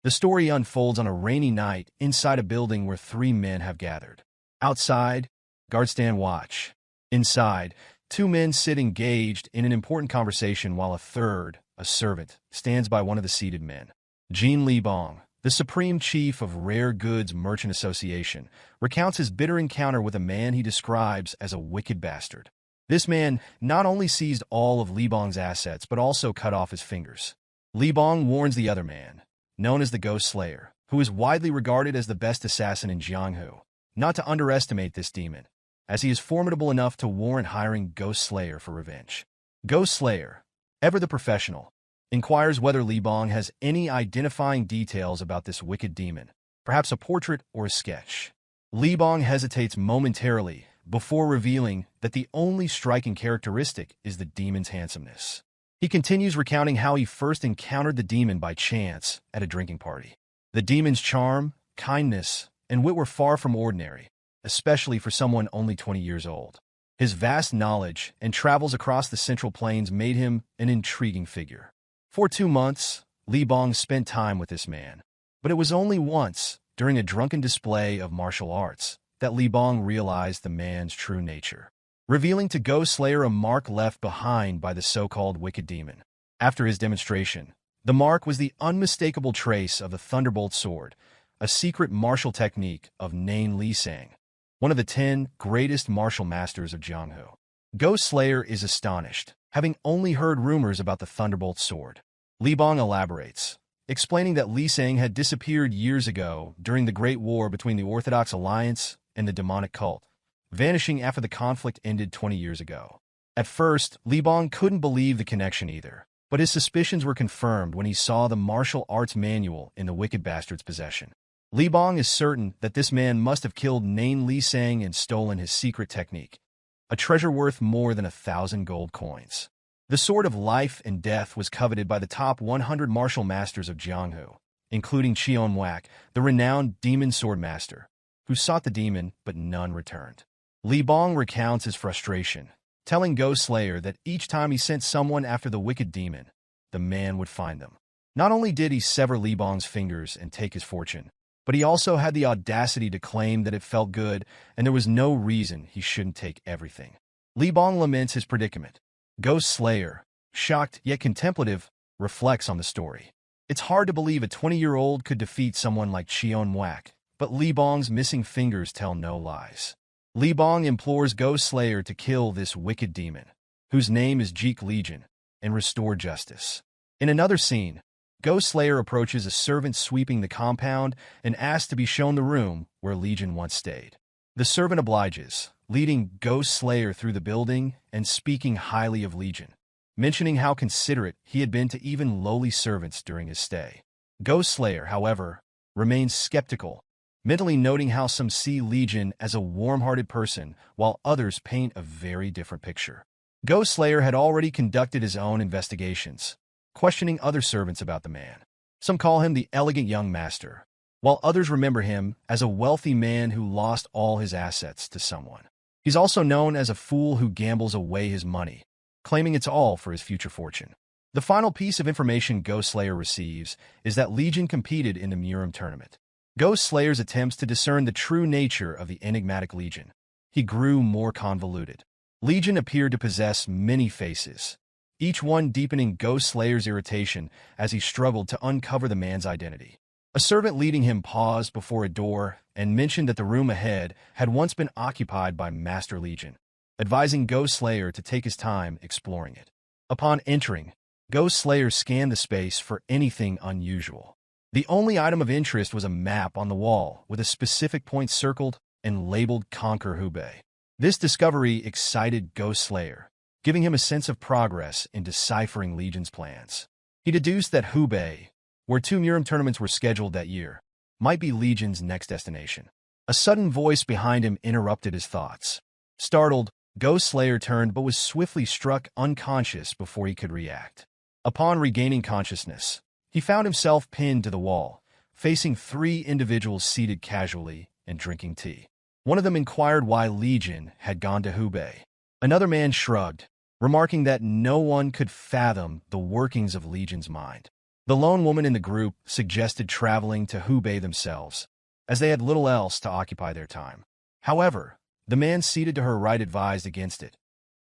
The story unfolds on a rainy night inside a building where three men have gathered. Outside, guards stand watch. Inside, two men sit engaged in an important conversation while a third, a servant, stands by one of the seated men. Jin Libong, the supreme chief of Rare Goods Merchant Association, recounts his bitter encounter with a man he describes as a wicked bastard. This man not only seized all of Libong's assets but also cut off his fingers. Libong warns the other man, known as the Ghost Slayer, who is widely regarded as the best assassin in Jianghu, not to underestimate this demon, as he is formidable enough to warrant hiring Ghost Slayer for revenge. Ghost Slayer, ever the professional, inquires whether Libong has any identifying details about this wicked demon, perhaps a portrait or a sketch. Libong hesitates momentarily before revealing that the only striking characteristic is the demon's handsomeness. He continues recounting how he first encountered the demon by chance at a drinking party. The demon's charm, kindness, and wit were far from ordinary, especially for someone only 20 years old. His vast knowledge and travels across the Central Plains made him an intriguing figure. For 2 months, Libong spent time with this man, but it was only once, during a drunken display of martial arts, that Libong realized the man's true nature, revealing to Ghost Slayer a mark left behind by the so-called wicked demon. After his demonstration, the mark was the unmistakable trace of the Thunderbolt Sword, a secret martial technique of Nain Lisang, one of the 10 greatest martial masters of Jianghu. Ghost Slayer is astonished, having only heard rumors about the Thunderbolt Sword. Libong elaborates, explaining that Lisang had disappeared years ago during the Great War between the Orthodox Alliance and the demonic cult, vanishing after the conflict ended 20 years ago. At first, Libong couldn't believe the connection either, but his suspicions were confirmed when he saw the martial arts manual in the wicked bastard's possession. Libong is certain that this man must have killed Nain Lisang and stolen his secret technique, a treasure worth more than 1,000 gold coins. The Sword of Life and Death was coveted by the top 100 martial masters of Jianghu, including Cheon Wak, the renowned demon sword master, who sought the demon but none returned. Libong recounts his frustration, telling Ghost Slayer that each time he sent someone after the wicked demon, the man would find them. Not only did he sever Libong's fingers and take his fortune, but he also had the audacity to claim that it felt good and there was no reason he shouldn't take everything. Libong laments his predicament. Ghost Slayer, shocked yet contemplative, reflects on the story. It's hard to believe a 20-year-old could defeat someone like Cheon Wak, but Libong's missing fingers tell no lies. Libong implores Ghost Slayer to kill this wicked demon, whose name is Jeok Legion, and restore justice. In another scene, Ghost Slayer approaches a servant sweeping the compound and asks to be shown the room where Legion once stayed. The servant obliges, leading Ghost Slayer through the building and speaking highly of Legion, mentioning how considerate he had been to even lowly servants during his stay. Ghost Slayer, however, remains skeptical, mentally noting how some see Legion as a warm-hearted person while others paint a very different picture. Ghost Slayer had already conducted his own investigations, questioning other servants about the man. Some call him the elegant young master, while others remember him as a wealthy man who lost all his assets to someone. He's also known as a fool who gambles away his money, claiming it's all for his future fortune. The final piece of information Ghost Slayer receives is that Legion competed in the Murim tournament. Ghost Slayer's attempts to discern the true nature of the enigmatic Legion. He grew more convoluted. Legion appeared to possess many faces, each one deepening Ghost Slayer's irritation as he struggled to uncover the man's identity. A servant leading him paused before a door and mentioned that the room ahead had once been occupied by Master Legion, advising Ghost Slayer to take his time exploring it. Upon entering, Ghost Slayer scanned the space for anything unusual. The only item of interest was a map on the wall with a specific point circled and labeled Conquer Hubei. This discovery excited Ghost Slayer, giving him a sense of progress in deciphering Legion's plans. He deduced that Hubei, where 2 Murim tournaments were scheduled that year, might be Legion's next destination. A sudden voice behind him interrupted his thoughts. Startled, Ghost Slayer turned but was swiftly struck unconscious before he could react. Upon regaining consciousness, he found himself pinned to the wall, facing 3 individuals seated casually and drinking tea. One of them inquired why Legion had gone to Hubei. Another man shrugged, remarking that no one could fathom the workings of Legion's mind. The lone woman in the group suggested traveling to Hubei themselves, as they had little else to occupy their time. However, the man seated to her right advised against it,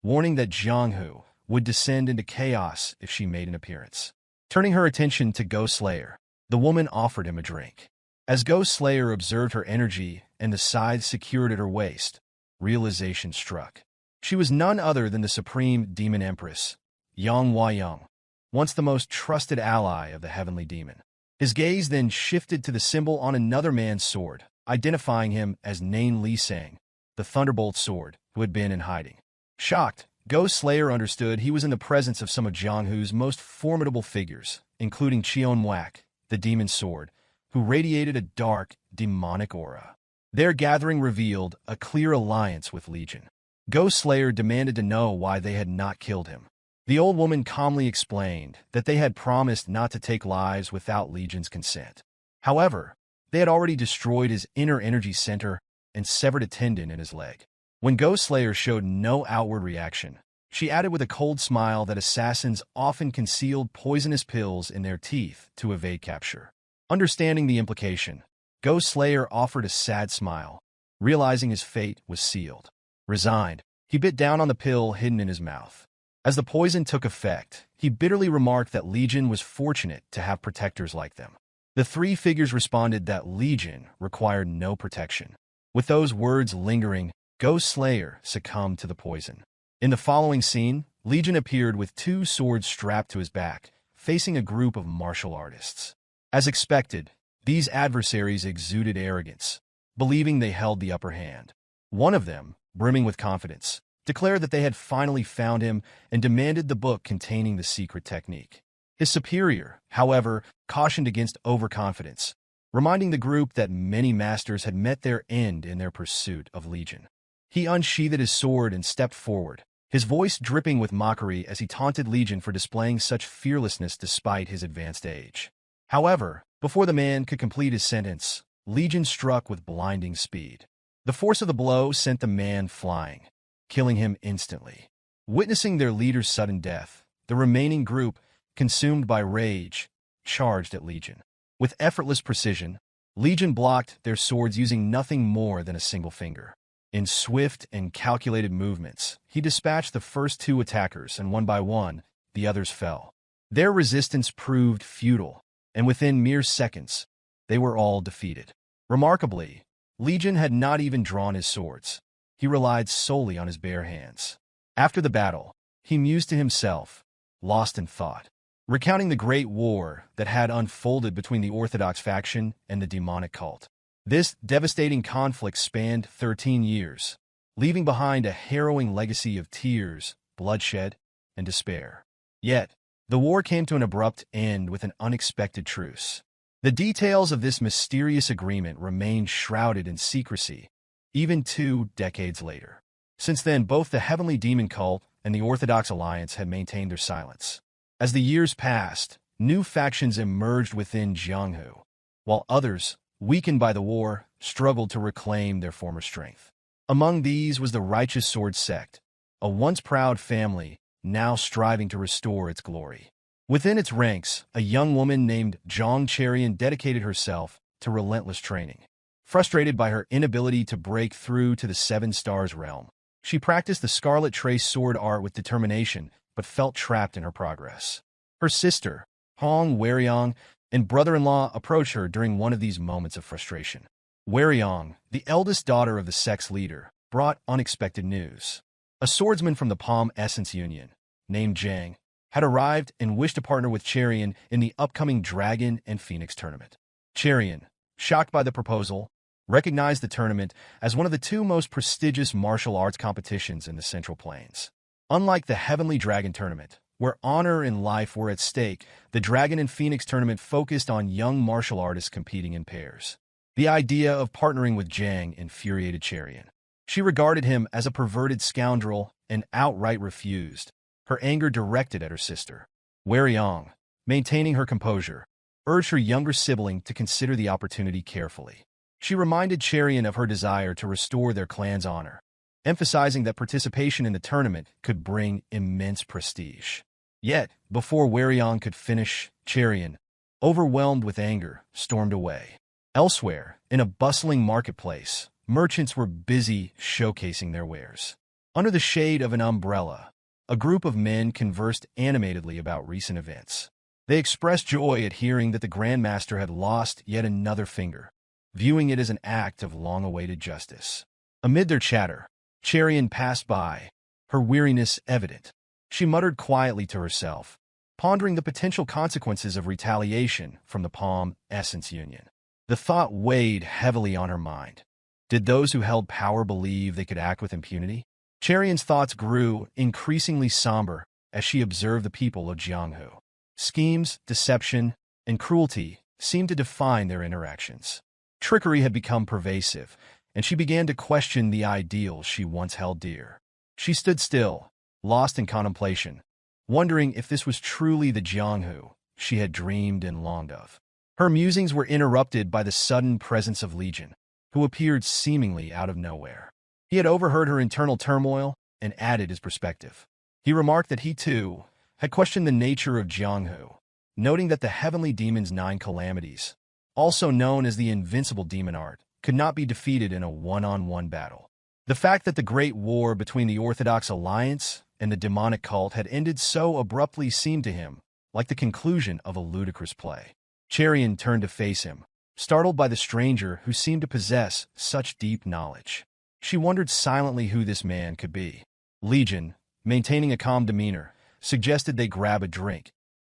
warning that Jianghu would descend into chaos if she made an appearance. Turning her attention to Ghost Slayer, the woman offered him a drink. As Ghost Slayer observed her energy and the scythe secured at her waist, realization struck. She was none other than the supreme demon empress, Yang Huayang, once the most trusted ally of the heavenly demon. His gaze then shifted to the symbol on another man's sword, identifying him as Nain Li Sang, the Thunderbolt sword, who had been in hiding. Shocked, Ghost Slayer understood he was in the presence of some of Jianghu's most formidable figures, including Cheon Mwak, the demon sword, who radiated a dark, demonic aura. Their gathering revealed a clear alliance with Legion. Ghost Slayer demanded to know why they had not killed him. The old woman calmly explained that they had promised not to take lives without Legion's consent. However, they had already destroyed his inner energy center and severed a tendon in his leg. When Ghost Slayer showed no outward reaction, she added with a cold smile that assassins often concealed poisonous pills in their teeth to evade capture. Understanding the implication, Ghost Slayer offered a sad smile, realizing his fate was sealed. Resigned, he bit down on the pill hidden in his mouth. As the poison took effect, he bitterly remarked that Legion was fortunate to have protectors like them. The three figures responded that Legion required no protection. With those words lingering, Ghost Slayer succumbed to the poison. In the following scene, Legion appeared with two swords strapped to his back, facing a group of martial artists. As expected, these adversaries exuded arrogance, believing they held the upper hand. One of them, brimming with confidence, declared that they had finally found him and demanded the book containing the secret technique. His superior, however, cautioned against overconfidence, reminding the group that many masters had met their end in their pursuit of Legion. He unsheathed his sword and stepped forward, his voice dripping with mockery as he taunted Legion for displaying such fearlessness despite his advanced age. However, before the man could complete his sentence, Legion struck with blinding speed. The force of the blow sent the man flying, killing him instantly. Witnessing their leader's sudden death, the remaining group, consumed by rage, charged at Legion. With effortless precision, Legion blocked their swords using nothing more than a single finger. In swift and calculated movements, he dispatched the first two attackers, and one by one, the others fell. Their resistance proved futile, and within mere seconds, they were all defeated. Remarkably, Legion had not even drawn his swords. He relied solely on his bare hands. After the battle, he mused to himself, lost in thought, recounting the great war that had unfolded between the Orthodox faction and the demonic cult. This devastating conflict spanned 13 years, leaving behind a harrowing legacy of tears, bloodshed, and despair. Yet, the war came to an abrupt end with an unexpected truce. The details of this mysterious agreement remained shrouded in secrecy, even 2 decades later. Since then, both the Heavenly Demon Cult and the Orthodox Alliance had maintained their silence. As the years passed, new factions emerged within Jianghu, while others, weakened by the war, struggled to reclaim their former strength. Among these was the Righteous Sword Sect, a once proud family, now striving to restore its glory. Within its ranks, a young woman named Zhang Cherian dedicated herself to relentless training. Frustrated by her inability to break through to the Seven Stars realm, she practiced the Scarlet Trace sword art with determination, but felt trapped in her progress. Her sister, Hong Weryong, and brother-in-law approached her during one of these moments of frustration. Weryong, the eldest daughter of the sect's leader, brought unexpected news. A swordsman from the Palm Essence Union, named Jang, had arrived and wished to partner with Cherian in the upcoming Dragon and Phoenix tournament. Cherian, shocked by the proposal, recognized the tournament as one of the 2 most prestigious martial arts competitions in the Central Plains. Unlike the Heavenly Dragon Tournament, where honor and life were at stake, the Dragon and Phoenix tournament focused on young martial artists competing in pairs. The idea of partnering with Jang infuriated Cherian. She regarded him as a perverted scoundrel and outright refused, her anger directed at her sister. Weryong, maintaining her composure, urged her younger sibling to consider the opportunity carefully. She reminded Cherian of her desire to restore their clan's honor, emphasizing that participation in the tournament could bring immense prestige. Yet, before Weryong could finish, Cherian, overwhelmed with anger, stormed away. Elsewhere, in a bustling marketplace, merchants were busy showcasing their wares. Under the shade of an umbrella, a group of men conversed animatedly about recent events. They expressed joy at hearing that the Grandmaster had lost yet another finger, viewing it as an act of long-awaited justice. Amid their chatter, Cherian passed by, her weariness evident. She muttered quietly to herself, pondering the potential consequences of retaliation from the Palm Essence Union. The thought weighed heavily on her mind. Did those who held power believe they could act with impunity? Cherian's thoughts grew increasingly somber as she observed the people of Jianghu. Schemes, deception, and cruelty seemed to define their interactions. Trickery had become pervasive, and she began to question the ideals she once held dear. She stood still, lost in contemplation, wondering if this was truly the Jianghu she had dreamed and longed of. Her musings were interrupted by the sudden presence of Legion, who appeared seemingly out of nowhere. He had overheard her internal turmoil and added his perspective. He remarked that he, too, had questioned the nature of Jianghu, noting that the heavenly demon's 9 calamities, also known as the invincible demon art, could not be defeated in a one-on-one battle. The fact that the great war between the Orthodox alliance and the demonic cult had ended so abruptly seemed to him like the conclusion of a ludicrous play. Cherian turned to face him, startled by the stranger who seemed to possess such deep knowledge. She wondered silently who this man could be. Legion, maintaining a calm demeanor, suggested they grab a drink,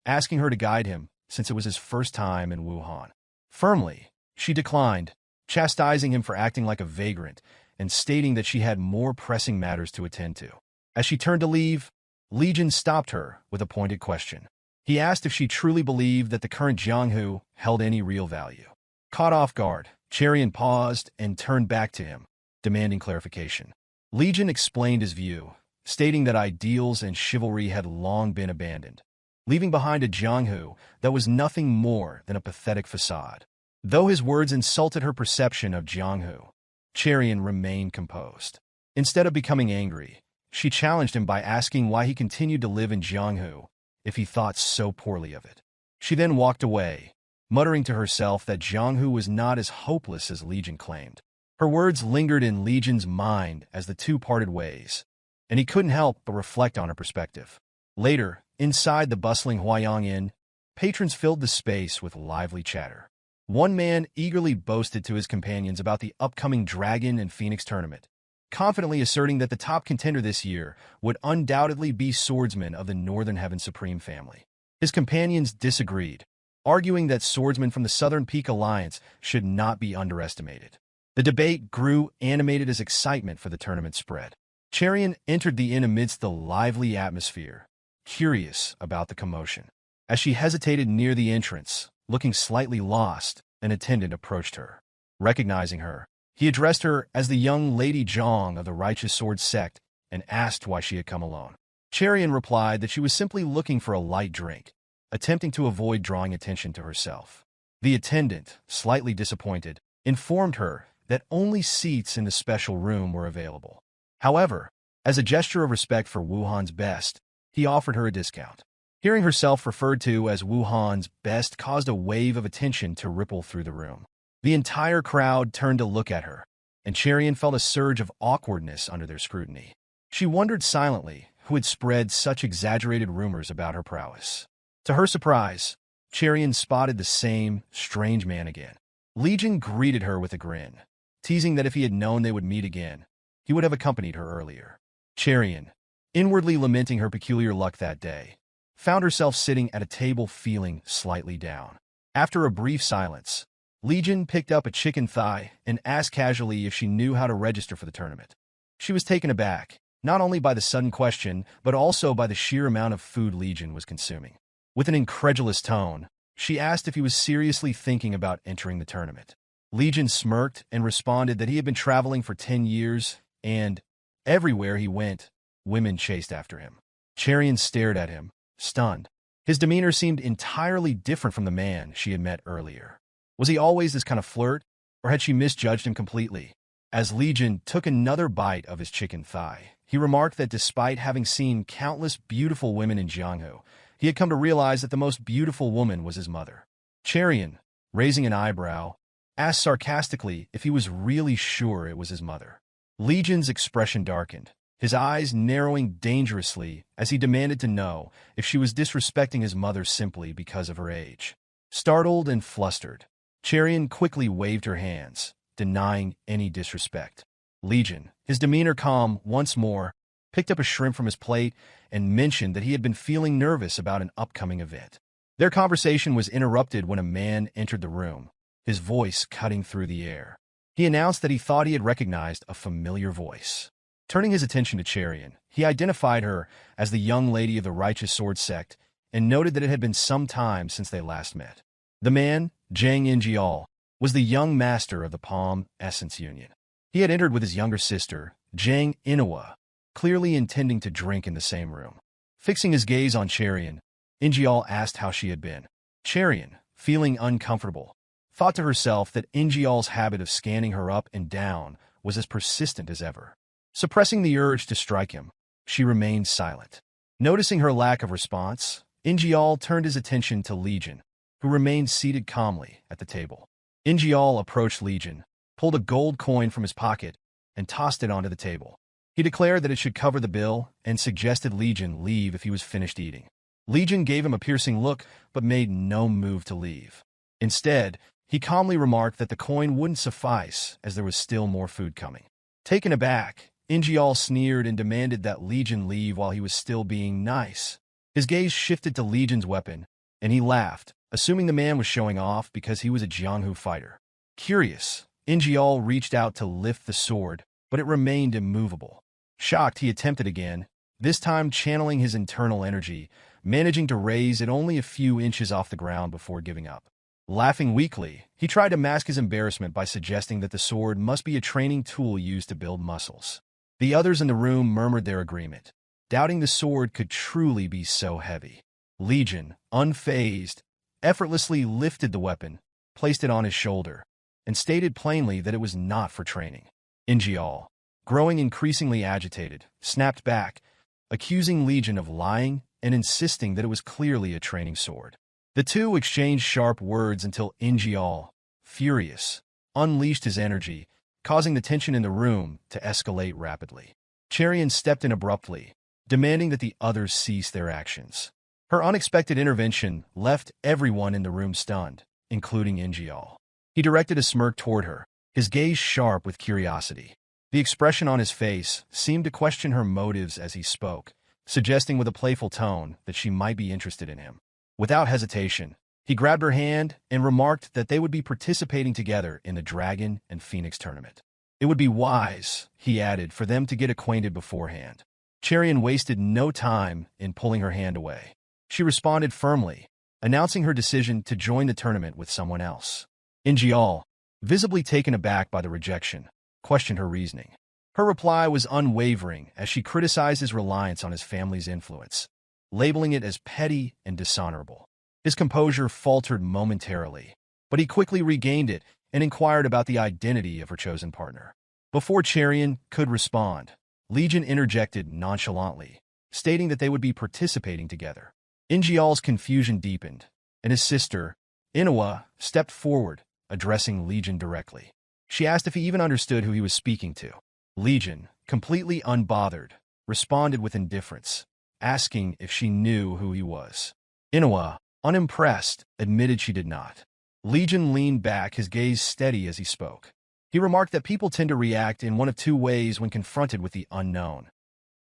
asking her to guide him since it was his first time in Wuhan. Firmly, she declined, chastising him for acting like a vagrant and stating that she had more pressing matters to attend to. As she turned to leave, Legion stopped her with a pointed question. He asked if she truly believed that the current Jianghu held any real value. Caught off guard, Cherian paused and turned back to him, demanding clarification. Legion explained his view, stating that ideals and chivalry had long been abandoned, leaving behind a Jianghu that was nothing more than a pathetic facade. Though his words insulted her perception of Jianghu, Cherian remained composed. Instead of becoming angry, she challenged him by asking why he continued to live in Jianghu if he thought so poorly of it. She then walked away, muttering to herself that Jianghu was not as hopeless as Legion claimed. Her words lingered in Legion's mind as the two parted ways, and he couldn't help but reflect on her perspective. Later, inside the bustling Huayang Inn, patrons filled the space with lively chatter. One man eagerly boasted to his companions about the upcoming Dragon and Phoenix tournament, confidently asserting that the top contender this year would undoubtedly be swordsmen of the Northern Heaven Supreme family. His companions disagreed, arguing that swordsmen from the Southern Peak Alliance should not be underestimated. The debate grew animated as excitement for the tournament spread. Cherian entered the inn amidst the lively atmosphere, curious about the commotion. As she hesitated near the entrance, looking slightly lost, an attendant approached her. Recognizing her, he addressed her as the young Lady Jang of the Righteous Sword Sect and asked why she had come alone. Cherian replied that she was simply looking for a light drink, attempting to avoid drawing attention to herself. The attendant, slightly disappointed, informed her that only seats in the special room were available. However, as a gesture of respect for Wuhan's best, he offered her a discount. Hearing herself referred to as Wuhan's best caused a wave of attention to ripple through the room. The entire crowd turned to look at her, and Cherian felt a surge of awkwardness under their scrutiny. She wondered silently who had spread such exaggerated rumors about her prowess. To her surprise, Cherian spotted the same strange man again. Legion greeted her with a grin, teasing that if he had known they would meet again, he would have accompanied her earlier. Cherian, inwardly lamenting her peculiar luck that day, found herself sitting at a table feeling slightly down. After a brief silence, Legion picked up a chicken thigh and asked casually if she knew how to register for the tournament. She was taken aback, not only by the sudden question, but also by the sheer amount of food Legion was consuming. With an incredulous tone, she asked if he was seriously thinking about entering the tournament. Legion smirked and responded that he had been traveling for 10 years, and everywhere he went, women chased after him. Cherian stared at him, stunned. His demeanor seemed entirely different from the man she had met earlier. Was he always this kind of flirt, or had she misjudged him completely? As Legion took another bite of his chicken thigh, he remarked that despite having seen countless beautiful women in Jianghu, he had come to realize that the most beautiful woman was his mother. Cherian, raising an eyebrow, asked sarcastically if he was really sure it was his mother. Legion's expression darkened, his eyes narrowing dangerously as he demanded to know if she was disrespecting his mother simply because of her age. Startled and flustered, Cherian quickly waved her hands, denying any disrespect. Legion, his demeanor calm once more, picked up a shrimp from his plate and mentioned that he had been feeling nervous about an upcoming event. Their conversation was interrupted when a man entered the room, his voice cutting through the air. He announced that he thought he had recognized a familiar voice. Turning his attention to Cherian, he identified her as the young lady of the Righteous Sword Sect and noted that it had been some time since they last met. The man, Jang Ingeol, was the young master of the Palm Essence Union. He had entered with his younger sister, Jang Ingeol, clearly intending to drink in the same room. Fixing his gaze on Cherian, Ingeol asked how she had been. Cherian, feeling uncomfortable, thought to herself that Ingeol's habit of scanning her up and down was as persistent as ever. Suppressing the urge to strike him, she remained silent. Noticing her lack of response, Ingeol turned his attention to Legion, who remained seated calmly at the table. Ingeol approached Legion, pulled a gold coin from his pocket, and tossed it onto the table. He declared that it should cover the bill and suggested Legion leave if he was finished eating. Legion gave him a piercing look but made no move to leave. Instead, he calmly remarked that the coin wouldn't suffice as there was still more food coming. Taken aback, Ingeol sneered and demanded that Legion leave while he was still being nice. His gaze shifted to Legion's weapon, and he laughed, assuming the man was showing off because he was a Jianghu fighter. Curious, Ingeol reached out to lift the sword, but it remained immovable. Shocked, he attempted again, this time channeling his internal energy, managing to raise it only a few inches off the ground before giving up. Laughing weakly, he tried to mask his embarrassment by suggesting that the sword must be a training tool used to build muscles. The others in the room murmured their agreement, doubting the sword could truly be so heavy. Legion, unfazed, effortlessly lifted the weapon, placed it on his shoulder, and stated plainly that it was not for training. Ingeol, growing increasingly agitated, snapped back, accusing Legion of lying and insisting that it was clearly a training sword. The two exchanged sharp words until Ingeol, furious, unleashed his energy, causing the tension in the room to escalate rapidly. Cherian stepped in abruptly, demanding that the others cease their actions. Her unexpected intervention left everyone in the room stunned, including Ingeol. He directed a smirk toward her, his gaze sharp with curiosity. The expression on his face seemed to question her motives as he spoke, suggesting with a playful tone that she might be interested in him. Without hesitation, he grabbed her hand and remarked that they would be participating together in the Dragon and Phoenix tournament. It would be wise, he added, for them to get acquainted beforehand. Cherian wasted no time in pulling her hand away. She responded firmly, announcing her decision to join the tournament with someone else. Ingeol, visibly taken aback by the rejection, questioned her reasoning. Her reply was unwavering as she criticized his reliance on his family's influence, labeling it as petty and dishonorable. His composure faltered momentarily, but he quickly regained it and inquired about the identity of her chosen partner. Before Cherian could respond, Legion interjected nonchalantly, stating that they would be participating together. Ingeol's confusion deepened, and his sister, Ingeol, stepped forward, addressing Legion directly. She asked if he even understood who he was speaking to. Legion, completely unbothered, responded with indifference, asking if she knew who he was. Ingeol, unimpressed, admitted she did not. Legion leaned back, his gaze steady as he spoke. He remarked that people tend to react in one of two ways when confronted with the unknown,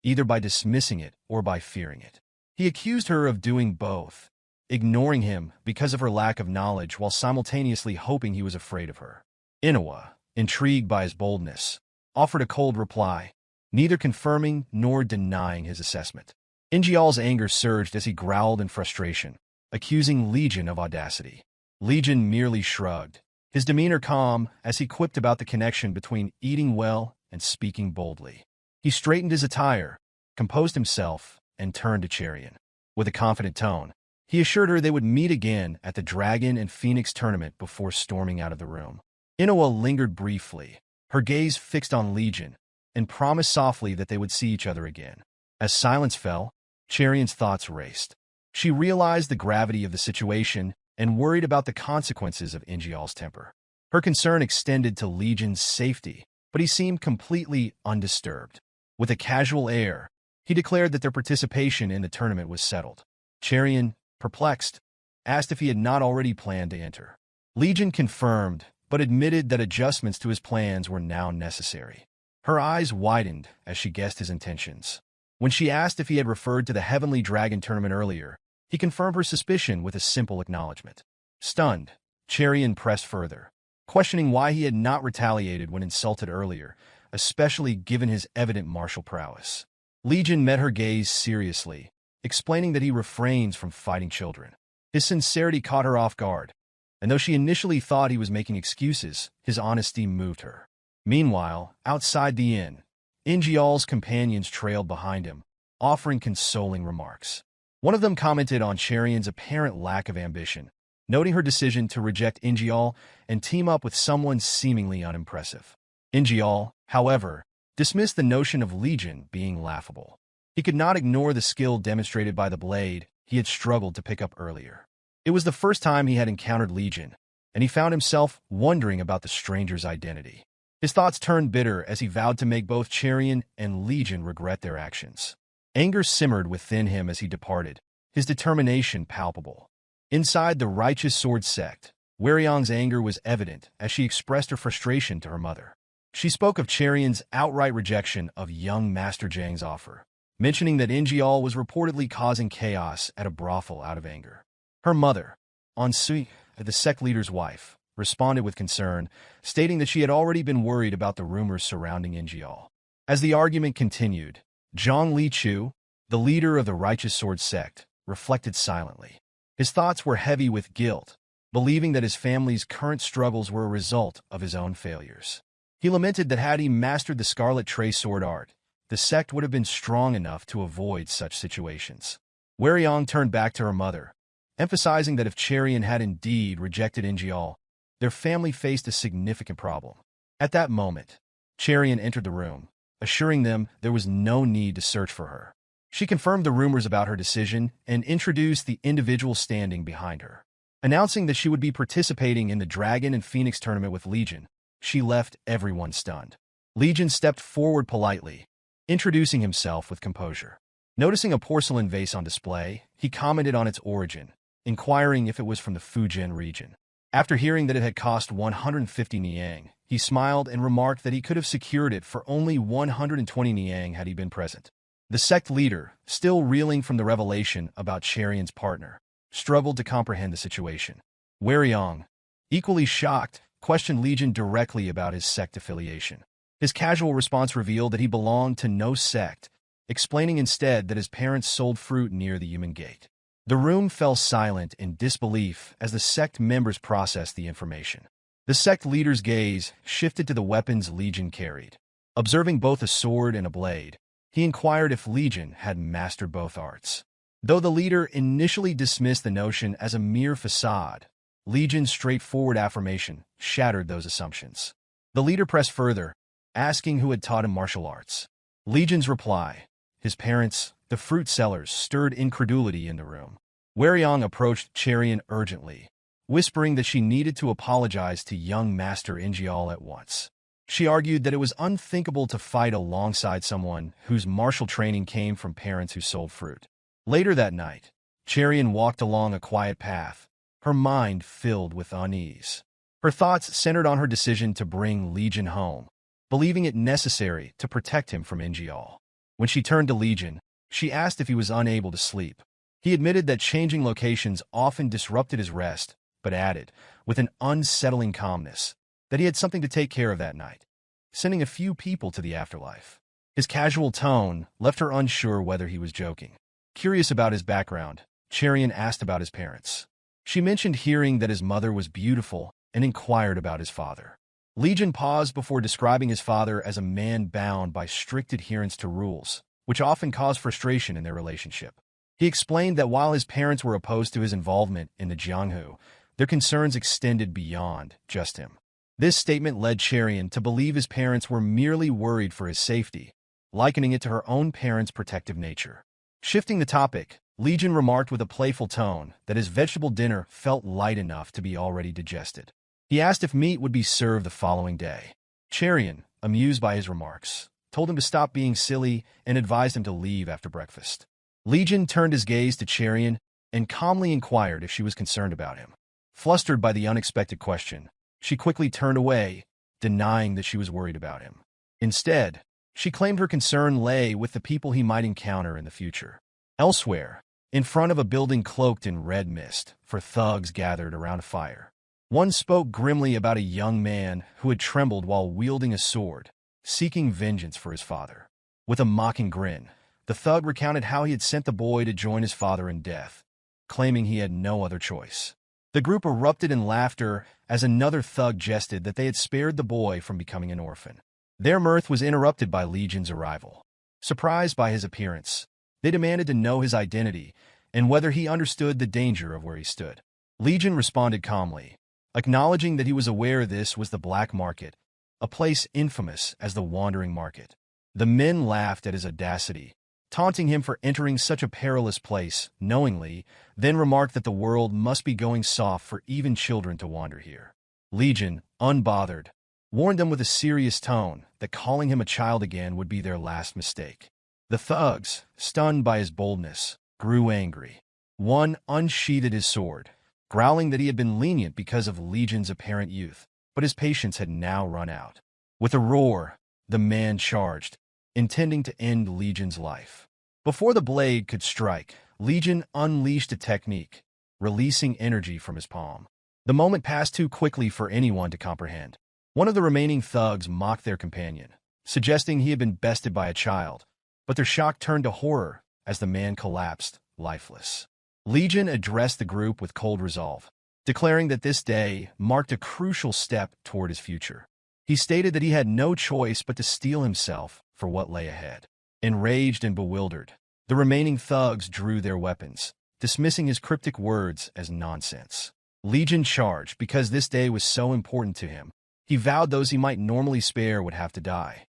either by dismissing it or by fearing it. He accused her of doing both, ignoring him because of her lack of knowledge while simultaneously hoping he was afraid of her. Ingeol, intrigued by his boldness, offered a cold reply, neither confirming nor denying his assessment. Ingeol's anger surged as he growled in frustration, accusing Legion of audacity. Legion merely shrugged, his demeanor calm as he quipped about the connection between eating well and speaking boldly. He straightened his attire, composed himself, and turned to Cherian. With a confident tone, he assured her they would meet again at the Dragon and Phoenix tournament before storming out of the room. Ingeol lingered briefly, her gaze fixed on Legion, and promised softly that they would see each other again. As silence fell, Cherian's thoughts raced. She realized the gravity of the situation and worried about the consequences of Ingeol's temper. Her concern extended to Legion's safety, but he seemed completely undisturbed. With a casual air, he declared that their participation in the tournament was settled. Cherian, perplexed, asked if he had not already planned to enter. Legion confirmed, but admitted that adjustments to his plans were now necessary. Her eyes widened as she guessed his intentions. When she asked if he had referred to the Heavenly Dragon tournament earlier, he confirmed her suspicion with a simple acknowledgement. Stunned, Cherian pressed further, questioning why he had not retaliated when insulted earlier, especially given his evident martial prowess. Legion met her gaze seriously, explaining that he refrains from fighting children. His sincerity caught her off guard, and though she initially thought he was making excuses, his honesty moved her. Meanwhile, outside the inn, Ingeol's companions trailed behind him, offering consoling remarks. One of them commented on Cherian's apparent lack of ambition, noting her decision to reject Ingeol and team up with someone seemingly unimpressive. Ingeol, however, dismissed the notion of Legion being laughable. He could not ignore the skill demonstrated by the blade he had struggled to pick up earlier. It was the first time he had encountered Legion, and he found himself wondering about the stranger's identity. His thoughts turned bitter as he vowed to make both Cherian and Legion regret their actions. Anger simmered within him as he departed, his determination palpable. Inside the Righteous Sword Sect, Weryong's anger was evident as she expressed her frustration to her mother. She spoke of Cherian's outright rejection of young Master Jang's offer, mentioning that Ingeol was reportedly causing chaos at a brothel out of anger. Her mother, Ansui, the sect leader's wife, responded with concern, stating that she had already been worried about the rumors surrounding Ingeol. As the argument continued, Zhang Lichu, the leader of the Righteous Sword Sect, reflected silently. His thoughts were heavy with guilt, believing that his family's current struggles were a result of his own failures. He lamented that had he mastered the Scarlet Tray sword art, the sect would have been strong enough to avoid such situations. Weryong turned back to her mother, emphasizing that if Cherian had indeed rejected Ingeol, their family faced a significant problem. At that moment, Cherian entered the room, assuring them there was no need to search for her. She confirmed the rumors about her decision and introduced the individual standing behind her. Announcing that she would be participating in the Dragon and Phoenix tournament with Legion, she left everyone stunned. Legion stepped forward politely, introducing himself with composure. Noticing a porcelain vase on display, he commented on its origin, inquiring if it was from the Fujian region. After hearing that it had cost 150 niang, he smiled and remarked that he could have secured it for only 120 niang had he been present. The sect leader, still reeling from the revelation about Cherian's partner, struggled to comprehend the situation. Weryong, equally shocked, questioned Legion directly about his sect affiliation. His casual response revealed that he belonged to no sect, explaining instead that his parents sold fruit near the human gate. The room fell silent in disbelief as the sect members processed the information. The sect leader's gaze shifted to the weapons Legion carried. Observing both a sword and a blade, he inquired if Legion had mastered both arts. Though the leader initially dismissed the notion as a mere facade, Legion's straightforward affirmation shattered those assumptions. The leader pressed further, asking who had taught him martial arts. Legion's reply, his parents, the fruit sellers, stirred incredulity in the room. Weryong approached Cherian urgently, whispering that she needed to apologize to young Master Ingeol at once. She argued that it was unthinkable to fight alongside someone whose martial training came from parents who sold fruit. Later that night, Cherian walked along a quiet path, her mind filled with unease. Her thoughts centered on her decision to bring Legion home, believing it necessary to protect him from Ingeol. When she turned to Legion, she asked if he was unable to sleep. He admitted that changing locations often disrupted his rest, but added, with an unsettling calmness, that he had something to take care of that night, sending a few people to the afterlife. His casual tone left her unsure whether he was joking. Curious about his background, Cherian asked about his parents. She mentioned hearing that his mother was beautiful and inquired about his father. Legion paused before describing his father as a man bound by strict adherence to rules, which often caused frustration in their relationship. He explained that while his parents were opposed to his involvement in the Jianghu, their concerns extended beyond just him. This statement led Cherian to believe his parents were merely worried for his safety, likening it to her own parents' protective nature. Shifting the topic, Legion remarked with a playful tone that his vegetable dinner felt light enough to be already digested. He asked if meat would be served the following day. Cherian, amused by his remarks, told him to stop being silly and advised him to leave after breakfast. Legion turned his gaze to Cherian and calmly inquired if she was concerned about him. Flustered by the unexpected question, she quickly turned away, denying that she was worried about him. Instead, she claimed her concern lay with the people he might encounter in the future. Elsewhere, in front of a building cloaked in red mist, four thugs gathered around a fire. One spoke grimly about a young man who had trembled while wielding a sword, seeking vengeance for his father. With a mocking grin, the thug recounted how he had sent the boy to join his father in death, claiming he had no other choice. The group erupted in laughter as another thug jested that they had spared the boy from becoming an orphan. Their mirth was interrupted by Legion's arrival. Surprised by his appearance, they demanded to know his identity and whether he understood the danger of where he stood. Legion responded calmly, acknowledging that he was aware this was the black market, a place infamous as the wandering market. The men laughed at his audacity, taunting him for entering such a perilous place knowingly, then remarked that the world must be going soft for even children to wander here. Legion, unbothered, warned them with a serious tone that calling him a child again would be their last mistake. The thugs, stunned by his boldness, grew angry. One unsheathed his sword, growling that he had been lenient because of Legion's apparent youth, but his patience had now run out. With a roar, the man charged, intending to end Legion's life. Before the blade could strike, Legion unleashed a technique, releasing energy from his palm. The moment passed too quickly for anyone to comprehend. One of the remaining thugs mocked their companion, suggesting he had been bested by a child, but their shock turned to horror as the man collapsed, lifeless. Legion addressed the group with cold resolve, declaring that this day marked a crucial step toward his future. He stated that he had no choice but to steel himself for what lay ahead. Enraged and bewildered, the remaining thugs drew their weapons, dismissing his cryptic words as nonsense. Legion charged because this day was so important to him. He vowed those he might normally spare would have to die.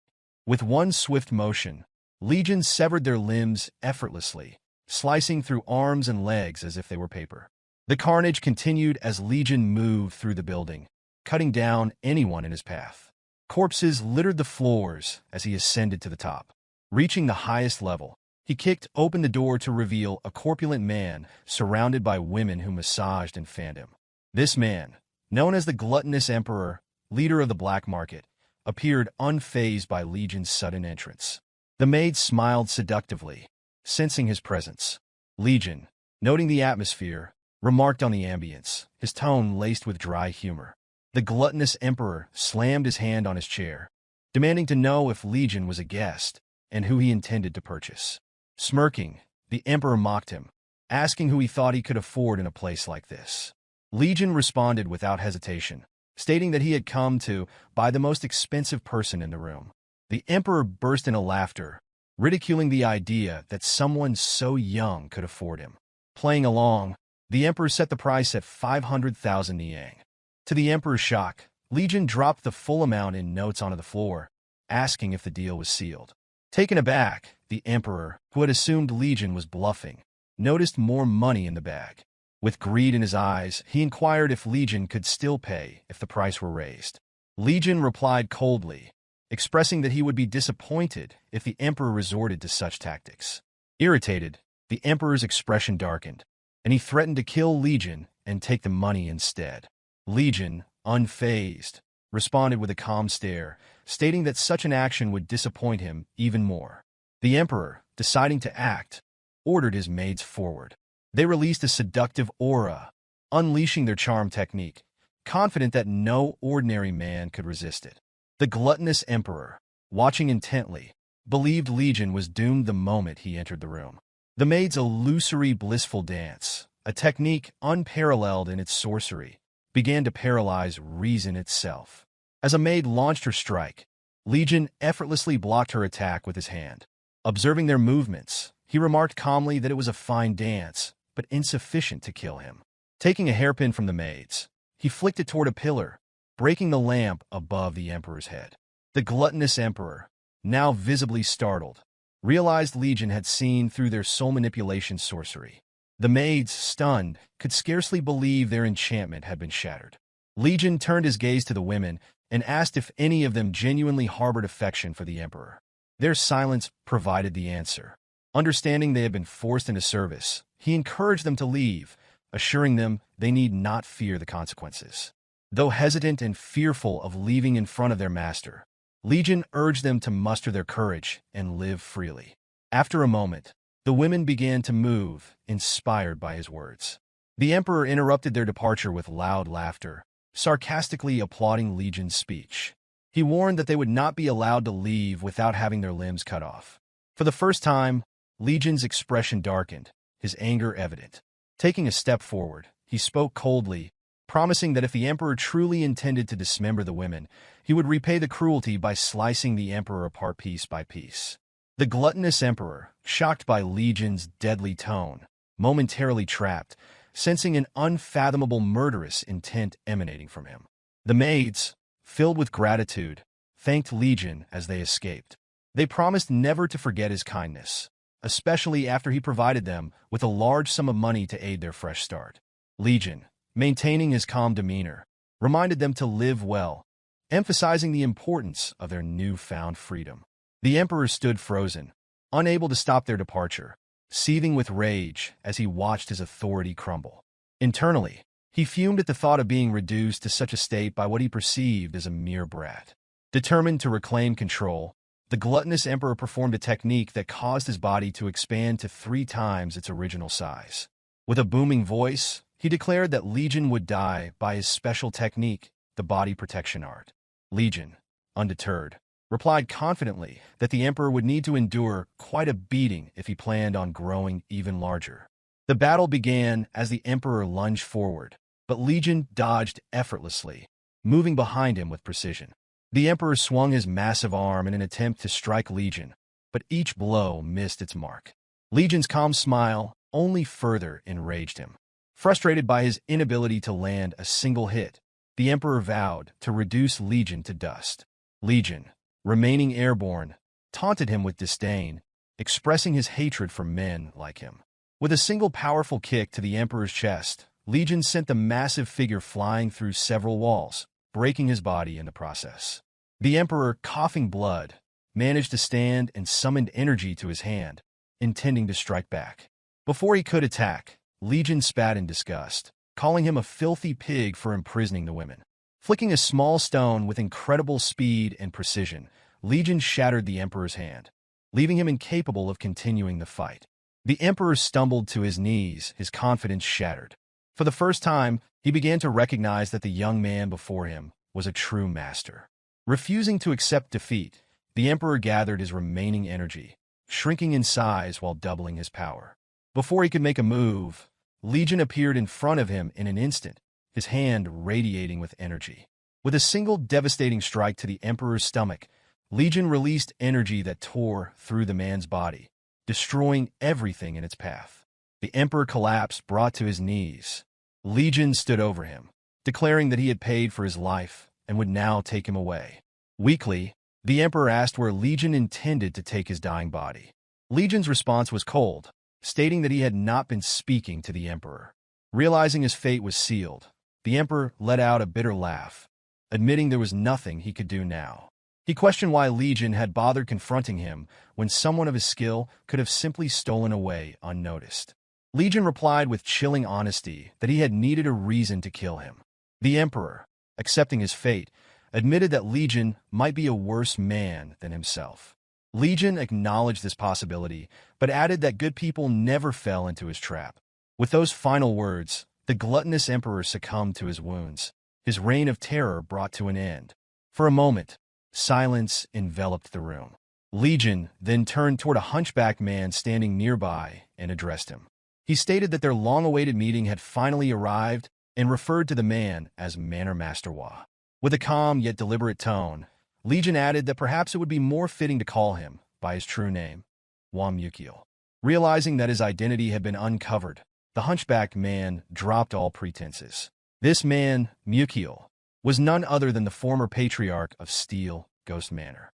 With one swift motion, Legion severed their limbs effortlessly, slicing through arms and legs as if they were paper. The carnage continued as Legion moved through the building, cutting down anyone in his path. Corpses littered the floors as he ascended to the top. Reaching the highest level, he kicked open the door to reveal a corpulent man surrounded by women who massaged and fanned him. This man, known as the Gluttonous Emperor, leader of the black market, appeared unfazed by Legion's sudden entrance. The maid smiled seductively, sensing his presence. Legion, noting the atmosphere, remarked on the ambience, his tone laced with dry humor. The Gluttonous Emperor slammed his hand on his chair, demanding to know if Legion was a guest and who he intended to purchase. Smirking, the Emperor mocked him, asking who he thought he could afford in a place like this. Legion responded without hesitation, stating that he had come to buy the most expensive person in the room. The Emperor burst into laughter, ridiculing the idea that someone so young could afford him. Playing along, the Emperor set the price at 500,000 niang. To the Emperor's shock, Legion dropped the full amount in notes onto the floor, asking if the deal was sealed. Taken aback, the Emperor, who had assumed Legion was bluffing, noticed more money in the bag. With greed in his eyes, he inquired if Legion could still pay if the price were raised. Legion replied coldly, expressing that he would be disappointed if the Emperor resorted to such tactics. Irritated, the Emperor's expression darkened, and he threatened to kill Legion and take the money instead. Legion, unfazed, responded with a calm stare, stating that such an action would disappoint him even more. The Emperor, deciding to act, ordered his maids forward. They released a seductive aura, unleashing their charm technique, confident that no ordinary man could resist it. The Gluttonous Emperor, watching intently, believed Legion was doomed the moment he entered the room. The maid's illusory blissful dance, a technique unparalleled in its sorcery, began to paralyze reason itself. As a maid launched her strike, Legion effortlessly blocked her attack with his hand. Observing their movements, he remarked calmly that it was a fine dance, but insufficient to kill him. Taking a hairpin from the maids, he flicked it toward a pillar, breaking the lamp above the Emperor's head. The Gluttonous Emperor, now visibly startled, realized Legion had seen through their soul manipulation sorcery. The maids, stunned, could scarcely believe their enchantment had been shattered. Legion turned his gaze to the women and asked if any of them genuinely harbored affection for the Emperor. Their silence provided the answer. Understanding they had been forced into service, he encouraged them to leave, assuring them they need not fear the consequences. Though hesitant and fearful of leaving in front of their master, Legion urged them to muster their courage and live freely. After a moment, the women began to move, inspired by his words. The Emperor interrupted their departure with loud laughter, sarcastically applauding Legion's speech. He warned that they would not be allowed to leave without having their limbs cut off. For the first time, Legion's expression darkened, his anger evident. Taking a step forward, he spoke coldly, promising that if the Emperor truly intended to dismember the women, he would repay the cruelty by slicing the Emperor apart piece by piece. The gluttonous Emperor, shocked by Legion's deadly tone, momentarily trapped, sensing an unfathomable murderous intent emanating from him. The maids, filled with gratitude, thanked Legion as they escaped. They promised never to forget his kindness, especially after he provided them with a large sum of money to aid their fresh start. Legion, maintaining his calm demeanor, reminded them to live well, emphasizing the importance of their newfound freedom. The Emperor stood frozen, unable to stop their departure, seething with rage as he watched his authority crumble. Internally, he fumed at the thought of being reduced to such a state by what he perceived as a mere brat. Determined to reclaim control, the gluttonous Emperor performed a technique that caused his body to expand to 3 times its original size. With a booming voice, he declared that Legion would die by his special technique, the body protection art. Legion, undeterred, replied confidently that the Emperor would need to endure quite a beating if he planned on growing even larger. The battle began as the Emperor lunged forward, but Legion dodged effortlessly, moving behind him with precision. The Emperor swung his massive arm in an attempt to strike Legion, but each blow missed its mark. Legion's calm smile only further enraged him. Frustrated by his inability to land a single hit, the Emperor vowed to reduce Legion to dust. Legion, remaining airborne, taunted him with disdain, expressing his hatred for men like him. With a single powerful kick to the Emperor's chest, Legion sent the massive figure flying through several walls, breaking his body in the process. The Emperor, coughing blood, managed to stand and summoned energy to his hand, intending to strike back. Before he could attack, Legion spat in disgust, calling him a filthy pig for imprisoning the women. Flicking a small stone with incredible speed and precision, Legion shattered the Emperor's hand, leaving him incapable of continuing the fight. The Emperor stumbled to his knees, his confidence shattered. For the first time, he began to recognize that the young man before him was a true master. Refusing to accept defeat, the Emperor gathered his remaining energy, shrinking in size while doubling his power. Before he could make a move, Legion appeared in front of him in an instant, his hand radiating with energy. With a single devastating strike to the Emperor's stomach, Legion released energy that tore through the man's body, destroying everything in its path. The Emperor collapsed, brought to his knees. Legion stood over him, declaring that he had paid for his life and would now take him away. Weakly, the Emperor asked where Legion intended to take his dying body. Legion's response was cold, stating that he had not been speaking to the Emperor. Realizing his fate was sealed, the Emperor let out a bitter laugh, admitting there was nothing he could do now. He questioned why Legion had bothered confronting him when someone of his skill could have simply stolen away unnoticed. Legion replied with chilling honesty that he had needed a reason to kill him. The Emperor, accepting his fate, admitted that Legion might be a worse man than himself. Legion acknowledged this possibility, but added that good people never fell into his trap. With those final words, the gluttonous Emperor succumbed to his wounds. His reign of terror brought to an end. For a moment, silence enveloped the room. Legion then turned toward a hunchback man standing nearby and addressed him. He stated that their long-awaited meeting had finally arrived and referred to the man as Manor Master Wa. With a calm yet deliberate tone, Legion added that perhaps it would be more fitting to call him by his true name, Wa Mukiel. Realizing that his identity had been uncovered, the hunchback man dropped all pretenses. This man, Mukiel, was none other than the former patriarch of Steel Ghost Manor.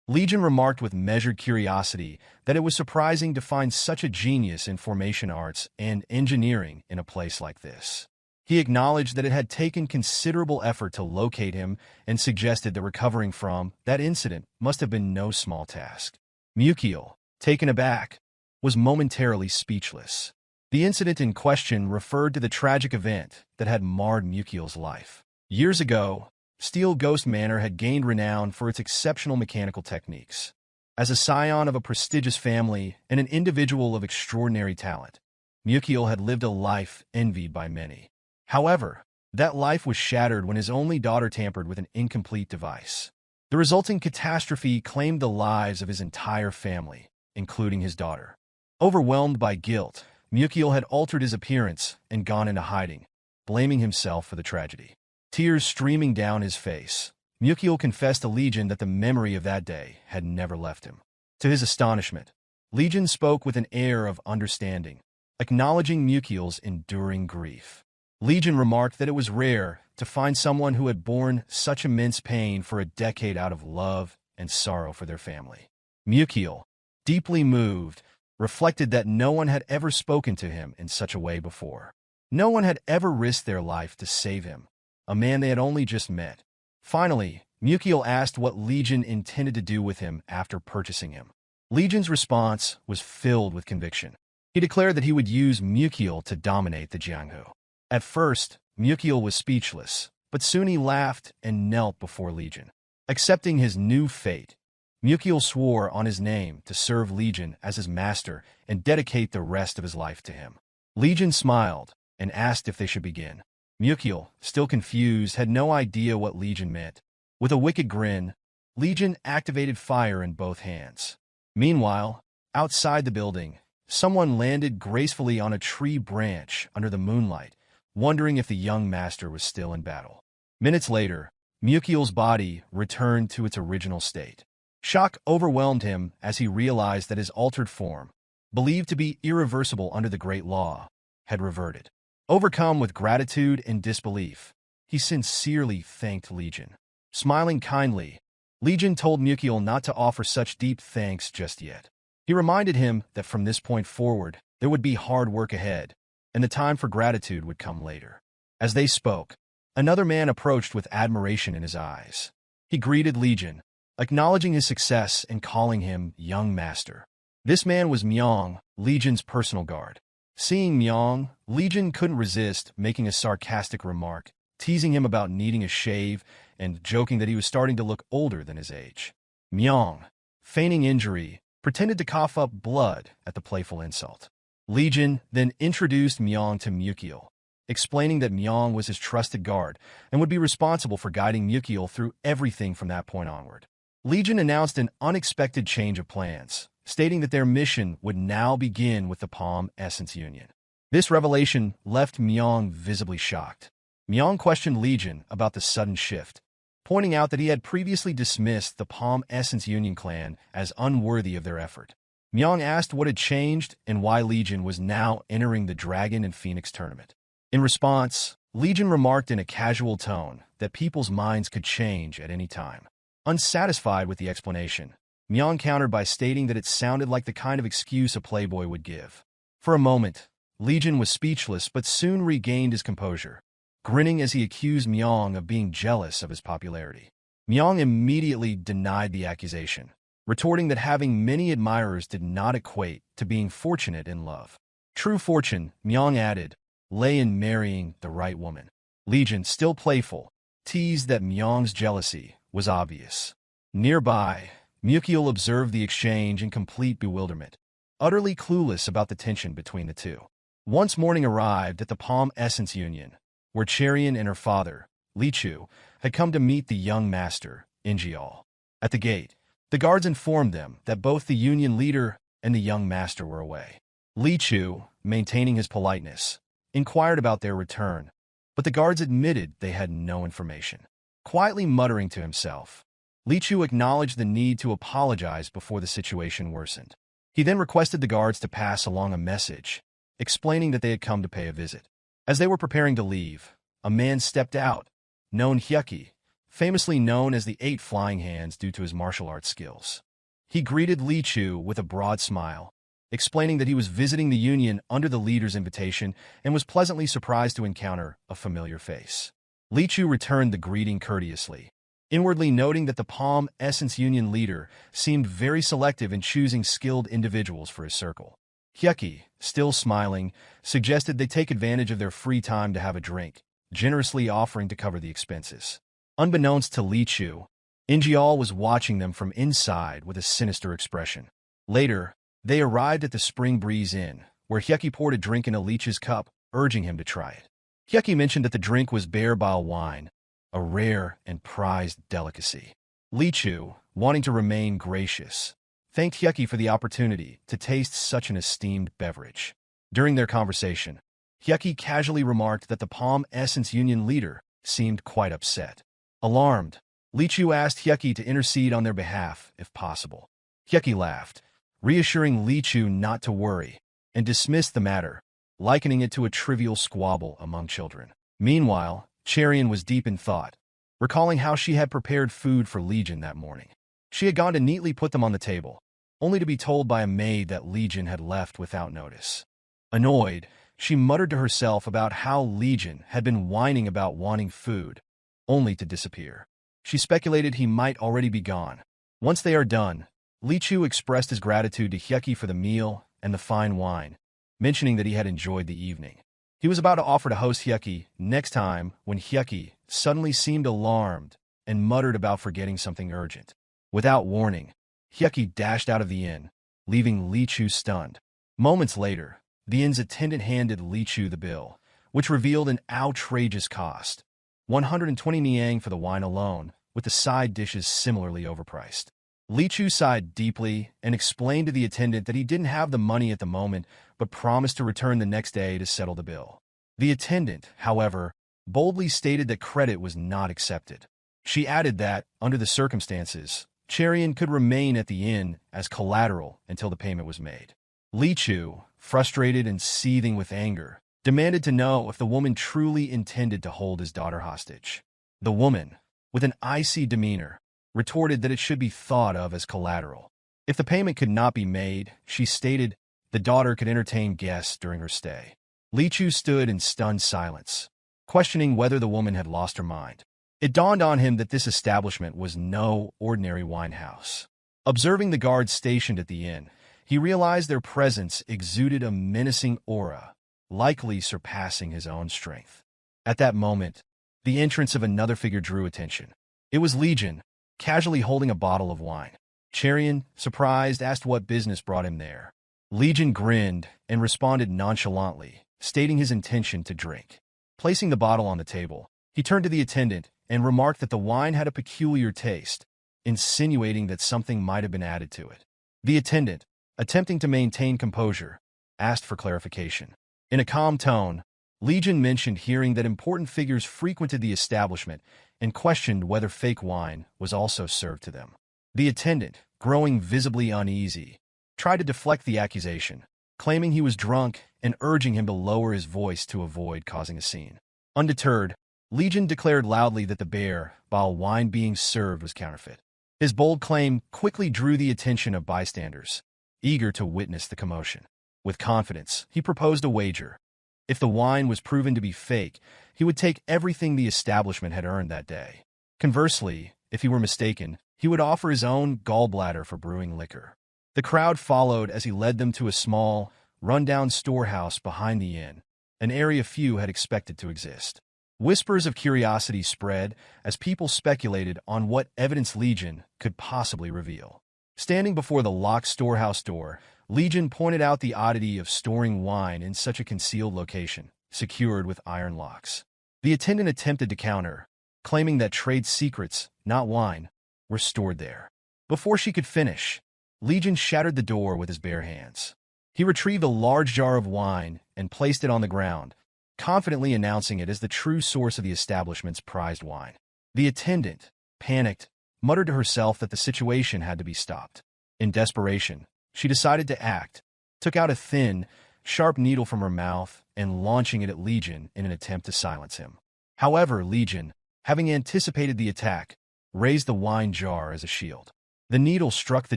Legion remarked with measured curiosity that it was surprising to find such a genius in formation arts and engineering in a place like this. He acknowledged that it had taken considerable effort to locate him and suggested that recovering from that incident must have been no small task. Mukiel, taken aback, was momentarily speechless. The incident in question referred to the tragic event that had marred Mukiel's life. Years ago, Steel Ghost Manor had gained renown for its exceptional mechanical techniques. As a scion of a prestigious family and an individual of extraordinary talent, Mukiel had lived a life envied by many. However, that life was shattered when his only daughter tampered with an incomplete device. The resulting catastrophe claimed the lives of his entire family, including his daughter. Overwhelmed by guilt, Mukiel had altered his appearance and gone into hiding, blaming himself for the tragedy. Tears streaming down his face, Mukiel confessed to Legion that the memory of that day had never left him. To his astonishment, Legion spoke with an air of understanding, acknowledging Mukiel's enduring grief. Legion remarked that it was rare to find someone who had borne such immense pain for a decade out of love and sorrow for their family. Mukiel, deeply moved, reflected that no one had ever spoken to him in such a way before. No one had ever risked their life to save him, a man they had only just met. Finally, Mukiel asked what Legion intended to do with him after purchasing him. Legion's response was filled with conviction. He declared that he would use Mukiel to dominate the Jianghu. At first, Mukiel was speechless, but soon he laughed and knelt before Legion. Accepting his new fate, Mukiel swore on his name to serve Legion as his master and dedicate the rest of his life to him. Legion smiled and asked if they should begin. Mukiel, still confused, had no idea what Legion meant. With a wicked grin, Legion activated fire in both hands. Meanwhile, outside the building, someone landed gracefully on a tree branch under the moonlight, wondering if the young master was still in battle. Minutes later, Mukiel's body returned to its original state. Shock overwhelmed him as he realized that his altered form, believed to be irreversible under the Great Law, had reverted. Overcome with gratitude and disbelief, he sincerely thanked Legion. Smiling kindly, Legion told Mukiel not to offer such deep thanks just yet. He reminded him that from this point forward, there would be hard work ahead, and the time for gratitude would come later. As they spoke, another man approached with admiration in his eyes. He greeted Legion, acknowledging his success and calling him Young Master. This man was Myong, Legion's personal guard. Seeing Myong, Legion couldn't resist making a sarcastic remark, teasing him about needing a shave and joking that he was starting to look older than his age. Myong, feigning injury, pretended to cough up blood at the playful insult. Legion then introduced Myong to Mukiel, explaining that Myong was his trusted guard and would be responsible for guiding Mukiel through everything from that point onward. Legion announced an unexpected change of plans, stating that their mission would now begin with the Palm Essence Union. This revelation left Myong visibly shocked. Myong questioned Legion about the sudden shift, pointing out that he had previously dismissed the Palm Essence Union clan as unworthy of their effort. Myong asked what had changed and why Legion was now entering the Dragon and Phoenix tournament. In response, Legion remarked in a casual tone that people's minds could change at any time. Unsatisfied with the explanation, Myong countered by stating that it sounded like the kind of excuse a playboy would give. For a moment, Legion was speechless but soon regained his composure, grinning as he accused Myong of being jealous of his popularity. Myong immediately denied the accusation, retorting that having many admirers did not equate to being fortunate in love. True fortune, Myong added, lay in marrying the right woman. Legion, still playful, teased that Myong's jealousy was obvious. Nearby, Mukiel observed the exchange in complete bewilderment, utterly clueless about the tension between the two. Once morning arrived at the Palm Essence Union, where Cherian and her father, Lichu, had come to meet the young master, Ingeol. At the gate, the guards informed them that both the union leader and the young master were away. Lichu, maintaining his politeness, inquired about their return, but the guards admitted they had no information. Quietly muttering to himself, Lichu acknowledged the need to apologize before the situation worsened. He then requested the guards to pass along a message, explaining that they had come to pay a visit. As they were preparing to leave, a man stepped out, known Hyukki, famously known as the Eight Flying Hands due to his martial arts skills. He greeted Li Chu with a broad smile, explaining that he was visiting the Union under the leader's invitation and was pleasantly surprised to encounter a familiar face. Li Chu returned the greeting courteously, inwardly noting that the Palm Essence Union leader seemed very selective in choosing skilled individuals for his circle. Hyukki, still smiling, suggested they take advantage of their free time to have a drink, generously offering to cover the expenses. Unbeknownst to Li Chu, Ingeol was watching them from inside with a sinister expression. Later, they arrived at the Spring Breeze Inn, where Hyukki poured a drink into Li Chu's cup, urging him to try it. Hyukki mentioned that the drink was bear bile wine, a rare and prized delicacy. Li Chu, wanting to remain gracious, thanked Hyukki for the opportunity to taste such an esteemed beverage. During their conversation, Hyukki casually remarked that the Palm Essence Union leader seemed quite upset. Alarmed, Li Chu asked Hyukki to intercede on their behalf, if possible. Hyukki laughed, reassuring Li Chu not to worry, and dismissed the matter, likening it to a trivial squabble among children. Meanwhile, Cherian was deep in thought, recalling how she had prepared food for Legion that morning. She had gone to neatly put them on the table, only to be told by a maid that Legion had left without notice. Annoyed, she muttered to herself about how Legion had been whining about wanting food, only to disappear. She speculated he might already be gone. Once they are done, Li Chu expressed his gratitude to Hyukki for the meal and the fine wine, mentioning that he had enjoyed the evening. He was about to offer to host Hyukki next time when Hyukki suddenly seemed alarmed and muttered about forgetting something urgent. Without warning, Hyukki dashed out of the inn, leaving Li Chu stunned. Moments later, the inn's attendant handed Li Chu the bill, which revealed an outrageous cost: 120 niang for the wine alone, with the side dishes similarly overpriced. Li Chu sighed deeply and explained to the attendant that he didn't have the money at the moment, but promised to return the next day to settle the bill. The attendant, however, boldly stated that credit was not accepted. She added that, under the circumstances, Cherian could remain at the inn as collateral until the payment was made. Li Chu, frustrated and seething with anger, demanded to know if the woman truly intended to hold his daughter hostage. The woman, with an icy demeanor, retorted that it should be thought of as collateral. If the payment could not be made, she stated, the daughter could entertain guests during her stay. Li Chu stood in stunned silence, questioning whether the woman had lost her mind. It dawned on him that this establishment was no ordinary wine house. Observing the guards stationed at the inn, he realized their presence exuded a menacing aura, likely surpassing his own strength. At that moment, the entrance of another figure drew attention. It was Legion, casually holding a bottle of wine. Cherian, surprised, asked what business brought him there. Legion grinned and responded nonchalantly, stating his intention to drink. Placing the bottle on the table, he turned to the attendant and remarked that the wine had a peculiar taste, insinuating that something might have been added to it. The attendant, attempting to maintain composure, asked for clarification. In a calm tone, Legion mentioned hearing that important figures frequented the establishment and questioned whether fake wine was also served to them. The attendant, growing visibly uneasy, tried to deflect the accusation, claiming he was drunk and urging him to lower his voice to avoid causing a scene. Undeterred, Legion declared loudly that the bear, while wine being served, was counterfeit. His bold claim quickly drew the attention of bystanders, eager to witness the commotion. With confidence, he proposed a wager. If the wine was proven to be fake, he would take everything the establishment had earned that day. Conversely, if he were mistaken, he would offer his own gallbladder for brewing liquor. The crowd followed as he led them to a small, run-down storehouse behind the inn, an area few had expected to exist. Whispers of curiosity spread as people speculated on what evidence Legion could possibly reveal. Standing before the locked storehouse door, Legion pointed out the oddity of storing wine in such a concealed location, secured with iron locks. The attendant attempted to counter, claiming that trade secrets, not wine, were stored there. Before she could finish, Legion shattered the door with his bare hands. He retrieved a large jar of wine and placed it on the ground, confidently announcing it as the true source of the establishment's prized wine. The attendant, panicked, muttered to herself that the situation had to be stopped. In desperation, she decided to act, took out a thin, sharp needle from her mouth and launching it at Legion in an attempt to silence him. However, Legion, having anticipated the attack, raised the wine jar as a shield. The needle struck the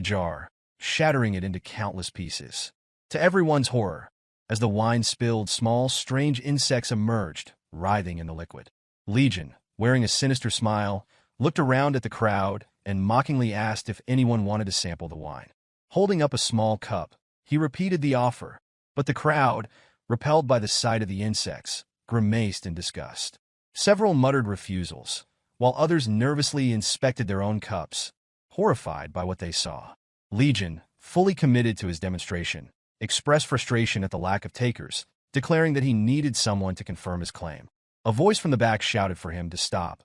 jar, shattering it into countless pieces. To everyone's horror, as the wine spilled, small, strange insects emerged, writhing in the liquid. Legion, wearing a sinister smile, looked around at the crowd and mockingly asked if anyone wanted to sample the wine. Holding up a small cup, he repeated the offer, but the crowd, repelled by the sight of the insects, grimaced in disgust. Several muttered refusals, while others nervously inspected their own cups, horrified by what they saw. Legion, fully committed to his demonstration, expressed frustration at the lack of takers, declaring that he needed someone to confirm his claim. A voice from the back shouted for him to stop,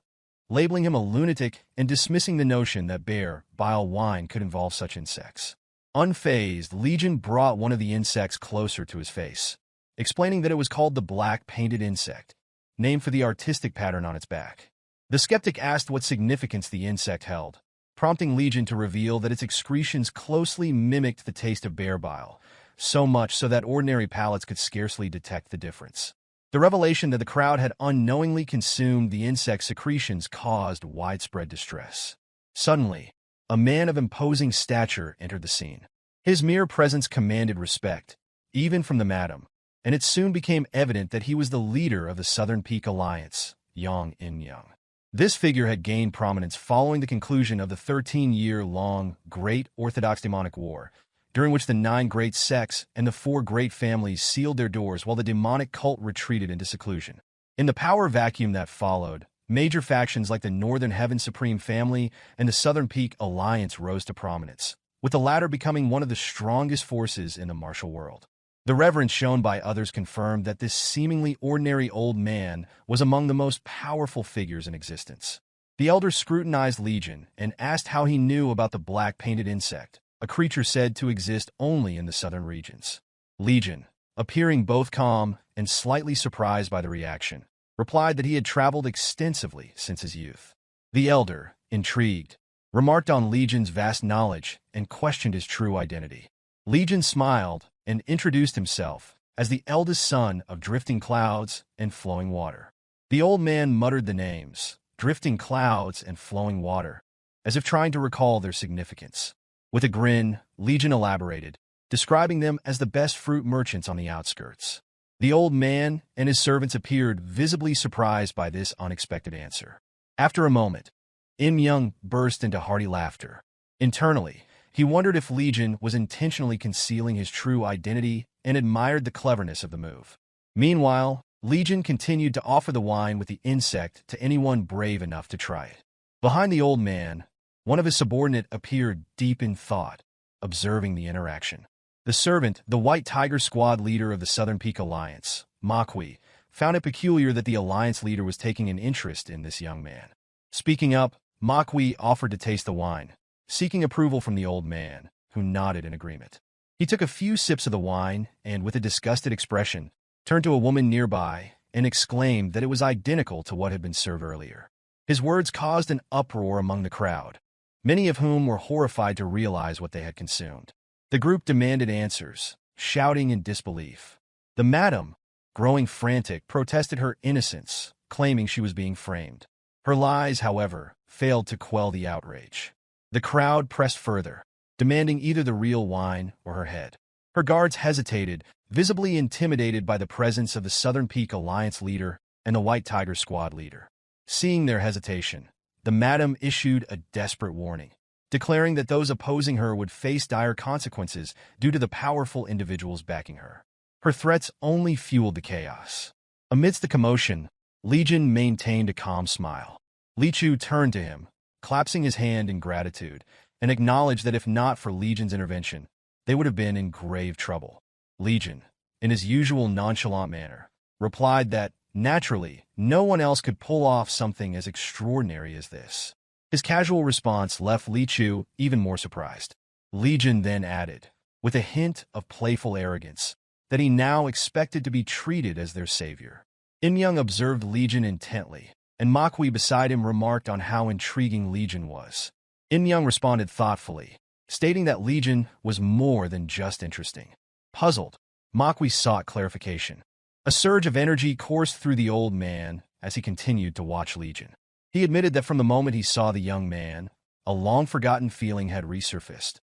labeling him a lunatic and dismissing the notion that bear, bile wine could involve such insects. Unfazed, Legion brought one of the insects closer to his face, explaining that it was called the black painted insect, named for the artistic pattern on its back. The skeptic asked what significance the insect held, prompting Legion to reveal that its excretions closely mimicked the taste of bear bile, so much so that ordinary palates could scarcely detect the difference. The revelation that the crowd had unknowingly consumed the insect's secretions caused widespread distress. Suddenly, a man of imposing stature entered the scene. His mere presence commanded respect, even from the madam, and it soon became evident that he was the leader of the Southern Peak Alliance, Jang Ingeol. This figure had gained prominence following the conclusion of the 13-year-long Great Orthodox Demonic War, during which the 9 great sects and the 4 great families sealed their doors while the demonic cult retreated into seclusion. In the power vacuum that followed, major factions like the Northern Heaven Supreme Family and the Southern Peak Alliance rose to prominence, with the latter becoming one of the strongest forces in the martial world. The reverence shown by others confirmed that this seemingly ordinary old man was among the most powerful figures in existence. The elders scrutinized Legion and asked how he knew about the black-painted insect, a creature said to exist only in the southern regions. Legion, appearing both calm and slightly surprised by the reaction, replied that he had traveled extensively since his youth. The elder, intrigued, remarked on Legion's vast knowledge and questioned his true identity. Legion smiled and introduced himself as the eldest son of drifting clouds and flowing water. The old man muttered the names, drifting clouds and flowing water, as if trying to recall their significance. With a grin, Legion elaborated, describing them as the best fruit merchants on the outskirts. The old man and his servants appeared visibly surprised by this unexpected answer. After a moment, Ingeol burst into hearty laughter. Internally, he wondered if Legion was intentionally concealing his true identity and admired the cleverness of the move. Meanwhile, Legion continued to offer the wine with the insect to anyone brave enough to try it. Behind the old man, one of his subordinates appeared deep in thought, observing the interaction. The servant, the White Tiger Squad leader of the Southern Peak Alliance, Makwi, found it peculiar that the Alliance leader was taking an interest in this young man. Speaking up, Makwi offered to taste the wine, seeking approval from the old man, who nodded in agreement. He took a few sips of the wine and, with a disgusted expression, turned to a woman nearby and exclaimed that it was identical to what had been served earlier. His words caused an uproar among the crowd, many of whom were horrified to realize what they had consumed. The group demanded answers, shouting in disbelief. The madam, growing frantic, protested her innocence, claiming she was being framed. Her lies, however, failed to quell the outrage. The crowd pressed further, demanding either the real wine or her head. Her guards hesitated, visibly intimidated by the presence of the Southern Peak Alliance leader and the White Tiger Squad leader. Seeing their hesitation, the madam issued a desperate warning, declaring that those opposing her would face dire consequences due to the powerful individuals backing her. Her threats only fueled the chaos. Amidst the commotion, Legion maintained a calm smile. Li Chu turned to him, clasping his hand in gratitude, and acknowledged that if not for Legion's intervention, they would have been in grave trouble. Legion, in his usual nonchalant manner, replied that, naturally, no one else could pull off something as extraordinary as this. His casual response left Li Chu even more surprised. Legion then added, with a hint of playful arrogance, that he now expected to be treated as their savior. Ingeol observed Legion intently, and Makwi beside him remarked on how intriguing Legion was. Ingeol responded thoughtfully, stating that Legion was more than just interesting. Puzzled, Makwi sought clarification. A surge of energy coursed through the old man as he continued to watch Legion. He admitted that from the moment he saw the young man, a long-forgotten feeling had resurfaced,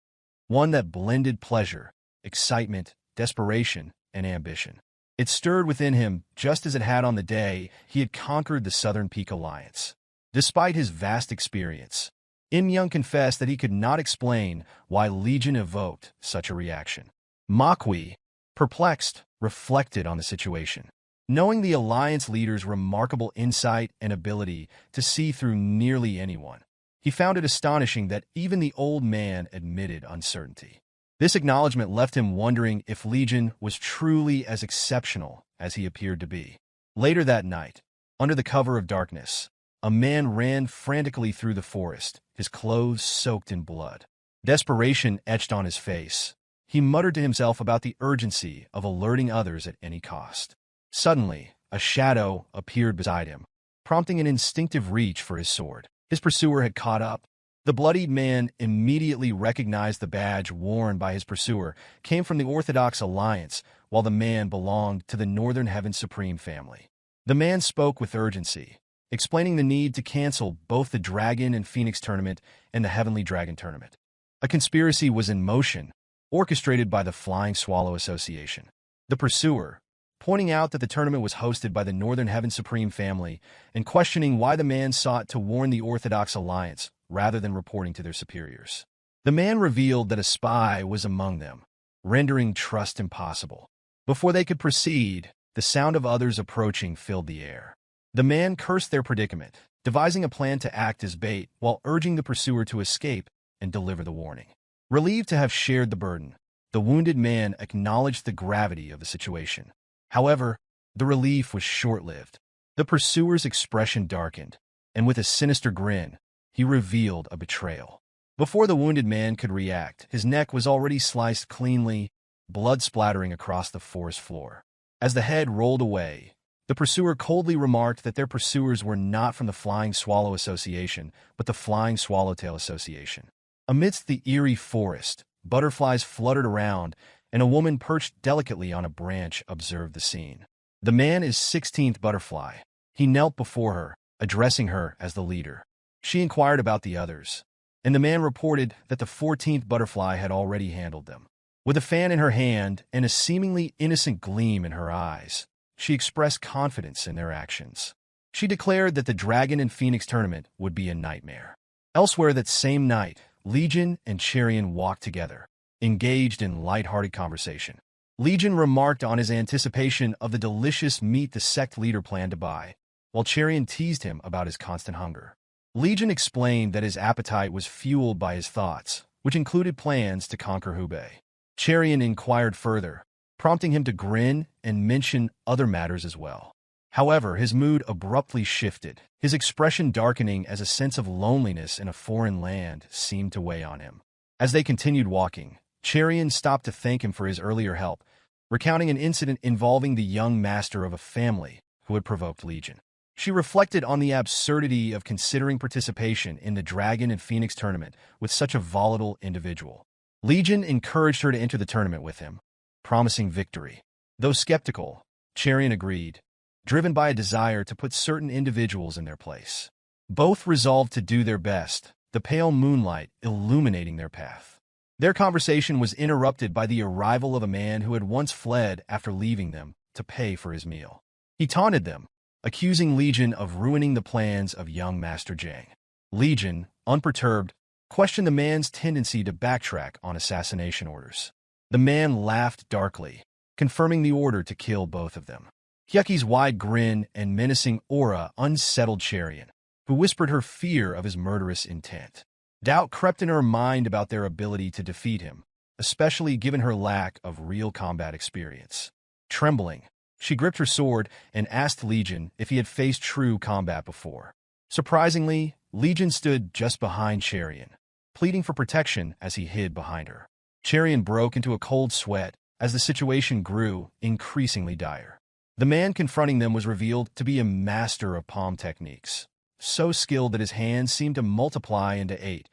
one that blended pleasure, excitement, desperation, and ambition. It stirred within him just as it had on the day he had conquered the Southern Peak Alliance. Despite his vast experience, Im confessed that he could not explain why Legion evoked such a reaction. Makwi, perplexed, reflected on the situation. Knowing the Alliance leader's remarkable insight and ability to see through nearly anyone, he found it astonishing that even the old man admitted uncertainty. This acknowledgement left him wondering if Legion was truly as exceptional as he appeared to be. Later that night, under the cover of darkness, a man ran frantically through the forest, his clothes soaked in blood. Desperation etched on his face. He muttered to himself about the urgency of alerting others at any cost. Suddenly, a shadow appeared beside him, prompting an instinctive reach for his sword. His pursuer had caught up. The bloodied man immediately recognized the badge worn by his pursuer came from the Orthodox Alliance, while the man belonged to the Northern Heaven Supreme family. The man spoke with urgency, explaining the need to cancel both the Dragon and Phoenix tournament and the Heavenly Dragon tournament. A conspiracy was in motion, orchestrated by the Flying Swallow Association. The pursuer, pointing out that the tournament was hosted by the Northern Heaven Supreme family and questioning why the man sought to warn the Orthodox Alliance rather than reporting to their superiors. The man revealed that a spy was among them, rendering trust impossible. Before they could proceed, the sound of others approaching filled the air. The man cursed their predicament, devising a plan to act as bait while urging the pursuer to escape and deliver the warning. Relieved to have shared the burden, the wounded man acknowledged the gravity of the situation. However, the relief was short-lived. The pursuer's expression darkened, and with a sinister grin, he revealed a betrayal. Before the wounded man could react, his neck was already sliced cleanly, blood splattering across the forest floor. As the head rolled away, the pursuer coldly remarked that their pursuers were not from the Flying Swallow Association, but the Flying Swallowtail Association. Amidst the eerie forest, butterflies fluttered around, and a woman perched delicately on a branch observed the scene. The man is 16th Butterfly. He knelt before her, addressing her as the leader. She inquired about the others, and the man reported that the 14th Butterfly had already handled them. With a fan in her hand and a seemingly innocent gleam in her eyes, she expressed confidence in their actions. She declared that the Dragon and Phoenix tournament would be a nightmare. Elsewhere that same night, Legion and Cherion walked together, engaged in light-hearted conversation. Legion remarked on his anticipation of the delicious meat the Sect leader planned to buy, while Cherion teased him about his constant hunger. Legion explained that his appetite was fueled by his thoughts, which included plans to conquer Hubei. Cherion inquired further, prompting him to grin and mention other matters as well. However, his mood abruptly shifted, his expression darkening as a sense of loneliness in a foreign land seemed to weigh on him. As they continued walking, Cherion stopped to thank him for his earlier help, recounting an incident involving the young master of a family who had provoked Legion. She reflected on the absurdity of considering participation in the Dragon and Phoenix tournament with such a volatile individual. Legion encouraged her to enter the tournament with him, promising victory. Though skeptical, Cherion agreed, driven by a desire to put certain individuals in their place. Both resolved to do their best, the pale moonlight illuminating their path. Their conversation was interrupted by the arrival of a man who had once fled after leaving them to pay for his meal. He taunted them, accusing Legion of ruining the plans of young Master Jang. Legion, unperturbed, questioned the man's tendency to backtrack on assassination orders. The man laughed darkly, confirming the order to kill both of them. Hyukki's wide grin and menacing aura unsettled Cherion, who whispered her fear of his murderous intent. Doubt crept in her mind about their ability to defeat him, especially given her lack of real combat experience. Trembling, she gripped her sword and asked Legion if he had faced true combat before. Surprisingly, Legion stood just behind Cherion, pleading for protection as he hid behind her. Cherion broke into a cold sweat as the situation grew increasingly dire. The man confronting them was revealed to be a master of palm techniques, so skilled that his hands seemed to multiply into 8,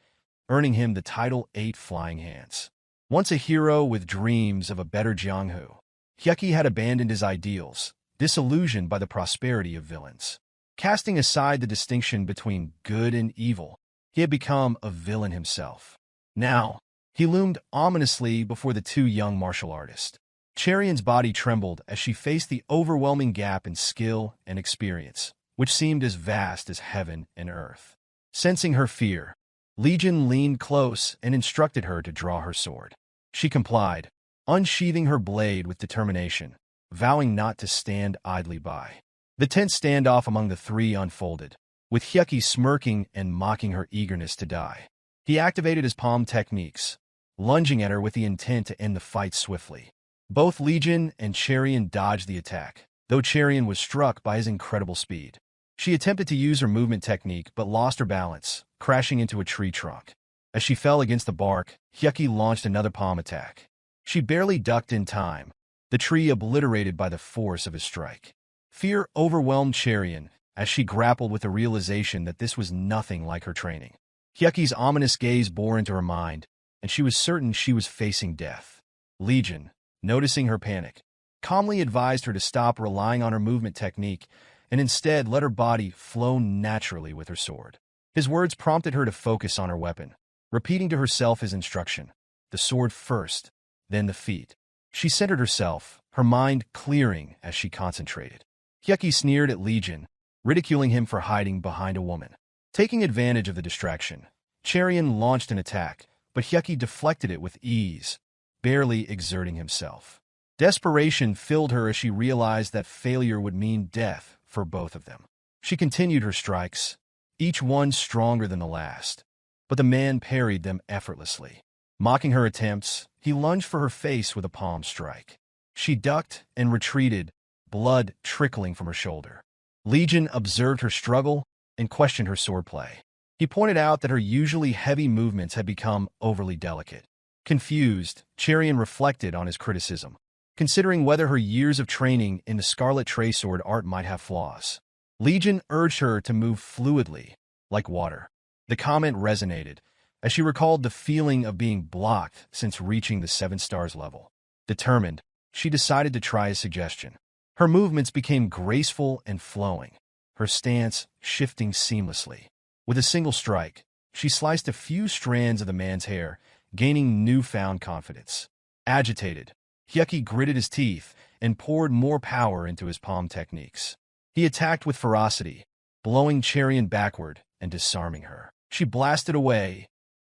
earning him the title 8 Flying Hands. Once a hero with dreams of a better Jianghu, Hyukki had abandoned his ideals, disillusioned by the prosperity of villains. Casting aside the distinction between good and evil, he had become a villain himself. Now, he loomed ominously before the two young martial artists. Cherion's body trembled as she faced the overwhelming gap in skill and experience, which seemed as vast as heaven and earth. Sensing her fear, Legion leaned close and instructed her to draw her sword. She complied, unsheathing her blade with determination, vowing not to stand idly by. The tense standoff among the three unfolded, with Hyukki smirking and mocking her eagerness to die. He activated his palm techniques, lunging at her with the intent to end the fight swiftly. Both Legion and Cherion dodged the attack, though Cherion was struck by his incredible speed. She attempted to use her movement technique but lost her balance, crashing into a tree trunk. As she fell against the bark, Hyukki launched another palm attack. She barely ducked in time, the tree obliterated by the force of his strike. Fear overwhelmed Cherion as she grappled with the realization that this was nothing like her training. Hyukki's ominous gaze bore into her mind, and she was certain she was facing death. Legion, noticing her panic, calmly advised her to stop relying on her movement technique and instead let her body flow naturally with her sword. His words prompted her to focus on her weapon, repeating to herself his instruction, the sword first, then the feet. She centered herself, her mind clearing as she concentrated. Hyukki sneered at Legion, ridiculing him for hiding behind a woman. Taking advantage of the distraction, Cherion launched an attack, but Hyukki deflected it with ease, barely exerting himself. Desperation filled her as she realized that failure would mean death for both of them. She continued her strikes, each one stronger than the last, but the man parried them effortlessly. Mocking her attempts, he lunged for her face with a palm strike. She ducked and retreated, blood trickling from her shoulder. Legion observed her struggle and questioned her swordplay. He pointed out that her usually heavy movements had become overly delicate. Confused, Cherion reflected on his criticism, considering whether her years of training in the Scarlet Tray-sword art might have flaws. Legion urged her to move fluidly, like water. The comment resonated, as she recalled the feeling of being blocked since reaching the 7 stars level. Determined, she decided to try his suggestion. Her movements became graceful and flowing, her stance shifting seamlessly. With a single strike, she sliced a few strands of the man's hair, gaining newfound confidence. Agitated, Hyukki gritted his teeth and poured more power into his palm techniques. He attacked with ferocity, blowing Cherion backward and disarming her. She blasted away,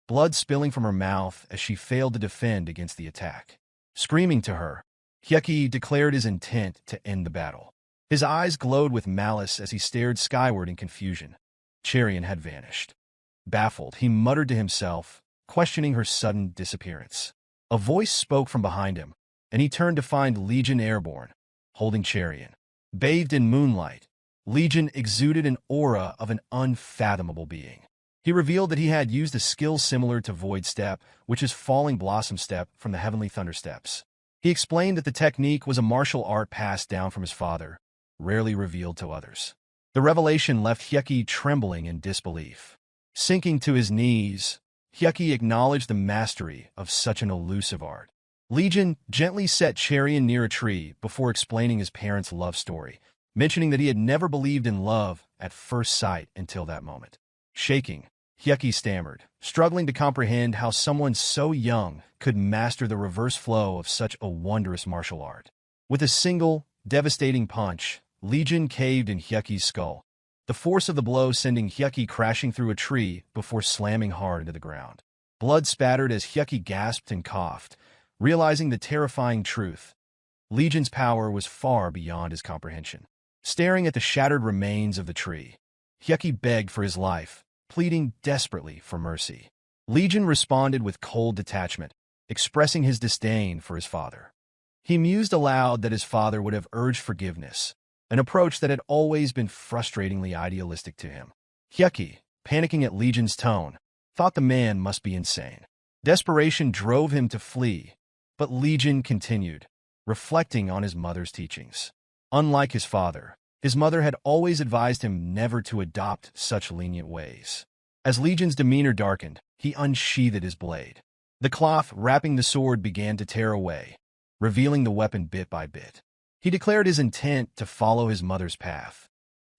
blood spilling from her mouth as she failed to defend against the attack. Screaming to her, Hyukki declared his intent to end the battle. His eyes glowed with malice as he stared skyward in confusion. Cherion had vanished. Baffled, he muttered to himself, questioning her sudden disappearance. A voice spoke from behind him, and he turned to find Legion airborne, holding Cherion. Bathed in moonlight, Legion exuded an aura of an unfathomable being. He revealed that he had used a skill similar to Void Step, which is Falling Blossom Step from the Heavenly Thunder Steps. He explained that the technique was a martial art passed down from his father, rarely revealed to others. The revelation left Hyukki trembling in disbelief. Sinking to his knees, Hyukki acknowledged the mastery of such an elusive art. Legion gently set Cherion near a tree before explaining his parents' love story, mentioning that he had never believed in love at first sight until that moment. Shaking, Hyukki stammered, struggling to comprehend how someone so young could master the reverse flow of such a wondrous martial art. With a single, devastating punch, Legion caved in Hyukki's skull, the force of the blow sending Hyukki crashing through a tree before slamming hard into the ground. Blood spattered as Hyukki gasped and coughed, realizing the terrifying truth. Legion's power was far beyond his comprehension. Staring at the shattered remains of the tree, Hyukki begged for his life, pleading desperately for mercy. Legion responded with cold detachment, expressing his disdain for his father. He mused aloud that his father would have urged forgiveness, an approach that had always been frustratingly idealistic to him. Hyukki, panicking at Legion's tone, thought the man must be insane. Desperation drove him to flee, but Legion continued, reflecting on his mother's teachings. Unlike his father, his mother had always advised him never to adopt such lenient ways. As Legion's demeanor darkened, he unsheathed his blade. The cloth wrapping the sword began to tear away, revealing the weapon bit by bit. He declared his intent to follow his mother's path,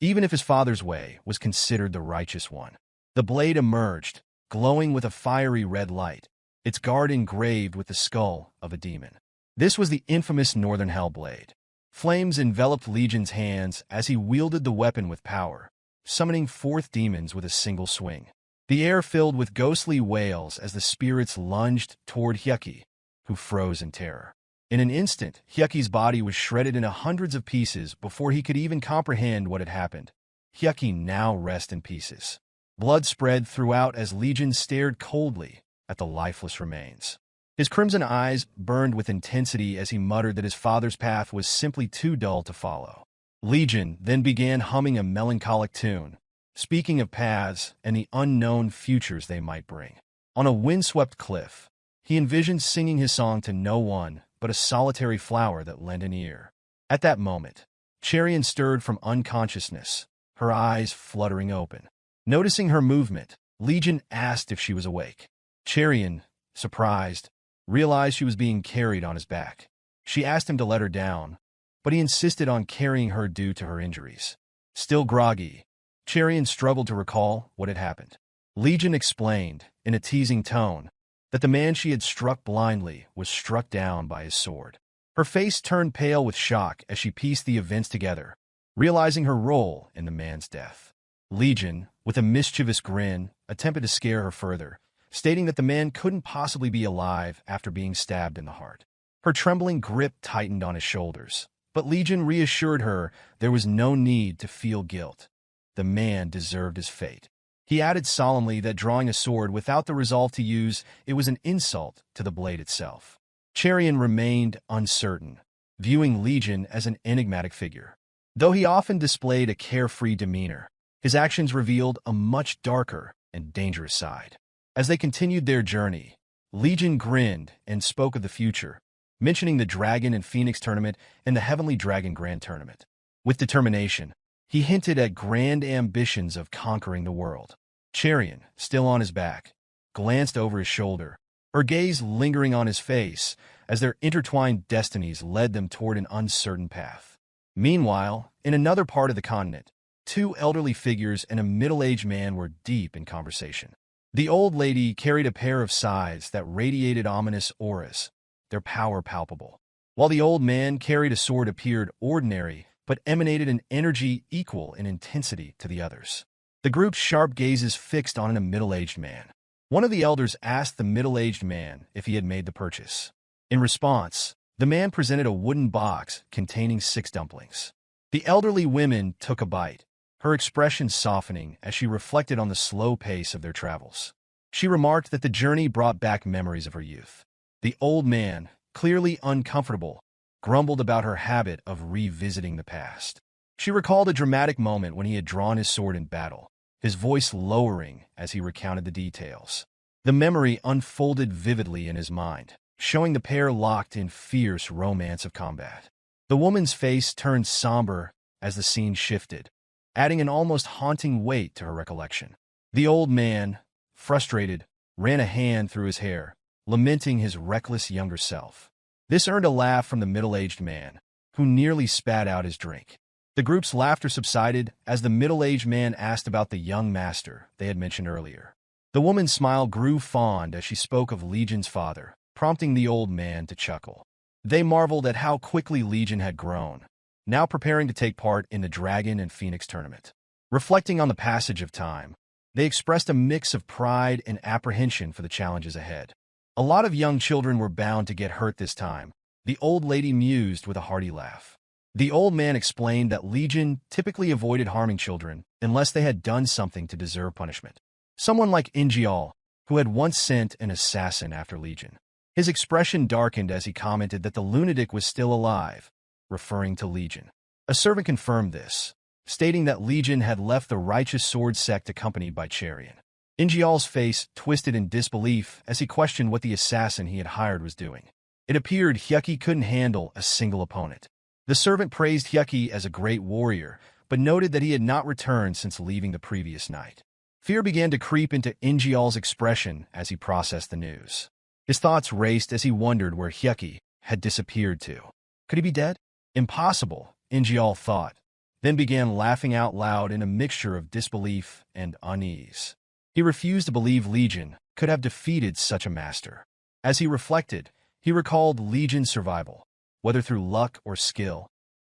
even if his father's way was considered the righteous one. The blade emerged, glowing with a fiery red light, its guard engraved with the skull of a demon. This was the infamous Northern Hellblade. Flames enveloped Legion's hands as he wielded the weapon with power, summoning forth demons with a single swing. The air filled with ghostly wails as the spirits lunged toward Hyukki, who froze in terror. In an instant, Hyukki's body was shredded into hundreds of pieces before he could even comprehend what had happened. Hyukki now rests in pieces. Blood spread throughout as Legion stared coldly at the lifeless remains. His crimson eyes burned with intensity as he muttered that his father's path was simply too dull to follow. Legion then began humming a melancholic tune, speaking of paths and the unknown futures they might bring. On a windswept cliff, he envisioned singing his song to no one but a solitary flower that lent an ear. At that moment, Cherian stirred from unconsciousness, her eyes fluttering open. Noticing her movement, Legion asked if she was awake. Cherian, surprised, realized she was being carried on his back. She asked him to let her down, but he insisted on carrying her due to her injuries. Still groggy, Cherian struggled to recall what had happened. Legion explained, in a teasing tone, that the man she had struck blindly was struck down by his sword. Her face turned pale with shock as she pieced the events together, realizing her role in the man's death. Legion, with a mischievous grin, attempted to scare her further, stating that the man couldn't possibly be alive after being stabbed in the heart. Her trembling grip tightened on his shoulders, but Legion reassured her there was no need to feel guilt. The man deserved his fate. He added solemnly that drawing a sword without the resolve to use it was an insult to the blade itself. Cherian remained uncertain, viewing Legion as an enigmatic figure. Though he often displayed a carefree demeanor, his actions revealed a much darker and dangerous side. As they continued their journey, Legion grinned and spoke of the future, mentioning the Dragon and Phoenix tournament and the Heavenly Dragon Grand Tournament. With determination, he hinted at grand ambitions of conquering the world. Cherian, still on his back, glanced over his shoulder, her gaze lingering on his face as their intertwined destinies led them toward an uncertain path. Meanwhile, in another part of the continent, two elderly figures and a middle-aged man were deep in conversation. The old lady carried a pair of scythes that radiated ominous auras, their power palpable, while the old man carried a sword appeared ordinary but emanated an energy equal in intensity to the others. The group's sharp gazes fixed on a middle-aged man. One of the elders asked the middle-aged man if he had made the purchase. In response, the man presented a wooden box containing 6 dumplings. The elderly woman took a bite, her expression softening as she reflected on the slow pace of their travels. She remarked that the journey brought back memories of her youth. The old man, clearly uncomfortable, grumbled about her habit of revisiting the past. She recalled a dramatic moment when he had drawn his sword in battle, his voice lowering as he recounted the details. The memory unfolded vividly in his mind, showing the pair locked in fierce romance of combat. The woman's face turned somber as the scene shifted, adding an almost haunting weight to her recollection. The old man, frustrated, ran a hand through his hair, lamenting his reckless younger self. This earned a laugh from the middle-aged man, who nearly spat out his drink. The group's laughter subsided as the middle-aged man asked about the young master they had mentioned earlier. The woman's smile grew fond as she spoke of Legion's father, prompting the old man to chuckle. They marveled at how quickly Legion had grown, now preparing to take part in the Dragon and Phoenix tournament. Reflecting on the passage of time, they expressed a mix of pride and apprehension for the challenges ahead. A lot of young children were bound to get hurt this time, the old lady mused with a hearty laugh. The old man explained that Legion typically avoided harming children unless they had done something to deserve punishment. Someone like Ingeol, who had once sent an assassin after Legion. His expression darkened as he commented that the lunatic was still alive, referring to Legion. A servant confirmed this, stating that Legion had left the Righteous Sword Sect accompanied by Cherian. Ingeol's face twisted in disbelief as he questioned what the assassin he had hired was doing. It appeared Hyukki couldn't handle a single opponent. The servant praised Hyukki as a great warrior, but noted that he had not returned since leaving the previous night. Fear began to creep into Ingeol's expression as he processed the news. His thoughts raced as he wondered where Hyukki had disappeared to. Could he be dead? Impossible, Ingeol thought, then began laughing out loud in a mixture of disbelief and unease. He refused to believe Legion could have defeated such a master. As he reflected, he recalled Legion's survival, whether through luck or skill,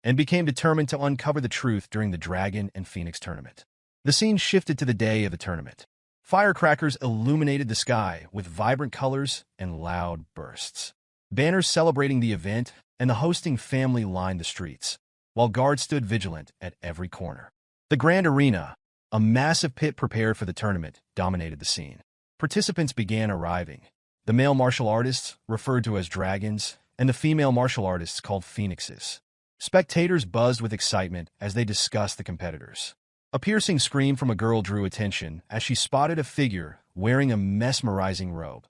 and became determined to uncover the truth during the Dragon and Phoenix tournament. The scene shifted to the day of the tournament. Firecrackers illuminated the sky with vibrant colors and loud bursts. Banners celebrating the event and the hosting family lined the streets, while guards stood vigilant at every corner. The grand arena, a massive pit prepared for the tournament, dominated the scene. Participants began arriving. The male martial artists, referred to as dragons, and the female martial artists called phoenixes. Spectators buzzed with excitement as they discussed the competitors. A piercing scream from a girl drew attention as she spotted a figure wearing a mesmerizing robe.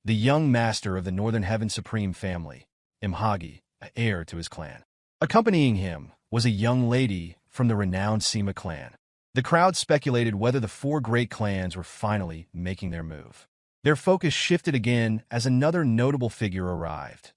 The young master of the Northern Heaven Supreme family, Imhagi, heir to his clan. Accompanying him was a young lady from the renowned Sima clan. The crowd speculated whether the four great clans were finally making their move. Their focus shifted again as another notable figure arrived.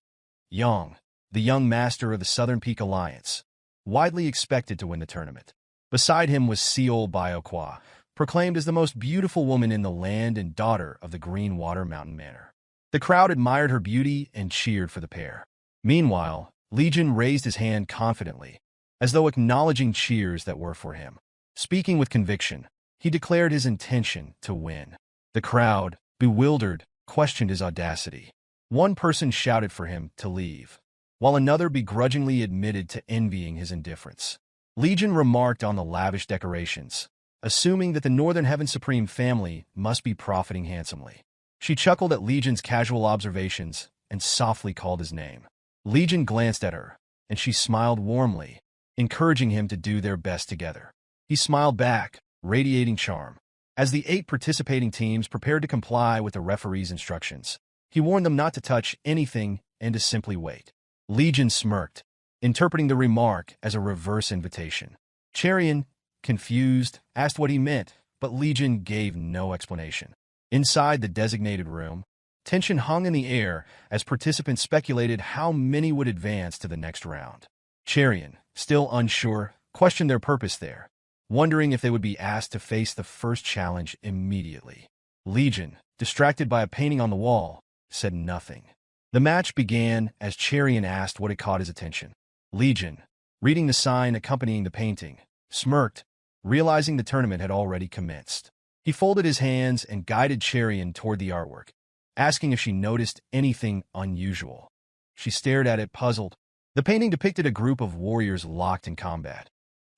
Yang, the young master of the Southern Peak Alliance, widely expected to win the tournament. Beside him was Seolha, proclaimed as the most beautiful woman in the land and daughter of the Green Water Mountain Manor. The crowd admired her beauty and cheered for the pair. Meanwhile, Legion raised his hand confidently, as though acknowledging cheers that were for him. Speaking with conviction, he declared his intention to win. The crowd, bewildered, questioned his audacity. One person shouted for him to leave, while another begrudgingly admitted to envying his indifference. Legion remarked on the lavish decorations, assuming that the Northern Heaven Supreme family must be profiting handsomely. She chuckled at Legion's casual observations and softly called his name. Legion glanced at her, and she smiled warmly, encouraging him to do their best together. He smiled back, radiating charm. As the 8 participating teams prepared to comply with the referee's instructions, he warned them not to touch anything and to simply wait. Legion smirked, interpreting the remark as a reverse invitation. Cherian, confused, asked what he meant, but Legion gave no explanation. Inside the designated room, tension hung in the air as participants speculated how many would advance to the next round. Cherian, still unsure, questioned their purpose there, wondering if they would be asked to face the first challenge immediately. Legion, distracted by a painting on the wall, said nothing. The match began as Cherian asked what had caught his attention. Legion, reading the sign accompanying the painting, smirked, realizing the tournament had already commenced. He folded his hands and guided Cherian toward the artwork, asking if she noticed anything unusual. She stared at it, puzzled. The painting depicted a group of warriors locked in combat,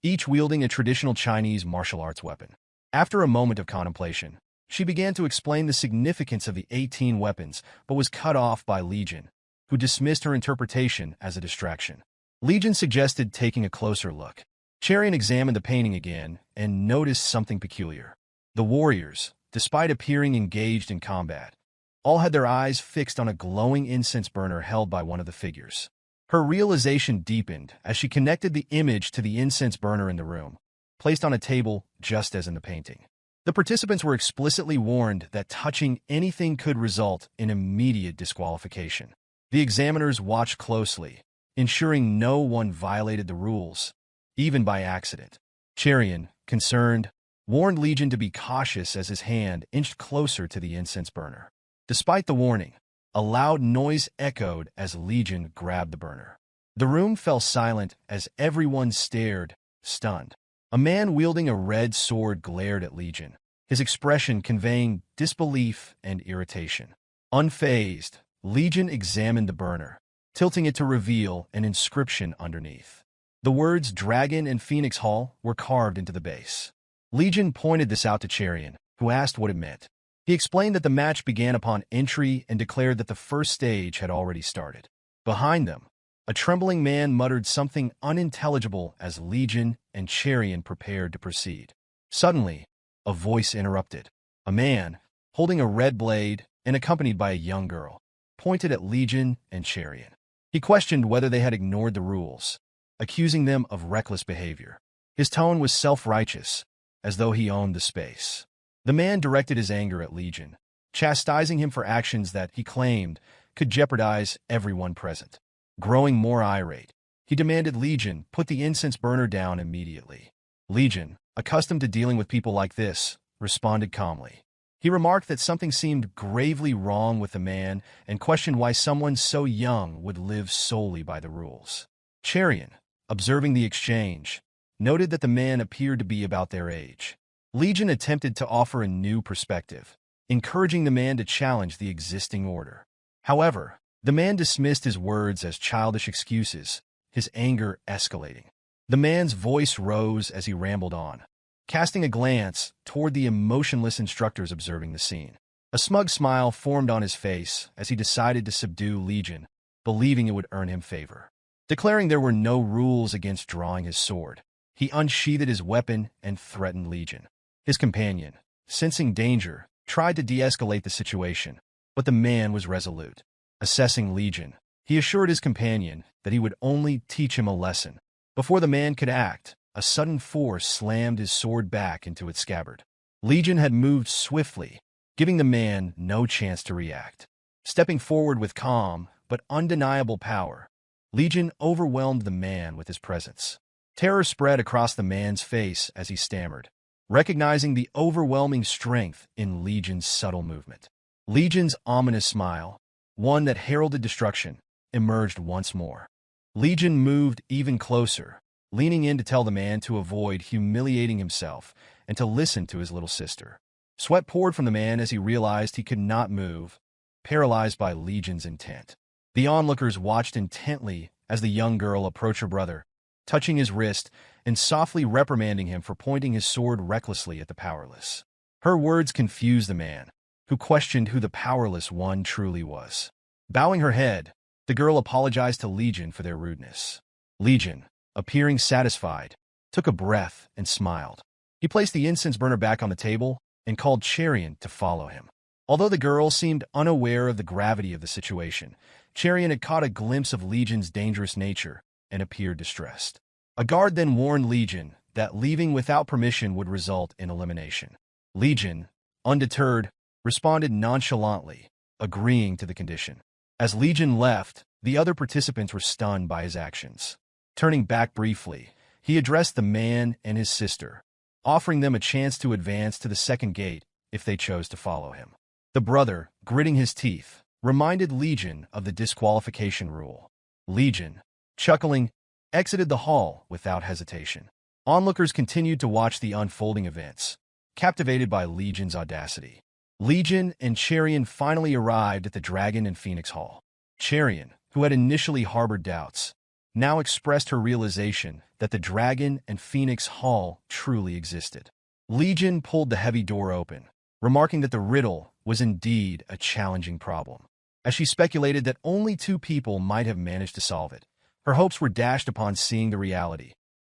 each wielding a traditional Chinese martial arts weapon. After a moment of contemplation, she began to explain the significance of the 18 weapons, but was cut off by Legion, who dismissed her interpretation as a distraction. Legion suggested taking a closer look. Cherian examined the painting again and noticed something peculiar. The warriors, despite appearing engaged in combat, all had their eyes fixed on a glowing incense burner held by one of the figures. Her realization deepened as she connected the image to the incense burner in the room, placed on a table just as in the painting. The participants were explicitly warned that touching anything could result in immediate disqualification. The examiners watched closely, ensuring no one violated the rules, even by accident. Cherian, concerned, warned Legion to be cautious as his hand inched closer to the incense burner. Despite the warning, a loud noise echoed as Legion grabbed the burner. The room fell silent as everyone stared, stunned. A man wielding a red sword glared at Legion, his expression conveying disbelief and irritation. Unfazed, Legion examined the burner, tilting it to reveal an inscription underneath. The words Dragon and Phoenix Hall were carved into the base. Legion pointed this out to Cherian, who asked what it meant. He explained that the match began upon entry and declared that the first stage had already started. Behind them, a trembling man muttered something unintelligible as Legion and Cherian prepared to proceed. Suddenly, a voice interrupted. A man, holding a red blade and accompanied by a young girl, pointed at Legion and Cherian. He questioned whether they had ignored the rules, accusing them of reckless behavior. His tone was self-righteous, as though he owned the space. The man directed his anger at Legion, chastising him for actions that he claimed could jeopardize everyone present. Growing more irate, He demanded Legion put the incense burner down immediately. Legion, accustomed to dealing with people like this, responded calmly. He remarked that something seemed gravely wrong with the man and questioned why someone so young would live solely by the rules. Cherian, observing the exchange, noted that the man appeared to be about their age. Legion attempted to offer a new perspective, encouraging the man to challenge the existing order. However, the man dismissed his words as childish excuses, his anger escalating. The man's voice rose as he rambled on, casting a glance toward the emotionless instructors observing the scene. A smug smile formed on his face as he decided to subdue Legion, believing it would earn him favor. Declaring there were no rules against drawing his sword, he unsheathed his weapon and threatened Legion. His companion, sensing danger, tried to de-escalate the situation, but the man was resolute. Assessing Legion, he assured his companion that he would only teach him a lesson. Before the man could act, a sudden force slammed his sword back into its scabbard. Legion had moved swiftly, giving the man no chance to react. Stepping forward with calm but undeniable power, Legion overwhelmed the man with his presence. Terror spread across the man's face as he stammered, recognizing the overwhelming strength in Legion's subtle movement. Legion's ominous smile, one that heralded destruction, emerged once more. Legion moved even closer, leaning in to tell the man to avoid humiliating himself and to listen to his little sister. Sweat poured from the man as he realized he could not move, paralyzed by Legion's intent. The onlookers watched intently as the young girl approached her brother, touching his wrist and softly reprimanding him for pointing his sword recklessly at the powerless. Her words confused the man, who questioned who the powerless one truly was. Bowing her head, the girl apologized to Legion for their rudeness. Legion, appearing satisfied, took a breath and smiled. He placed the incense burner back on the table and called Cherian to follow him. Although the girl seemed unaware of the gravity of the situation, Cherian had caught a glimpse of Legion's dangerous nature and appeared distressed. A guard then warned Legion that leaving without permission would result in elimination. Legion, undeterred, responded nonchalantly, agreeing to the condition. As Legion left, the other participants were stunned by his actions. Turning back briefly, he addressed the man and his sister, offering them a chance to advance to the second gate if they chose to follow him. The brother, gritting his teeth, reminded Legion of the disqualification rule. Legion, chuckling, exited the hall without hesitation. Onlookers continued to watch the unfolding events, captivated by Legion's audacity. Legion and Cherian finally arrived at the Dragon and Phoenix Hall. Cherian, who had initially harbored doubts, now expressed her realization that the Dragon and Phoenix Hall truly existed. Legion pulled the heavy door open, remarking that the riddle was indeed a challenging problem. As she speculated that only 2 people might have managed to solve it, her hopes were dashed upon seeing the reality.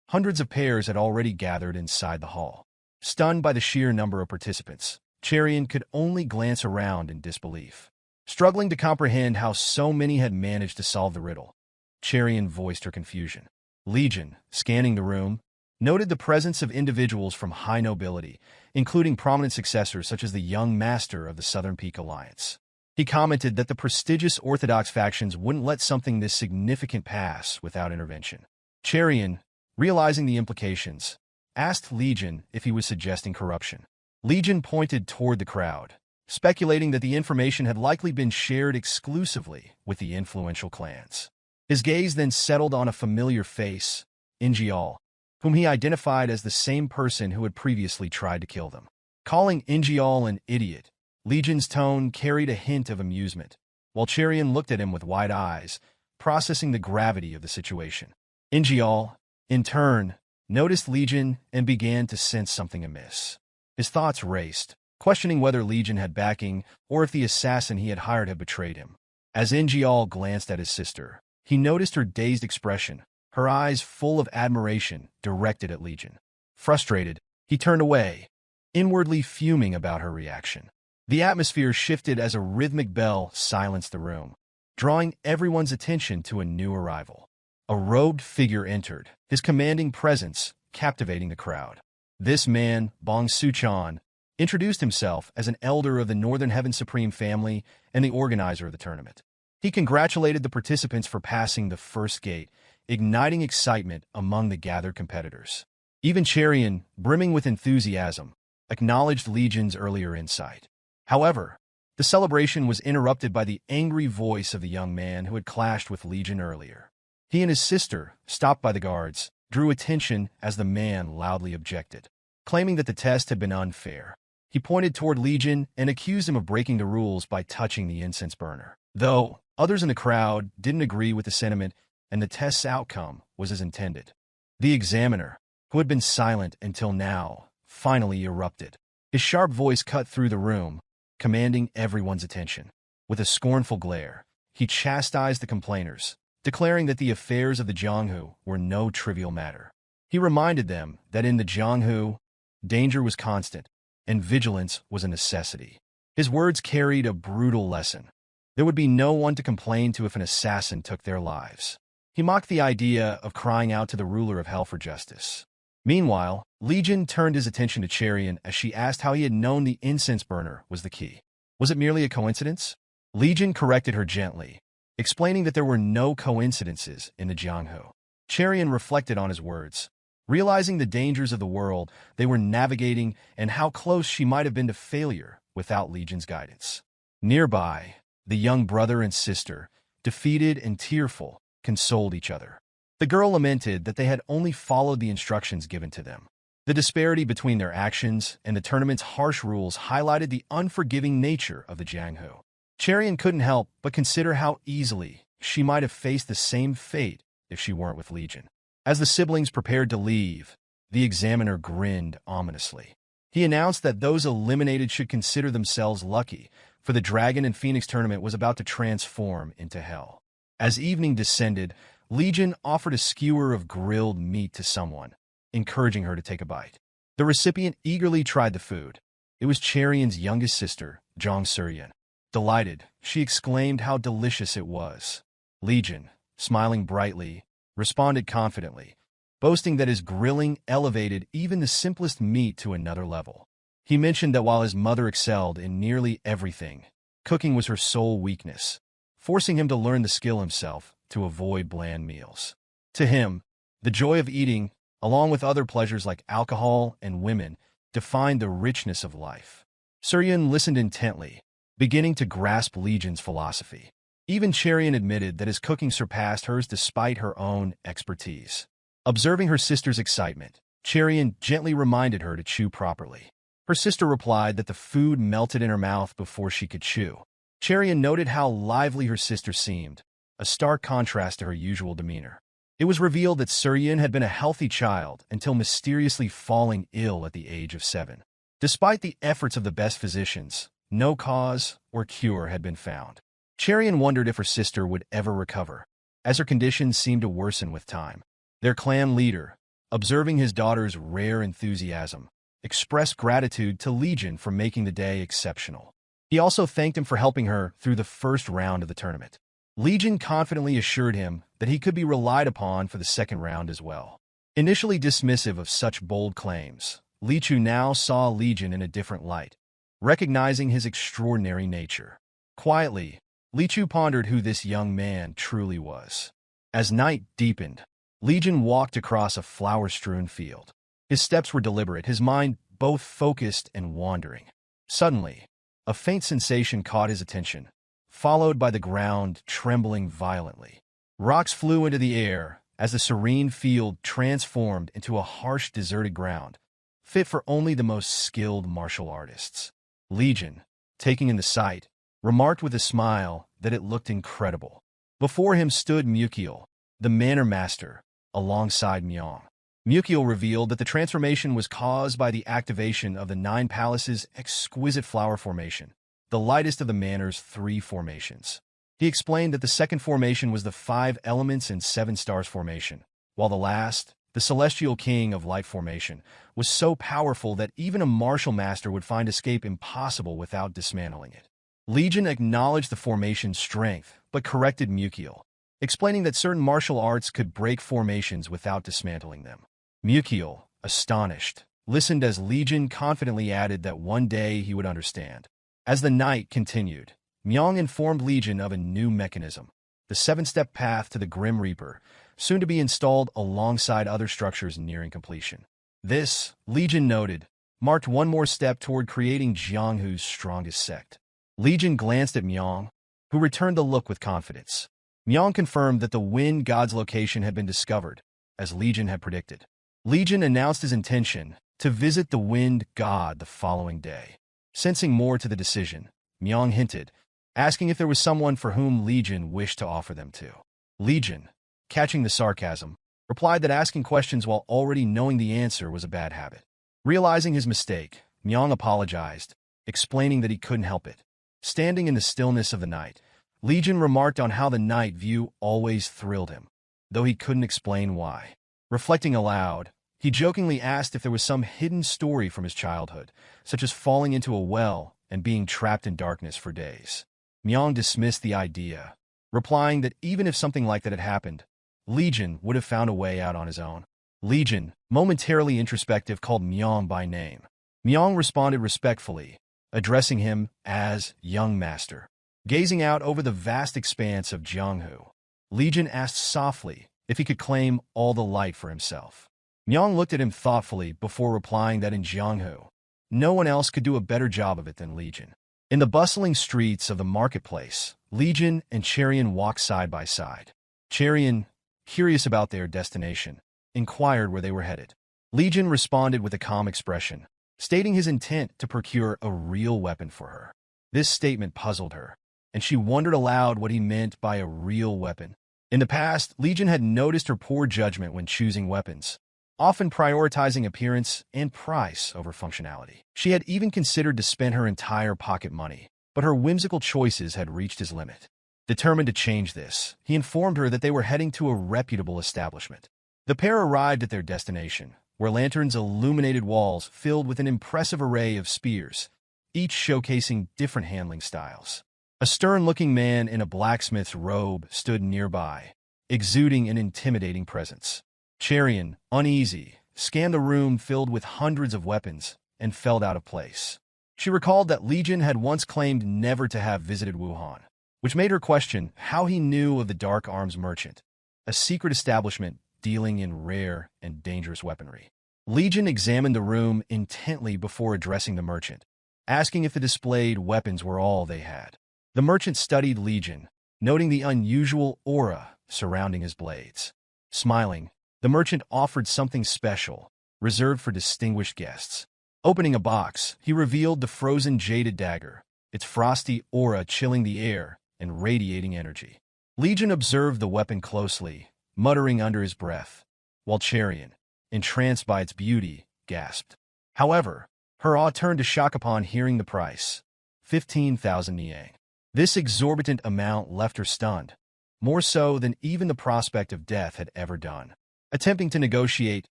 Hundreds of pairs had already gathered inside the hall. Stunned by the sheer number of participants, Cherian could only glance around in disbelief. Struggling to comprehend how so many had managed to solve the riddle, Cherian voiced her confusion. Legion, scanning the room, noted the presence of individuals from high nobility, including prominent successors such as the young master of the Southern Peak Alliance. He commented that the prestigious Orthodox factions wouldn't let something this significant pass without intervention. Cherian, realizing the implications, asked Legion if he was suggesting corruption. Legion pointed toward the crowd, speculating that the information had likely been shared exclusively with the influential clans. His gaze then settled on a familiar face, Ingeol, whom he identified as the same person who had previously tried to kill them. Calling Ingeol an idiot, Legion's tone carried a hint of amusement, while Cherian looked at him with wide eyes, processing the gravity of the situation. Ingeol, in turn, noticed Legion and began to sense something amiss. His thoughts raced, questioning whether Legion had backing or if the assassin he had hired had betrayed him. As Ingeol glanced at his sister, he noticed her dazed expression, her eyes full of admiration directed at Legion. Frustrated, he turned away, inwardly fuming about her reaction. The atmosphere shifted as a rhythmic bell silenced the room, drawing everyone's attention to a new arrival. A robed figure entered, his commanding presence captivating the crowd. This man, Bong Suchan, introduced himself as an elder of the Northern Heaven Supreme family and the organizer of the tournament. He congratulated the participants for passing the first gate, igniting excitement among the gathered competitors. Even Cherian, brimming with enthusiasm, acknowledged Legion's earlier insight. However, the celebration was interrupted by the angry voice of the young man who had clashed with Legion earlier. He and his sister, stopped by the guards, drew attention as the man loudly objected, claiming that the test had been unfair. He pointed toward Legion and accused him of breaking the rules by touching the incense burner. Though others in the crowd didn't agree with the sentiment and the test's outcome was as intended. The examiner, who had been silent until now, finally erupted. His sharp voice cut through the room, commanding everyone's attention. With a scornful glare, he chastised the complainers, declaring that the affairs of the Jianghu were no trivial matter. He reminded them that in the Jianghu, danger was constant, and vigilance was a necessity. His words carried a brutal lesson. There would be no one to complain to if an assassin took their lives. He mocked the idea of crying out to the ruler of hell for justice. Meanwhile, Legion turned his attention to Cherian as she asked how he had known the incense burner was the key. Was it merely a coincidence? Legion corrected her gently, explaining that there were no coincidences in the Jianghu. Cherian reflected on his words, realizing the dangers of the world they were navigating and how close she might have been to failure without Legion's guidance. Nearby, the young brother and sister, defeated and tearful, consoled each other. The girl lamented that they had only followed the instructions given to them. The disparity between their actions and the tournament's harsh rules highlighted the unforgiving nature of the Jianghu. Cherian couldn't help but consider how easily she might have faced the same fate if she weren't with Legion. As the siblings prepared to leave, the examiner grinned ominously. He announced that those eliminated should consider themselves lucky, for the Dragon and Phoenix tournament was about to transform into hell. As evening descended, Legion offered a skewer of grilled meat to someone, encouraging her to take a bite. The recipient eagerly tried the food. It was Cherian's youngest sister, Jang Soorin. Delighted, she exclaimed how delicious it was. Legion, smiling brightly, responded confidently, boasting that his grilling elevated even the simplest meat to another level. He mentioned that while his mother excelled in nearly everything, cooking was her sole weakness, forcing him to learn the skill himself to avoid bland meals. To him, the joy of eating, along with other pleasures like alcohol and women, defined the richness of life. Soorin listened intently, beginning to grasp Legion's philosophy. Even Cherian admitted that his cooking surpassed hers despite her own expertise. Observing her sister's excitement, Cherian gently reminded her to chew properly. Her sister replied that the food melted in her mouth before she could chew. Cherian noted how lively her sister seemed, a stark contrast to her usual demeanor. It was revealed that Soorin had been a healthy child until mysteriously falling ill at the age of 7. Despite the efforts of the best physicians, no cause or cure had been found. Cherian wondered if her sister would ever recover, as her condition seemed to worsen with time. Their clan leader, observing his daughter's rare enthusiasm, expressed gratitude to Legion for making the day exceptional. He also thanked him for helping her through the first round of the tournament. Legion confidently assured him that he could be relied upon for the second round as well. Initially dismissive of such bold claims, Li Chu now saw Legion in a different light, recognizing his extraordinary nature. Quietly, Li Chu pondered who this young man truly was. As night deepened, Legion walked across a flower-strewn field. His steps were deliberate, his mind both focused and wandering. Suddenly, a faint sensation caught his attention, followed by the ground trembling violently. Rocks flew into the air as the serene field transformed into a harsh, deserted ground, fit for only the most skilled martial artists. Legion, taking in the sight, remarked with a smile that it looked incredible. Before him stood Mukiel, the Manor Master, alongside Myong. Mukiel revealed that the transformation was caused by the activation of the 9 Palaces' exquisite flower formation, the lightest of the Manor's 3 formations. He explained that the second formation was the 5 Elements and 7 Stars formation, while the last, the Celestial King of Light formation, was so powerful that even a martial master would find escape impossible without dismantling it. Legion acknowledged the formation's strength, but corrected Mukiel, explaining that certain martial arts could break formations without dismantling them. Mukiel, astonished, listened as Legion confidently added that one day he would understand. As the night continued, Myong informed Legion of a new mechanism, the 7-step path to the Grim Reaper, soon to be installed alongside other structures nearing completion. This, Legion noted, marked one more step toward creating Jianghu's strongest sect. Legion glanced at Myong, who returned the look with confidence. Myong confirmed that the Wind God's location had been discovered, as Legion had predicted. Legion announced his intention to visit the Wind God the following day. Sensing more to the decision, Myong hinted, asking if there was someone for whom Legion wished to offer them to. Legion, catching the sarcasm, replied that asking questions while already knowing the answer was a bad habit. Realizing his mistake, Myong apologized, explaining that he couldn't help it. Standing in the stillness of the night, Legion remarked on how the night view always thrilled him, though he couldn't explain why. Reflecting aloud, he jokingly asked if there was some hidden story from his childhood, such as falling into a well and being trapped in darkness for days. Myong dismissed the idea, replying that even if something like that had happened, Legion would have found a way out on his own. Legion, momentarily introspective, called Myong by name. Myong responded respectfully, addressing him as young master. Gazing out over the vast expanse of Jianghu, Legion asked softly if he could claim all the light for himself. Myong looked at him thoughtfully before replying that in Jianghu, no one else could do a better job of it than Legion. In the bustling streets of the marketplace, Legion and Cherian walked side by side. Cherian, curious about their destination, inquired where they were headed. Legion responded with a calm expression, stating his intent to procure a real weapon for her. This statement puzzled her, and she wondered aloud what he meant by a real weapon. In the past, Legion had noticed her poor judgment when choosing weapons, often prioritizing appearance and price over functionality. She had even considered to spend her entire pocket money, but her whimsical choices had reached his limit. Determined to change this, he informed her that they were heading to a reputable establishment. The pair arrived at their destination, where lanterns illuminated walls filled with an impressive array of spears, each showcasing different handling styles. A stern-looking man in a blacksmith's robe stood nearby, exuding an intimidating presence. Cherian, uneasy, scanned a room filled with hundreds of weapons and felt out of place. She recalled that Legion had once claimed never to have visited Wuhan, which made her question how he knew of the Dark Arms Merchant, a secret establishment dealing in rare and dangerous weaponry. Legion examined the room intently before addressing the merchant, asking if the displayed weapons were all they had. The merchant studied Legion, noting the unusual aura surrounding his blades. Smiling, the merchant offered something special, reserved for distinguished guests. Opening a box, he revealed the frozen jaded dagger, its frosty aura chilling the air and radiating energy. Legion observed the weapon closely, muttering under his breath, while Cherian, entranced by its beauty, gasped. However, her awe turned to shock upon hearing the price: 15,000 niang. This exorbitant amount left her stunned, more so than even the prospect of death had ever done. Attempting to negotiate,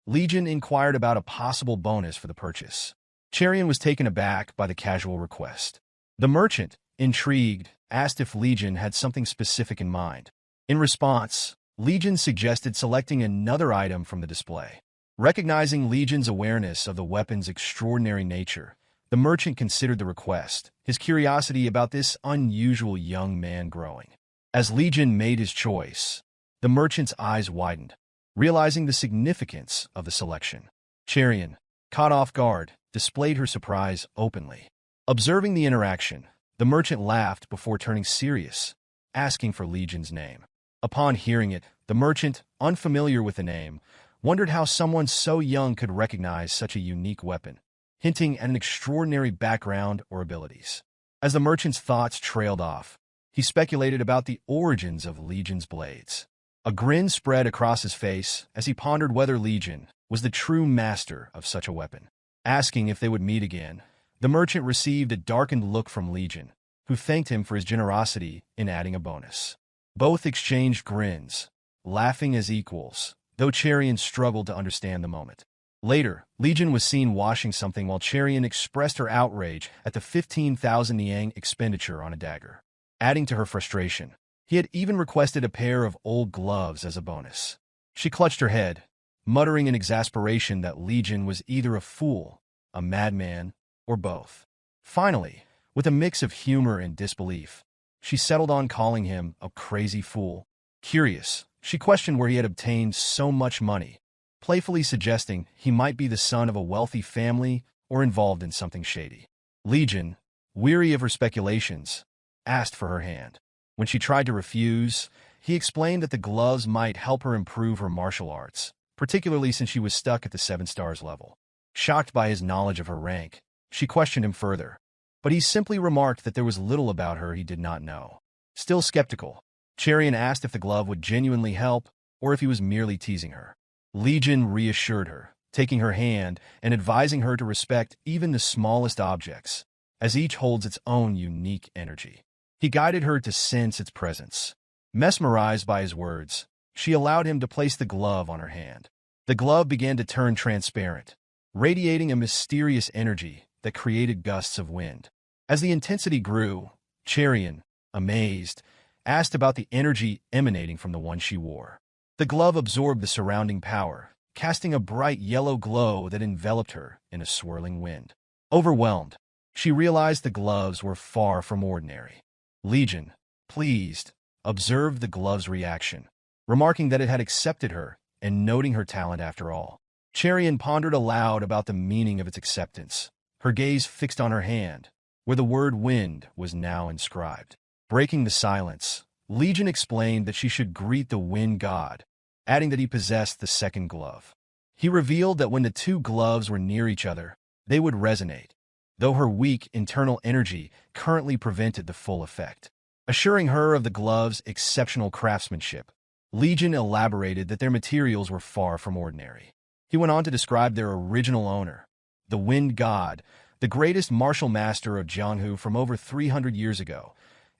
Legion inquired about a possible bonus for the purchase. Cherian was taken aback by the casual request. The merchant, intrigued, asked if Legion had something specific in mind. In response, Legion suggested selecting another item from the display. Recognizing Legion's awareness of the weapon's extraordinary nature, the merchant considered the request, his curiosity about this unusual young man growing. As Legion made his choice, the merchant's eyes widened, realizing the significance of the selection. Cherian, caught off guard, displayed her surprise openly. Observing the interaction, the merchant laughed before turning serious, asking for Legion's name. Upon hearing it, the merchant, unfamiliar with the name, wondered how someone so young could recognize such a unique weapon, hinting at an extraordinary background or abilities. As the merchant's thoughts trailed off, he speculated about the origins of Legion's blades. A grin spread across his face as he pondered whether Legion was the true master of such a weapon. Asking if they would meet again, the merchant received a darkened look from Legion, who thanked him for his generosity in adding a bonus. Both exchanged grins, laughing as equals, though Cherian struggled to understand the moment. Later, Legion was seen washing something while Cherian expressed her outrage at the 15,000 niang expenditure on a dagger. Adding to her frustration, he had even requested a pair of old gloves as a bonus. She clutched her head, muttering in exasperation that Legion was either a fool, a madman, or both. Finally, with a mix of humor and disbelief, she settled on calling him a crazy fool. Curious, She questioned where he had obtained so much money, playfully suggesting he might be the son of a wealthy family or involved in something shady. Legion, weary of her speculations, asked for her hand. When she tried to refuse, he explained that the gloves might help her improve her martial arts, particularly since she was stuck at the 7 stars level. Shocked by his knowledge of her rank, she questioned him further, but he simply remarked that there was little about her he did not know. Still skeptical, Cherian asked if the glove would genuinely help or if he was merely teasing her. Legion reassured her, taking her hand and advising her to respect even the smallest objects, as each holds its own unique energy. He guided her to sense its presence. Mesmerized by his words, she allowed him to place the glove on her hand. The glove began to turn transparent, radiating a mysterious energy that created gusts of wind. As the intensity grew, Cherian, amazed, asked about the energy emanating from the one she wore. The glove absorbed the surrounding power, casting a bright yellow glow that enveloped her in a swirling wind. Overwhelmed, she realized the gloves were far from ordinary. Legion, pleased, observed the glove's reaction, remarking that it had accepted her and noting her talent after all. Cherian pondered aloud about the meaning of its acceptance, her gaze fixed on her hand, where the word wind was now inscribed. Breaking the silence, Legion explained that she should greet the wind god, adding that he possessed the second glove. He revealed that when the 2 gloves were near each other, they would resonate, though her weak internal energy currently prevented the full effect. Assuring her of the glove's exceptional craftsmanship, Legion elaborated that their materials were far from ordinary. He went on to describe their original owner, the Wind God, the greatest martial master of Jianghu from over 300 years ago,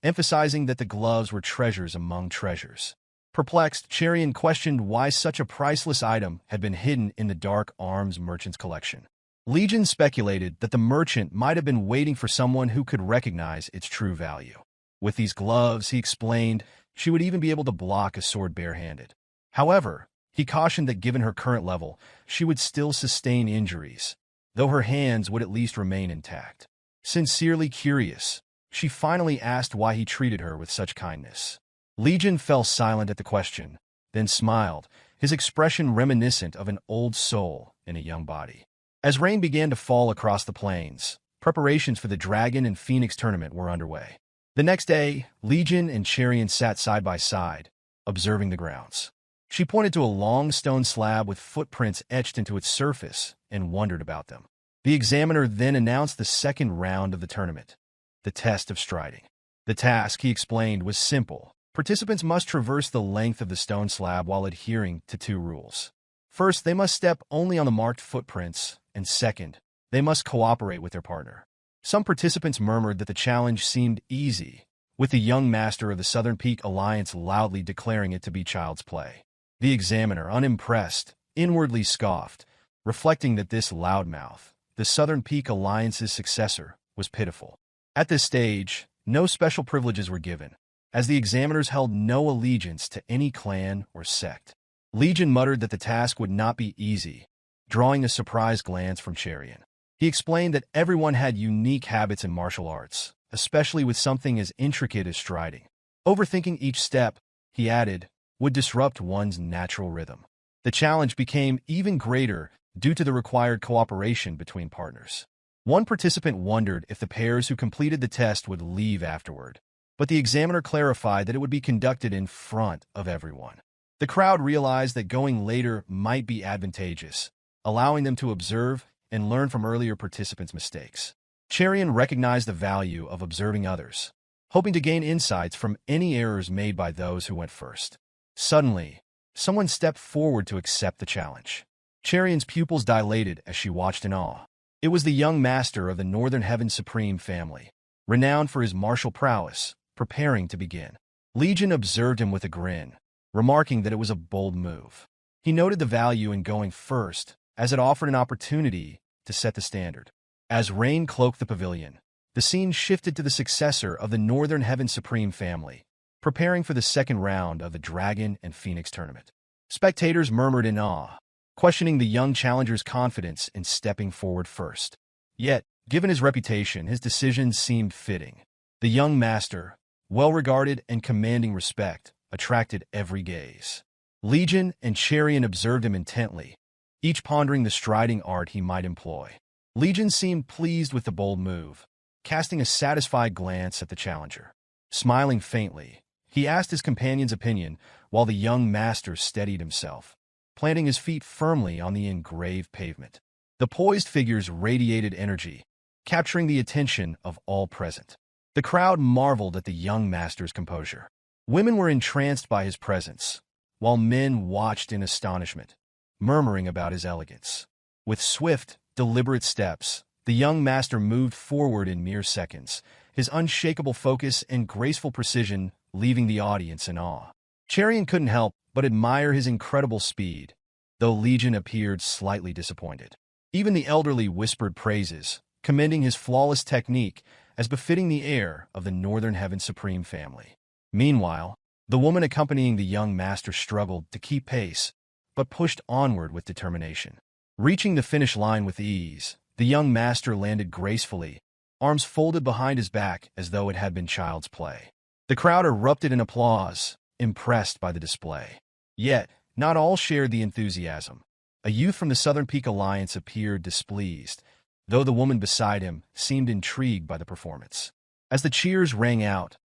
emphasizing that the gloves were treasures among treasures. Perplexed, Cherian questioned why such a priceless item had been hidden in the Dark Arms merchant's collection. Legion speculated that the merchant might have been waiting for someone who could recognize its true value. With these gloves, he explained, she would even be able to block a sword barehanded. However, he cautioned that given her current level, she would still sustain injuries, though her hands would at least remain intact. Sincerely curious, she finally asked why he treated her with such kindness. Legion fell silent at the question, then smiled, his expression reminiscent of an old soul in a young body. As rain began to fall across the plains, preparations for the Dragon and Phoenix tournament were underway. The next day, Legion and Cherian sat side by side, observing the grounds. She pointed to a long stone slab with footprints etched into its surface and wondered about them. The examiner then announced the second round of the tournament, the test of striding. The task, he explained, was simple. Participants must traverse the length of the stone slab while adhering to 2 rules. First, they must step only on the marked footprints, and second, they must cooperate with their partner. Some participants murmured that the challenge seemed easy, with the young master of the Southern Peak Alliance loudly declaring it to be child's play. The examiner, unimpressed, inwardly scoffed, reflecting that this loudmouth, the Southern Peak Alliance's successor, was pitiful. At this stage, no special privileges were given, as the examiners held no allegiance to any clan or sect. Legion muttered that the task would not be easy, drawing a surprised glance from Cherian. He explained that everyone had unique habits in martial arts, especially with something as intricate as striding. Overthinking each step, he added, would disrupt one's natural rhythm. The challenge became even greater due to the required cooperation between partners. One participant wondered if the pairs who completed the test would leave afterward, but the examiner clarified that it would be conducted in front of everyone. The crowd realized that going later might be advantageous, allowing them to observe and learn from earlier participants' mistakes. Cherian recognized the value of observing others, hoping to gain insights from any errors made by those who went first. Suddenly, someone stepped forward to accept the challenge. Cherian's pupils dilated as she watched in awe. It was the young master of the Northern Heaven Supreme family, renowned for his martial prowess, preparing to begin. Legion observed him with a grin, remarking that it was a bold move. He noted the value in going first, as it offered an opportunity to set the standard. As rain cloaked the pavilion, the scene shifted to the successor of the Northern Heaven Supreme family, preparing for the second round of the Dragon and Phoenix tournament. Spectators murmured in awe, questioning the young challenger's confidence in stepping forward first. Yet, given his reputation, his decisions seemed fitting. The young master, well-regarded and commanding respect, attracted every gaze. Legion and Charion observed him intently, each pondering the striding art he might employ. Legion seemed pleased with the bold move, casting a satisfied glance at the challenger. Smiling faintly, he asked his companion's opinion while the young master steadied himself, planting his feet firmly on the engraved pavement. The poised figures radiated energy, capturing the attention of all present. The crowd marveled at the young master's composure. Women were entranced by his presence, while men watched in astonishment, murmuring about his elegance. With swift, deliberate steps, the young master moved forward in mere seconds, his unshakable focus and graceful precision leaving the audience in awe. Charion couldn't help but admire his incredible speed, though Legion appeared slightly disappointed. Even the elderly whispered praises, commending his flawless technique as befitting the heir of the Northern Heaven Supreme family. Meanwhile, the woman accompanying the young master struggled to keep pace, but pushed onward with determination. Reaching the finish line with ease, the young master landed gracefully, arms folded behind his back as though it had been child's play. The crowd erupted in applause, impressed by the display. Yet, not all shared the enthusiasm. A youth from the Southern Peak Alliance appeared displeased, though the woman beside him seemed intrigued by the performance. As the cheers rang out,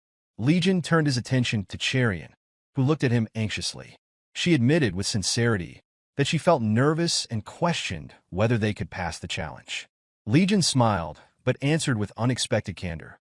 Legion turned his attention to Charion, who looked at him anxiously. She admitted with sincerity that she felt nervous and questioned whether they could pass the challenge. Legion smiled, but answered with unexpected candor.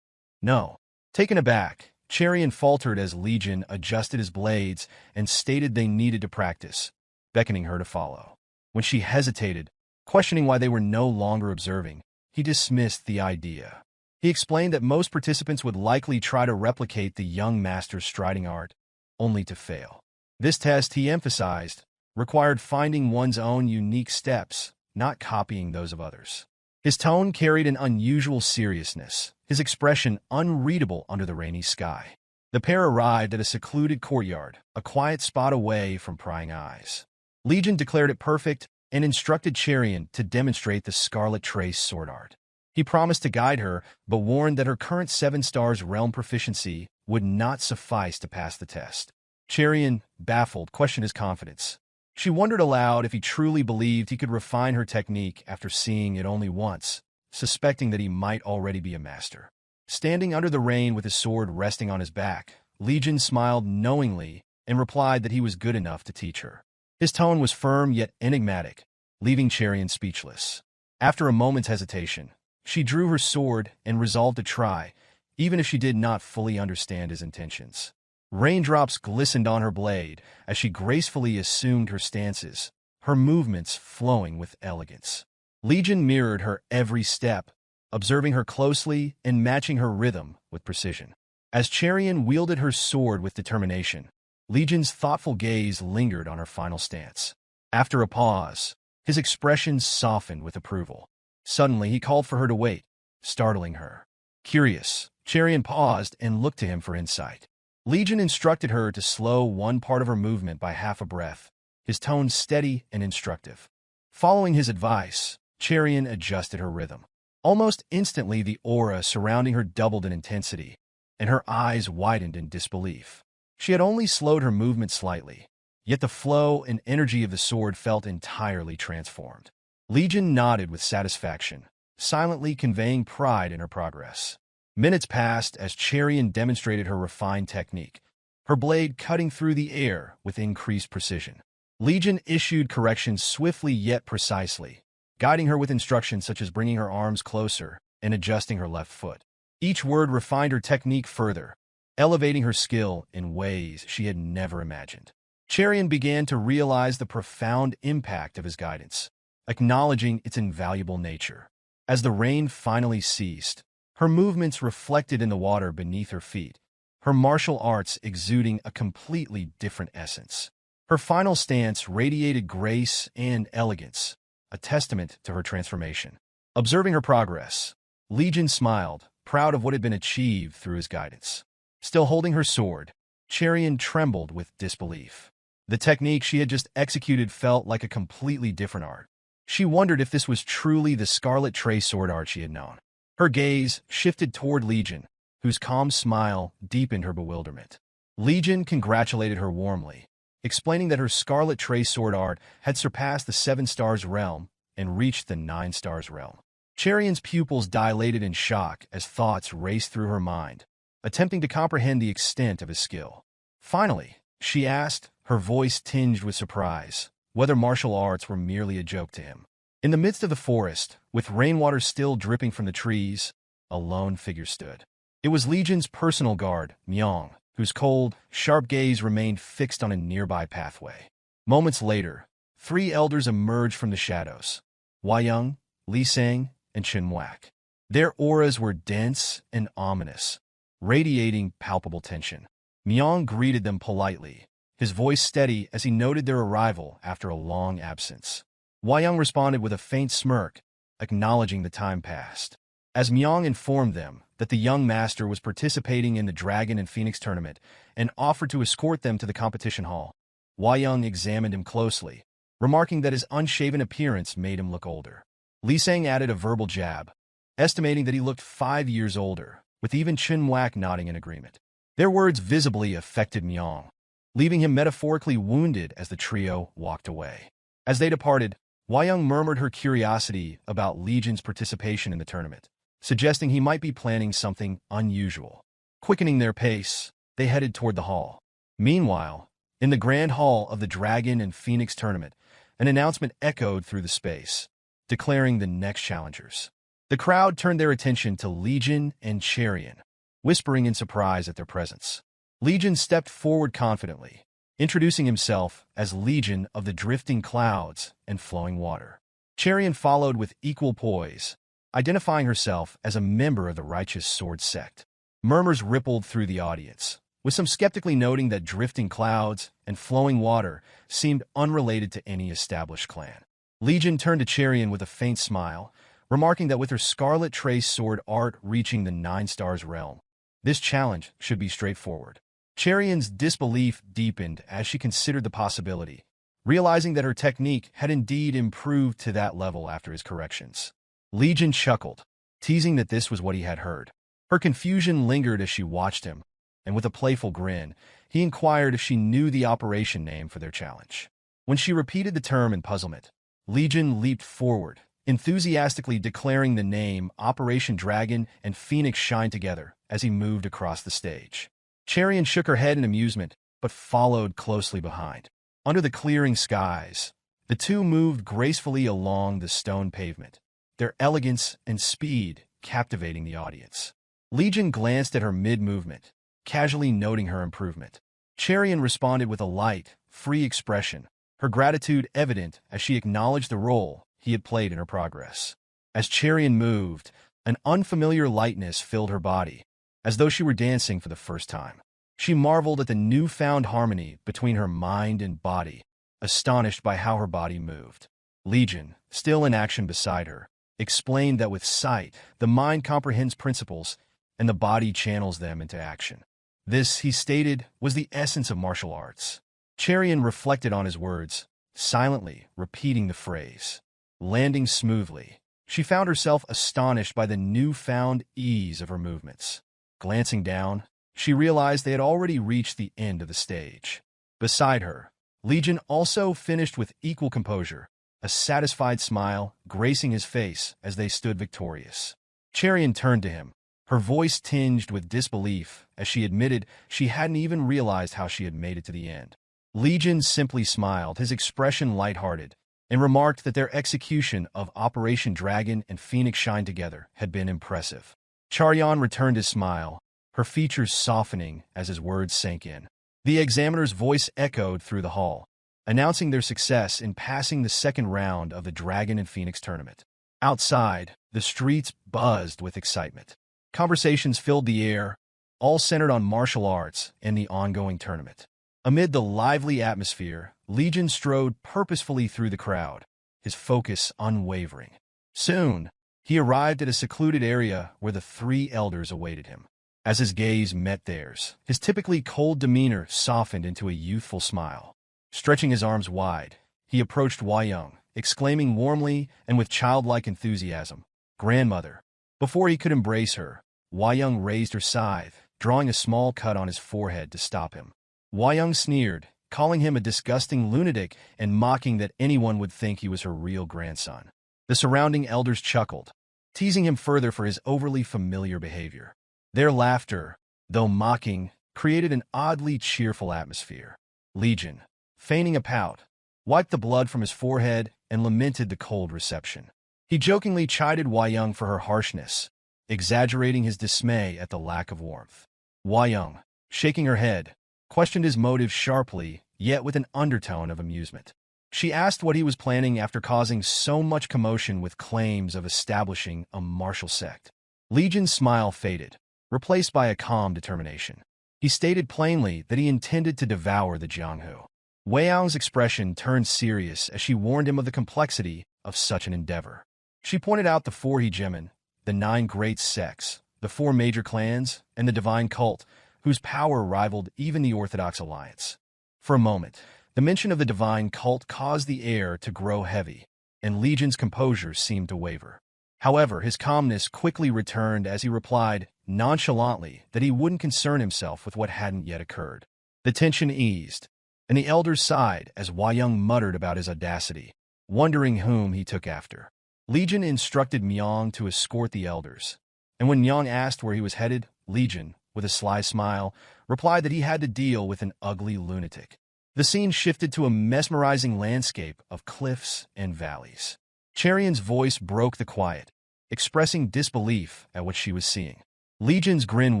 No. Taken aback, Charion faltered as Legion adjusted his blades and stated they needed to practice, beckoning her to follow. When she hesitated, questioning why they were no longer observing, he dismissed the idea. He explained that most participants would likely try to replicate the young master's striding art, only to fail. This test, he emphasized, required finding one's own unique steps, not copying those of others. His tone carried an unusual seriousness, his expression unreadable under the rainy sky. The pair arrived at a secluded courtyard, a quiet spot away from prying eyes. Legion declared it perfect and instructed Charion to demonstrate the Scarlet Trace sword art. He promised to guide her, but warned that her current 7 stars realm proficiency would not suffice to pass the test. Charion, baffled, questioned his confidence. She wondered aloud if he truly believed he could refine her technique after seeing it only once, suspecting that he might already be a master. Standing under the rain with his sword resting on his back, Legion smiled knowingly and replied that he was good enough to teach her. His tone was firm yet enigmatic, leaving Charion speechless. After a moment's hesitation, she drew her sword and resolved to try, even if she did not fully understand his intentions. Raindrops glistened on her blade as she gracefully assumed her stances, her movements flowing with elegance. Legion mirrored her every step, observing her closely and matching her rhythm with precision. As Charion wielded her sword with determination, Legion's thoughtful gaze lingered on her final stance. After a pause, his expression softened with approval. Suddenly, he called for her to wait, startling her. Curious, Charion paused and looked to him for insight. Legion instructed her to slow one part of her movement by half a breath, his tone steady and instructive. Following his advice, Charion adjusted her rhythm. Almost instantly, the aura surrounding her doubled in intensity, and her eyes widened in disbelief. She had only slowed her movement slightly, yet the flow and energy of the sword felt entirely transformed. Legion nodded with satisfaction, silently conveying pride in her progress. Minutes passed as Charion demonstrated her refined technique, her blade cutting through the air with increased precision. Legion issued corrections swiftly yet precisely, guiding her with instructions such as bringing her arms closer and adjusting her left foot. Each word refined her technique further, elevating her skill in ways she had never imagined. Charion began to realize the profound impact of his guidance, acknowledging its invaluable nature. As the rain finally ceased, her movements reflected in the water beneath her feet, her martial arts exuding a completely different essence. Her final stance radiated grace and elegance, a testament to her transformation. Observing her progress, Legion smiled, proud of what had been achieved through his guidance. Still holding her sword, Charion trembled with disbelief. The technique she had just executed felt like a completely different art. She wondered if this was truly the Scarlet Trace sword art she had known. Her gaze shifted toward Legion, whose calm smile deepened her bewilderment. Legion congratulated her warmly, explaining that her Scarlet Trace sword art had surpassed the 7 stars realm and reached the 9 stars realm. Cherion's pupils dilated in shock as thoughts raced through her mind, attempting to comprehend the extent of his skill. Finally, she asked, her voice tinged with surprise, whether martial arts were merely a joke to him. In the midst of the forest, with rainwater still dripping from the trees, a lone figure stood. It was Legion's personal guard, Myong, whose cold, sharp gaze remained fixed on a nearby pathway. Moments later, 3 elders emerged from the shadows: Hwa-young, Lee-sang, and Chin-wak. Their auras were dense and ominous, radiating palpable tension. Myong greeted them politely, his voice steady as he noted their arrival after a long absence. Hwa-young responded with a faint smirk, acknowledging the time passed. As Myong informed them that the young master was participating in the Dragon and Phoenix tournament and offered to escort them to the competition hall, Hwa-young examined him closely, remarking that his unshaven appearance made him look older. Lee-sang added a verbal jab, estimating that he looked 5 years older, with even Chin-wak nodding in agreement. Their words visibly affected Myong, leaving him metaphorically wounded as the trio walked away. As they departed, Hwa-young murmured her curiosity about Legion's participation in the tournament, suggesting he might be planning something unusual. Quickening their pace, they headed toward the hall. Meanwhile, in the grand hall of the Dragon and Phoenix tournament, an announcement echoed through the space, declaring the next challengers. The crowd turned their attention to Legion and Cherion, whispering in surprise at their presence. Legion stepped forward confidently, introducing himself as Legion of the Drifting Clouds and Flowing Water. Cherion followed with equal poise, identifying herself as a member of the Righteous Sword Sect. Murmurs rippled through the audience, with some skeptically noting that Drifting Clouds and Flowing Water seemed unrelated to any established clan. Legion turned to Cherion with a faint smile, remarking that with her Scarlet Trace sword art reaching the 9 stars realm, this challenge should be straightforward. Cherion's disbelief deepened as she considered the possibility, realizing that her technique had indeed improved to that level after his corrections. Legion chuckled, teasing that this was what he had heard. Her confusion lingered as she watched him, and with a playful grin, he inquired if she knew the operation name for their challenge. When she repeated the term in puzzlement, Legion leaped forward, enthusiastically declaring the name Operation Dragon and Phoenix Shine Together as he moved across the stage. Cherion shook her head in amusement, but followed closely behind. Under the clearing skies, the two moved gracefully along the stone pavement, their elegance and speed captivating the audience. Legion glanced at her mid-movement, casually noting her improvement. Cherion responded with a light, free expression, her gratitude evident as she acknowledged the role he had played in her progress. As Cherion moved, an unfamiliar lightness filled her body, as though she were dancing for the first time. She marveled at the newfound harmony between her mind and body, astonished by how her body moved. Legion, still in action beside her, explained that with sight, the mind comprehends principles and the body channels them into action. This, he stated, was the essence of martial arts. Cherion reflected on his words, silently repeating the phrase. Landing smoothly, she found herself astonished by the newfound ease of her movements. Glancing down, she realized they had already reached the end of the stage. Beside her, Legion also finished with equal composure, a satisfied smile gracing his face as they stood victorious. Cherion turned to him, her voice tinged with disbelief as she admitted she hadn't even realized how she had made it to the end. Legion simply smiled, his expression lighthearted, and remarked that their execution of Operation Dragon and Phoenix Shine Together had been impressive. Cherion returned his smile, her features softening as his words sank in. The examiner's voice echoed through the hall, announcing their success in passing the second round of the Dragon and Phoenix tournament. Outside, the streets buzzed with excitement. Conversations filled the air, all centered on martial arts and the ongoing tournament. Amid the lively atmosphere, Legion strode purposefully through the crowd, his focus unwavering. Soon, he arrived at a secluded area where the 3 elders awaited him. As his gaze met theirs, his typically cold demeanor softened into a youthful smile. Stretching his arms wide, he approached Hwa-young, exclaiming warmly and with childlike enthusiasm, "Grandmother!" Before he could embrace her, Hwa-young raised her scythe, drawing a small cut on his forehead to stop him. Hwa-young sneered, calling him a disgusting lunatic and mocking that anyone would think he was her real grandson. The surrounding elders chuckled, teasing him further for his overly familiar behavior. Their laughter, though mocking, created an oddly cheerful atmosphere. Legion, feigning a pout, wiped the blood from his forehead and lamented the cold reception. He jokingly chided Wayang for her harshness, exaggerating his dismay at the lack of warmth. Wayang, shaking her head, questioned his motives sharply, yet with an undertone of amusement. She asked what he was planning after causing so much commotion with claims of establishing a martial sect. Legion's smile faded, replaced by a calm determination. He stated plainly that he intended to devour the Jianghu. Wayang's expression turned serious as she warned him of the complexity of such an endeavor. She pointed out the 4 hegemon, the 9 great sects, the 4 major clans, and the divine cult, whose power rivaled even the Orthodox alliance. For a moment, the mention of the divine cult caused the air to grow heavy, and Legion's composure seemed to waver. However, his calmness quickly returned as he replied nonchalantly that he wouldn't concern himself with what hadn't yet occurred. The tension eased, and the elders sighed as Wayang muttered about his audacity, wondering whom he took after. Legion instructed Myong to escort the elders, and when Myong asked where he was headed, Legion, with a sly smile, replied that he had to deal with an ugly lunatic. The scene shifted to a mesmerizing landscape of cliffs and valleys. Cherion's voice broke the quiet, expressing disbelief at what she was seeing. Legion's grin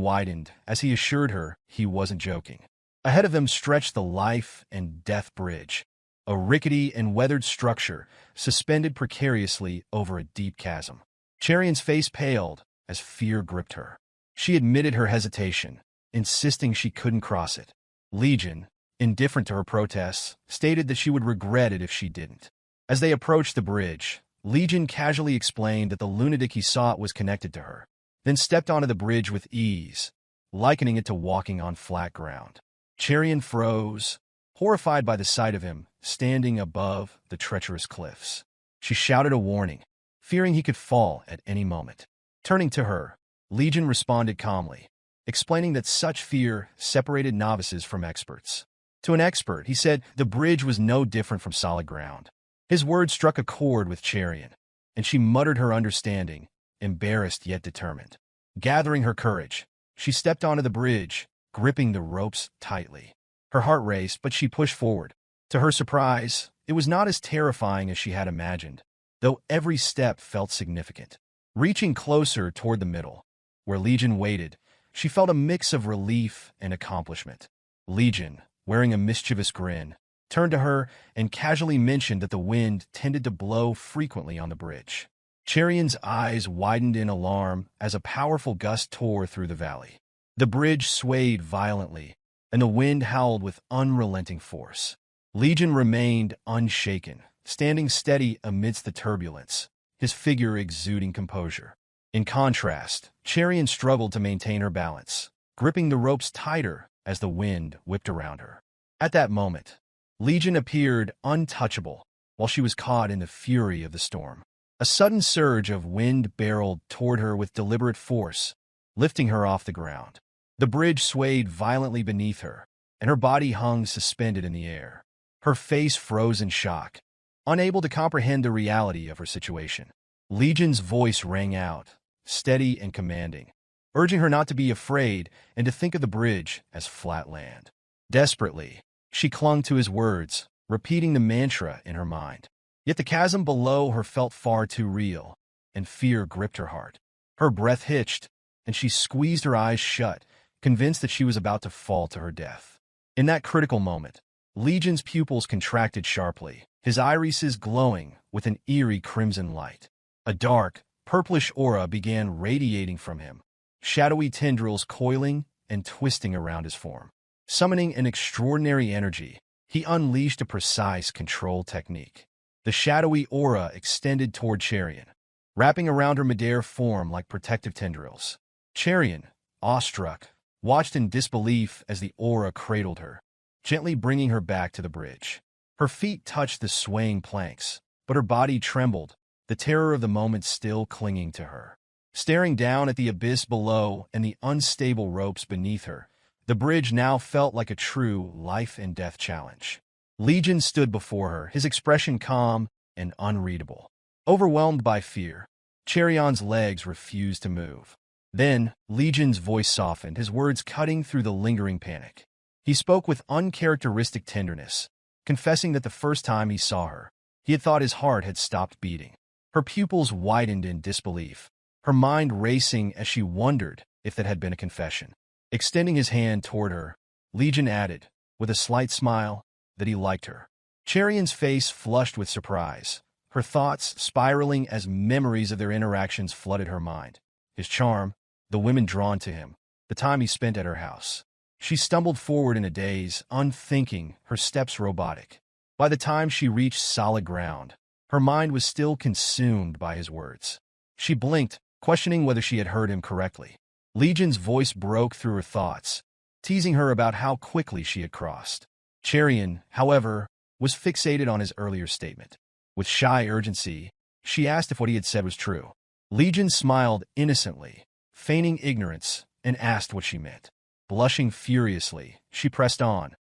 widened as he assured her he wasn't joking. Ahead of them stretched the life and death bridge, a rickety and weathered structure suspended precariously over a deep chasm. Cherion's face paled as fear gripped her. She admitted her hesitation, insisting she couldn't cross it. Legion, indifferent to her protests, stated that she would regret it if she didn't. As they approached the bridge, Legion casually explained that the lunatic he sought was connected to her, then stepped onto the bridge with ease, likening it to walking on flat ground. Cherion froze, horrified by the sight of him standing above the treacherous cliffs. She shouted a warning, fearing he could fall at any moment. Turning to her, Legion responded calmly, explaining that such fear separated novices from experts. To an expert, he said the bridge was no different from solid ground. His words struck a chord with Cherion, and she muttered her understanding, embarrassed yet determined. Gathering her courage, she stepped onto the bridge, gripping the ropes tightly. Her heart raced, but she pushed forward. To her surprise, it was not as terrifying as she had imagined, though every step felt significant. Reaching closer toward the middle, where Legion waited, she felt a mix of relief and accomplishment. Legion, wearing a mischievous grin, turned to her and casually mentioned that the wind tended to blow frequently on the bridge. Cherion's eyes widened in alarm as a powerful gust tore through the valley. The bridge swayed violently, and the wind howled with unrelenting force. Legion remained unshaken, standing steady amidst the turbulence, his figure exuding composure. In contrast, Cherion struggled to maintain her balance, gripping the ropes tighter as the wind whipped around her. At that moment, Legion appeared untouchable while she was caught in the fury of the storm. A sudden surge of wind barreled toward her with deliberate force, lifting her off the ground. The bridge swayed violently beneath her, and her body hung suspended in the air. Her face froze in shock, unable to comprehend the reality of her situation. Legion's voice rang out, steady and commanding, urging her not to be afraid and to think of the bridge as flat land. Desperately, she clung to his words, repeating the mantra in her mind. Yet the chasm below her felt far too real, and fear gripped her heart. Her breath hitched, and she squeezed her eyes shut, convinced that she was about to fall to her death. In that critical moment, Legion's pupils contracted sharply, his irises glowing with an eerie crimson light. A dark, purplish aura began radiating from him, shadowy tendrils coiling and twisting around his form. Summoning an extraordinary energy, he unleashed a precise control technique. The shadowy aura extended toward Cherion, wrapping around her midair form like protective tendrils. Cherion, awestruck, watched in disbelief as the aura cradled her, gently bringing her back to the bridge. Her feet touched the swaying planks, but her body trembled, the terror of the moment still clinging to her. Staring down at the abyss below and the unstable ropes beneath her, The bridge now felt like a true life-and-death challenge. Legion stood before her, his expression calm and unreadable. Overwhelmed by fear, Cherion's legs refused to move. Then, Legion's voice softened, his words cutting through the lingering panic. He spoke with uncharacteristic tenderness, confessing that the first time he saw her, he had thought his heart had stopped beating. Her pupils widened in disbelief, her mind racing as she wondered if that had been a confession. Extending his hand toward her, Legion added, with a slight smile, that he liked her. Cherion's face flushed with surprise, her thoughts spiraling as memories of their interactions flooded her mind. His charm, the women drawn to him, the time he spent at her house. She stumbled forward in a daze, unthinking, her steps robotic. By the time she reached solid ground, her mind was still consumed by his words. She blinked, questioning whether she had heard him correctly. Legion's voice broke through her thoughts, teasing her about how quickly she had crossed. Cherion, however, was fixated on his earlier statement. With shy urgency, she asked if what he had said was true. Legion smiled innocently, feigning ignorance, and asked what she meant. Blushing furiously, she pressed on,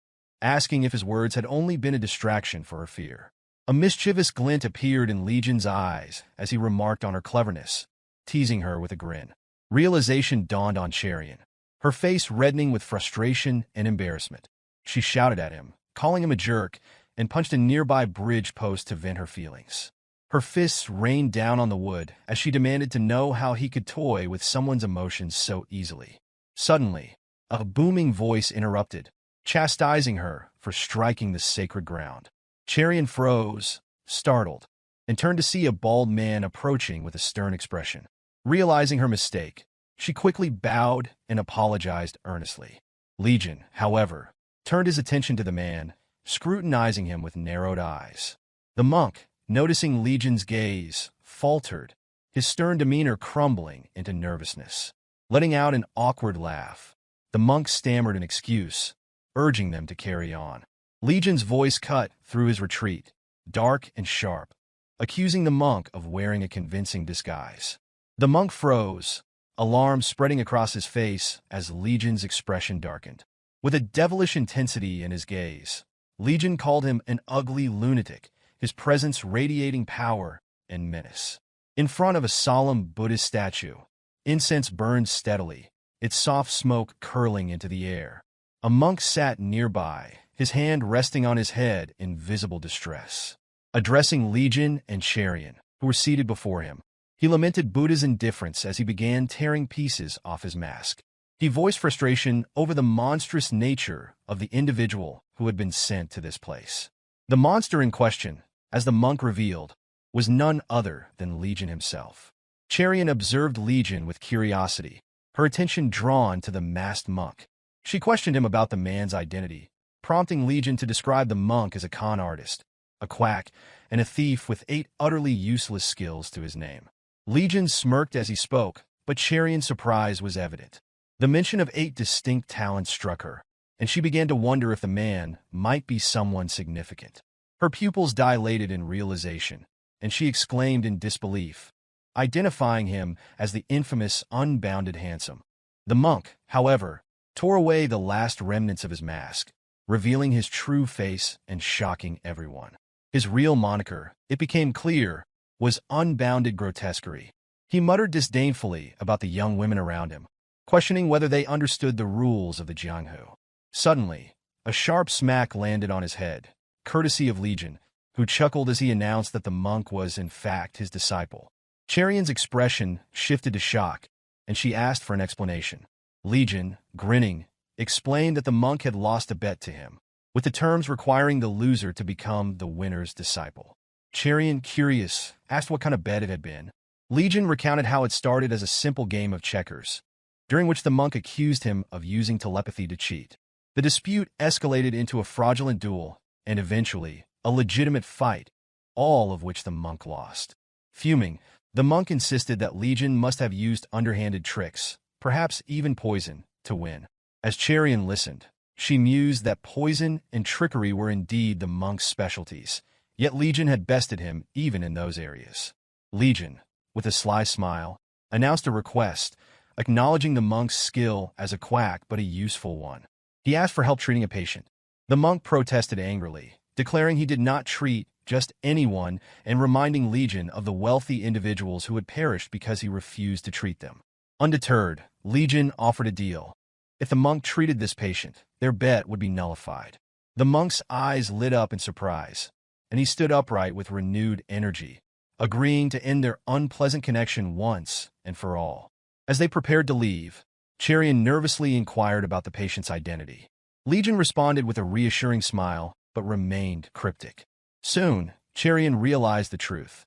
asking if his words had only been a distraction for her fear. A mischievous glint appeared in Legion's eyes as he remarked on her cleverness, teasing her with a grin. Realization dawned on Cherion, her face reddening with frustration and embarrassment. She shouted at him, calling him a jerk, and punched a nearby bridge post to vent her feelings. Her fists rained down on the wood as she demanded to know how he could toy with someone's emotions so easily. Suddenly, a booming voice interrupted, chastising her for striking the sacred ground. Cherion froze, startled, and turned to see a bald man approaching with a stern expression. Realizing her mistake, she quickly bowed and apologized earnestly. Legion, however, turned his attention to the man, scrutinizing him with narrowed eyes. The monk, noticing Legion's gaze, faltered, his stern demeanor crumbling into nervousness. Letting out an awkward laugh, the monk stammered an excuse, urging them to carry on. Legion's voice cut through his retreat, dark and sharp, accusing the monk of wearing a convincing disguise. The monk froze, alarm spreading across his face as Legion's expression darkened. With a devilish intensity in his gaze, Legion called him an ugly lunatic, his presence radiating power and menace. In front of a solemn Buddhist statue, incense burned steadily, its soft smoke curling into the air. A monk sat nearby, his hand resting on his head in visible distress. Addressing Legion and Cherion, who were seated before him, he lamented Buddha's indifference as he began tearing pieces off his mask. He voiced frustration over the monstrous nature of the individual who had been sent to this place. The monster in question, as the monk revealed, was none other than Legion himself. Cherion observed Legion with curiosity, her attention drawn to the masked monk. She questioned him about the man's identity, prompting Legion to describe the monk as a con artist, a quack, and a thief with 8 utterly useless skills to his name. Legion smirked as he spoke, but Cherion's surprise was evident. The mention of 8 distinct talents struck her, and she began to wonder if the man might be someone significant. Her pupils dilated in realization, and she exclaimed in disbelief, identifying him as the infamous Unbounded Handsome. The monk, however, tore away the last remnants of his mask, revealing his true face and shocking everyone. His real moniker, it became clear, was Unbounded Grotesquerie. He muttered disdainfully about the young women around him, questioning whether they understood the rules of the Jianghu. Suddenly, a sharp smack landed on his head, courtesy of Legion, who chuckled as he announced that the monk was in fact his disciple. Cherion's expression shifted to shock, and she asked for an explanation. Legion, grinning, explained that the monk had lost a bet to him, with the terms requiring the loser to become the winner's disciple. Cherion, curious, asked what kind of bet it had been. Legion recounted how it started as a simple game of checkers, during which the monk accused him of using telepathy to cheat. The dispute escalated into a fraudulent duel, and eventually, a legitimate fight, all of which the monk lost. Fuming, the monk insisted that Legion must have used underhanded tricks, perhaps even poison, to win. As Cherion listened, she mused that poison and trickery were indeed the monk's specialties, yet Legion had bested him even in those areas. Legion, with a sly smile, announced a request, acknowledging the monk's skill as a quack but a useful one. He asked for help treating a patient. The monk protested angrily, declaring he did not treat just anyone and reminding Legion of the wealthy individuals who had perished because he refused to treat them. Undeterred, Legion offered a deal. If the monk treated this patient, their bet would be nullified. The monk's eyes lit up in surprise, and he stood upright with renewed energy, agreeing to end their unpleasant connection once and for all. As they prepared to leave, Cherian nervously inquired about the patient's identity. Legion responded with a reassuring smile, but remained cryptic. Soon, Cherian realized the truth.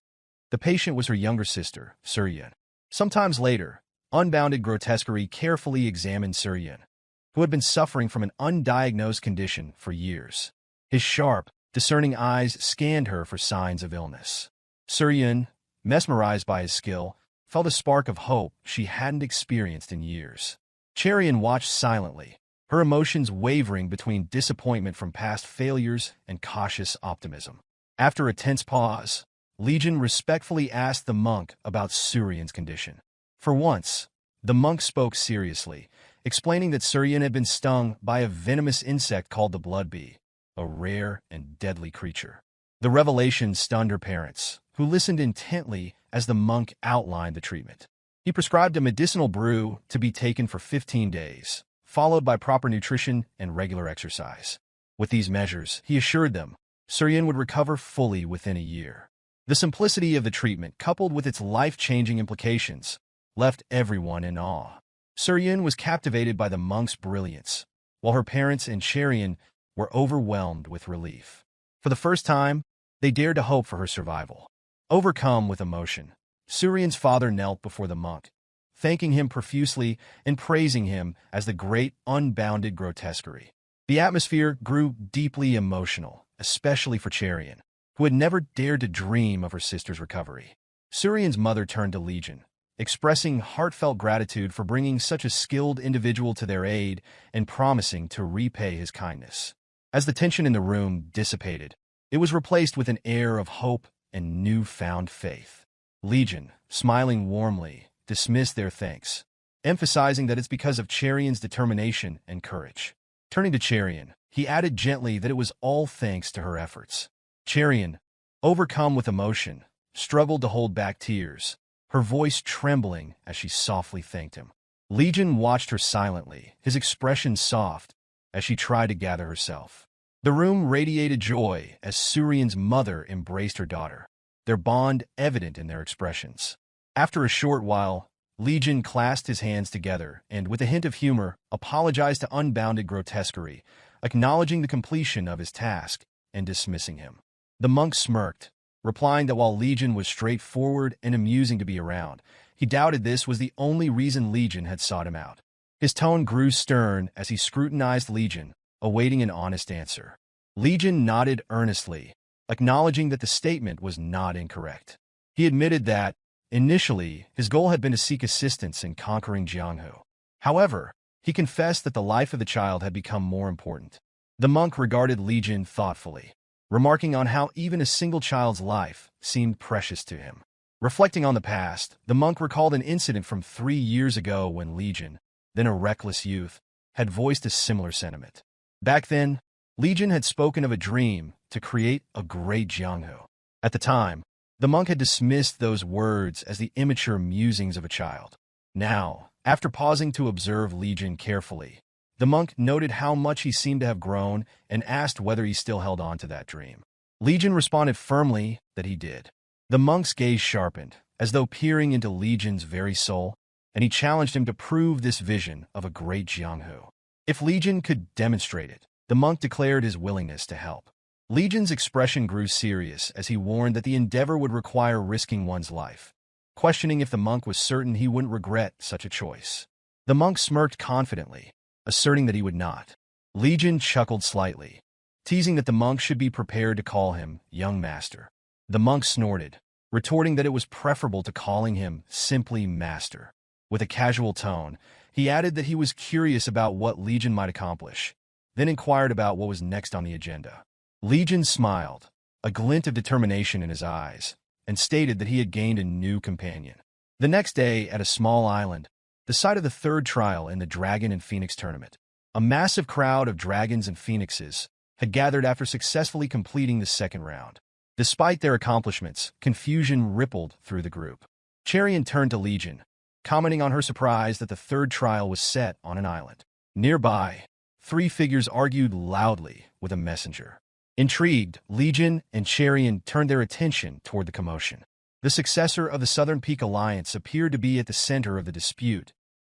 The patient was her younger sister, Soorin. Sometimes later, Unbounded Grotesquerie carefully examined Soorin, who had been suffering from an undiagnosed condition for years. His sharp, discerning eyes scanned her for signs of illness. Soorin, mesmerized by his skill, felt a spark of hope she hadn't experienced in years. Cherian watched silently, her emotions wavering between disappointment from past failures and cautious optimism. After a tense pause, Legion respectfully asked the monk about Soorin's condition. For once, the monk spoke seriously, explaining that Soorin had been stung by a venomous insect called the blood bee, a rare and deadly creature. The revelation stunned her parents, who listened intently as the monk outlined the treatment. He prescribed a medicinal brew to be taken for 15 days, followed by proper nutrition and regular exercise. With these measures, he assured them, Soorin would recover fully within a year. The simplicity of the treatment, coupled with its life-changing implications, left everyone in awe. Soorin was captivated by the monk's brilliance, while her parents and Cherian were overwhelmed with relief. For the first time, they dared to hope for her survival. Overcome with emotion, Soorin's father knelt before the monk, thanking him profusely and praising him as the great unbounded grotesquerie. The atmosphere grew deeply emotional, especially for Cherian, who had never dared to dream of her sister's recovery. Soorin's mother turned to Legion, expressing heartfelt gratitude for bringing such a skilled individual to their aid and promising to repay his kindness. As the tension in the room dissipated, it was replaced with an air of hope and newfound faith. Legion, smiling warmly, dismissed their thanks, emphasizing that it's because of Cherian's determination and courage. Turning to Cherian, he added gently that it was all thanks to her efforts. Cherian, overcome with emotion, struggled to hold back tears, her voice trembling as she softly thanked him. Legion watched her silently, his expression soft, as she tried to gather herself. The room radiated joy as Soorin's mother embraced her daughter, their bond evident in their expressions. After a short while, Legion clasped his hands together and, with a hint of humor, apologized to Unbounded Grotesquerie, acknowledging the completion of his task and dismissing him. The monk smirked, replying that while Legion was straightforward and amusing to be around, he doubted this was the only reason Legion had sought him out. His tone grew stern as he scrutinized Legion, awaiting an honest answer. Legion nodded earnestly, acknowledging that the statement was not incorrect. He admitted that, initially, his goal had been to seek assistance in conquering Jianghu. However, he confessed that the life of the child had become more important. The monk regarded Legion thoughtfully, remarking on how even a single child's life seemed precious to him. Reflecting on the past, the monk recalled an incident from 3 years ago when Legion, then a reckless youth, had voiced a similar sentiment. Back then, Legion had spoken of a dream to create a great Jianghu. At the time, the monk had dismissed those words as the immature musings of a child. Now, after pausing to observe Legion carefully, the monk noted how much he seemed to have grown and asked whether he still held on to that dream. Legion responded firmly that he did. The monk's gaze sharpened, as though peering into Legion's very soul, and he challenged him to prove this vision of a great Jianghu. If Legion could demonstrate it, the monk declared his willingness to help. Legion's expression grew serious as he warned that the endeavor would require risking one's life, questioning if the monk was certain he wouldn't regret such a choice. The monk smirked confidently, asserting that he would not. Legion chuckled slightly, teasing that the monk should be prepared to call him young master. The monk snorted, retorting that it was preferable to calling him simply master. With a casual tone, he added that he was curious about what Legion might accomplish, then inquired about what was next on the agenda. Legion smiled, a glint of determination in his eyes, and stated that he had gained a new companion. The next day, at a small island, the site of the third trial in the Dragon and Phoenix tournament, A massive crowd of dragons and phoenixes had gathered after successfully completing the second round. Despite their accomplishments, confusion rippled through the group. Cherian turned to Legion, commenting on her surprise that the third trial was set on an island. Nearby, three figures argued loudly with a messenger. Intrigued, Legion and Cherian turned their attention toward the commotion. The successor of the Southern Peak Alliance appeared to be at the center of the dispute,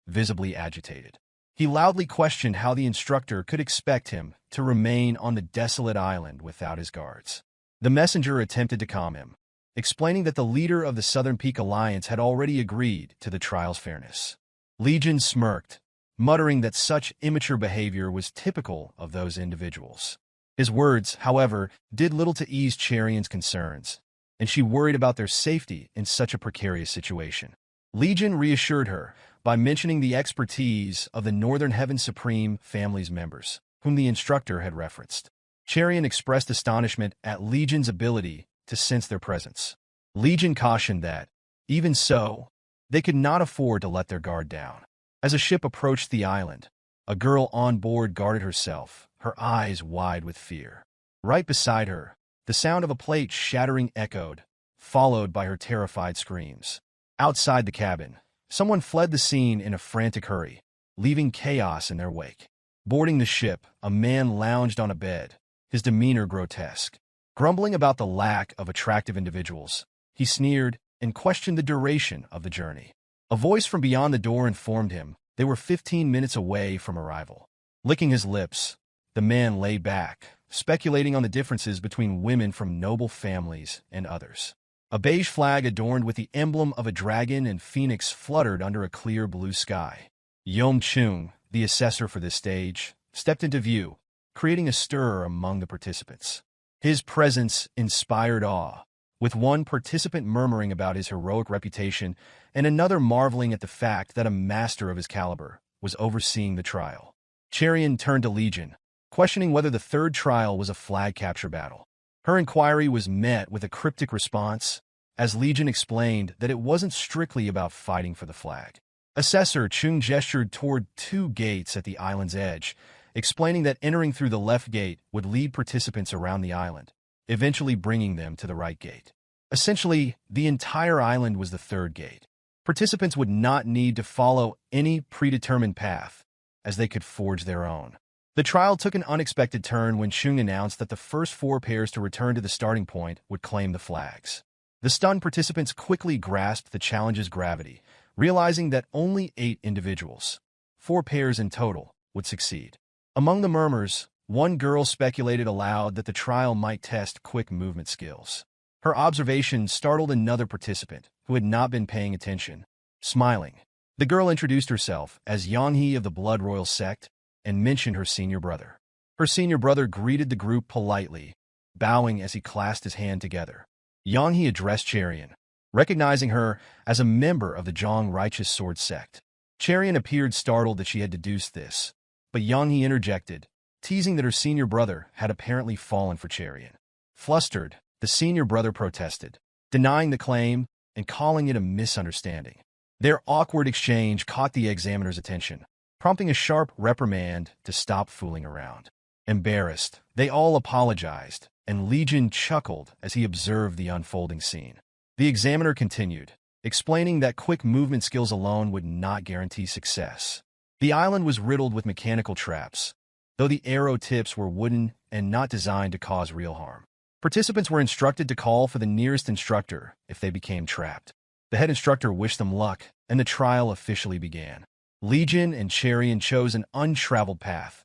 visibly agitated. He loudly questioned how the instructor could expect him to remain on the desolate island without his guards. The messenger attempted to calm him, explaining that the leader of the Southern Peak Alliance had already agreed to the trial's fairness. Legion smirked, muttering that such immature behavior was typical of those individuals. His words, however, did little to ease Cherian's concerns, and she worried about their safety in such a precarious situation. Legion reassured her by mentioning the expertise of the Northern Heaven Supreme family's members, whom the instructor had referenced. Cherian expressed astonishment at Legion's ability to sense their presence. Legion cautioned that, even so, they could not afford to let their guard down. As a ship approached the island, a girl on board guarded herself, her eyes wide with fear. Right beside her, the sound of a plate shattering echoed, followed by her terrified screams. Outside the cabin, someone fled the scene in a frantic hurry, leaving chaos in their wake. Boarding the ship, a man lounged on a bed, his demeanor grotesque. Grumbling about the lack of attractive individuals, he sneered and questioned the duration of the journey. A voice from beyond the door informed him they were 15 minutes away from arrival. Licking his lips, the man lay back, speculating on the differences between women from noble families and others. A beige flag adorned with the emblem of a dragon and phoenix fluttered under a clear blue sky. Yom Chung, the assessor for this stage, stepped into view, creating a stir among the participants. His presence inspired awe, with one participant murmuring about his heroic reputation and another marveling at the fact that a master of his caliber was overseeing the trial. Cherian turned to Legion, questioning whether the third trial was a flag capture battle. Her inquiry was met with a cryptic response, as Legion explained that it wasn't strictly about fighting for the flag. Assessor Chung gestured toward two gates at the island's edge, explaining that entering through the left gate would lead participants around the island, eventually bringing them to the right gate. Essentially, the entire island was the third gate. Participants would not need to follow any predetermined path, as they could forge their own. The trial took an unexpected turn when Chung announced that the first 4 pairs to return to the starting point would claim the flags. The stunned participants quickly grasped the challenge's gravity, realizing that only 8 individuals, 4 pairs in total, would succeed. Among the murmurs, one girl speculated aloud that the trial might test quick movement skills. Her observation startled another participant who had not been paying attention. Smiling, the girl introduced herself as Yanghe of the Blood Royal Sect and mentioned her senior brother. Her senior brother greeted the group politely, bowing as he clasped his hand together. Yanghe addressed Cherian, recognizing her as a member of the Jang Righteous Sword Sect. Cherian appeared startled that she had deduced this, but Yanghe interjected, teasing that her senior brother had apparently fallen for Cherian. Flustered, the senior brother protested, denying the claim and calling it a misunderstanding. Their awkward exchange caught the examiner's attention, prompting a sharp reprimand to stop fooling around. Embarrassed, they all apologized, and Legion chuckled as he observed the unfolding scene. The examiner continued, explaining that quick movement skills alone would not guarantee success. The island was riddled with mechanical traps, though the arrow tips were wooden and not designed to cause real harm. Participants were instructed to call for the nearest instructor if they became trapped. The head instructor wished them luck, and the trial officially began. Legion and Cherian chose an untraveled path,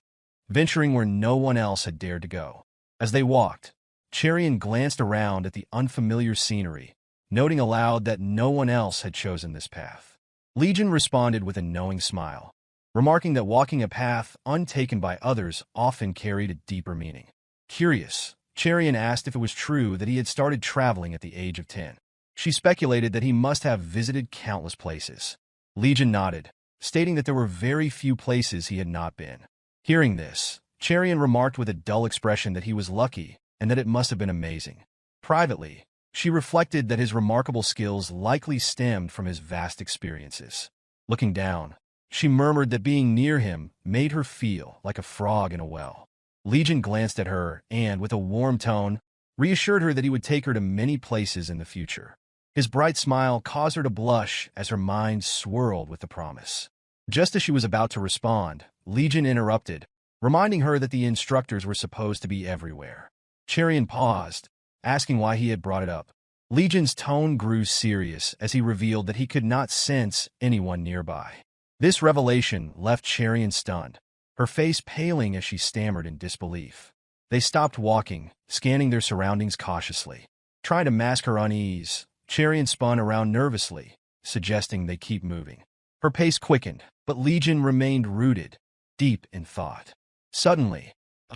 venturing where no one else had dared to go. As they walked, Cherian glanced around at the unfamiliar scenery, noting aloud that no one else had chosen this path. Legion responded with a knowing smile, remarking that walking a path untaken by others often carried a deeper meaning. Curious, Cherian asked if it was true that he had started traveling at the age of 10. She speculated that he must have visited countless places. Legion nodded, stating that there were very few places he had not been. Hearing this, Cherian remarked with a dull expression that he was lucky and that it must have been amazing. Privately, she reflected that his remarkable skills likely stemmed from his vast experiences. Looking down, She murmured that being near him made her feel like a frog in a well. Legion glanced at her and, with a warm tone, reassured her that he would take her to many places in the future. His bright smile caused her to blush as her mind swirled with the promise. Just as she was about to respond, Legion interrupted, reminding her that the instructors were supposed to be everywhere. Cherian paused, asking why he had brought it up. Legion's tone grew serious as he revealed that he could not sense anyone nearby. This revelation left Cherian stunned, her face paling as she stammered in disbelief. They stopped walking, scanning their surroundings cautiously. Trying to mask her unease, Cherian spun around nervously, suggesting they keep moving. Her pace quickened, but Legion remained rooted, deep in thought. Suddenly,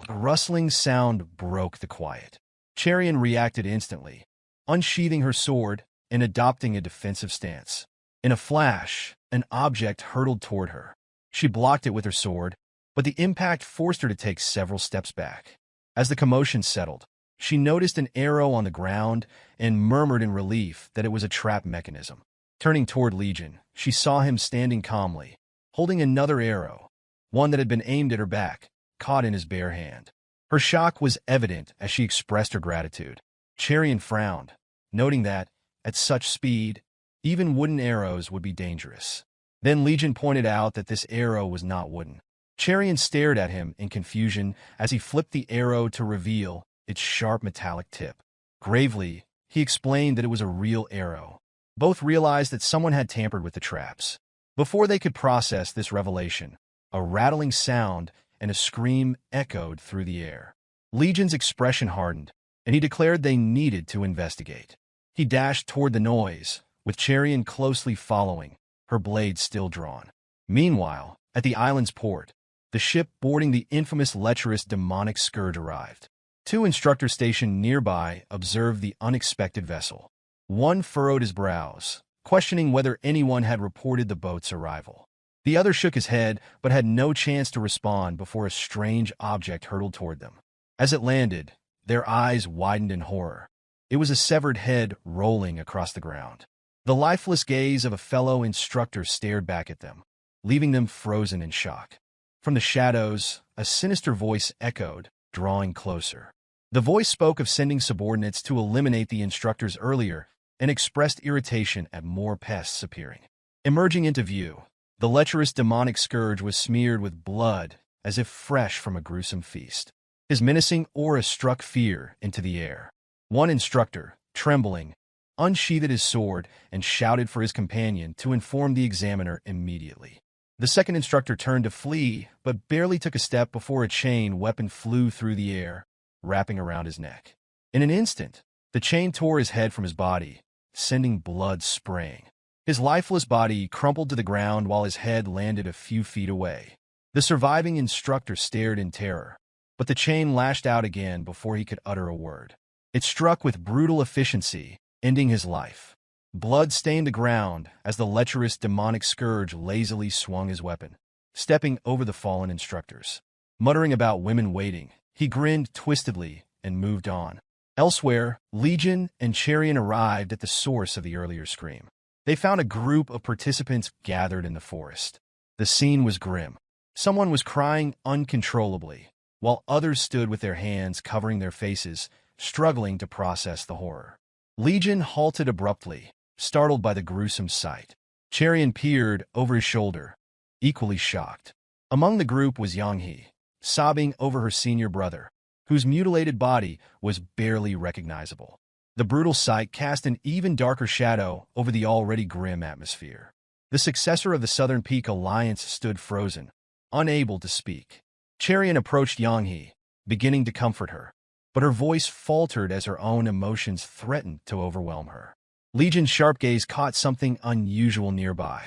a rustling sound broke the quiet. Cherian reacted instantly, unsheathing her sword and adopting a defensive stance. In a flash, an object hurtled toward her. She blocked it with her sword, but the impact forced her to take several steps back. As the commotion settled, she noticed an arrow on the ground and murmured in relief that it was a trap mechanism. Turning toward Legion, she saw him standing calmly, holding another arrow, one that had been aimed at her back, caught in his bare hand. Her shock was evident as she expressed her gratitude. Cherian frowned, noting that, at such speed, even wooden arrows would be dangerous. Then Legion pointed out that this arrow was not wooden. Cherian stared at him in confusion as he flipped the arrow to reveal its sharp metallic tip. Gravely, he explained that it was a real arrow. Both realized that someone had tampered with the traps. Before they could process this revelation, a rattling sound and a scream echoed through the air. Legion's expression hardened, and he declared they needed to investigate. He dashed toward the noise, with Cherian closely following, her blade still drawn. Meanwhile, at the island's port, the ship boarding the infamous lecherous demonic scourge arrived. Two instructors stationed nearby observed the unexpected vessel. One furrowed his brows, questioning whether anyone had reported the boat's arrival. The other shook his head, but had no chance to respond before a strange object hurtled toward them. As it landed, their eyes widened in horror. It was a severed head rolling across the ground. The lifeless gaze of a fellow instructor stared back at them, leaving them frozen in shock. From the shadows, a sinister voice echoed, drawing closer. The voice spoke of sending subordinates to eliminate the instructors earlier and expressed irritation at more pests appearing. Emerging into view, the lecherous demonic scourge was smeared with blood as if fresh from a gruesome feast. His menacing aura struck fear into the air. One instructor, trembling, unsheathed his sword and shouted for his companion to inform the examiner immediately. The second instructor turned to flee, but barely took a step before a chain weapon flew through the air, wrapping around his neck. In an instant, the chain tore his head from his body, sending blood spraying. His lifeless body crumpled to the ground while his head landed a few feet away. The surviving instructor stared in terror, but the chain lashed out again before he could utter a word. It struck with brutal efficiency, ending his life. Blood stained the ground as the lecherous demonic scourge lazily swung his weapon, stepping over the fallen instructors. Muttering about women waiting, he grinned twistedly and moved on. Elsewhere, Legion and Cherian arrived at the source of the earlier scream. They found a group of participants gathered in the forest. The scene was grim. Someone was crying uncontrollably, while others stood with their hands covering their faces, struggling to process the horror. Legion halted abruptly, startled by the gruesome sight. Cherian peered over his shoulder, equally shocked. Among the group was Jianghu, sobbing over her senior brother, whose mutilated body was barely recognizable. The brutal sight cast an even darker shadow over the already grim atmosphere. The successor of the Southern Peak Alliance stood frozen, unable to speak. Cherian approached Jianghu, beginning to comfort her, but her voice faltered as her own emotions threatened to overwhelm her. Legion's sharp gaze caught something unusual nearby.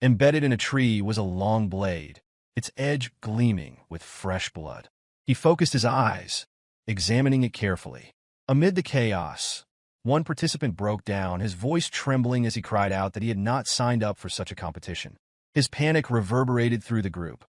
Embedded in a tree was a long blade, its edge gleaming with fresh blood. He focused his eyes, examining it carefully. Amid the chaos, one participant broke down, his voice trembling as he cried out that he had not signed up for such a competition. His panic reverberated through the group,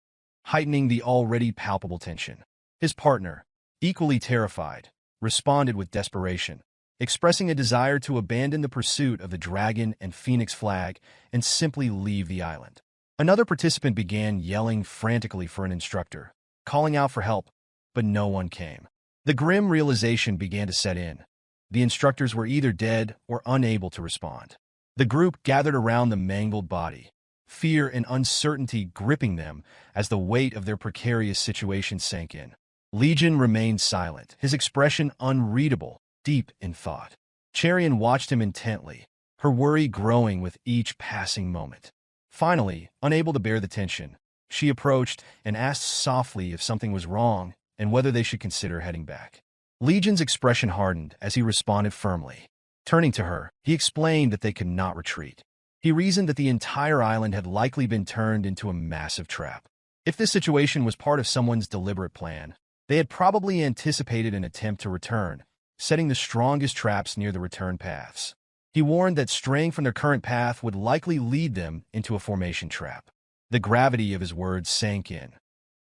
heightening the already palpable tension. His partner, equally terrified, responded with desperation, expressing a desire to abandon the pursuit of the dragon and phoenix flag and simply leave the island. Another participant began yelling frantically for an instructor, calling out for help, but no one came. The grim realization began to set in. The instructors were either dead or unable to respond. The group gathered around the mangled body, fear and uncertainty gripping them as the weight of their precarious situation sank in. Legion remained silent, his expression unreadable, deep in thought. Cherian watched him intently, her worry growing with each passing moment. Finally, unable to bear the tension, she approached and asked softly if something was wrong and whether they should consider heading back. Legion's expression hardened as he responded firmly. Turning to her, he explained that they could not retreat. He reasoned that the entire island had likely been turned into a massive trap. If this situation was part of someone's deliberate plan, they had probably anticipated an attempt to return, setting the strongest traps near the return paths. He warned that straying from their current path would likely lead them into a formation trap. The gravity of his words sank in,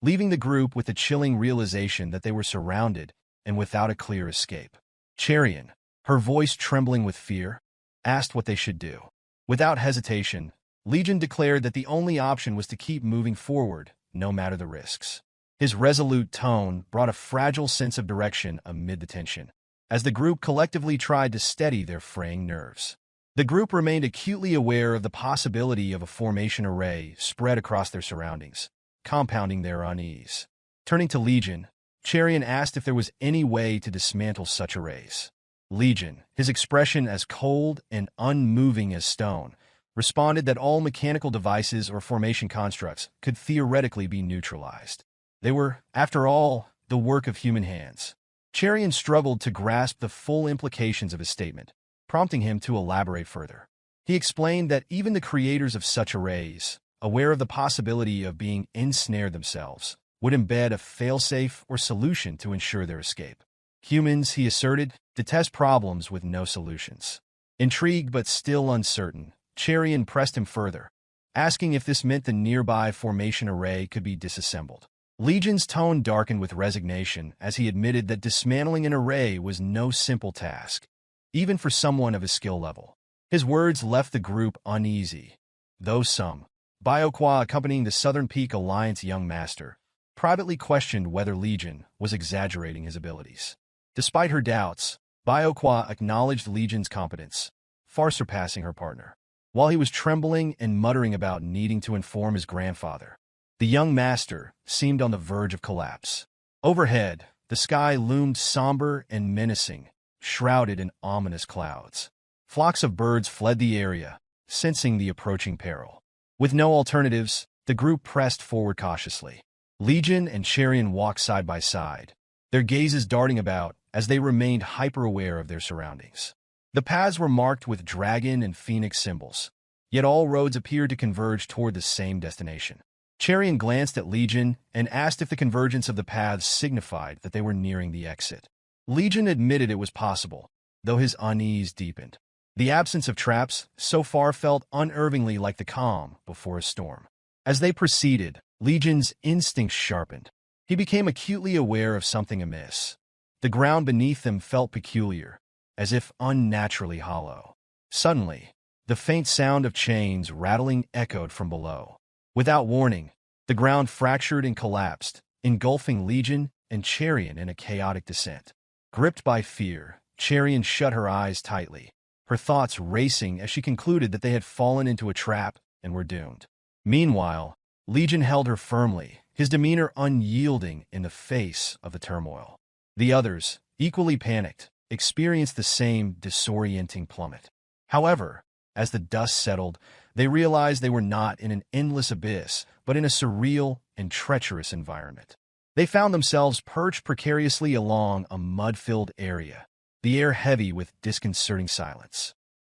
leaving the group with the chilling realization that they were surrounded and without a clear escape. Cherian, her voice trembling with fear, asked what they should do. Without hesitation, Legion declared that the only option was to keep moving forward, no matter the risks. His resolute tone brought a fragile sense of direction amid the tension, as the group collectively tried to steady their fraying nerves. The group remained acutely aware of the possibility of a formation array spread across their surroundings, compounding their unease. Turning to Legion, Cherian asked if there was any way to dismantle such arrays. Legion, his expression as cold and unmoving as stone, responded that all mechanical devices or formation constructs could theoretically be neutralized. They were, after all, the work of human hands. Cherian struggled to grasp the full implications of his statement, prompting him to elaborate further. He explained that even the creators of such arrays, aware of the possibility of being ensnared themselves, would embed a failsafe or solution to ensure their escape. Humans, he asserted, detest problems with no solutions. Intrigued but still uncertain, Cherian pressed him further, asking if this meant the nearby formation array could be disassembled. Legion's tone darkened with resignation as he admitted that dismantling an array was no simple task, even for someone of his skill level. His words left the group uneasy, though some, Baiokwa accompanying the Southern Peak Alliance young master, privately questioned whether Legion was exaggerating his abilities. Despite her doubts, Baiokwa acknowledged Legion's competence, far surpassing her partner. While he was trembling and muttering about needing to inform his grandfather, the young master seemed on the verge of collapse. Overhead, the sky loomed somber and menacing, shrouded in ominous clouds. Flocks of birds fled the area, sensing the approaching peril. With no alternatives, the group pressed forward cautiously. Legion and Cherian walked side by side, their gazes darting about as they remained hyper-aware of their surroundings. The paths were marked with dragon and phoenix symbols, yet all roads appeared to converge toward the same destination. Cherian glanced at Legion and asked if the convergence of the paths signified that they were nearing the exit. Legion admitted it was possible, though his unease deepened. The absence of traps so far felt unervingly like the calm before a storm. As they proceeded, Legion's instincts sharpened. He became acutely aware of something amiss. The ground beneath them felt peculiar, as if unnaturally hollow. Suddenly, the faint sound of chains rattling echoed from below. Without warning, the ground fractured and collapsed, engulfing Legion and Cherian in a chaotic descent. Gripped by fear, Cherian shut her eyes tightly, her thoughts racing as she concluded that they had fallen into a trap and were doomed. Meanwhile, Legion held her firmly, his demeanor unyielding in the face of the turmoil. The others, equally panicked, experienced the same disorienting plummet. However, as the dust settled, they realized they were not in an endless abyss, but in a surreal and treacherous environment. They found themselves perched precariously along a mud-filled area, the air heavy with disconcerting silence.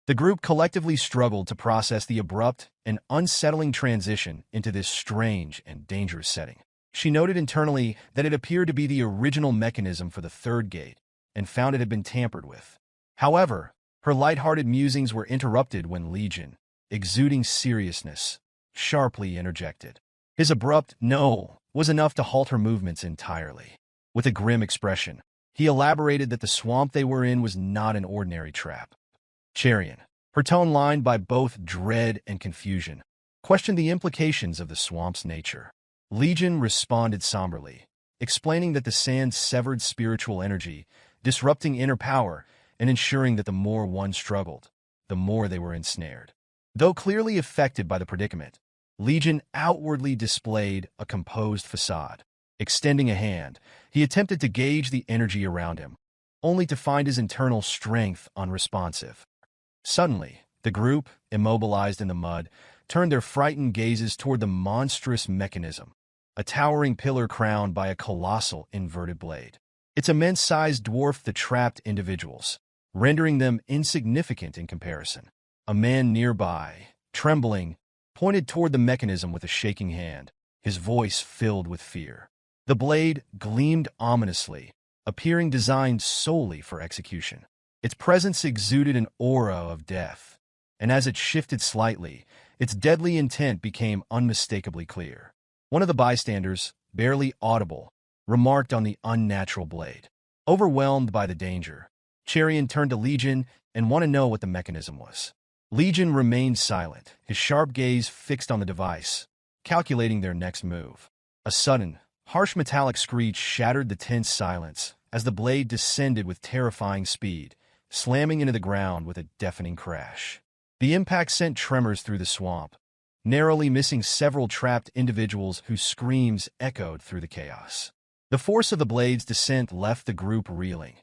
The group collectively struggled to process the abrupt and unsettling transition into this strange and dangerous setting. She noted internally that it appeared to be the original mechanism for the third gate, and found it had been tampered with. However, her light-hearted musings were interrupted when Legion, exuding seriousness, sharply interjected. His abrupt "no" was enough to halt her movements entirely. With a grim expression, he elaborated that the swamp they were in was not an ordinary trap. Cherian, her tone lined by both dread and confusion, questioned the implications of the swamp's nature. Legion responded somberly, explaining that the sand severed spiritual energy, disrupting inner power, and ensuring that the more one struggled, the more they were ensnared. Though clearly affected by the predicament, Legion outwardly displayed a composed facade. Extending a hand, he attempted to gauge the energy around him, only to find his internal strength unresponsive. Suddenly, the group, immobilized in the mud, turned their frightened gazes toward the monstrous mechanism, a towering pillar crowned by a colossal inverted blade. Its immense size dwarfed the trapped individuals, rendering them insignificant in comparison. A man nearby, trembling, pointed toward the mechanism with a shaking hand, his voice filled with fear. The blade gleamed ominously, appearing designed solely for execution. Its presence exuded an aura of death, and as it shifted slightly, its deadly intent became unmistakably clear. One of the bystanders, barely audible, remarked on the unnatural blade. Overwhelmed by the danger, Cherian turned to Legion and wanted to know what the mechanism was. Legion remained silent, his sharp gaze fixed on the device, calculating their next move. A sudden, harsh metallic screech shattered the tense silence as the blade descended with terrifying speed, slamming into the ground with a deafening crash. The impact sent tremors through the swamp, narrowly missing several trapped individuals whose screams echoed through the chaos. The force of the blade's descent left the group reeling,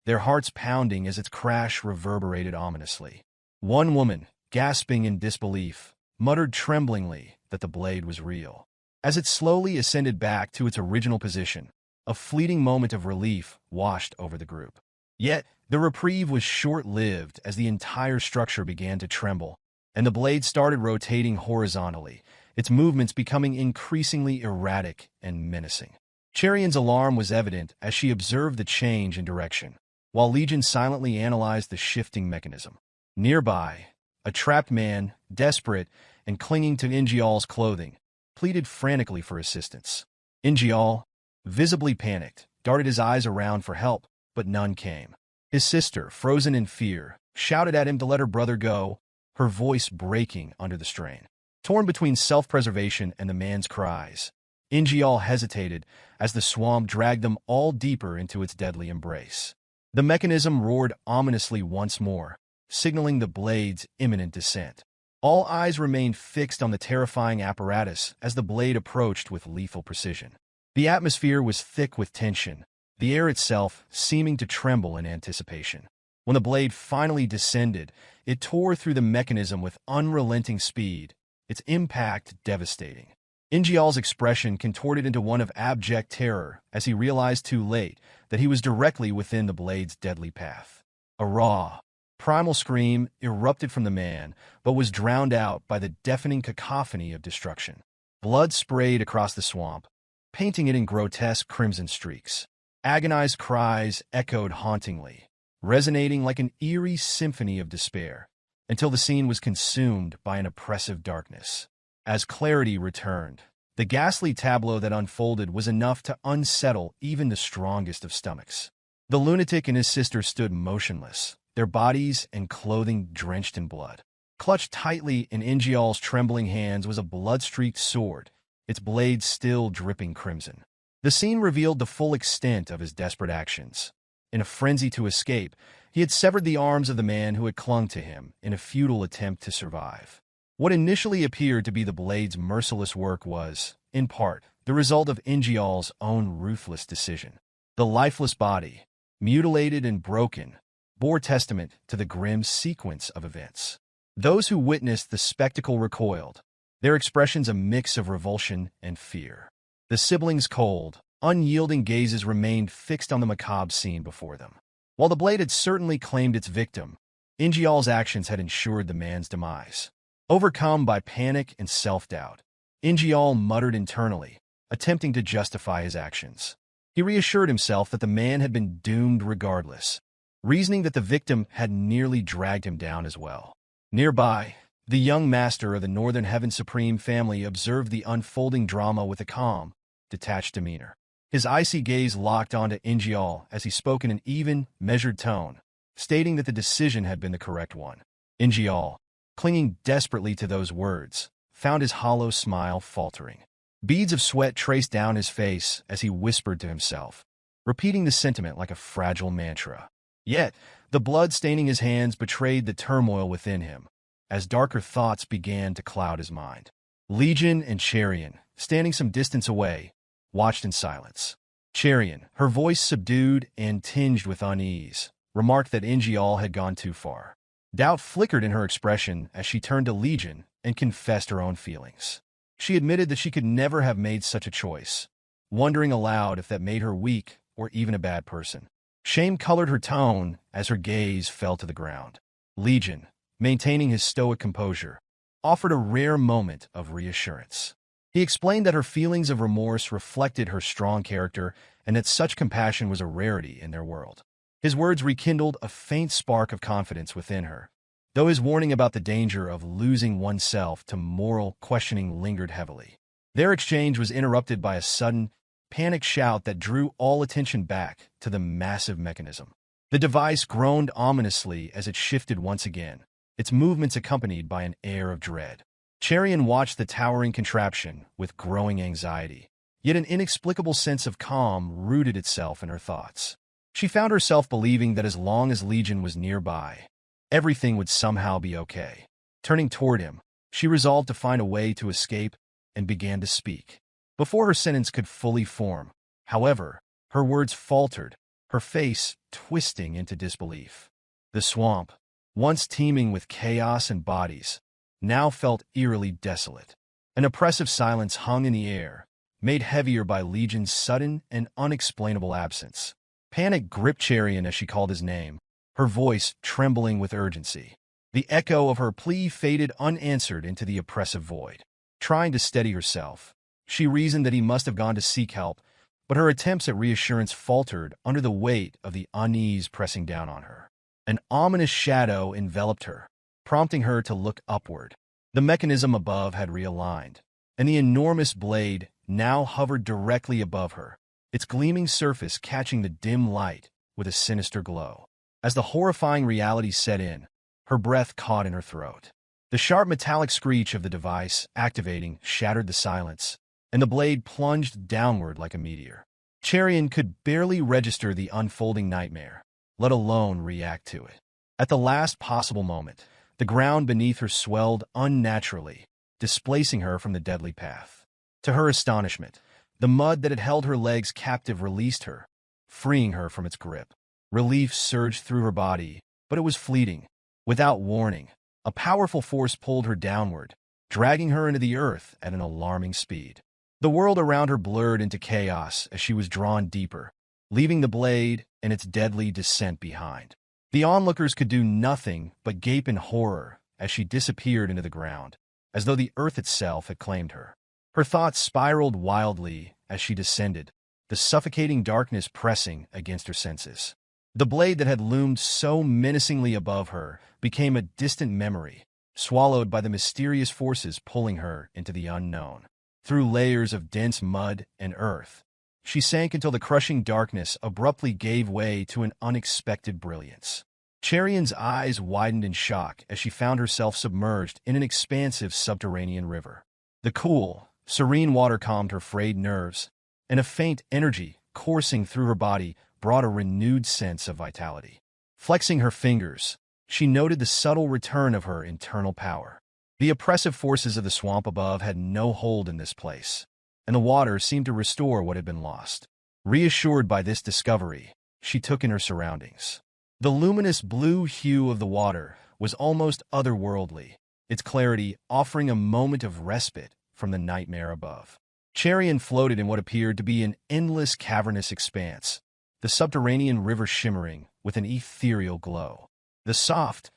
their hearts pounding as its crash reverberated ominously. One woman, gasping in disbelief, muttered tremblingly that the blade was real. As it slowly ascended back to its original position, a fleeting moment of relief washed over the group. Yet, the reprieve was short-lived as the entire structure began to tremble, and the blade started rotating horizontally, its movements becoming increasingly erratic and menacing. Cherian's alarm was evident as she observed the change in direction, while Legion silently analyzed the shifting mechanism. Nearby, a trapped man, desperate and clinging to Ingeol's clothing, pleaded frantically for assistance. Ingeol, visibly panicked, darted his eyes around for help, but none came. His sister, frozen in fear, shouted at him to let her brother go, her voice breaking under the strain. Torn between self-preservation and the man's cries, Ingeol hesitated as the swamp dragged them all deeper into its deadly embrace. The mechanism roared ominously once more, signaling the blade's imminent descent. All eyes remained fixed on the terrifying apparatus as the blade approached with lethal precision. The atmosphere was thick with tension, the air itself seeming to tremble in anticipation. When the blade finally descended, it tore through the mechanism with unrelenting speed, its impact devastating. Ingeol's expression contorted into one of abject terror as he realized too late that he was directly within the blade's deadly path. A raw, primal scream erupted from the man, but was drowned out by the deafening cacophony of destruction. Blood sprayed across the swamp, painting it in grotesque crimson streaks. Agonized cries echoed hauntingly, resonating like an eerie symphony of despair, until the scene was consumed by an oppressive darkness. As clarity returned, the ghastly tableau that unfolded was enough to unsettle even the strongest of stomachs. The lunatic and his sister stood motionless, their bodies and clothing drenched in blood. Clutched tightly in Ingeol's trembling hands was a blood-streaked sword, its blade still dripping crimson. The scene revealed the full extent of his desperate actions. In a frenzy to escape, he had severed the arms of the man who had clung to him in a futile attempt to survive. What initially appeared to be the blade's merciless work was, in part, the result of Ingeol's own ruthless decision. The lifeless body, mutilated and broken, bore testament to the grim sequence of events. Those who witnessed the spectacle recoiled, their expressions a mix of revulsion and fear. The siblings' cold, unyielding gazes remained fixed on the macabre scene before them. While the blade had certainly claimed its victim, Ingeol's actions had ensured the man's demise. Overcome by panic and self-doubt, Ingeol muttered internally, attempting to justify his actions. He reassured himself that the man had been doomed regardless, reasoning that the victim had nearly dragged him down as well. Nearby, the young master of the Northern Heaven Supreme family observed the unfolding drama with a calm, detached demeanor. His icy gaze locked onto Ingeol as he spoke in an even, measured tone, stating that the decision had been the correct one. Ingeol, clinging desperately to those words, found his hollow smile faltering. Beads of sweat traced down his face as he whispered to himself, repeating the sentiment like a fragile mantra. Yet, the blood staining his hands betrayed the turmoil within him, as darker thoughts began to cloud his mind. Legion and Cherian, standing some distance away, watched in silence. Cherian, her voice subdued and tinged with unease, remarked that Ingeol had gone too far. Doubt flickered in her expression as she turned to Legion and confessed her own feelings. She admitted that she could never have made such a choice, wondering aloud if that made her weak or even a bad person. Shame colored her tone as her gaze fell to the ground. Legion, maintaining his stoic composure, offered a rare moment of reassurance. He explained that her feelings of remorse reflected her strong character and that such compassion was a rarity in their world. His words rekindled a faint spark of confidence within her, though his warning about the danger of losing oneself to moral questioning lingered heavily. Their exchange was interrupted by a sudden, panicked shout that drew all attention back to the massive mechanism. The device groaned ominously as it shifted once again, its movements accompanied by an air of dread. Cherian watched the towering contraption with growing anxiety, yet an inexplicable sense of calm rooted itself in her thoughts. She found herself believing that as long as Legion was nearby, everything would somehow be okay. Turning toward him, she resolved to find a way to escape and began to speak. Before her sentence could fully form, however, her words faltered, her face twisting into disbelief. The swamp, once teeming with chaos and bodies, now felt eerily desolate. An oppressive silence hung in the air, made heavier by Legion's sudden and unexplainable absence. Panic gripped Cherian as she called his name, her voice trembling with urgency. The echo of her plea faded unanswered into the oppressive void. Trying to steady herself, she reasoned that he must have gone to seek help, but her attempts at reassurance faltered under the weight of the unease pressing down on her. An ominous shadow enveloped her, prompting her to look upward. The mechanism above had realigned, and the enormous blade now hovered directly above her, its gleaming surface catching the dim light with a sinister glow. As the horrifying reality set in, her breath caught in her throat. The sharp metallic screech of the device activating shattered the silence, and the blade plunged downward like a meteor. Cherian could barely register the unfolding nightmare, let alone react to it. At the last possible moment, the ground beneath her swelled unnaturally, displacing her from the deadly path. To her astonishment, the mud that had held her legs captive released her, freeing her from its grip. Relief surged through her body, but it was fleeting. Without warning, a powerful force pulled her downward, dragging her into the earth at an alarming speed. The world around her blurred into chaos as she was drawn deeper, leaving the blade and its deadly descent behind. The onlookers could do nothing but gape in horror as she disappeared into the ground, as though the earth itself had claimed her. Her thoughts spiraled wildly as she descended, the suffocating darkness pressing against her senses. The blade that had loomed so menacingly above her became a distant memory, swallowed by the mysterious forces pulling her into the unknown. Through layers of dense mud and earth, she sank until the crushing darkness abruptly gave way to an unexpected brilliance. Cherian's eyes widened in shock as she found herself submerged in an expansive subterranean river. The cool, serene water calmed her frayed nerves, and a faint energy coursing through her body brought a renewed sense of vitality. Flexing her fingers, she noted the subtle return of her internal power. The oppressive forces of the swamp above had no hold in this place, and the water seemed to restore what had been lost. Reassured by this discovery, she took in her surroundings. The luminous blue hue of the water was almost otherworldly, its clarity offering a moment of respite from the nightmare above. Cherian floated in what appeared to be an endless cavernous expanse, the subterranean river shimmering with an ethereal glow. The soft,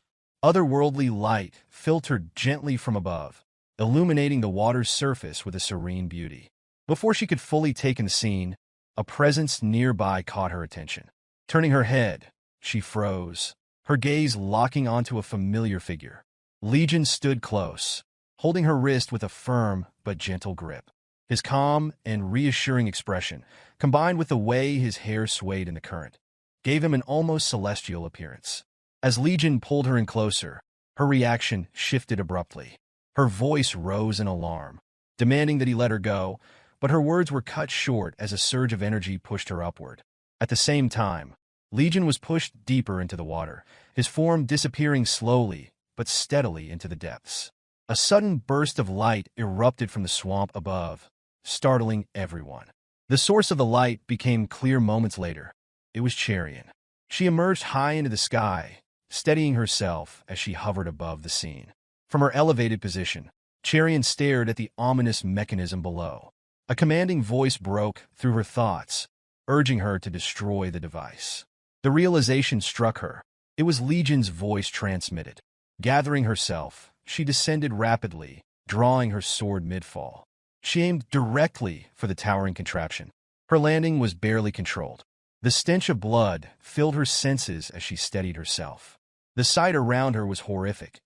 otherworldly light filtered gently from above, illuminating the water's surface with a serene beauty. Before she could fully take in the scene, a presence nearby caught her attention. Turning her head, she froze, her gaze locking onto a familiar figure. Legion stood close, holding her wrist with a firm but gentle grip. His calm and reassuring expression, combined with the way his hair swayed in the current, gave him an almost celestial appearance. As Legion pulled her in closer, her reaction shifted abruptly. Her voice rose in alarm, demanding that he let her go, but her words were cut short as a surge of energy pushed her upward. At the same time, Legion was pushed deeper into the water, his form disappearing slowly but steadily into the depths. A sudden burst of light erupted from the swamp above, startling everyone. The source of the light became clear moments later. It was Cherian. She emerged high into the sky, steadying herself as she hovered above the scene. From her elevated position, Cherian stared at the ominous mechanism below. A commanding voice broke through her thoughts, urging her to destroy the device. The realization struck her. It was Legion's voice transmitted. Gathering herself, she descended rapidly, drawing her sword mid-fall. She aimed directly for the towering contraption. Her landing was barely controlled. The stench of blood filled her senses as she steadied herself. The sight around her was horrific.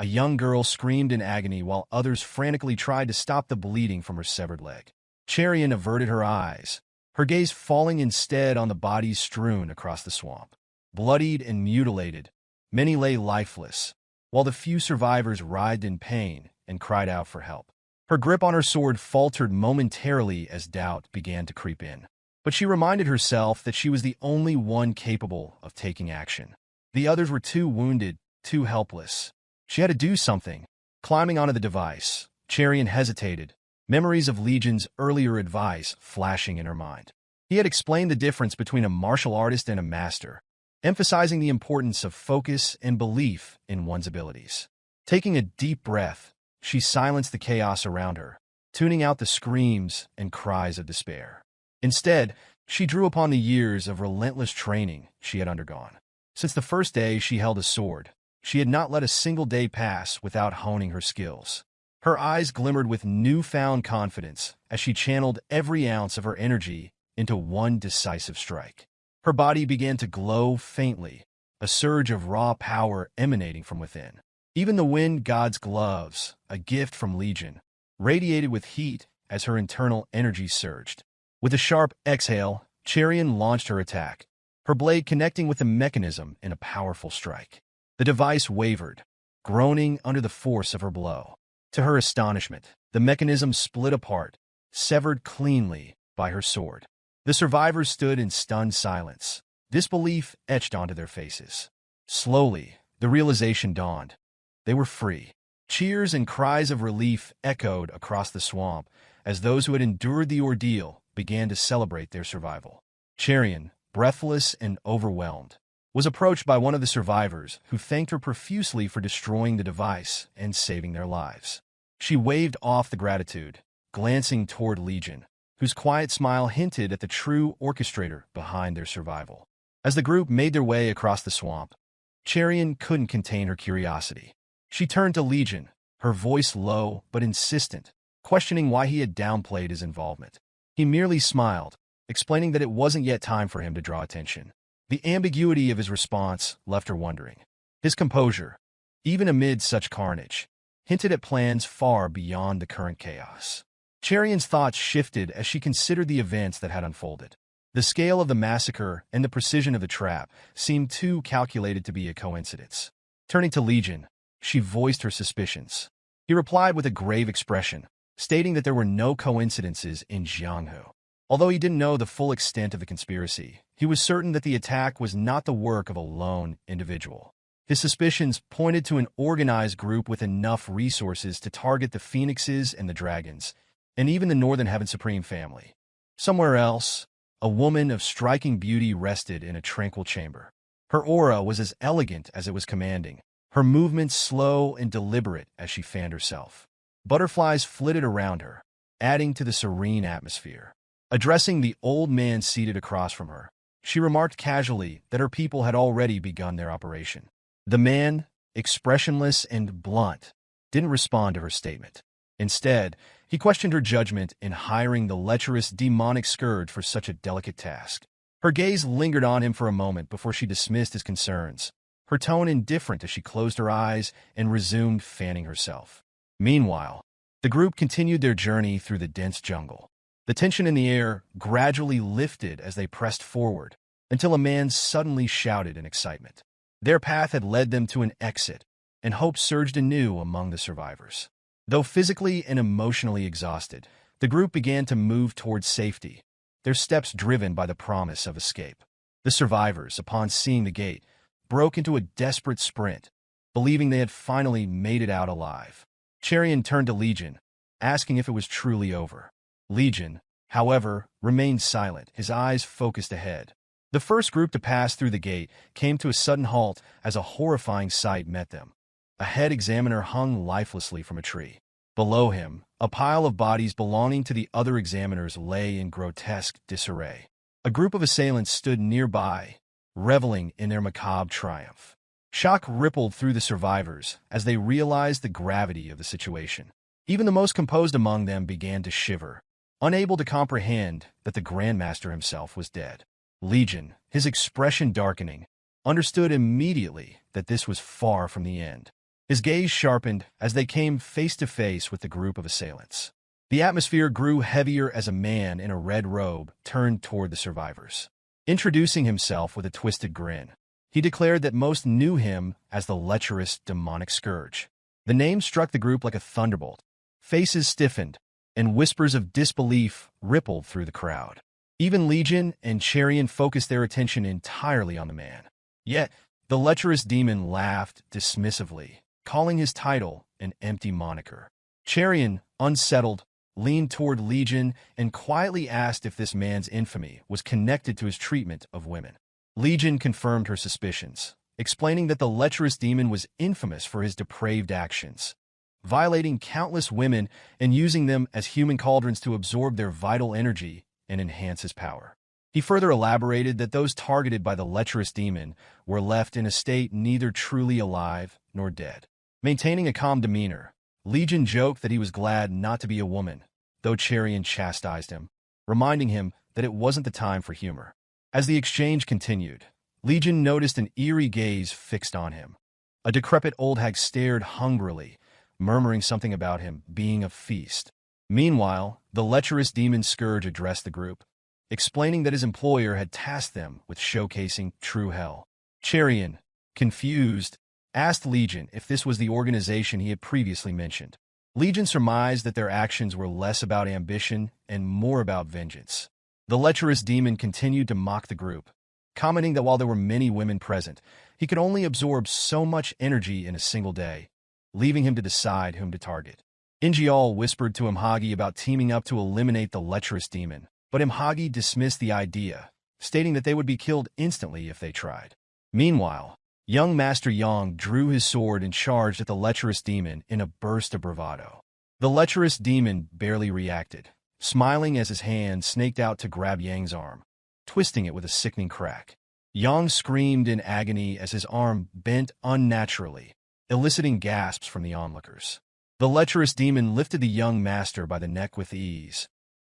A young girl screamed in agony while others frantically tried to stop the bleeding from her severed leg. Cherian averted her eyes, her gaze falling instead on the bodies strewn across the swamp. Bloodied and mutilated, many lay lifeless, while the few survivors writhed in pain and cried out for help. Her grip on her sword faltered momentarily as doubt began to creep in. But she reminded herself that she was the only one capable of taking action. The others were too wounded, too helpless. She had to do something. Climbing onto the device, Cherian hesitated, memories of Legion's earlier advice flashing in her mind. He had explained the difference between a martial artist and a master, emphasizing the importance of focus and belief in one's abilities. Taking a deep breath, she silenced the chaos around her, tuning out the screams and cries of despair. Instead, she drew upon the years of relentless training she had undergone. Since the first day she held a sword, she had not let a single day pass without honing her skills. Her eyes glimmered with newfound confidence as she channeled every ounce of her energy into one decisive strike. Her body began to glow faintly, a surge of raw power emanating from within. Even the wind god's gloves, a gift from Legion, radiated with heat as her internal energy surged. With a sharp exhale, Cherian launched her attack, her blade connecting with the mechanism in a powerful strike. The device wavered, groaning under the force of her blow. To her astonishment, the mechanism split apart, severed cleanly by her sword. The survivors stood in stunned silence, disbelief etched onto their faces. Slowly, the realization dawned. They were free. Cheers and cries of relief echoed across the swamp as those who had endured the ordeal began to celebrate their survival. Cherian, breathless and overwhelmed, was approached by one of the survivors who thanked her profusely for destroying the device and saving their lives. She waved off the gratitude, glancing toward Legion, whose quiet smile hinted at the true orchestrator behind their survival. As the group made their way across the swamp, Cherian couldn't contain her curiosity. She turned to Legion, her voice low but insistent, questioning why he had downplayed his involvement. He merely smiled, explaining that it wasn't yet time for him to draw attention. The ambiguity of his response left her wondering. His composure, even amid such carnage, hinted at plans far beyond the current chaos. Cherian's thoughts shifted as she considered the events that had unfolded. The scale of the massacre and the precision of the trap seemed too calculated to be a coincidence. Turning to Legion, she voiced her suspicions. He replied with a grave expression, stating that there were no coincidences in Jianghu. Although he didn't know the full extent of the conspiracy, he was certain that the attack was not the work of a lone individual. His suspicions pointed to an organized group with enough resources to target the Phoenixes and the Dragons, and even the Northern Heaven Supreme family. Somewhere else, a woman of striking beauty rested in a tranquil chamber. Her aura was as elegant as it was commanding, her movements slow and deliberate as she fanned herself. Butterflies flitted around her, adding to the serene atmosphere. Addressing the old man seated across from her, she remarked casually that her people had already begun their operation. The man, expressionless and blunt, didn't respond to her statement. Instead, he questioned her judgment in hiring the lecherous demonic scourge for such a delicate task. Her gaze lingered on him for a moment before she dismissed his concerns, her tone indifferent as she closed her eyes and resumed fanning herself. Meanwhile, the group continued their journey through the dense jungle. The tension in the air gradually lifted as they pressed forward, until a man suddenly shouted in excitement. Their path had led them to an exit, and hope surged anew among the survivors. Though physically and emotionally exhausted, the group began to move towards safety, their steps driven by the promise of escape. The survivors, upon seeing the gate, broke into a desperate sprint, believing they had finally made it out alive. Cherian turned to Legion, asking if it was truly over. Legion, however, remained silent, his eyes focused ahead. The first group to pass through the gate came to a sudden halt as a horrifying sight met them. A head examiner hung lifelessly from a tree. Below him, a pile of bodies belonging to the other examiners lay in grotesque disarray. A group of assailants stood nearby, reveling in their macabre triumph. Shock rippled through the survivors as they realized the gravity of the situation. Even the most composed among them began to shiver, unable to comprehend that the Grandmaster himself was dead. Legion, his expression darkening, understood immediately that this was far from the end. His gaze sharpened as they came face to face with the group of assailants. The atmosphere grew heavier as a man in a red robe turned toward the survivors. Introducing himself with a twisted grin, he declared that most knew him as the lecherous demonic scourge. The name struck the group like a thunderbolt. Faces stiffened, and whispers of disbelief rippled through the crowd. Even Legion and Cherian focused their attention entirely on the man. Yet, the lecherous demon laughed dismissively, calling his title an empty moniker. Cherian, unsettled, leaned toward Legion and quietly asked if this man's infamy was connected to his treatment of women. Legion confirmed her suspicions, explaining that the lecherous demon was infamous for his depraved actions, violating countless women and using them as human cauldrons to absorb their vital energy and enhance his power. He further elaborated that those targeted by the lecherous demon were left in a state neither truly alive nor dead. Maintaining a calm demeanor, Legion joked that he was glad not to be a woman, though Cherian chastised him, reminding him that it wasn't the time for humor. As the exchange continued, Legion noticed an eerie gaze fixed on him. A decrepit old hag stared hungrily, murmuring something about him being a feast. Meanwhile, the lecherous demon scourge addressed the group, explaining that his employer had tasked them with showcasing true hell. Cherian, confused, asked Legion if this was the organization he had previously mentioned. Legion surmised that their actions were less about ambition and more about vengeance. The lecherous demon continued to mock the group, commenting that while there were many women present, he could only absorb so much energy in a single day, leaving him to decide whom to target. Ingeol whispered to Imhagi about teaming up to eliminate the lecherous demon, but Imhagi dismissed the idea, stating that they would be killed instantly if they tried. Meanwhile, young Master Yang drew his sword and charged at the lecherous demon in a burst of bravado. The lecherous demon barely reacted, smiling as his hand snaked out to grab Yang's arm, twisting it with a sickening crack. Yang screamed in agony as his arm bent unnaturally, eliciting gasps from the onlookers. The lecherous demon lifted the young master by the neck with ease,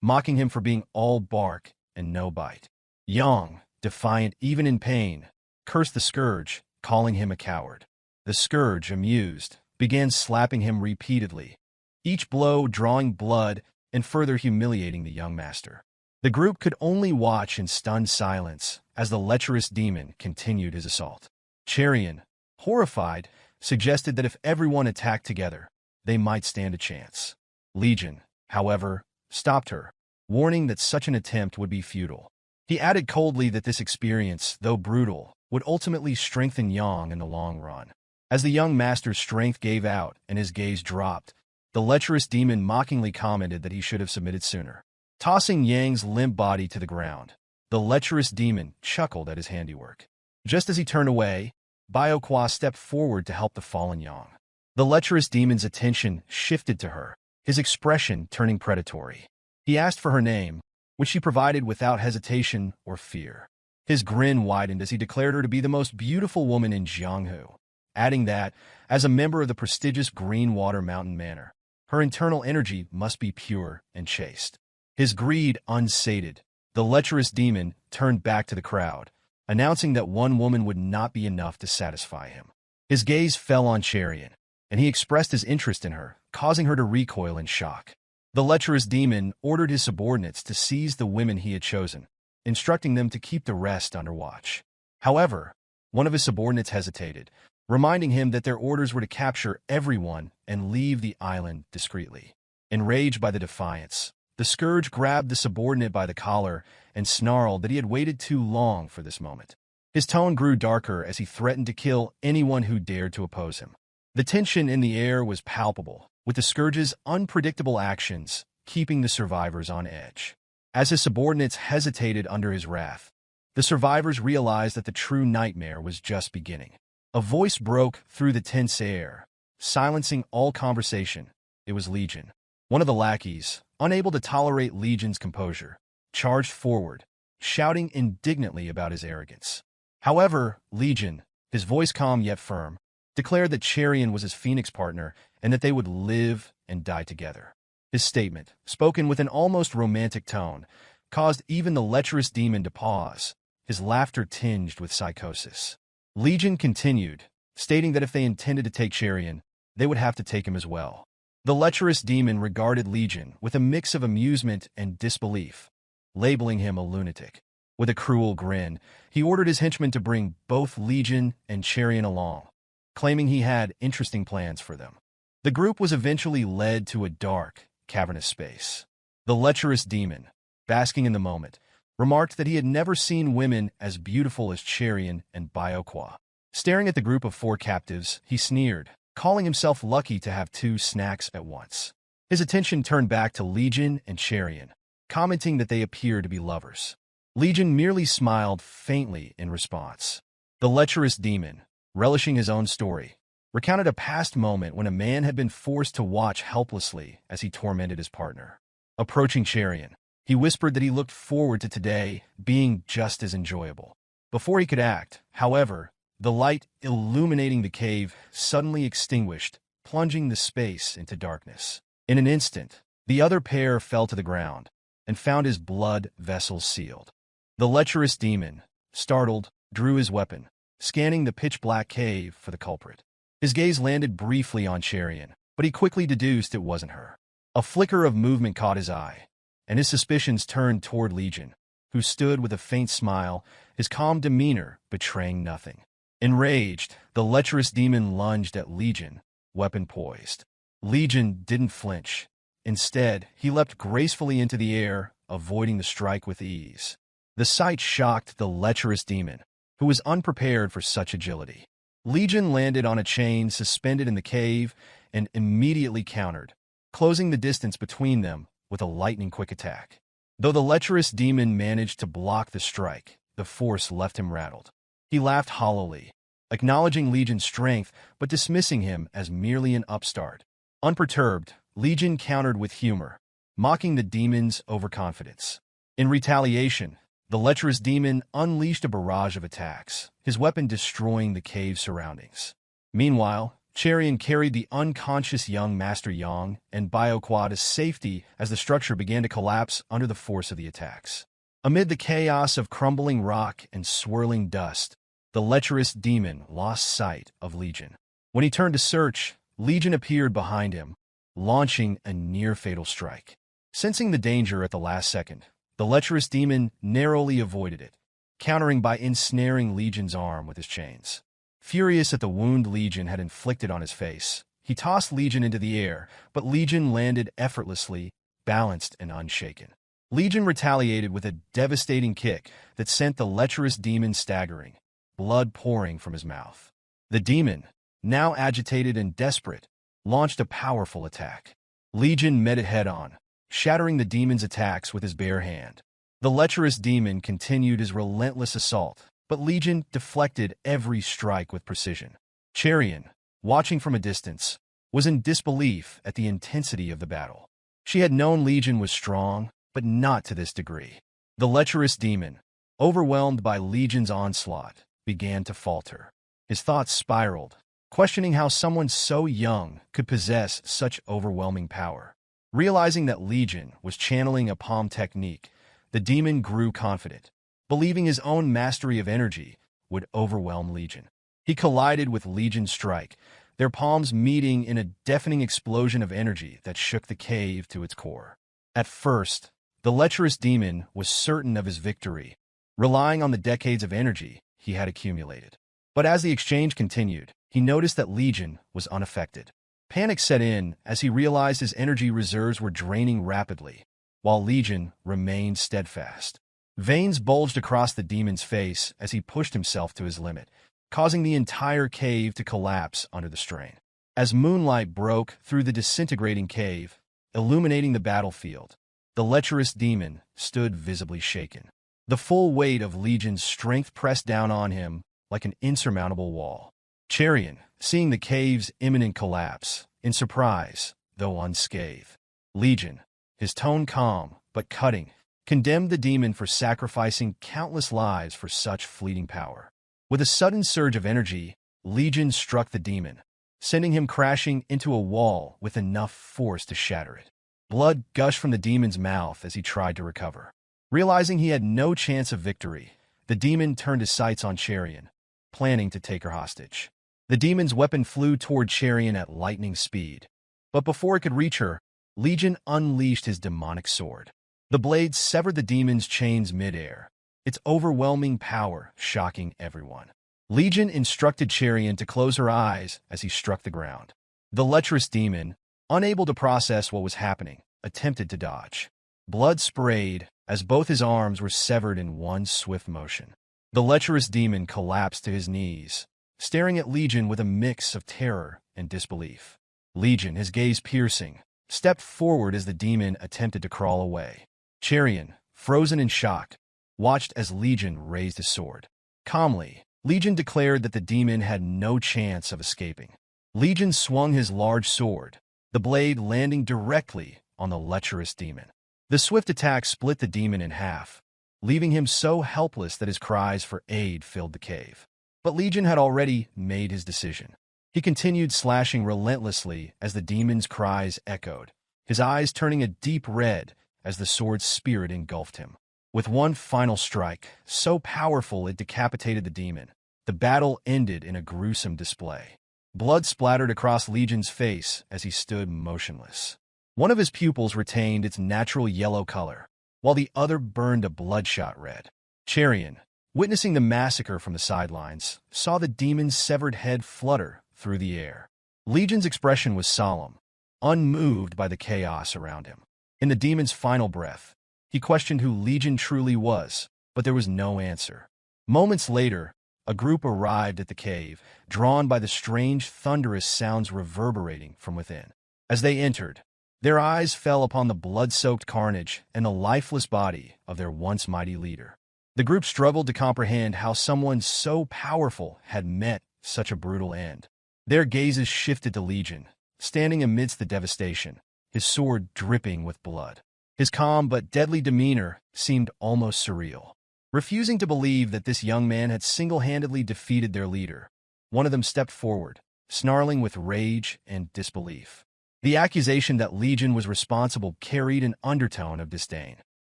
mocking him for being all bark and no bite. Yang, defiant even in pain, cursed the scourge, calling him a coward. The scourge, amused, began slapping him repeatedly, each blow drawing blood and further humiliating the young master. The group could only watch in stunned silence as the lecherous demon continued his assault. Cherian, horrified, suggested that if everyone attacked together, they might stand a chance. Legion, however, stopped her, warning that such an attempt would be futile. He added coldly that this experience, though brutal, would ultimately strengthen Yang in the long run. As the young master's strength gave out and his gaze dropped, the lecherous demon mockingly commented that he should have submitted sooner. Tossing Yang's limp body to the ground, the lecherous demon chuckled at his handiwork. Just as he turned away, Baiokwa stepped forward to help the fallen Yang. The lecherous demon's attention shifted to her, his expression turning predatory. He asked for her name, which she provided without hesitation or fear. His grin widened as he declared her to be the most beautiful woman in Jianghu, adding that, as a member of the prestigious Greenwater Mountain Manor, her internal energy must be pure and chaste. His greed unsated, the lecherous demon turned back to the crowd, announcing that one woman would not be enough to satisfy him. His gaze fell on Cherian, and he expressed his interest in her, causing her to recoil in shock. The lecherous demon ordered his subordinates to seize the women he had chosen, instructing them to keep the rest under watch. However, one of his subordinates hesitated, reminding him that their orders were to capture everyone and leave the island discreetly. Enraged by the defiance, the Scourge grabbed the subordinate by the collar and snarled that he had waited too long for this moment. His tone grew darker as he threatened to kill anyone who dared to oppose him. The tension in the air was palpable, with the Scourge's unpredictable actions keeping the survivors on edge. As his subordinates hesitated under his wrath, the survivors realized that the true nightmare was just beginning. A voice broke through the tense air, silencing all conversation. It was Legion. One of the lackeys, unable to tolerate Legion's composure, charged forward, shouting indignantly about his arrogance. However, Legion, his voice calm yet firm, declared that Cherian was his Phoenix partner and that they would live and die together. His statement, spoken with an almost romantic tone, caused even the lecherous demon to pause, his laughter tinged with psychosis. Legion continued, stating that if they intended to take Cherian, they would have to take him as well. The lecherous demon regarded Legion with a mix of amusement and disbelief, labeling him a lunatic. With a cruel grin, he ordered his henchmen to bring both Legion and Cherian along, claiming he had interesting plans for them. The group was eventually led to a dark, cavernous space. The lecherous demon, basking in the moment, remarked that he had never seen women as beautiful as Cherian and Bioqua. Staring at the group of 4 captives, he sneered, calling himself lucky to have 2 snacks at once. His attention turned back to Legion and Cherian, commenting that they appeared to be lovers. Legion merely smiled faintly in response. The lecherous demon, relishing his own story, recounted a past moment when a man had been forced to watch helplessly as he tormented his partner. Approaching Cherian, he whispered that he looked forward to today being just as enjoyable. Before he could act, however, the light illuminating the cave suddenly extinguished, plunging the space into darkness. In an instant, the other pair fell to the ground and found his blood vessels sealed. The lecherous demon, startled, drew his weapon, scanning the pitch-black cave for the culprit. His gaze landed briefly on Cherian, but he quickly deduced it wasn't her. A flicker of movement caught his eye, and his suspicions turned toward Legion, who stood with a faint smile, his calm demeanor betraying nothing. Enraged, the lecherous demon lunged at Legion, weapon poised. Legion didn't flinch. Instead, he leapt gracefully into the air, avoiding the strike with ease. The sight shocked the lecherous demon, who was unprepared for such agility. Legion landed on a chain suspended in the cave and immediately countered, closing the distance between them with a lightning-quick attack. Though the lecherous demon managed to block the strike, the force left him rattled. He laughed hollowly, acknowledging Legion's strength but dismissing him as merely an upstart. Unperturbed, Legion countered with humor, mocking the demon's overconfidence. In retaliation, the lecherous demon unleashed a barrage of attacks, his weapon destroying the cave's surroundings. Meanwhile, Cherian carried the unconscious young Master Yang and Bioqua to safety as the structure began to collapse under the force of the attacks. Amid the chaos of crumbling rock and swirling dust, the lecherous demon lost sight of Legion. When he turned to search, Legion appeared behind him, launching a near-fatal strike. Sensing the danger at the last second, the lecherous demon narrowly avoided it, countering by ensnaring Legion's arm with his chains. Furious at the wound Legion had inflicted on his face, he tossed Legion into the air, but Legion landed effortlessly, balanced and unshaken. Legion retaliated with a devastating kick that sent the lecherous demon staggering, blood pouring from his mouth. The demon, now agitated and desperate, launched a powerful attack. Legion met it head-on, shattering the demon's attacks with his bare hand. The lecherous demon continued his relentless assault, but Legion deflected every strike with precision. Cherian, watching from a distance, was in disbelief at the intensity of the battle. She had known Legion was strong, but not to this degree. The lecherous demon, overwhelmed by Legion's onslaught, began to falter. His thoughts spiraled, questioning how someone so young could possess such overwhelming power. Realizing that Legion was channeling a palm technique, the demon grew confident, believing his own mastery of energy would overwhelm Legion. He collided with Legion's strike, their palms meeting in a deafening explosion of energy that shook the cave to its core. At first, the lecherous demon was certain of his victory, relying on the decades of energy he had accumulated. But as the exchange continued, he noticed that Legion was unaffected. Panic set in as he realized his energy reserves were draining rapidly, while Legion remained steadfast. Veins bulged across the demon's face as he pushed himself to his limit, causing the entire cave to collapse under the strain. As moonlight broke through the disintegrating cave, illuminating the battlefield, the lecherous demon stood visibly shaken. The full weight of Legion's strength pressed down on him like an insurmountable wall. Cherion, seeing the cave's imminent collapse, in surprise, though unscathed. Legion, his tone calm but cutting, condemned the demon for sacrificing countless lives for such fleeting power. With a sudden surge of energy, Legion struck the demon, sending him crashing into a wall with enough force to shatter it. Blood gushed from the demon's mouth as he tried to recover. Realizing he had no chance of victory, the demon turned his sights on Cherion, planning to take her hostage. The demon's weapon flew toward Cherion at lightning speed, but before it could reach her, Legion unleashed his demonic sword. The blade severed the demon's chains midair, its overwhelming power shocking everyone. Legion instructed Cherion to close her eyes as he struck the ground. The lecherous demon, unable to process what was happening, attempted to dodge. Blood sprayed as both his arms were severed in one swift motion. The lecherous demon collapsed to his knees, staring at Legion with a mix of terror and disbelief. Legion, his gaze piercing, stepped forward as the demon attempted to crawl away. Cherion, frozen in shock, watched as Legion raised his sword. Calmly, Legion declared that the demon had no chance of escaping. Legion swung his large sword, the blade landing directly on the lecherous demon. The swift attack split the demon in half, leaving him so helpless that his cries for aid filled the cave. But Legion had already made his decision. He continued slashing relentlessly as the demon's cries echoed, his eyes turning a deep red as the sword's spirit engulfed him. With one final strike, so powerful it decapitated the demon, the battle ended in a gruesome display. Blood splattered across Legion's face as he stood motionless. One of his pupils retained its natural yellow color, while the other burned a bloodshot red. Cherion, witnessing the massacre from the sidelines, saw the demon's severed head flutter through the air. Legion's expression was solemn, unmoved by the chaos around him. In the demon's final breath, he questioned who Legion truly was, but there was no answer. Moments later, a group arrived at the cave, drawn by the strange, thunderous sounds reverberating from within. As they entered, their eyes fell upon the blood-soaked carnage and the lifeless body of their once mighty leader. The group struggled to comprehend how someone so powerful had met such a brutal end. Their gazes shifted to Legion, standing amidst the devastation, his sword dripping with blood. His calm but deadly demeanor seemed almost surreal. Refusing to believe that this young man had single-handedly defeated their leader, one of them stepped forward, snarling with rage and disbelief. The accusation that Legion was responsible carried an undertone of disdain.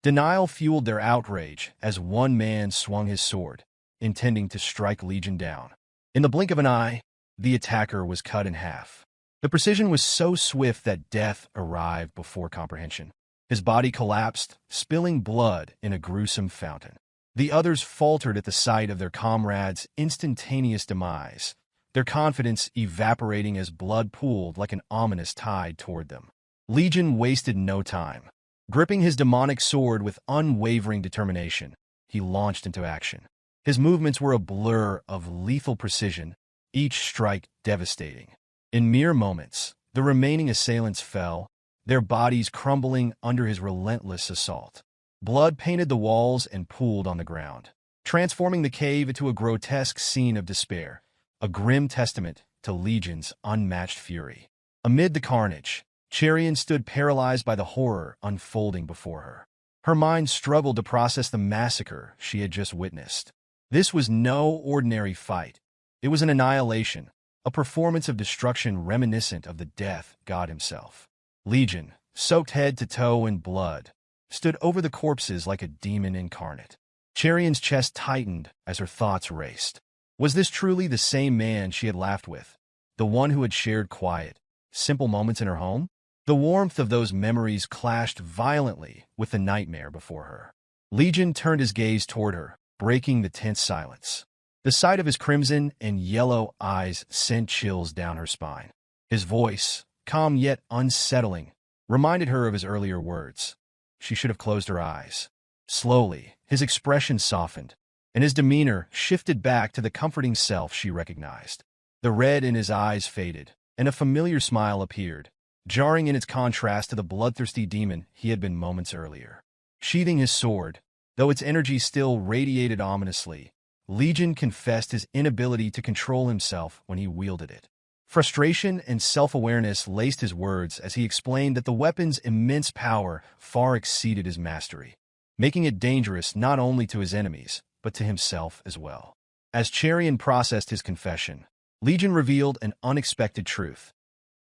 Denial fueled their outrage as one man swung his sword, intending to strike Legion down. In the blink of an eye, the attacker was cut in half. The precision was so swift that death arrived before comprehension. His body collapsed, spilling blood in a gruesome fountain. The others faltered at the sight of their comrade's instantaneous demise, their confidence evaporating as blood pooled like an ominous tide toward them. Legion wasted no time. Gripping his demonic sword with unwavering determination, he launched into action. His movements were a blur of lethal precision, each strike devastating. In mere moments, the remaining assailants fell, their bodies crumbling under his relentless assault. Blood painted the walls and pooled on the ground, transforming the cave into a grotesque scene of despair, a grim testament to Legion's unmatched fury. Amid the carnage, Cherion stood paralyzed by the horror unfolding before her. Her mind struggled to process the massacre she had just witnessed. This was no ordinary fight. It was an annihilation, a performance of destruction reminiscent of the death god himself. Legion, soaked head to toe in blood, stood over the corpses like a demon incarnate. Cherion's chest tightened as her thoughts raced. Was this truly the same man she had laughed with, the one who had shared quiet, simple moments in her home? The warmth of those memories clashed violently with the nightmare before her. Legion turned his gaze toward her, breaking the tense silence. The sight of his crimson and yellow eyes sent chills down her spine. His voice, calm yet unsettling, reminded her of his earlier words. She should have closed her eyes. Slowly, his expression softened, and his demeanor shifted back to the comforting self she recognized. The red in his eyes faded, and a familiar smile appeared, jarring in its contrast to the bloodthirsty demon he had been moments earlier. Sheathing his sword, though its energy still radiated ominously, Legion confessed his inability to control himself when he wielded it. Frustration and self-awareness laced his words as he explained that the weapon's immense power far exceeded his mastery, making it dangerous not only to his enemies, but to himself as well. As Cherian processed his confession, Legion revealed an unexpected truth.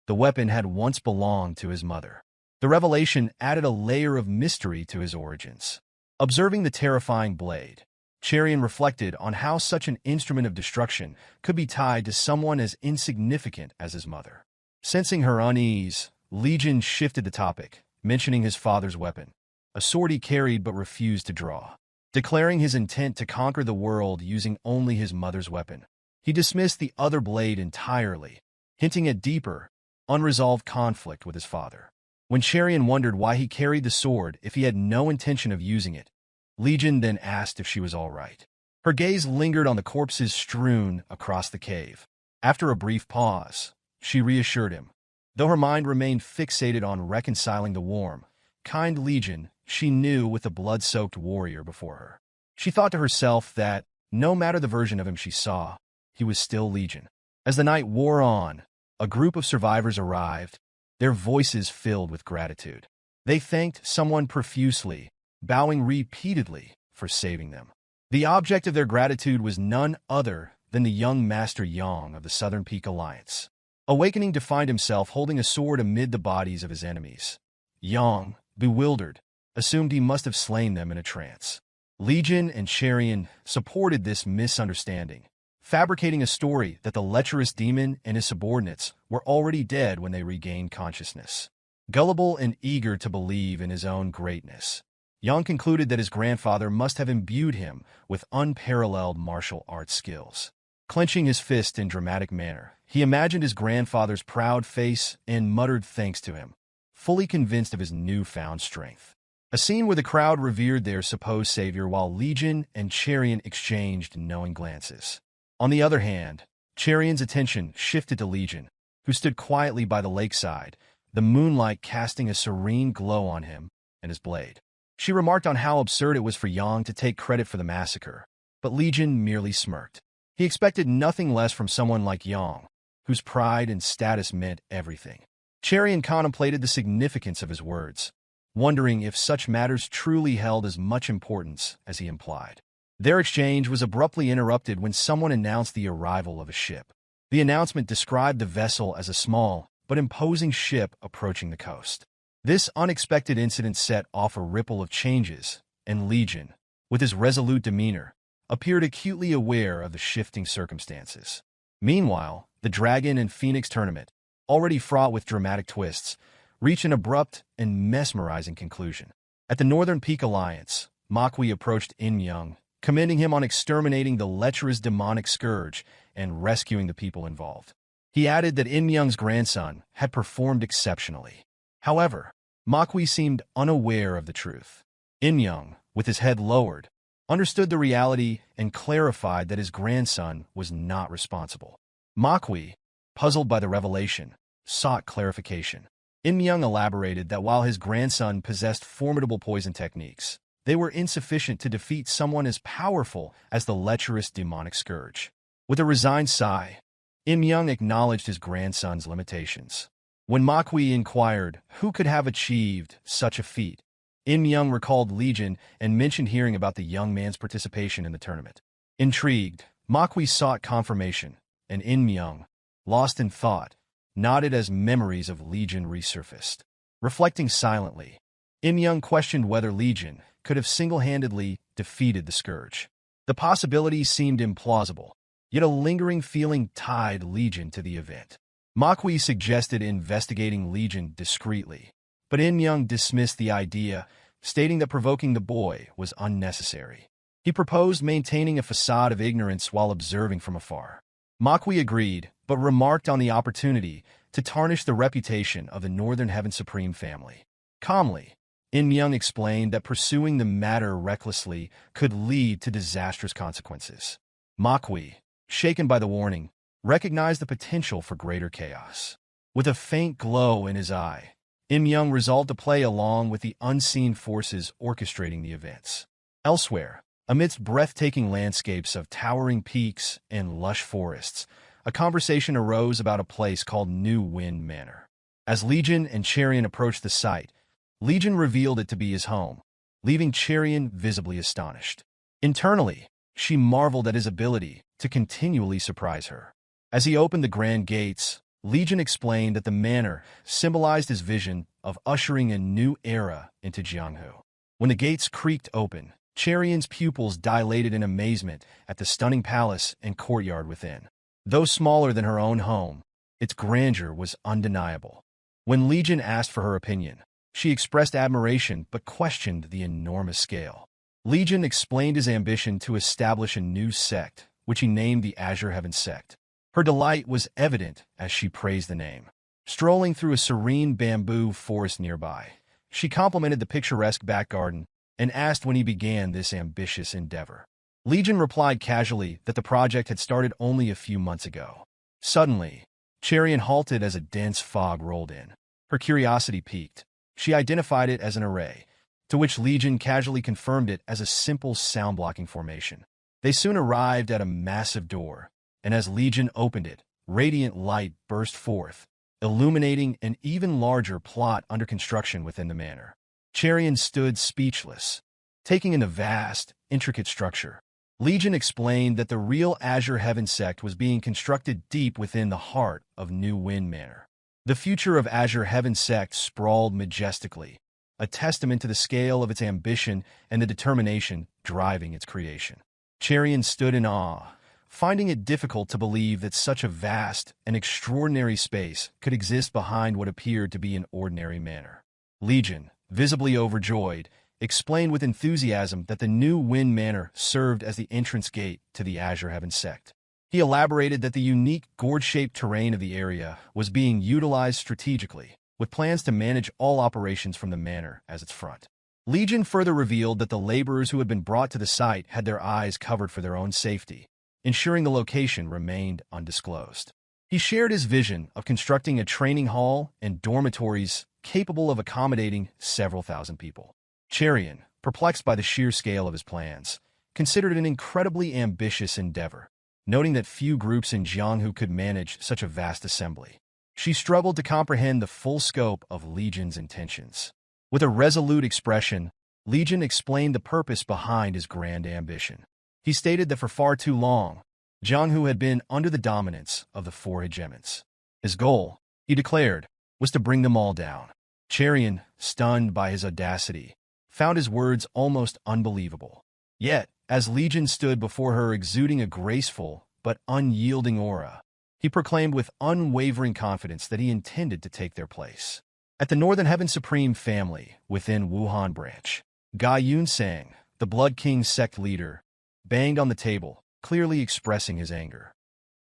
The weapon had once belonged to his mother. The revelation added a layer of mystery to his origins. Observing the terrifying blade, Cherian reflected on how such an instrument of destruction could be tied to someone as insignificant as his mother. Sensing her unease, Legion shifted the topic, mentioning his father's weapon, a sword he carried but refused to draw. Declaring his intent to conquer the world using only his mother's weapon, he dismissed the other blade entirely, hinting at deeper, unresolved conflict with his father. When Cherian wondered why he carried the sword if he had no intention of using it, Legion then asked if she was all right. Her gaze lingered on the corpses strewn across the cave. After a brief pause, she reassured him. Though her mind remained fixated on reconciling the warm, kind Legion she knew with the blood-soaked warrior before her. She thought to herself that, no matter the version of him she saw, he was still Legion. As the night wore on, a group of survivors arrived, their voices filled with gratitude. They thanked someone profusely, bowing repeatedly for saving them. The object of their gratitude was none other than the young Master Yang of the Southern Peak Alliance. Awakening to find himself holding a sword amid the bodies of his enemies, Yang, bewildered, assumed he must have slain them in a trance. Legion and Cherian supported this misunderstanding, fabricating a story that the lecherous demon and his subordinates were already dead when they regained consciousness. Gullible and eager to believe in his own greatness, Yang concluded that his grandfather must have imbued him with unparalleled martial arts skills. Clenching his fist in dramatic manner, he imagined his grandfather's proud face and muttered thanks to him, fully convinced of his newfound strength. A scene where the crowd revered their supposed savior while Legion and Cherian exchanged knowing glances. On the other hand, Cherian's attention shifted to Legion, who stood quietly by the lakeside, the moonlight casting a serene glow on him and his blade. She remarked on how absurd it was for Yang to take credit for the massacre, but Legion merely smirked. He expected nothing less from someone like Yang, whose pride and status meant everything. Cherian contemplated the significance of his words, wondering if such matters truly held as much importance as he implied. Their exchange was abruptly interrupted when someone announced the arrival of a ship. The announcement described the vessel as a small but imposing ship approaching the coast. This unexpected incident set off a ripple of changes, and Legion, with his resolute demeanor, appeared acutely aware of the shifting circumstances. Meanwhile, the Dragon and Phoenix tournament, already fraught with dramatic twists, reached an abrupt and mesmerizing conclusion. At the Northern Peak Alliance, Makwi approached In-myung, commending him on exterminating the lecherous demonic scourge and rescuing the people involved. He added that In-myung's grandson had performed exceptionally. However, Makwi seemed unaware of the truth. In-myung, with his head lowered, understood the reality and clarified that his grandson was not responsible. Makwi, puzzled by the revelation, sought clarification. In-myung elaborated that while his grandson possessed formidable poison techniques, they were insufficient to defeat someone as powerful as the lecherous demonic scourge. With a resigned sigh, In-myung acknowledged his grandson's limitations. When Makwi inquired who could have achieved such a feat, In-myung recalled Legion and mentioned hearing about the young man's participation in the tournament. Intrigued, Makwi sought confirmation, and In-myung, lost in thought, nodded as memories of Legion resurfaced. Reflecting silently, In-myung questioned whether Legion could have single-handedly defeated the Scourge. The possibility seemed implausible, yet a lingering feeling tied Legion to the event. Makwi suggested investigating Legion discreetly, but In-myung dismissed the idea, stating that provoking the boy was unnecessary. He proposed maintaining a facade of ignorance while observing from afar. Makwi agreed, but remarked on the opportunity to tarnish the reputation of the Northern Heaven Supreme family. Calmly, In-myung explained that pursuing the matter recklessly could lead to disastrous consequences. Makwi, shaken by the warning, recognized the potential for greater chaos. With a faint glow in his eye, In-myung resolved to play along with the unseen forces orchestrating the events. Elsewhere, amidst breathtaking landscapes of towering peaks and lush forests, a conversation arose about a place called New Wind Manor. As Legion and Cherian approached the site, Legion revealed it to be his home, leaving Cherian visibly astonished. Internally, she marveled at his ability to continually surprise her. As he opened the grand gates, Legion explained that the manor symbolized his vision of ushering a new era into Jianghu. When the gates creaked open, Cherian's pupils dilated in amazement at the stunning palace and courtyard within. Though smaller than her own home, its grandeur was undeniable. When Legion asked for her opinion, she expressed admiration but questioned the enormous scale. Legion explained his ambition to establish a new sect, which he named the Azure Heaven Sect. Her delight was evident as she praised the name. Strolling through a serene bamboo forest nearby, she complimented the picturesque back garden and asked when he began this ambitious endeavor. Legion replied casually that the project had started only a few months ago. Suddenly, Cherian halted as a dense fog rolled in. Her curiosity piqued. She identified it as an array, to which Legion casually confirmed it as a simple sound-blocking formation. They soon arrived at a massive door, and as Legion opened it, radiant light burst forth, illuminating an even larger plot under construction within the manor. Cherian stood speechless, taking in the vast, intricate structure. Legion explained that the real Azure Heaven Sect was being constructed deep within the heart of New Wind Manor. The future of Azure Heaven Sect sprawled majestically, a testament to the scale of its ambition and the determination driving its creation. Cherian stood in awe, finding it difficult to believe that such a vast and extraordinary space could exist behind what appeared to be an ordinary manor. Legion, visibly overjoyed, explained with enthusiasm that the New Wind Manor served as the entrance gate to the Azure Heaven Sect. He elaborated that the unique gourd-shaped terrain of the area was being utilized strategically, with plans to manage all operations from the manor as its front. Legion further revealed that the laborers who had been brought to the site had their eyes covered for their own safety, ensuring the location remained undisclosed. He shared his vision of constructing a training hall and dormitories capable of accommodating several thousand people. Cherian, perplexed by the sheer scale of his plans, considered it an incredibly ambitious endeavor, noting that few groups in Jianghu could manage such a vast assembly. She struggled to comprehend the full scope of Legion's intentions. With a resolute expression, Legion explained the purpose behind his grand ambition. He stated that for far too long, Jianghu had been under the dominance of the four hegemons. His goal, he declared, was to bring them all down. Cherian, stunned by his audacity, found his words almost unbelievable. Yet, as Legion stood before her exuding a graceful but unyielding aura, he proclaimed with unwavering confidence that he intended to take their place. At the Northern Heaven Supreme family within Wuhan branch, Ga Yunsang, the Blood King's sect leader, banged on the table, clearly expressing his anger.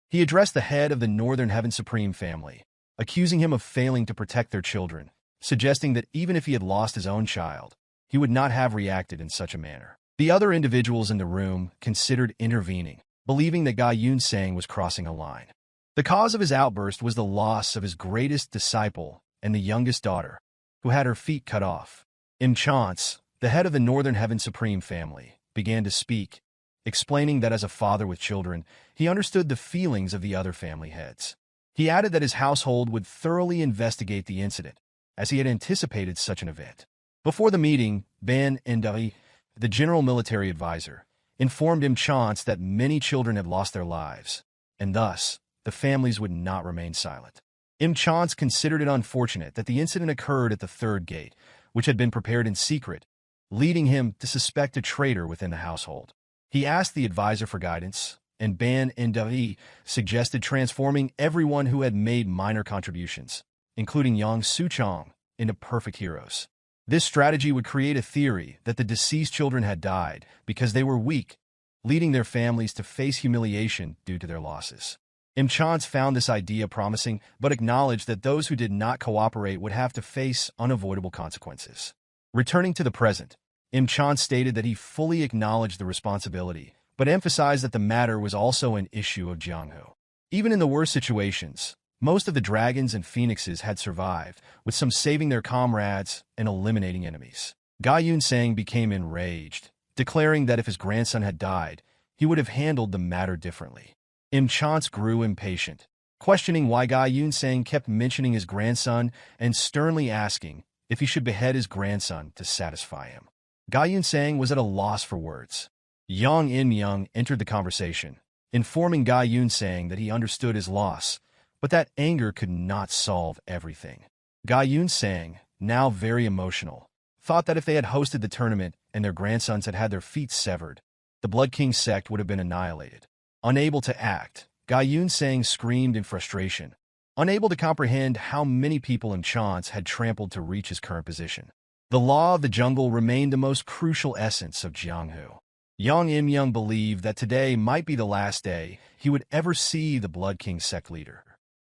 He addressed the head of the Northern Heaven Supreme family, accusing him of failing to protect their children, suggesting that even if he had lost his own child, he would not have reacted in such a manner. The other individuals in the room considered intervening, believing that Ga Yunsang was crossing a line. The cause of his outburst was the loss of his greatest disciple and the youngest daughter, who had her feet cut off. Im Chance, the head of the Northern Heaven Supreme family, began to speak, explaining that as a father with children, he understood the feelings of the other family heads. He added that his household would thoroughly investigate the incident, as he had anticipated such an event. Before the meeting, Ban Endari, the general military advisor, informed Im Chance that many children had lost their lives, and thus, the families would not remain silent. Im Chance considered it unfortunate that the incident occurred at the third gate, which had been prepared in secret, leading him to suspect a traitor within the household. He asked the advisor for guidance, and Ban Endari suggested transforming everyone who had made minor contributions, including Yang Suchong, into perfect heroes. This strategy would create a theory that the deceased children had died because they were weak, leading their families to face humiliation due to their losses. Chance found this idea promising, but acknowledged that those who did not cooperate would have to face unavoidable consequences. Returning to the present, Chance stated that he fully acknowledged the responsibility, but emphasized that the matter was also an issue of Jianghu. Even in the worst situations, most of the dragons and phoenixes had survived, with some saving their comrades and eliminating enemies. Ga Yunsang became enraged, declaring that if his grandson had died, he would have handled the matter differently. Chance grew impatient, questioning why Ga Yunsang kept mentioning his grandson and sternly asking if he should behead his grandson to satisfy him. Ga Yunsang was at a loss for words. Yang In-myung entered the conversation, informing Ga Yunsang that he understood his loss, but that anger could not solve everything. Ga Yunsang, now very emotional, thought that if they had hosted the tournament and their grandsons had had their feet severed, the Blood King sect would have been annihilated. Unable to act, Ga Yunsang screamed in frustration, unable to comprehend how many people Chance had trampled to reach his current position. The law of the jungle remained the most crucial essence of Jianghu. Yang In-myung believed that today might be the last day he would ever see the Blood King sect leader.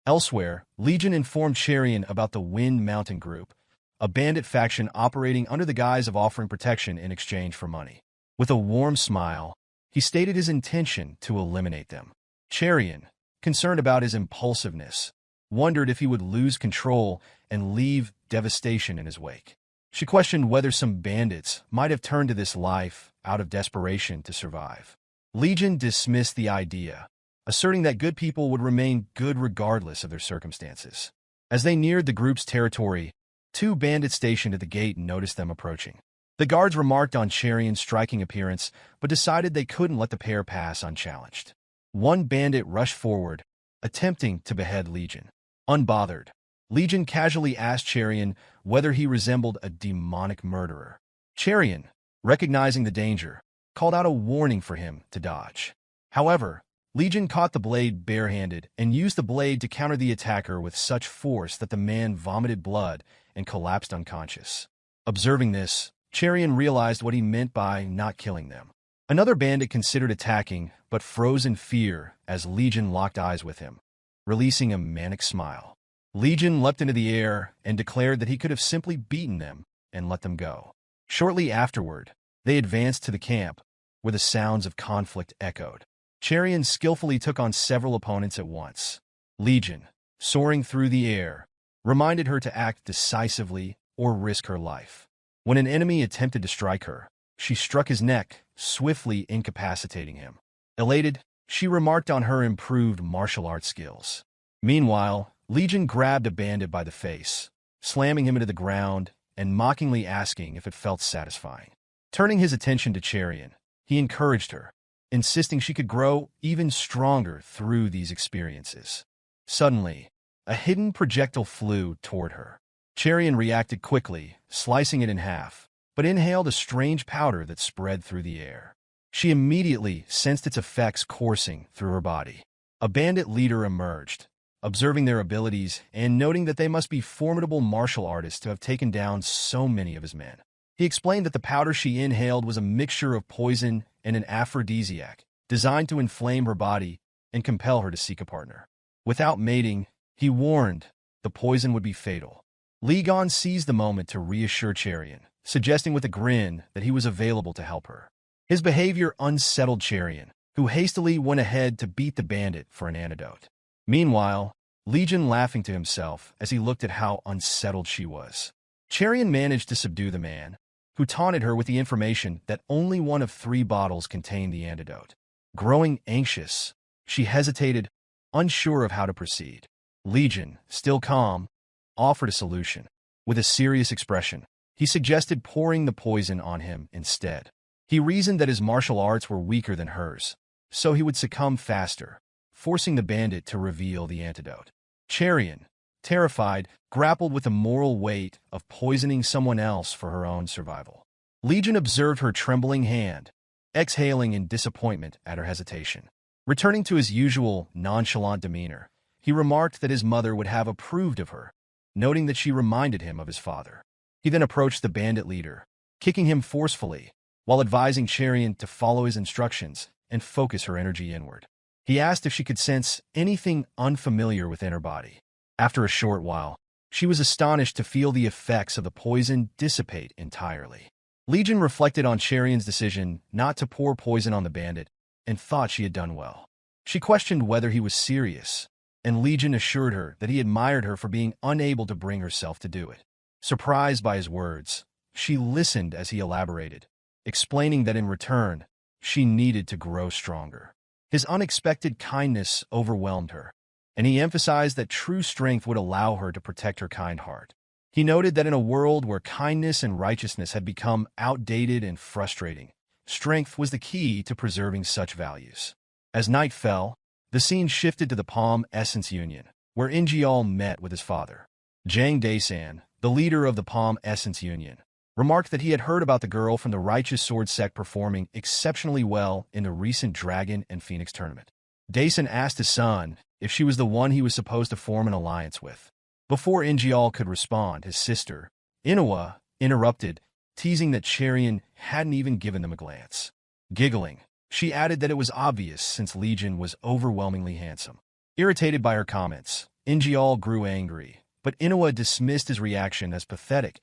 Elsewhere, Legion informed Cherian about the Wind Mountain Group, a bandit faction operating under the guise of offering protection in exchange for money. With a warm smile, he stated his intention to eliminate them. Cherian, concerned about his impulsiveness, wondered if he would lose control and leave devastation in his wake. She questioned whether some bandits might have turned to this life out of desperation to survive. Legion dismissed the idea, asserting that good people would remain good regardless of their circumstances. As they neared the group's territory, two bandits stationed at the gate noticed them approaching. The guards remarked on Cherian's striking appearance, but decided they couldn't let the pair pass unchallenged. One bandit rushed forward, attempting to behead Legion. Unbothered, Legion casually asked Cherian whether he resembled a demonic murderer. Cherian, recognizing the danger, called out a warning for him to dodge. However, Legion caught the blade barehanded and used the blade to counter the attacker with such force that the man vomited blood and collapsed unconscious. Observing this, Cherian realized what he meant by not killing them. Another bandit considered attacking, but froze in fear as Legion locked eyes with him, releasing a manic smile. Legion leapt into the air and declared that he could have simply beaten them and let them go. Shortly afterward, they advanced to the camp, where the sounds of conflict echoed. Cherian skillfully took on several opponents at once. Legion, soaring through the air, reminded her to act decisively or risk her life. When an enemy attempted to strike her, she struck his neck, swiftly incapacitating him. Elated, she remarked on her improved martial arts skills. Meanwhile, Legion grabbed a bandit by the face, slamming him into the ground and mockingly asking if it felt satisfying. Turning his attention to Cherian, he encouraged her, insisting she could grow even stronger through these experiences. Suddenly, a hidden projectile flew toward her. Cherian reacted quickly, slicing it in half, but inhaled a strange powder that spread through the air. She immediately sensed its effects coursing through her body. A bandit leader emerged, observing their abilities and noting that they must be formidable martial artists to have taken down so many of his men. He explained that the powder she inhaled was a mixture of poison and an aphrodisiac, designed to inflame her body and compel her to seek a partner. Without mating, he warned the poison would be fatal. Li Gon seized the moment to reassure Cherian, suggesting with a grin that he was available to help her. His behavior unsettled Cherian, who hastily went ahead to beat the bandit for an antidote. Meanwhile, Legion laughing to himself as he looked at how unsettled she was. Cherian managed to subdue the man, who taunted her with the information that only one of 3 bottles contained the antidote. Growing anxious, she hesitated, unsure of how to proceed. Legion, still calm, offered a solution. With a serious expression, he suggested pouring the poison on him instead. He reasoned that his martial arts were weaker than hers, so he would succumb faster, forcing the bandit to reveal the antidote. Cherian, terrified, grappled with the moral weight of poisoning someone else for her own survival. Legion observed her trembling hand, exhaling in disappointment at her hesitation. Returning to his usual nonchalant demeanor, he remarked that his mother would have approved of her, noting that she reminded him of his father. He then approached the bandit leader, kicking him forcefully, while advising Cherian to follow his instructions and focus her energy inward. He asked if she could sense anything unfamiliar within her body. After a short while, she was astonished to feel the effects of the poison dissipate entirely. Legion reflected on Cherian's decision not to pour poison on the bandit and thought she had done well. She questioned whether he was serious, and Legion assured her that he admired her for being unable to bring herself to do it. Surprised by his words, she listened as he elaborated, explaining that in return, she needed to grow stronger. His unexpected kindness overwhelmed her, and he emphasized that true strength would allow her to protect her kind heart. He noted that in a world where kindness and righteousness had become outdated and frustrating, strength was the key to preserving such values. As night fell, the scene shifted to the Palm Essence Union, where Ingeol met with his father. Jang Daesan, the leader of the Palm Essence Union, remarked that he had heard about the girl from the Righteous Sword Sect performing exceptionally well in the recent Dragon and Phoenix tournament. Daesan asked his son if she was the one he was supposed to form an alliance with. Before Ingeol could respond, his sister, Innwa, interrupted, teasing that Cherian hadn't even given them a glance. Giggling, she added that it was obvious since Legion was overwhelmingly handsome. Irritated by her comments, Ingeol grew angry, but Innwa dismissed his reaction as pathetic,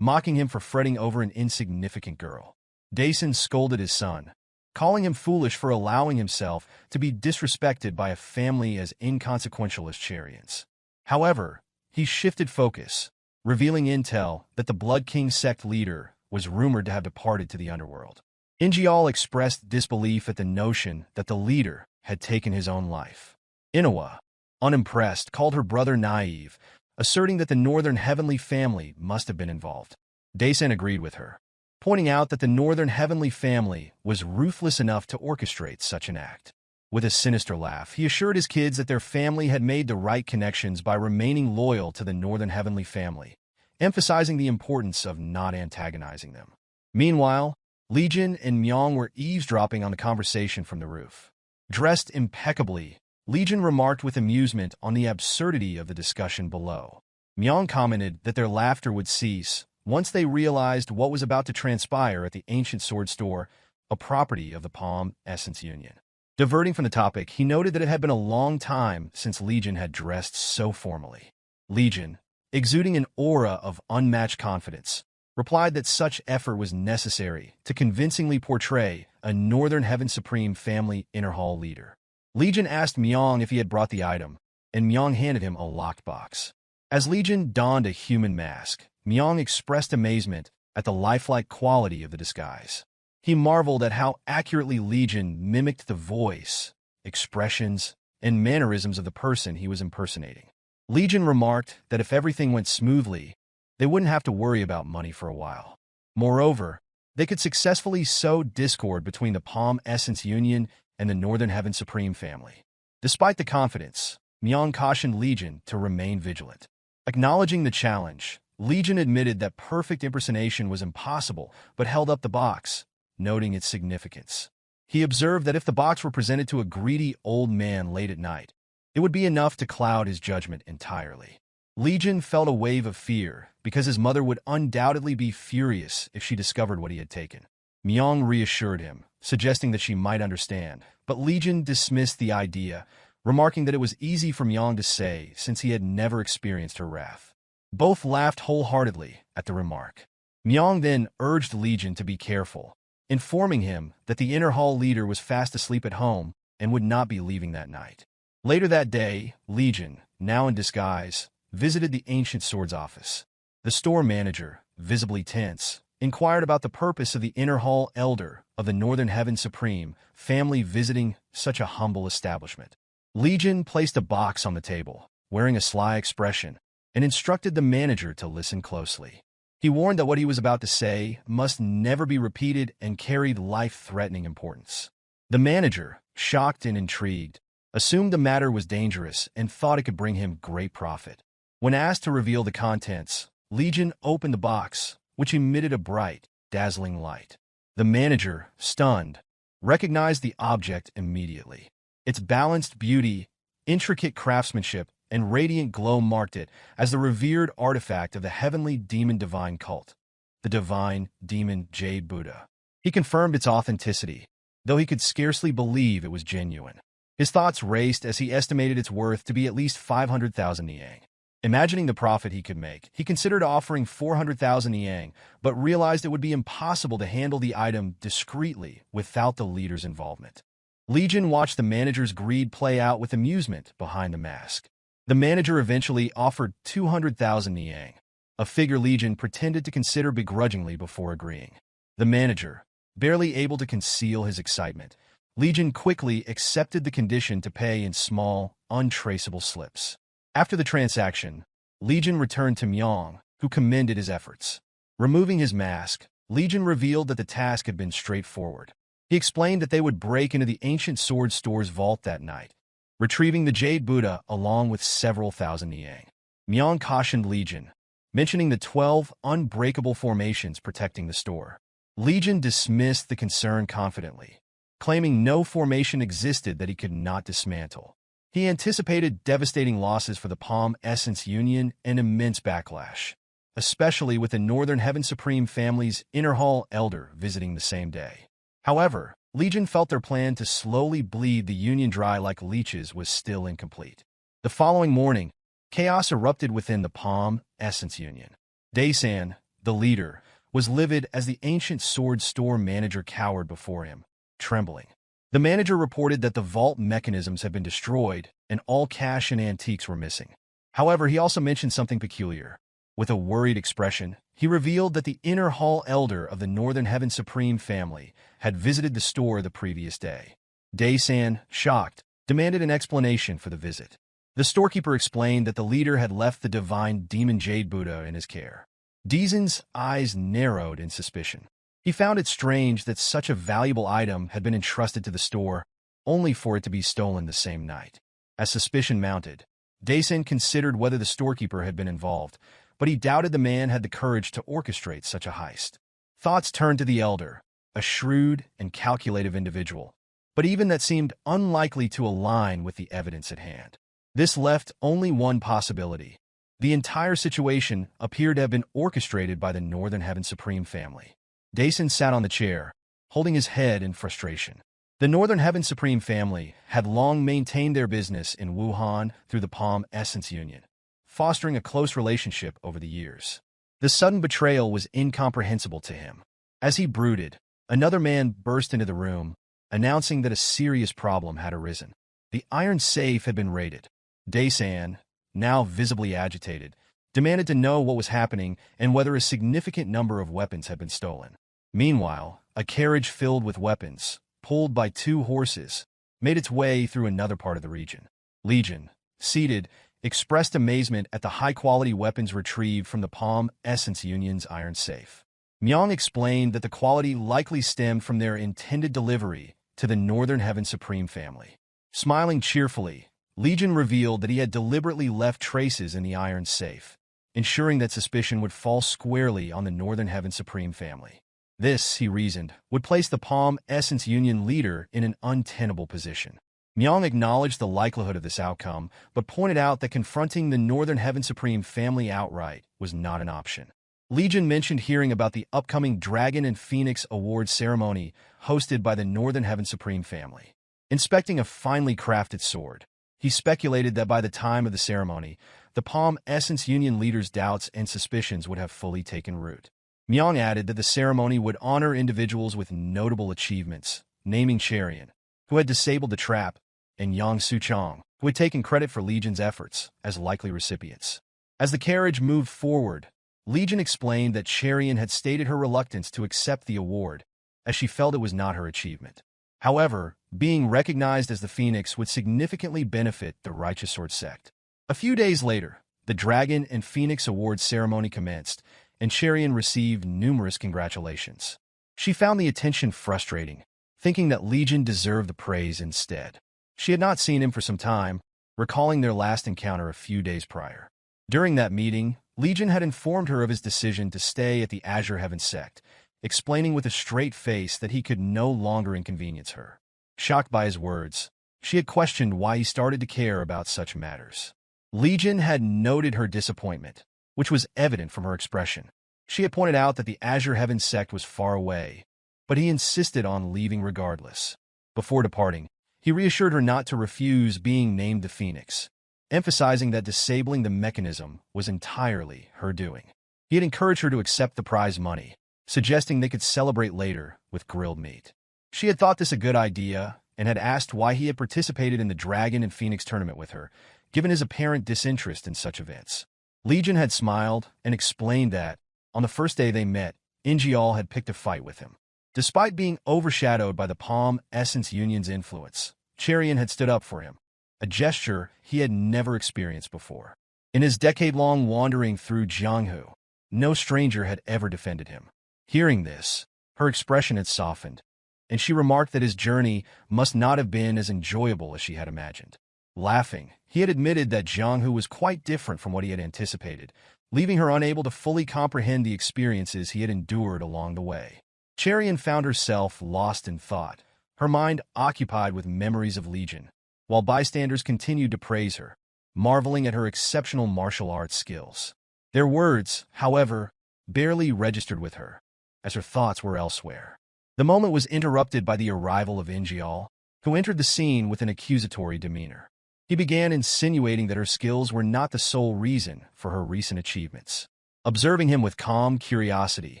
mocking him for fretting over an insignificant girl. Daesan scolded his son, calling him foolish for allowing himself to be disrespected by a family as inconsequential as Cherian's. However, he shifted focus, revealing intel that the Blood King sect leader was rumored to have departed to the underworld. Ingeol expressed disbelief at the notion that the leader had taken his own life. Innwa, unimpressed, called her brother naive, asserting that the Northern Heavenly family must have been involved. Daesan agreed with her, pointing out that the Northern Heavenly family was ruthless enough to orchestrate such an act. With a sinister laugh, he assured his kids that their family had made the right connections by remaining loyal to the Northern Heavenly family, emphasizing the importance of not antagonizing them. Meanwhile, Legion and Myong were eavesdropping on the conversation from the roof. Dressed impeccably, Legion remarked with amusement on the absurdity of the discussion below. Myong commented that their laughter would cease once they realized what was about to transpire at the Ancient Sword Store, a property of the Palm Essence Union. Diverting from the topic, he noted that it had been a long time since Legion had dressed so formally. Legion, exuding an aura of unmatched confidence, replied that such effort was necessary to convincingly portray a Northern Heaven Supreme family inner hall leader. Legion asked Myong if he had brought the item, and Myong handed him a locked box. As Legion donned a human mask, Myong expressed amazement at the lifelike quality of the disguise. He marveled at how accurately Legion mimicked the voice, expressions, and mannerisms of the person he was impersonating. Legion remarked that if everything went smoothly, they wouldn't have to worry about money for a while. Moreover, they could successfully sow discord between the Palm Essence Union and the Northern Heaven Supreme family. Despite the confidence, Myong cautioned Legion to remain vigilant. Acknowledging the challenge, Legion admitted that perfect impersonation was impossible, but held up the box, noting its significance. He observed that if the box were presented to a greedy old man late at night, it would be enough to cloud his judgment entirely. Legion felt a wave of fear because his mother would undoubtedly be furious if she discovered what he had taken. Myong reassured him, suggesting that she might understand, but Legion dismissed the idea, remarking that it was easy for Myong to say since he had never experienced her wrath. Both laughed wholeheartedly at the remark. Myong then urged Legion to be careful, informing him that the inner hall leader was fast asleep at home and would not be leaving that night. Later that day, Legion, now in disguise, visited the Ancient Sword's office. The store manager, visibly tense, inquired about the purpose of the inner hall elder of the Northern Heaven Supreme family visiting such a humble establishment. Legion placed a box on the table, wearing a sly expression, and instructed the manager to listen closely. He warned that what he was about to say must never be repeated and carried life-threatening importance. The manager, shocked and intrigued, assumed the matter was dangerous and thought it could bring him great profit. When asked to reveal the contents, Legion opened the box, which emitted a bright, dazzling light. The manager, stunned, recognized the object immediately. Its balanced beauty, intricate craftsmanship, and radiant glow marked it as the revered artifact of the heavenly demon divine cult, the divine demon Jade Buddha. He confirmed its authenticity, though he could scarcely believe it was genuine. His thoughts raced as he estimated its worth to be at least 500,000 niang. Imagining the profit he could make, he considered offering 400,000 niang, but realized it would be impossible to handle the item discreetly without the leader's involvement. Legion watched the manager's greed play out with amusement behind the mask. The manager eventually offered 200,000 niang, a figure Legion pretended to consider begrudgingly before agreeing. The manager, barely able to conceal his excitement, Legion quickly accepted the condition to pay in small, untraceable slips. After the transaction, Legion returned to Myong, who commended his efforts. Removing his mask, Legion revealed that the task had been straightforward. He explained that they would break into the ancient sword store's vault that night, retrieving the Jade Buddha along with several thousand niang. Myong cautioned Legion, mentioning the 12 unbreakable formations protecting the store. Legion dismissed the concern confidently, claiming no formation existed that he could not dismantle. He anticipated devastating losses for the Palm Essence Union and immense backlash, especially with the Northern Heaven Supreme family's Inner Hall elder visiting the same day. However, Legion felt their plan to slowly bleed the Union dry like leeches was still incomplete. The following morning, chaos erupted within the Palm Essence Union. Daesan, the leader, was livid as the ancient sword store manager cowered before him, trembling. The manager reported that the vault mechanisms had been destroyed and all cash and antiques were missing. However, he also mentioned something peculiar. With a worried expression, he revealed that the Inner Hall elder of the Northern Heaven Supreme family had visited the store the previous day. Daesan, shocked, demanded an explanation for the visit. The storekeeper explained that the leader had left the divine demon Jade Buddha in his care. Daesan's eyes narrowed in suspicion. He found it strange that such a valuable item had been entrusted to the store, only for it to be stolen the same night. As suspicion mounted, Daesan considered whether the storekeeper had been involved, but he doubted the man had the courage to orchestrate such a heist. Thoughts turned to the elder, a shrewd and calculative individual, but even that seemed unlikely to align with the evidence at hand. This left only one possibility. The entire situation appeared to have been orchestrated by the Northern Heaven Supreme family. Daesan sat on the chair, holding his head in frustration. The Northern Heaven Supreme family had long maintained their business in Wuhan through the Palm Essence Union, fostering a close relationship over the years. The sudden betrayal was incomprehensible to him. As he brooded, another man burst into the room, announcing that a serious problem had arisen. The iron safe had been raided. Daesan, now visibly agitated, demanded to know what was happening and whether a significant number of weapons had been stolen. Meanwhile, a carriage filled with weapons, pulled by 2 horses, made its way through another part of the region. Legion, seated, expressed amazement at the high-quality weapons retrieved from the Palm Essence Union's iron safe. Myong explained that the quality likely stemmed from their intended delivery to the Northern Heaven Supreme family. Smiling cheerfully, Legion revealed that he had deliberately left traces in the iron safe, ensuring that suspicion would fall squarely on the Northern Heaven Supreme family. This, he reasoned, would place the Palm Essence Union leader in an untenable position. Myong acknowledged the likelihood of this outcome, but pointed out that confronting the Northern Heaven Supreme family outright was not an option. Legion mentioned hearing about the upcoming Dragon and Phoenix Awards ceremony hosted by the Northern Heaven Supreme family. Inspecting a finely crafted sword, he speculated that by the time of the ceremony, the Palm Essence Union leader's doubts and suspicions would have fully taken root. Myong added that the ceremony would honor individuals with notable achievements, naming Cherian, who had disabled the trap, and Yang Suchong, who had taken credit for Legion's efforts, as likely recipients. As the carriage moved forward, Legion explained that Cherian had stated her reluctance to accept the award, as she felt it was not her achievement. However, being recognized as the Phoenix would significantly benefit the Righteous Sword Sect. A few days later, the Dragon and Phoenix Awards ceremony commenced, and Cherian received numerous congratulations. She found the attention frustrating, thinking that Legion deserved the praise instead. She had not seen him for some time, recalling their last encounter a few days prior. During that meeting, Legion had informed her of his decision to stay at the Azure Heaven Sect, explaining with a straight face that he could no longer inconvenience her. Shocked by his words, she had questioned why he started to care about such matters. Legion had noted her disappointment, which was evident from her expression. She had pointed out that the Azure Heaven sect was far away, but he insisted on leaving regardless. Before departing, he reassured her not to refuse being named the Phoenix, emphasizing that disabling the mechanism was entirely her doing. He had encouraged her to accept the prize money, suggesting they could celebrate later with grilled meat. She had thought this a good idea and had asked why he had participated in the Dragon and Phoenix tournament with her, given his apparent disinterest in such events. Legion had smiled and explained that, on the first day they met, Ingeol had picked a fight with him. Despite being overshadowed by the Palm Essence Union's influence, Cherian had stood up for him, a gesture he had never experienced before. In his decade-long wandering through Jianghu, no stranger had ever defended him. Hearing this, her expression had softened, and she remarked that his journey must not have been as enjoyable as she had imagined. Laughing, he had admitted that Jianghu was quite different from what he had anticipated, leaving her unable to fully comprehend the experiences he had endured along the way. Cherian found herself lost in thought, her mind occupied with memories of Legion, while bystanders continued to praise her, marveling at her exceptional martial arts skills. Their words, however, barely registered with her, as her thoughts were elsewhere. The moment was interrupted by the arrival of Ingeol, who entered the scene with an accusatory demeanor. He began insinuating that her skills were not the sole reason for her recent achievements. Observing him with calm curiosity,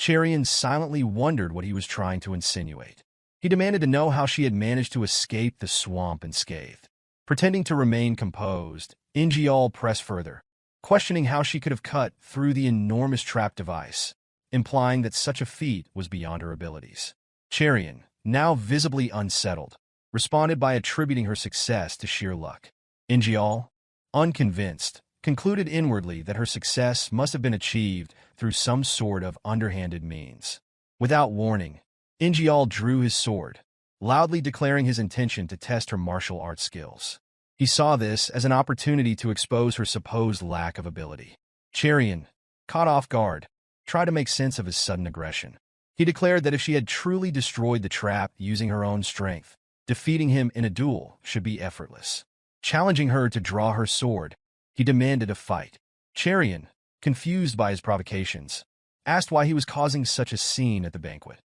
Cherian silently wondered what he was trying to insinuate. He demanded to know how she had managed to escape the swamp unscathed. Pretending to remain composed, Ingeol pressed further, questioning how she could have cut through the enormous trap device, implying that such a feat was beyond her abilities. Cherian, now visibly unsettled, responded by attributing her success to sheer luck. Ingeol, unconvinced, concluded inwardly that her success must have been achieved through some sort of underhanded means. Without warning, Ingeol drew his sword, loudly declaring his intention to test her martial arts skills. He saw this as an opportunity to expose her supposed lack of ability. Cherian, caught off guard, tried to make sense of his sudden aggression. He declared that if she had truly destroyed the trap using her own strength, defeating him in a duel should be effortless. Challenging her to draw her sword, he demanded a fight. Cherian, confused by his provocations, asked why he was causing such a scene at the banquet.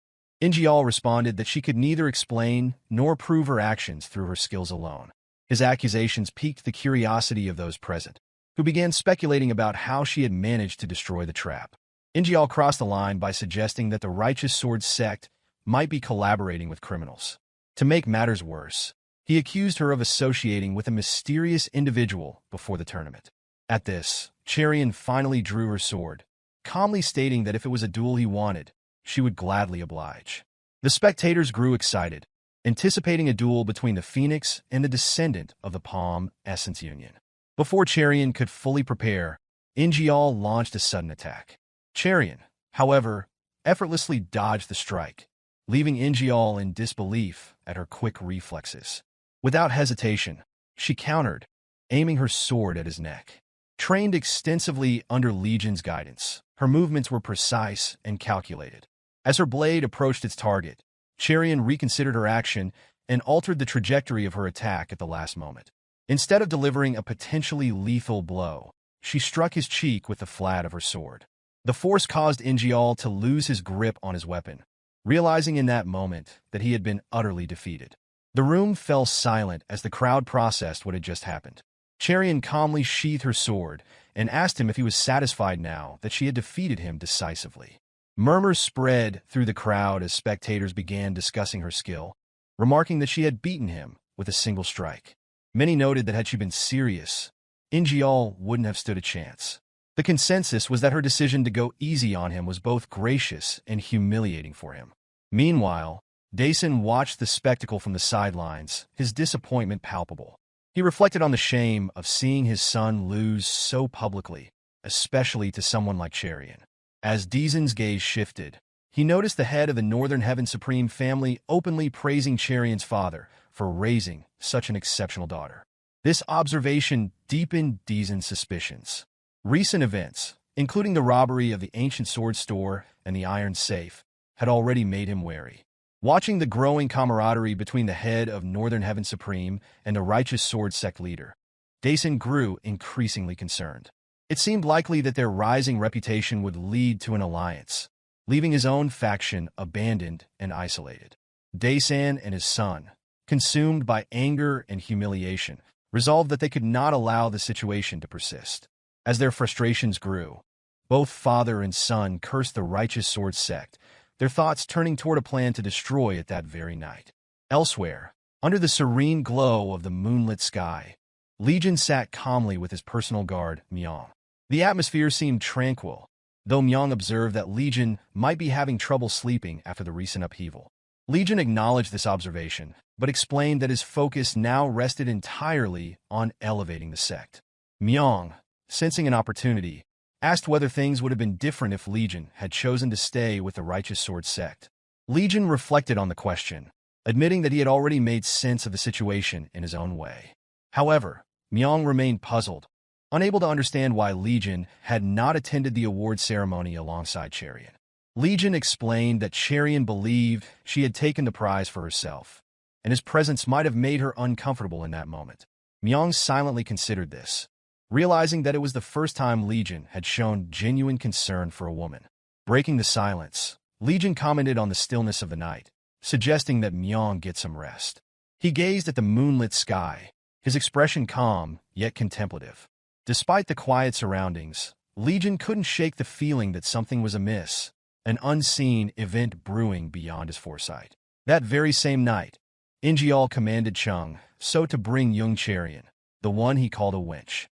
Ingeol responded that she could neither explain nor prove her actions through her skills alone. His accusations piqued the curiosity of those present, who began speculating about how she had managed to destroy the trap. Ingeol crossed the line by suggesting that the Righteous Sword Sect might be collaborating with criminals. To make matters worse, he accused her of associating with a mysterious individual before the tournament. At this, Cherian finally drew her sword, calmly stating that if it was a duel he wanted, she would gladly oblige. The spectators grew excited, anticipating a duel between the Phoenix and the Descendant of the Palm Essence Union. Before Cherian could fully prepare, Ingeol launched a sudden attack. Cherian, however, effortlessly dodged the strike, leaving Ingeol in disbelief at her quick reflexes. Without hesitation, she countered, aiming her sword at his neck. Trained extensively under Legion's guidance, her movements were precise and calculated. As her blade approached its target, Cherian reconsidered her action and altered the trajectory of her attack at the last moment. Instead of delivering a potentially lethal blow, she struck his cheek with the flat of her sword. The force caused Ingeol to lose his grip on his weapon, realizing in that moment that he had been utterly defeated. The room fell silent as the crowd processed what had just happened. Cherian calmly sheathed her sword and asked him if he was satisfied now that she had defeated him decisively. Murmurs spread through the crowd as spectators began discussing her skill, remarking that she had beaten him with a single strike. Many noted that had she been serious, Ingeol wouldn't have stood a chance. The consensus was that her decision to go easy on him was both gracious and humiliating for him. Meanwhile, Dason watched the spectacle from the sidelines, his disappointment palpable. He reflected on the shame of seeing his son lose so publicly, especially to someone like Cherian. As Dason's gaze shifted, he noticed the head of the Northern Heaven Supreme family openly praising Cherian's father for raising such an exceptional daughter. This observation deepened Dason's suspicions. Recent events, including the robbery of the ancient sword store and the iron safe, had already made him wary. Watching the growing camaraderie between the head of Northern Heaven Supreme and the Righteous Sword Sect leader, Daesun grew increasingly concerned. It seemed likely that their rising reputation would lead to an alliance, leaving his own faction abandoned and isolated. Daesun and his son, consumed by anger and humiliation, resolved that they could not allow the situation to persist. As their frustrations grew, both father and son cursed the Righteous Sword Sect, their thoughts turning toward a plan to destroy it that very night. Elsewhere, under the serene glow of the moonlit sky, Legion sat calmly with his personal guard, Myong. The atmosphere seemed tranquil, though Myong observed that Legion might be having trouble sleeping after the recent upheaval. Legion acknowledged this observation, but explained that his focus now rested entirely on elevating the sect. Myong, sensing an opportunity, asked whether things would have been different if Legion had chosen to stay with the Righteous Sword Sect. Legion reflected on the question, admitting that he had already made sense of the situation in his own way. However, Myong remained puzzled, unable to understand why Legion had not attended the award ceremony alongside Cherian. Legion explained that Cherian believed she had taken the prize for herself, and his presence might have made her uncomfortable in that moment. Myong silently considered this, realizing that it was the first time Legion had shown genuine concern for a woman. Breaking the silence, Legion commented on the stillness of the night, suggesting that Myong get some rest. He gazed at the moonlit sky, his expression calm yet contemplative. Despite the quiet surroundings, Legion couldn't shake the feeling that something was amiss, an unseen event brewing beyond his foresight. That very same night, Ingeol commanded Chung So to bring young Cherian, the one he called a wench.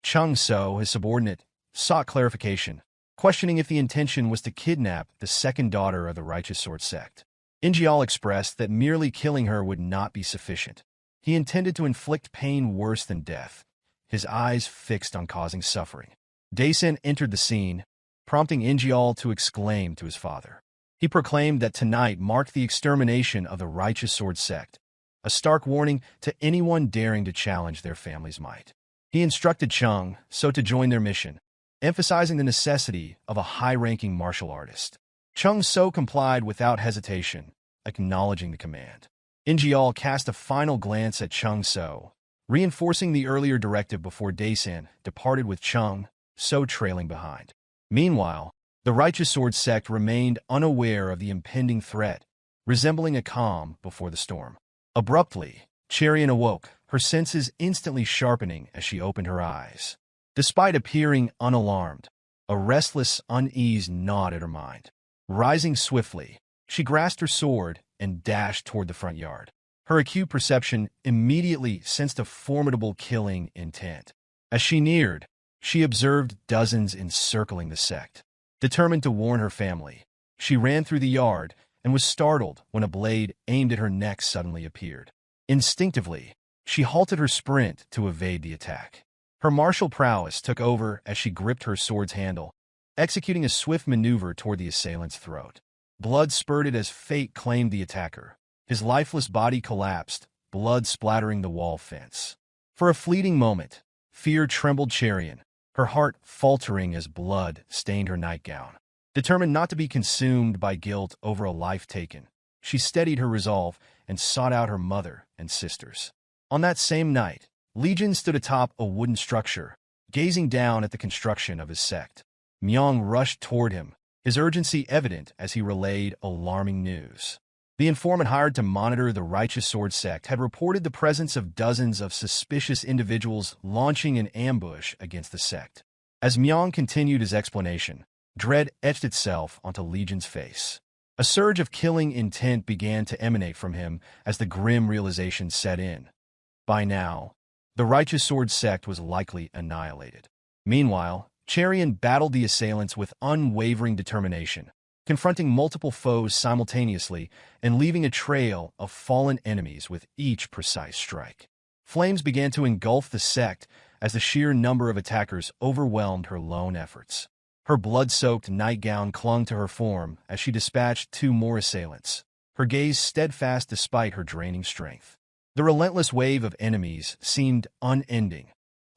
Chung So, his subordinate, sought clarification, questioning if the intention was to kidnap the second daughter of the Righteous Sword Sect. Ingeol expressed that merely killing her would not be sufficient. He intended to inflict pain worse than death, his eyes fixed on causing suffering. Daesun entered the scene, prompting Ingeol to exclaim to his father. He proclaimed that tonight marked the extermination of the Righteous Sword Sect, a stark warning to anyone daring to challenge their family's might. He instructed Chung So to join their mission, emphasizing the necessity of a high-ranking martial artist. Chung So complied without hesitation, acknowledging the command. Ingeol cast a final glance at Chung So, reinforcing the earlier directive before Daesun departed with Chung So trailing behind. Meanwhile, the Righteous Sword Sect remained unaware of the impending threat, resembling a calm before the storm. Abruptly, Cherian awoke, her senses instantly sharpening as she opened her eyes. Despite appearing unalarmed, a restless unease gnawed at her mind. Rising swiftly, she grasped her sword and dashed toward the front yard. Her acute perception immediately sensed a formidable killing intent. As she neared, she observed dozens encircling the sect. Determined to warn her family, she ran through the yard and was startled when a blade aimed at her neck suddenly appeared. Instinctively, she halted her sprint to evade the attack. Her martial prowess took over as she gripped her sword's handle, executing a swift maneuver toward the assailant's throat. Blood spurted as fate claimed the attacker. His lifeless body collapsed, blood splattering the wall fence. For a fleeting moment, fear trembled Cherian, her heart faltering as blood stained her nightgown. Determined not to be consumed by guilt over a life taken, she steadied her resolve and sought out her mother and sisters. On that same night, Legion stood atop a wooden structure, gazing down at the construction of his sect. Myong rushed toward him, his urgency evident as he relayed alarming news. The informant hired to monitor the Righteous Sword Sect had reported the presence of dozens of suspicious individuals launching an ambush against the sect. As Myong continued his explanation, dread etched itself onto Legion's face. A surge of killing intent began to emanate from him as the grim realization set in. By now, the Righteous Sword Sect was likely annihilated. Meanwhile, Cherian battled the assailants with unwavering determination, confronting multiple foes simultaneously and leaving a trail of fallen enemies with each precise strike. Flames began to engulf the sect as the sheer number of attackers overwhelmed her lone efforts. Her blood-soaked nightgown clung to her form as she dispatched 2 more assailants, her gaze steadfast despite her draining strength. The relentless wave of enemies seemed unending,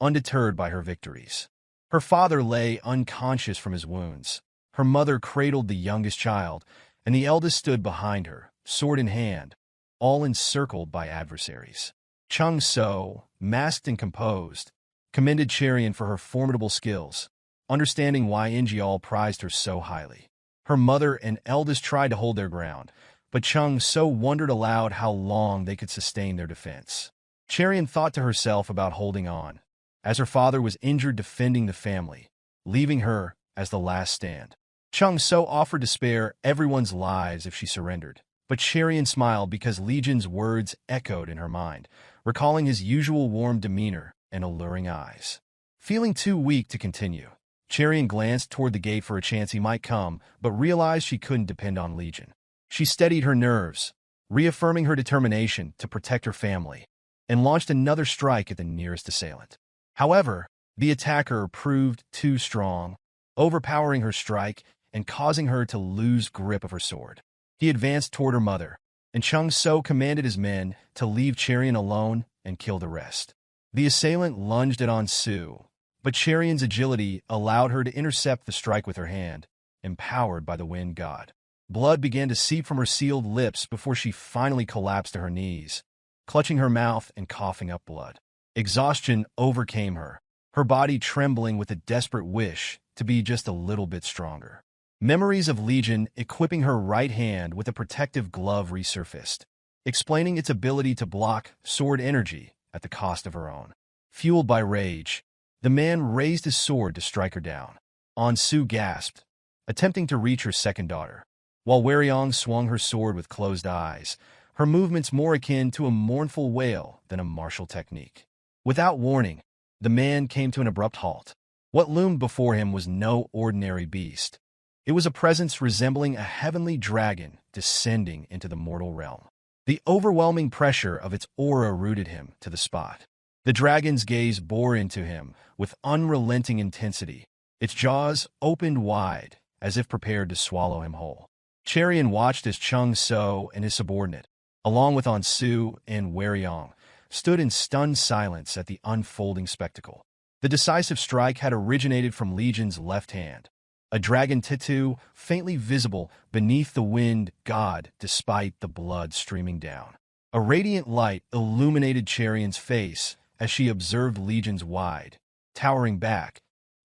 undeterred by her victories. Her father lay unconscious from his wounds. Her mother cradled the youngest child, and the eldest stood behind her, sword in hand, all encircled by adversaries. Chung So, masked and composed, commended Cherian for her formidable skills, understanding why Ingeol prized her so highly. Her mother and eldest tried to hold their ground, but Chung So wondered aloud how long they could sustain their defense. Cherian thought to herself about holding on, as her father was injured defending the family, leaving her as the last stand. Chung So offered to spare everyone's lives if she surrendered, but Cherian smiled because Legion's words echoed in her mind, recalling his usual warm demeanor and alluring eyes. Feeling too weak to continue, Cherian glanced toward the gate for a chance he might come, but realized she couldn't depend on Legion. She steadied her nerves, reaffirming her determination to protect her family, and launched another strike at the nearest assailant. However, the attacker proved too strong, overpowering her strike and causing her to lose grip of her sword. He advanced toward her mother, and Chung So commanded his men to leave Cherian alone and kill the rest. The assailant lunged at Ansu, but Cherian's agility allowed her to intercept the strike with her hand, empowered by the wind god. Blood began to seep from her sealed lips before she finally collapsed to her knees, clutching her mouth and coughing up blood. Exhaustion overcame her, her body trembling with a desperate wish to be just a little bit stronger. Memories of Legion equipping her right hand with a protective glove resurfaced, explaining its ability to block sword energy at the cost of her own. Fueled by rage, the man raised his sword to strike her down. Ansu gasped, attempting to reach her second daughter, while Weryong swung her sword with closed eyes, her movements more akin to a mournful wail than a martial technique. Without warning, the man came to an abrupt halt. What loomed before him was no ordinary beast. It was a presence resembling a heavenly dragon descending into the mortal realm. The overwhelming pressure of its aura rooted him to the spot. The dragon's gaze bore into him with unrelenting intensity, its jaws opened wide as if prepared to swallow him whole. Cherian watched as Chung So and his subordinate, along with Ansu and Weryong, stood in stunned silence at the unfolding spectacle. The decisive strike had originated from Legion's left hand, a dragon tattoo faintly visible beneath the wind god despite the blood streaming down. A radiant light illuminated Cherian's face as she observed Legion's wide, towering back,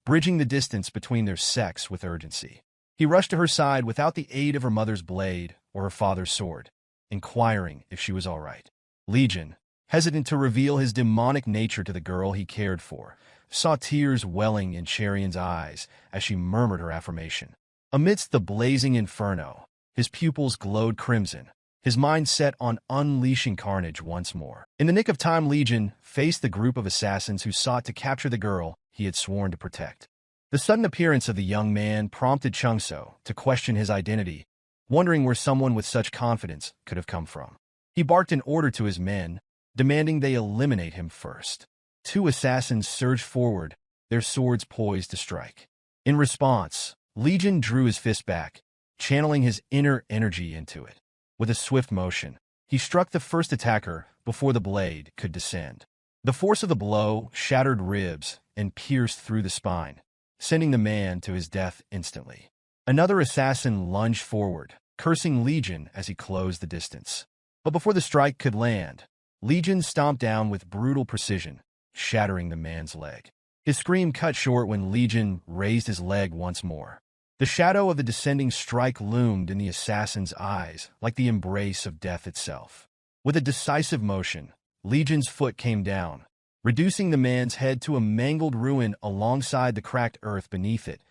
bridging the distance between their sects with urgency. He rushed to her side without the aid of her mother's blade or her father's sword, inquiring if she was all right. Legion, hesitant to reveal his demonic nature to the girl he cared for, saw tears welling in Cherian's eyes as she murmured her affirmation. Amidst the blazing inferno, his pupils glowed crimson, his mind set on unleashing carnage once more. In the nick of time, Legion faced the group of assassins who sought to capture the girl he had sworn to protect. The sudden appearance of the young man prompted Chung So to question his identity, wondering where someone with such confidence could have come from. He barked an order to his men, demanding they eliminate him first. Two assassins surged forward, their swords poised to strike. In response, Legion drew his fist back, channeling his inner energy into it. With a swift motion, he struck the first attacker before the blade could descend. The force of the blow shattered ribs and pierced through the spine, sending the man to his death instantly. Another assassin lunged forward, cursing Legion as he closed the distance. But before the strike could land, Legion stomped down with brutal precision, shattering the man's leg. His scream cut short when Legion raised his leg once more. The shadow of the descending strike loomed in the assassin's eyes like the embrace of death itself. With a decisive motion, Legion's foot came down, reducing the man's head to a mangled ruin alongside the cracked earth beneath it.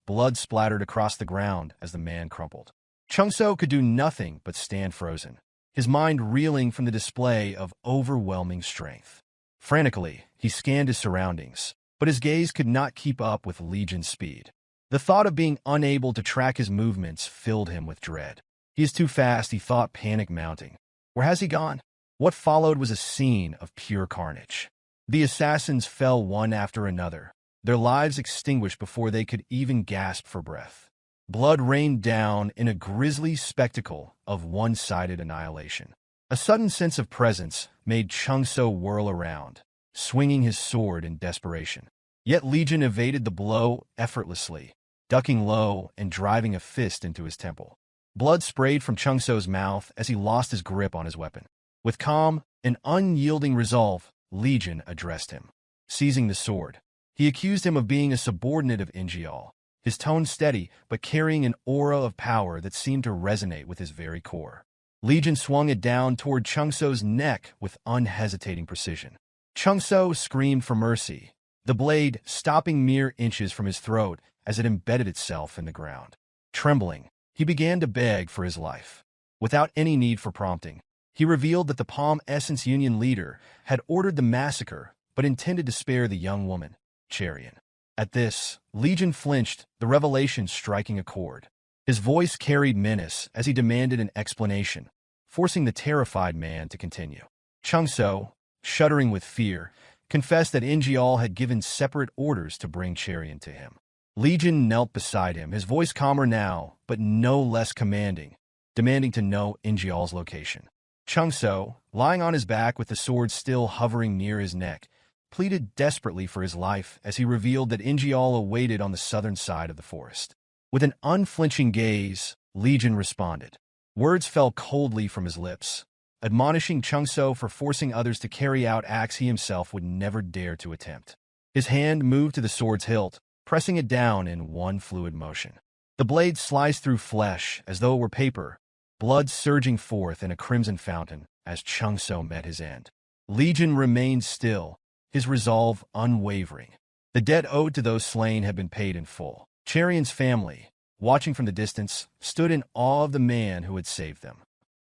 Blood splattered across the ground as the man crumpled. Chung So could do nothing but stand frozen, his mind reeling from the display of overwhelming strength. Frantically, he scanned his surroundings, but his gaze could not keep up with Legion's speed. The thought of being unable to track his movements filled him with dread. He is too fast, he thought, panic mounting. Where has he gone? What followed was a scene of pure carnage. The assassins fell one after another, their lives extinguished before they could even gasp for breath. Blood rained down in a grisly spectacle of one-sided annihilation. A sudden sense of presence made Chung So whirl around, swinging his sword in desperation. Yet Legion evaded the blow effortlessly, ducking low and driving a fist into his temple. Blood sprayed from Chung So's mouth as he lost his grip on his weapon. With calm and unyielding resolve, Legion addressed him. seizing the sword. He accused him of being a subordinate of Ingeol, his tone steady but carrying an aura of power that seemed to resonate with his very core. Legion swung it down toward Chungso's neck with unhesitating precision. Chungso screamed for mercy, the blade stopping mere inches from his throat as it embedded itself in the ground. Trembling, he began to beg for his life. Without any need for prompting, he revealed that the Palm Essence Union leader had ordered the massacre but intended to spare the young woman, Cherian. At this, Legion flinched, the revelation striking a chord. His voice carried menace as he demanded an explanation, forcing the terrified man to continue. Chungso, shuddering with fear, confessed that Ingeol had given separate orders to bring Cherian to him. Legion knelt beside him, his voice calmer now, but no less commanding, demanding to know Ingeol's location. Chungso, lying on his back with the sword still hovering near his neck, pleaded desperately for his life as he revealed that Ingeol awaited on the southern side of the forest. With an unflinching gaze, Legion responded. Words fell coldly from his lips, admonishing Chungso for forcing others to carry out acts he himself would never dare to attempt. His hand moved to the sword's hilt, pressing it down in one fluid motion. The blade sliced through flesh as though it were paper, blood surging forth in a crimson fountain as Chungso met his end. Legion remained still, his resolve unwavering. The debt owed to those slain had been paid in full. Cherian's family, watching from the distance, stood in awe of the man who had saved them.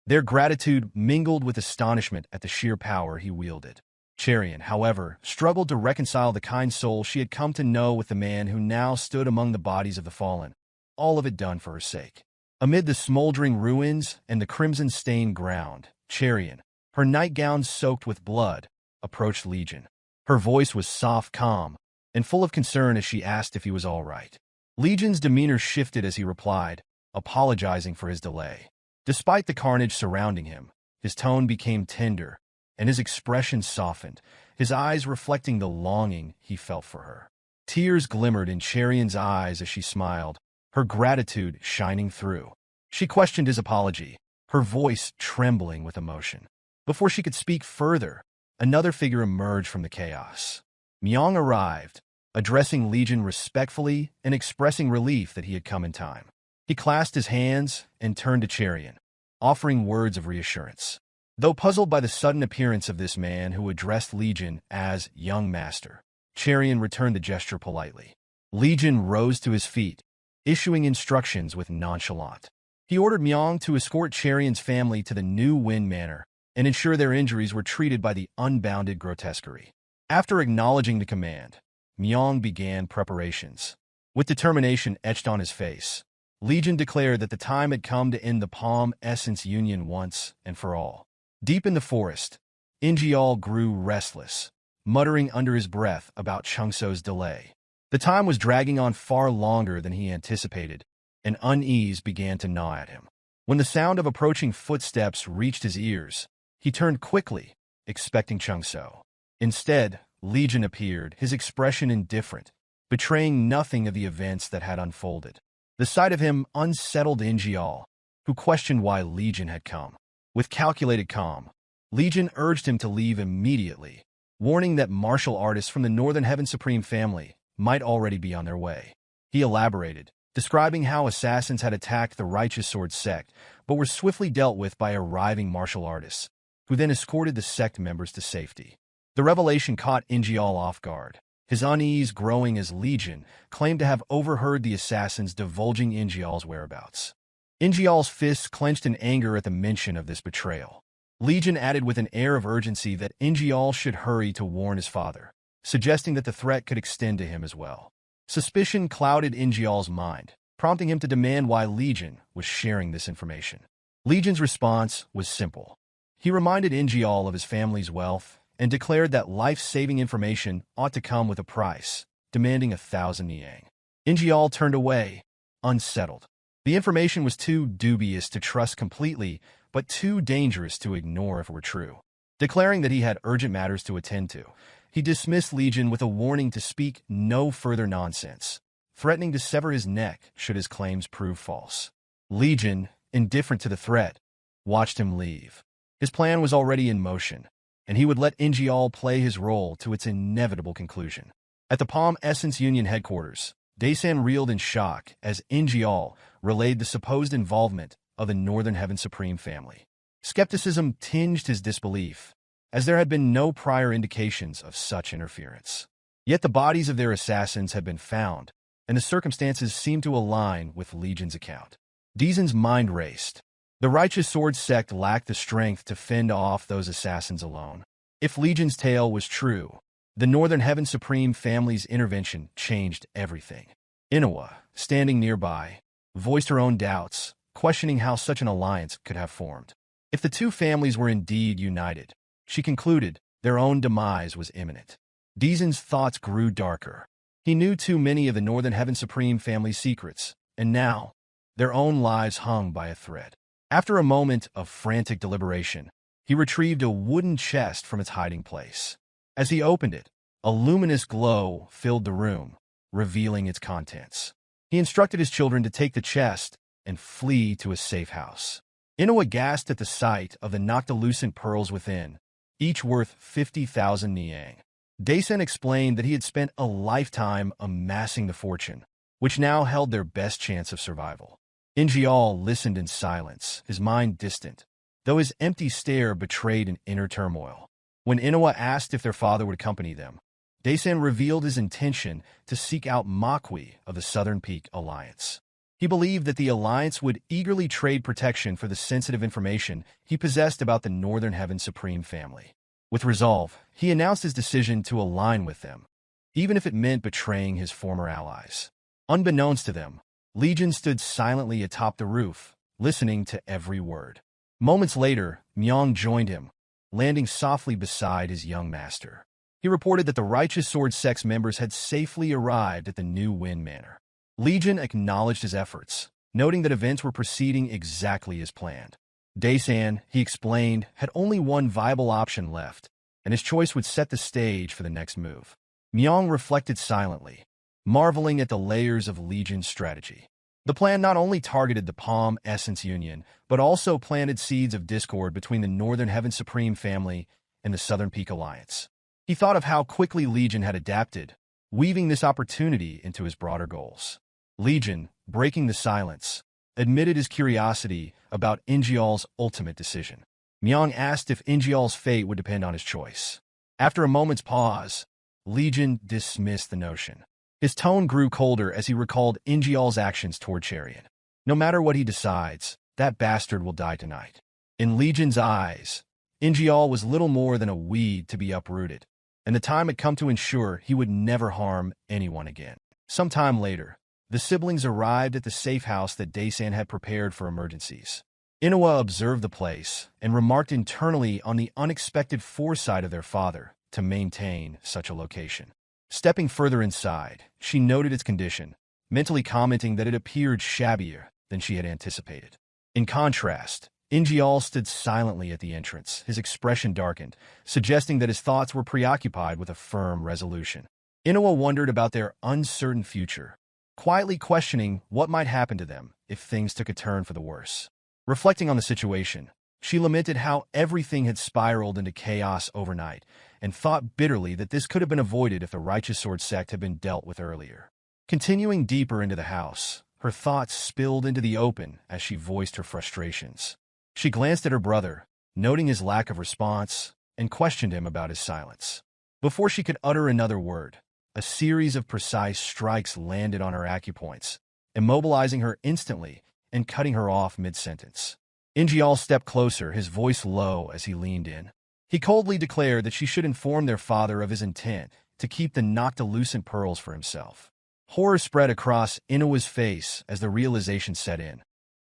Their gratitude mingled with astonishment at the sheer power he wielded. Cherian, however, struggled to reconcile the kind soul she had come to know with the man who now stood among the bodies of the fallen, all of it done for her sake. Amid the smoldering ruins and the crimson-stained ground, Cherian, her nightgown soaked with blood, approached Legion. Her voice was soft, calm, and full of concern as she asked if he was all right. Legion's demeanor shifted as he replied, apologizing for his delay. Despite the carnage surrounding him, his tone became tender, and his expression softened, his eyes reflecting the longing he felt for her. Tears glimmered in Cherian's eyes as she smiled, her gratitude shining through. She questioned his apology, her voice trembling with emotion. Before she could speak further, another figure emerged from the chaos. Myong arrived, addressing Legion respectfully and expressing relief that he had come in time. He clasped his hands and turned to Cherian, offering words of reassurance. Though puzzled by the sudden appearance of this man who addressed Legion as young master, Cherian returned the gesture politely. Legion rose to his feet, issuing instructions with nonchalance. He ordered Myong to escort Cherian's family to the New Wind Manor and ensure their injuries were treated by the unbounded grotesquerie. After acknowledging the command, Myong began preparations. With determination etched on his face, Legion declared that the time had come to end the Palm Essence Union once and for all. Deep in the forest, Ingeol grew restless, muttering under his breath about Chungso's delay. The time was dragging on far longer than he anticipated, and unease began to gnaw at him. When the sound of approaching footsteps reached his ears, he turned quickly, expecting Chungso. Instead, Legion appeared, his expression indifferent, betraying nothing of the events that had unfolded. The sight of him unsettled Ingeol, who questioned why Legion had come. With calculated calm, Legion urged him to leave immediately, warning that martial artists from the Northern Heaven Supreme family might already be on their way. He elaborated, describing how assassins had attacked the Righteous Sword Sect, but were swiftly dealt with by arriving martial artists, who then escorted the Sect members to safety. The revelation caught Ingeol off guard, his unease growing as Legion claimed to have overheard the assassins divulging Ingeol's whereabouts. Ingeol's fists clenched in anger at the mention of this betrayal. Legion added with an air of urgency that Ingeol should hurry to warn his father, suggesting that the threat could extend to him as well. Suspicion clouded Ingeol's mind, prompting him to demand why Legion was sharing this information. Legion's response was simple. He reminded Ingeol of his family's wealth and declared that life-saving information ought to come with a price, demanding 1,000 niang. Ingeol turned away, unsettled. The information was too dubious to trust completely, but too dangerous to ignore if it were true. Declaring that he had urgent matters to attend to, he dismissed Legion with a warning to speak no further nonsense, threatening to sever his neck should his claims prove false. Legion, indifferent to the threat, watched him leave. His plan was already in motion, and he would let Ingeol play his role to its inevitable conclusion. At the Palm Essence Union headquarters, Daesan reeled in shock as Ingeol relayed the supposed involvement of the Northern Heaven Supreme family. Skepticism tinged his disbelief, as there had been no prior indications of such interference. Yet the bodies of their assassins had been found, and the circumstances seemed to align with Legion's account. Daesan's mind raced. The Righteous Sword Sect lacked the strength to fend off those assassins alone. If Legion's tale was true, the Northern Heaven Supreme family's intervention changed everything. Inoue, standing nearby, voiced her own doubts, questioning how such an alliance could have formed. If the two families were indeed united, she concluded their own demise was imminent. Daesan's thoughts grew darker. He knew too many of the Northern Heaven Supreme family's secrets, and now, their own lives hung by a thread. After a moment of frantic deliberation, he retrieved a wooden chest from its hiding place. As he opened it, a luminous glow filled the room, revealing its contents. He instructed his children to take the chest and flee to a safe house. Inoue gasped at the sight of the noctilucent pearls within, each worth 50,000 niang. Daesan explained that he had spent a lifetime amassing the fortune, which now held their best chance of survival. Ingeol listened in silence, his mind distant, though his empty stare betrayed an inner turmoil. When Inoue asked if their father would accompany them, Daesan revealed his intention to seek out Makwi of the Southern Peak Alliance. He believed that the Alliance would eagerly trade protection for the sensitive information he possessed about the Northern Heaven Supreme family. With resolve, he announced his decision to align with them, even if it meant betraying his former allies. Unbeknownst to them, Legion stood silently atop the roof, listening to every word. Moments later, Myong joined him, landing softly beside his young master. He reported that the Righteous Sword Sect's members had safely arrived at the New Wind Manor. Legion acknowledged his efforts, noting that events were proceeding exactly as planned. Daesan, he explained, had only one viable option left, and his choice would set the stage for the next move. Myong reflected silently, marveling at the layers of Legion's strategy. The plan not only targeted the Palm Essence Union, but also planted seeds of discord between the Northern Heaven Supreme family and the Southern Peak Alliance. He thought of how quickly Legion had adapted, weaving this opportunity into his broader goals. Legion, breaking the silence, admitted his curiosity about Ingeol's ultimate decision. Myong asked if Ingeol's fate would depend on his choice. After a moment's pause, Legion dismissed the notion. His tone grew colder as he recalled Ingeol's actions toward Chariot. No matter what he decides, that bastard will die tonight. In Legion's eyes, Ingeol was little more than a weed to be uprooted, and the time had come to ensure he would never harm anyone again. Some time later, the siblings arrived at the safe house that Daesan had prepared for emergencies. Inoue observed the place and remarked internally on the unexpected foresight of their father to maintain such a location. Stepping further inside, she noted its condition, mentally commenting that it appeared shabbier than she had anticipated. In contrast, Ingeol stood silently at the entrance, his expression darkened, suggesting that his thoughts were preoccupied with a firm resolution. Inoue wondered about their uncertain future, quietly questioning what might happen to them if things took a turn for the worse. Reflecting on the situation, she lamented how everything had spiraled into chaos overnight, and thought bitterly that this could have been avoided if the Righteous Sword Sect had been dealt with earlier. Continuing deeper into the house, her thoughts spilled into the open as she voiced her frustrations. She glanced at her brother, noting his lack of response, and questioned him about his silence. Before she could utter another word, a series of precise strikes landed on her acupoints, immobilizing her instantly and cutting her off mid-sentence. Ingeol stepped closer, his voice low as he leaned in. He coldly declared that she should inform their father of his intent to keep the noctilucent pearls for himself. Horror spread across Inoue's face as the realization set in.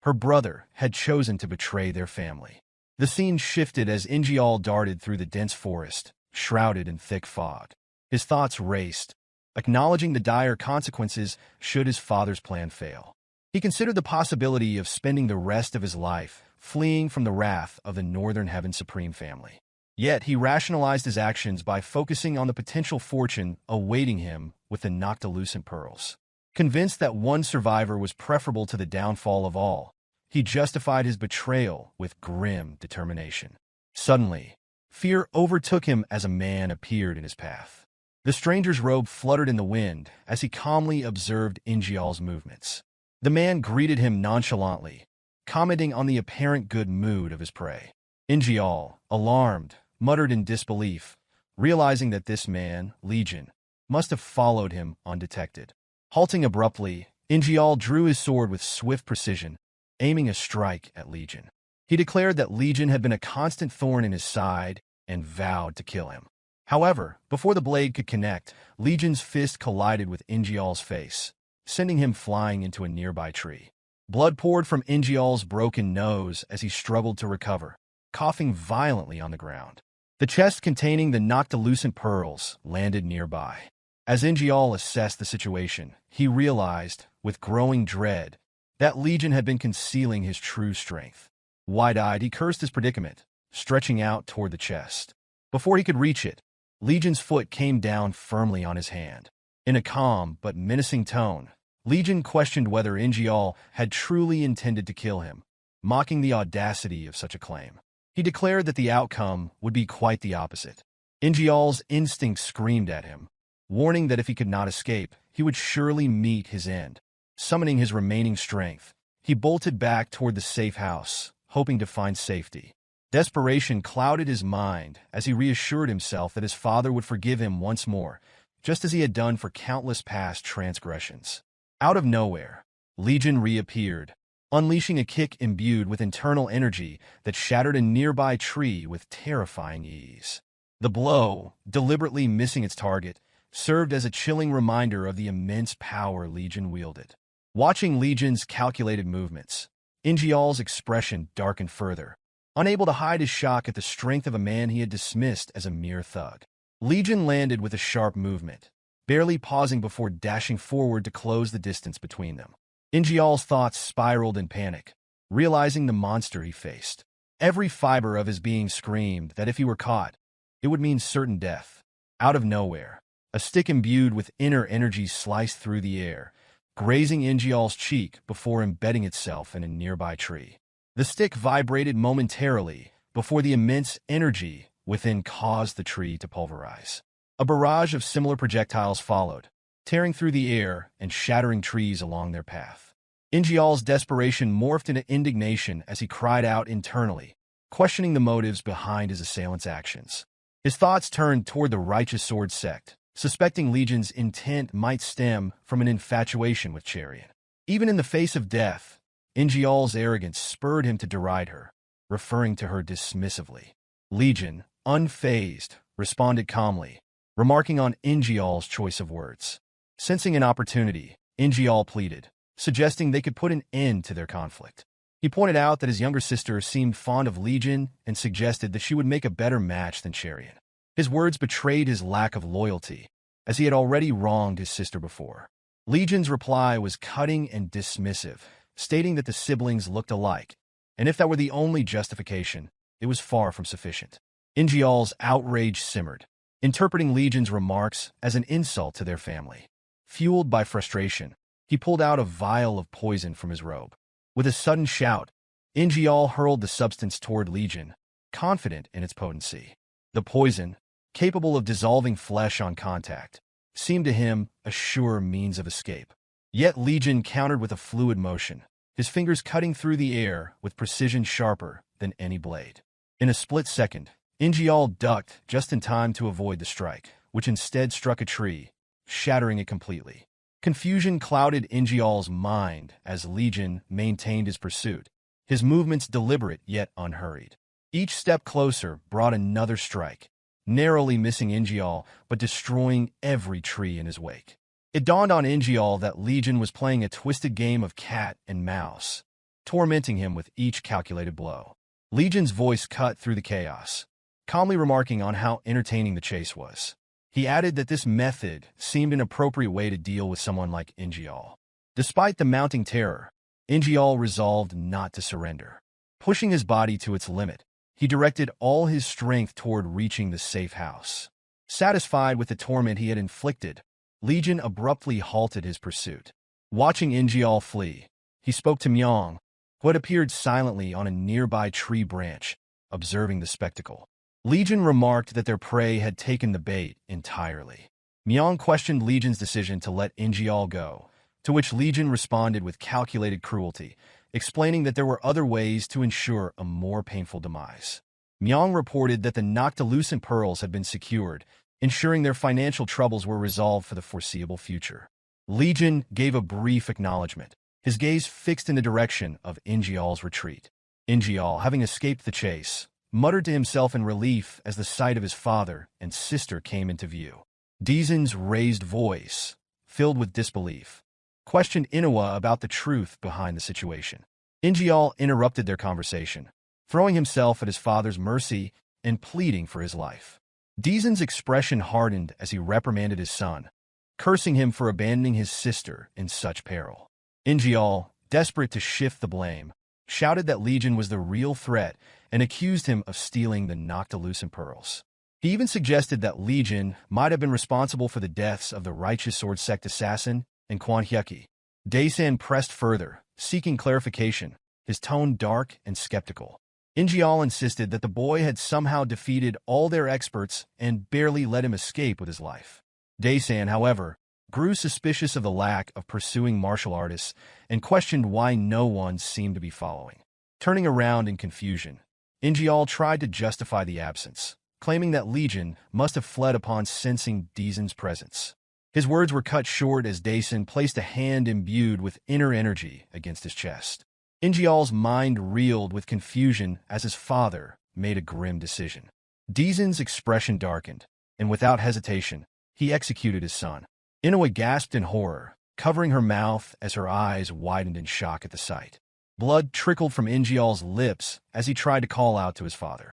Her brother had chosen to betray their family. The scene shifted as Ingeol darted through the dense forest, shrouded in thick fog. His thoughts raced, acknowledging the dire consequences should his father's plan fail. He considered the possibility of spending the rest of his life fleeing from the wrath of the Northern Heaven Supreme family. Yet he rationalized his actions by focusing on the potential fortune awaiting him with the noctilucent pearls. Convinced that one survivor was preferable to the downfall of all, he justified his betrayal with grim determination. Suddenly, Fear overtook him as a man appeared in his path. The stranger's robe fluttered in the wind as he calmly observed Ingeol's movements. The man greeted him nonchalantly, commenting on the apparent good mood of his prey. Ingeol, alarmed, muttered in disbelief, realizing that this man, Legion, must have followed him undetected. Halting abruptly, Ingeol drew his sword with swift precision, aiming a strike at Legion. He declared that Legion had been a constant thorn in his side and vowed to kill him. However, before the blade could connect, Legion's fist collided with Ingeol's face, sending him flying into a nearby tree. Blood poured from Ingeol's broken nose as he struggled to recover, coughing violently on the ground. The chest containing the noctilucent pearls landed nearby. As Ingeol assessed the situation, he realized, with growing dread, that Legion had been concealing his true strength. Wide-eyed, he cursed his predicament, stretching out toward the chest. Before he could reach it, Legion's foot came down firmly on his hand. In a calm but menacing tone, Legion questioned whether Ingeol had truly intended to kill him, mocking the audacity of such a claim. He declared that the outcome would be quite the opposite. Ingeol's instincts screamed at him, warning that if he could not escape, he would surely meet his end. Summoning his remaining strength, he bolted back toward the safe house, hoping to find safety. Desperation clouded his mind as he reassured himself that his father would forgive him once more, just as he had done for countless past transgressions. Out of nowhere, Legion reappeared, unleashing a kick imbued with internal energy that shattered a nearby tree with terrifying ease. The blow, deliberately missing its target, served as a chilling reminder of the immense power Legion wielded. Watching Legion's calculated movements, Ingeol's expression darkened further, unable to hide his shock at the strength of a man he had dismissed as a mere thug. Legion landed with a sharp movement, barely pausing before dashing forward to close the distance between them. Ingeol's thoughts spiraled in panic, realizing the monster he faced. Every fiber of his being screamed that if he were caught, it would mean certain death. Out of nowhere, a stick imbued with inner energy sliced through the air, grazing Ingeol's cheek before embedding itself in a nearby tree. The stick vibrated momentarily before the immense energy within caused the tree to pulverize. A barrage of similar projectiles followed, tearing through the air and shattering trees along their path. Ingeol's desperation morphed into indignation as he cried out internally, questioning the motives behind his assailant's actions. His thoughts turned toward the righteous sword sect, suspecting Legion's intent might stem from an infatuation with Chariot. Even in the face of death, Ingeol's arrogance spurred him to deride her, referring to her dismissively. Legion, unfazed, responded calmly, remarking on Ingeol's choice of words. Sensing an opportunity, Ingeol pleaded, suggesting they could put an end to their conflict. He pointed out that his younger sister seemed fond of Legion and suggested that she would make a better match than Chariot. His words betrayed his lack of loyalty, as he had already wronged his sister before. Legion's reply was cutting and dismissive, stating that the siblings looked alike, and if that were the only justification, it was far from sufficient. Ingeol's outrage simmered, interpreting Legion's remarks as an insult to their family. Fueled by frustration, he pulled out a vial of poison from his robe. With a sudden shout, Ingeol hurled the substance toward Legion, confident in its potency. The poison, capable of dissolving flesh on contact, seemed to him a sure means of escape. Yet Legion countered with a fluid motion, his fingers cutting through the air with precision sharper than any blade. In a split second, Ingeol ducked just in time to avoid the strike, which instead struck a tree, shattering it completely. Confusion clouded Ingeol's mind as Legion maintained his pursuit, his movements deliberate yet unhurried. Each step closer brought another strike, narrowly missing Ingeol but destroying every tree in his wake. It dawned on Ingeol that Legion was playing a twisted game of cat and mouse, tormenting him with each calculated blow. Legion's voice cut through the chaos, calmly remarking on how entertaining the chase was. He added that this method seemed an appropriate way to deal with someone like Ingeol. Despite the mounting terror, Ingeol resolved not to surrender. Pushing his body to its limit, he directed all his strength toward reaching the safe house. Satisfied with the torment he had inflicted, Legion abruptly halted his pursuit. Watching Ingeol flee, he spoke to Myong, who had appeared silently on a nearby tree branch, observing the spectacle. Legion remarked that their prey had taken the bait entirely. Myong questioned Legion's decision to let Ingeol go, to which Legion responded with calculated cruelty, explaining that there were other ways to ensure a more painful demise. Myong reported that the Noctilucent pearls had been secured, ensuring their financial troubles were resolved for the foreseeable future. Legion gave a brief acknowledgement, his gaze fixed in the direction of Ingeol's retreat. Ingeol, having escaped the chase, muttered to himself in relief as the sight of his father and sister came into view. Deezen's raised voice, filled with disbelief, questioned Inoue about the truth behind the situation. Ingeol interrupted their conversation, throwing himself at his father's mercy and pleading for his life. Deezen's expression hardened as he reprimanded his son, cursing him for abandoning his sister in such peril. Ingeol, desperate to shift the blame, shouted that Legion was the real threat and accused him of stealing the Noctilucent pearls. He even suggested that Legion might have been responsible for the deaths of the Righteous Sword Sect assassin and Hyukki. Daesan pressed further, seeking clarification, his tone dark and skeptical. Ingeol insisted that the boy had somehow defeated all their experts and barely let him escape with his life. Daesan, however, grew suspicious of the lack of pursuing martial artists and questioned why no one seemed to be following. Turning around in confusion, Ingeol tried to justify the absence, claiming that Legion must have fled upon sensing Deezen's presence. His words were cut short as Daesan placed a hand imbued with inner energy against his chest. Ingeol's mind reeled with confusion as his father made a grim decision. Deezen's expression darkened, and without hesitation, he executed his son. Inoue gasped in horror, covering her mouth as her eyes widened in shock at the sight. Blood trickled from Ingeol's lips as he tried to call out to his father.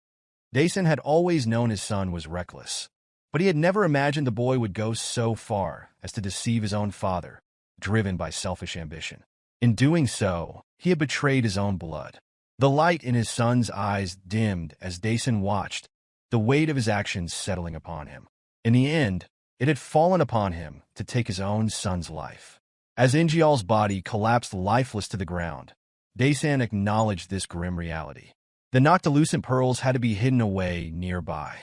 Daesan had always known his son was reckless, but he had never imagined the boy would go so far as to deceive his own father, driven by selfish ambition. In doing so, he had betrayed his own blood. The light in his son's eyes dimmed as Daesan watched, the weight of his actions settling upon him. In the end, it had fallen upon him to take his own son's life. As Ingeol's body collapsed lifeless to the ground, Daesan acknowledged this grim reality. The Noctilucent pearls had to be hidden away nearby.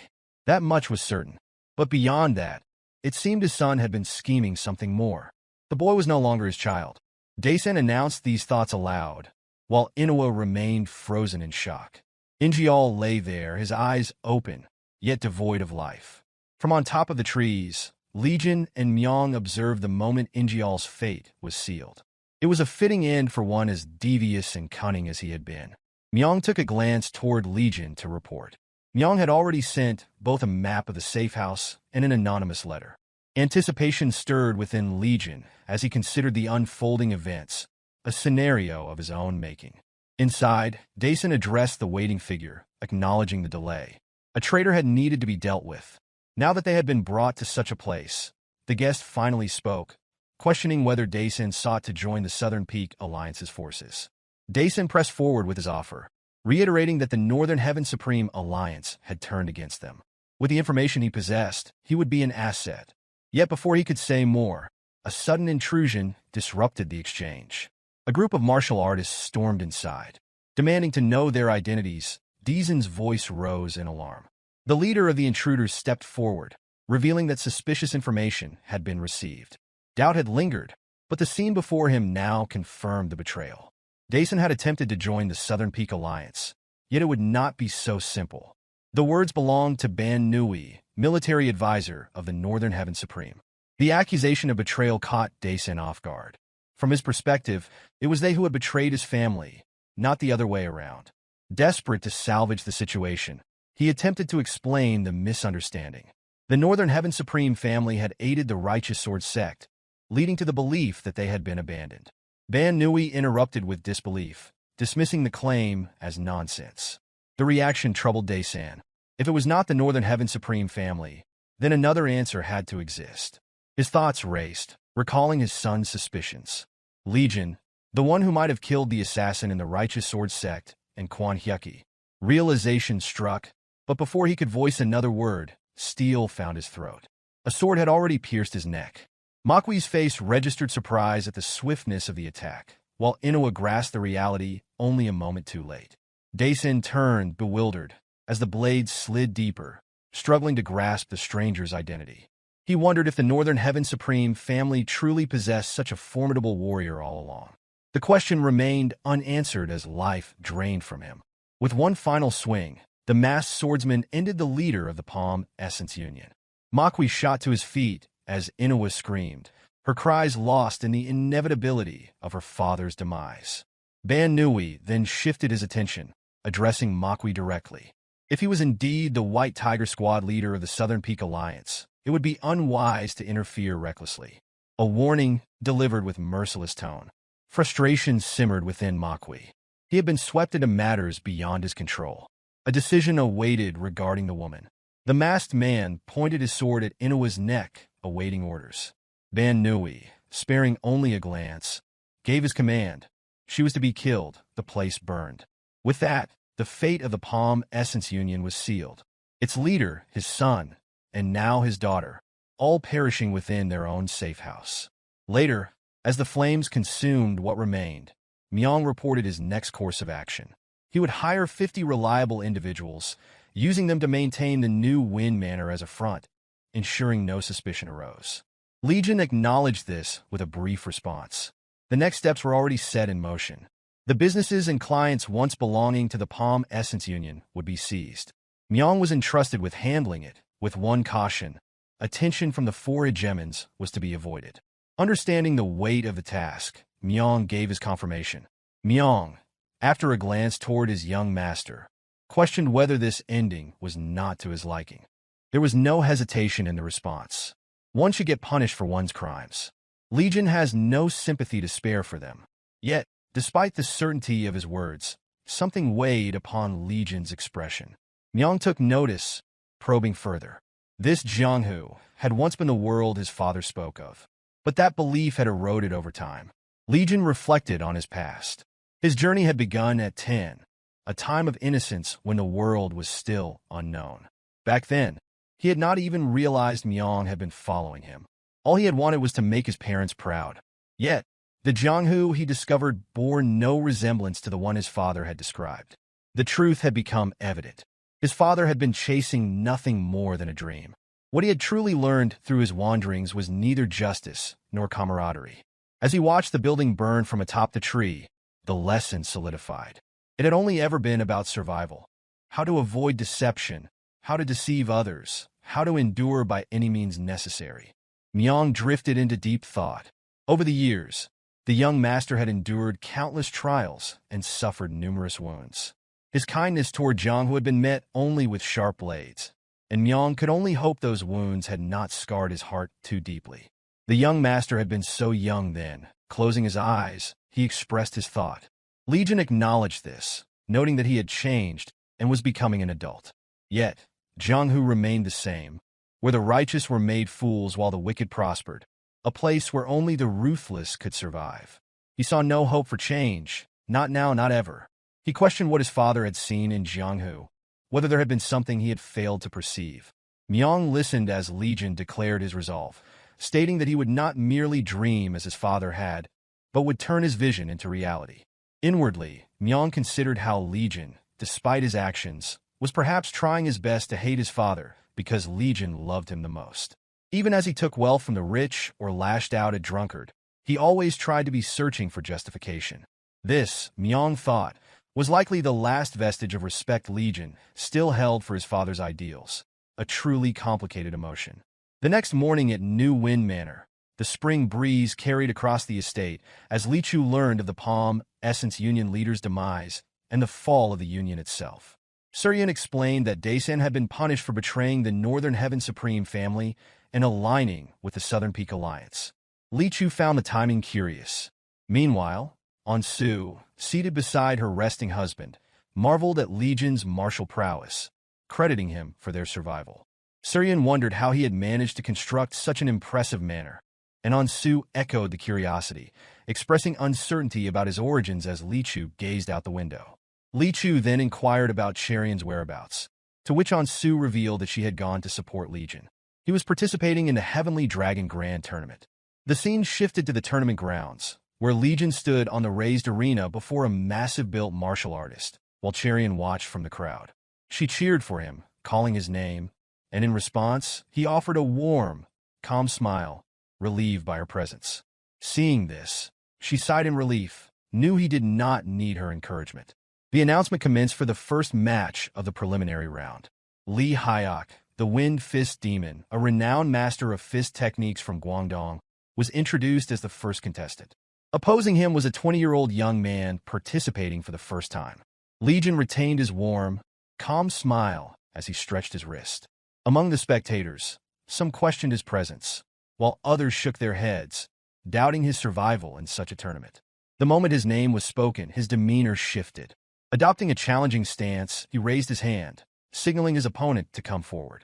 That much was certain. But beyond that, it seemed his son had been scheming something more. The boy was no longer his child. Daesan announced these thoughts aloud, while Inoue remained frozen in shock. Ingeol lay there, his eyes open, yet devoid of life. From on top of the trees, Legion and Myong observed the moment Ingeol's fate was sealed. It was a fitting end for one as devious and cunning as he had been. Myong took a glance toward Legion to report. Myong had already sent both a map of the safe house and an anonymous letter. Anticipation stirred within Legion as he considered the unfolding events, a scenario of his own making. Inside, Daesan addressed the waiting figure, acknowledging the delay. A traitor had needed to be dealt with. Now that they had been brought to such a place, the guest finally spoke, questioning whether Daesan sought to join the Southern Peak Alliance's forces. Daesan pressed forward with his offer, reiterating that the Northern Heaven Supreme Alliance had turned against them. With the information he possessed, he would be an asset. Yet before he could say more, a sudden intrusion disrupted the exchange. A group of martial artists stormed inside. Demanding to know their identities, Deezen's voice rose in alarm. The leader of the intruders stepped forward, revealing that suspicious information had been received. Doubt had lingered, but the scene before him now confirmed the betrayal. Daesan had attempted to join the Southern Peak Alliance, yet it would not be so simple. The words belonged to Ban Nui, military advisor of the Northern Heaven Supreme. The accusation of betrayal caught Daesan off guard. From his perspective, it was they who had betrayed his family, not the other way around. Desperate to salvage the situation, he attempted to explain the misunderstanding. The Northern Heaven Supreme family had aided the Righteous Sword Sect, leading to the belief that they had been abandoned. Ban Nui interrupted with disbelief, dismissing the claim as nonsense. The reaction troubled Daesan. If it was not the Northern Heaven Supreme family, then another answer had to exist. His thoughts raced, recalling his son's suspicions. Legion, the one who might have killed the assassin in the Righteous Sword Sect, and Hyukki. Realization struck, but before he could voice another word, steel found his throat. A sword had already pierced his neck. Makui's face registered surprise at the swiftness of the attack, while Inoue grasped the reality only a moment too late. Daesan turned, bewildered, as the blade slid deeper, struggling to grasp the stranger's identity. He wondered if the Northern Heaven Supreme family truly possessed such a formidable warrior all along. The question remained unanswered as life drained from him. With one final swing, the masked swordsman ended the leader of the Palm Essence Union. Makwi shot to his feet as Inoue screamed, her cries lost in the inevitability of her father's demise. Ban Nui then shifted his attention, addressing Makwi directly. If he was indeed the White Tiger Squad leader of the Southern Peak Alliance, it would be unwise to interfere recklessly. A warning delivered with merciless tone. Frustration simmered within Makwi. He had been swept into matters beyond his control. A decision awaited regarding the woman. The masked man pointed his sword at Inoue's neck, awaiting orders. Ban Nui, sparing only a glance, gave his command. She was to be killed, the place burned. With that, the fate of the Palm Essence Union was sealed. Its leader, his son, and now his daughter, all perishing within their own safe house. Later, as the flames consumed what remained, Myong reported his next course of action. He would hire 50 reliable individuals, using them to maintain the new Wind Manor as a front, ensuring no suspicion arose. Legion acknowledged this with a brief response. The next steps were already set in motion. The businesses and clients once belonging to the Palm Essence Union would be seized. Myong was entrusted with handling it, with one caution. Attention from the four hegemons was to be avoided. Understanding the weight of the task, Myong gave his confirmation. Myong, after a glance toward his young master, questioned whether this ending was not to his liking. There was no hesitation in the response. One should get punished for one's crimes. Legion has no sympathy to spare for them. Yet, despite the certainty of his words, something weighed upon Legion's expression. Myong took notice, probing further. This Jianghu had once been the world his father spoke of, but that belief had eroded over time. Legion reflected on his past. His journey had begun at 10, a time of innocence when the world was still unknown. Back then, he had not even realized Myong had been following him. All he had wanted was to make his parents proud. Yet, the Jianghu he discovered bore no resemblance to the one his father had described. The truth had become evident. His father had been chasing nothing more than a dream. What he had truly learned through his wanderings was neither justice nor camaraderie. As he watched the building burn from atop the tree, the lesson solidified. It had only ever been about survival. How to avoid deception, how to deceive others, how to endure by any means necessary. Myong drifted into deep thought. Over the years, the young master had endured countless trials and suffered numerous wounds. His kindness toward Jianghu had been met only with sharp blades, and Myong could only hope those wounds had not scarred his heart too deeply. The young master had been so young then. Closing his eyes, he expressed his thought. Legion acknowledged this, noting that he had changed and was becoming an adult. Yet, Jianghu remained the same, where the righteous were made fools while the wicked prospered, a place where only the ruthless could survive. He saw no hope for change, not now, not ever. He questioned what his father had seen in Jianghu, whether there had been something he had failed to perceive. Myong listened as Legion declared his resolve, stating that he would not merely dream as his father had, but would turn his vision into reality. Inwardly, Myong considered how Legion, despite his actions, was perhaps trying his best to hate his father because Legion loved him the most. Even as he took wealth from the rich or lashed out at drunkard, he always tried to be searching for justification. This, Myong thought, was likely the last vestige of respect Legion still held for his father's ideals, a truly complicated emotion. The next morning at New Wind Manor, the spring breeze carried across the estate as Li Chu learned of the Palm Essence Union leader's demise and the fall of the Union itself. Soorin explained that Descendant had been punished for betraying the Northern Heaven Supreme family and aligning with the Southern Peak Alliance. Li Chu found the timing curious. Meanwhile, Ansu, seated beside her resting husband, marveled at Legion's martial prowess, crediting him for their survival. Soorin wondered how he had managed to construct such an impressive manor, and Ansu echoed the curiosity, expressing uncertainty about his origins as Li Chu gazed out the window. Li Chu then inquired about Cherion's whereabouts, to which Ansu revealed that she had gone to support Legion. He was participating in the Heavenly Dragon Grand Tournament. The scene shifted to the tournament grounds, where Legion stood on the raised arena before a massive-built martial artist, while Cherion watched from the crowd. She cheered for him, calling his name, and in response, he offered a warm, calm smile, relieved by her presence. Seeing this, she sighed in relief, knew he did not need her encouragement. The announcement commenced for the first match of the preliminary round. Lee Hyuk, the Wind Fist Demon, a renowned master of fist techniques from Guangdong, was introduced as the first contestant. Opposing him was a 20-year-old young man participating for the first time. Legion retained his warm, calm smile as he stretched his wrist. Among the spectators, some questioned his presence, while others shook their heads, doubting his survival in such a tournament. The moment his name was spoken, his demeanor shifted. Adopting a challenging stance, he raised his hand, signaling his opponent to come forward.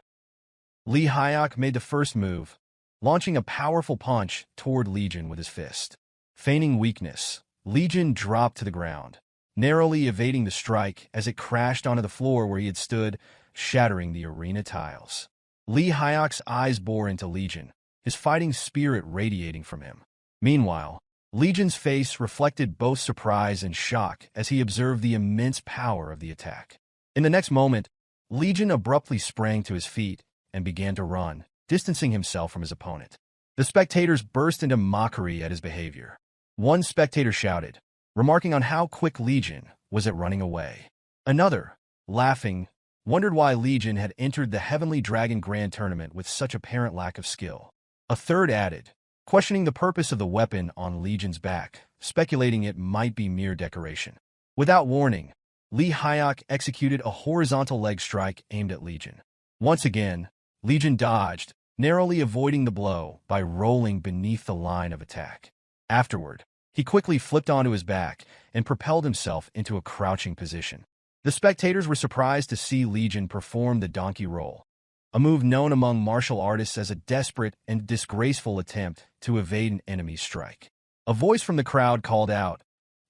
Lee Hyuk made the first move, launching a powerful punch toward Legion with his fist. Feigning weakness, Legion dropped to the ground, narrowly evading the strike as it crashed onto the floor where he had stood, shattering the arena tiles. Lee Hyuk's eyes bore into Legion, his fighting spirit radiating from him. Meanwhile, Legion's face reflected both surprise and shock as he observed the immense power of the attack. In the next moment, Legion abruptly sprang to his feet and began to run, distancing himself from his opponent. The spectators burst into mockery at his behavior. One spectator shouted, remarking on how quick Legion was at running away. Another, laughing, wondered why Legion had entered the Heavenly Dragon Grand Tournament with such apparent lack of skill. A third added, questioning the purpose of the weapon on Legion's back, speculating it might be mere decoration. Without warning, Lee Hyuk executed a horizontal leg strike aimed at Legion. Once again, Legion dodged, narrowly avoiding the blow by rolling beneath the line of attack. Afterward, he quickly flipped onto his back and propelled himself into a crouching position. The spectators were surprised to see Legion perform the donkey roll, a move known among martial artists as a desperate and disgraceful attempt to evade an enemy's strike. A voice from the crowd called out,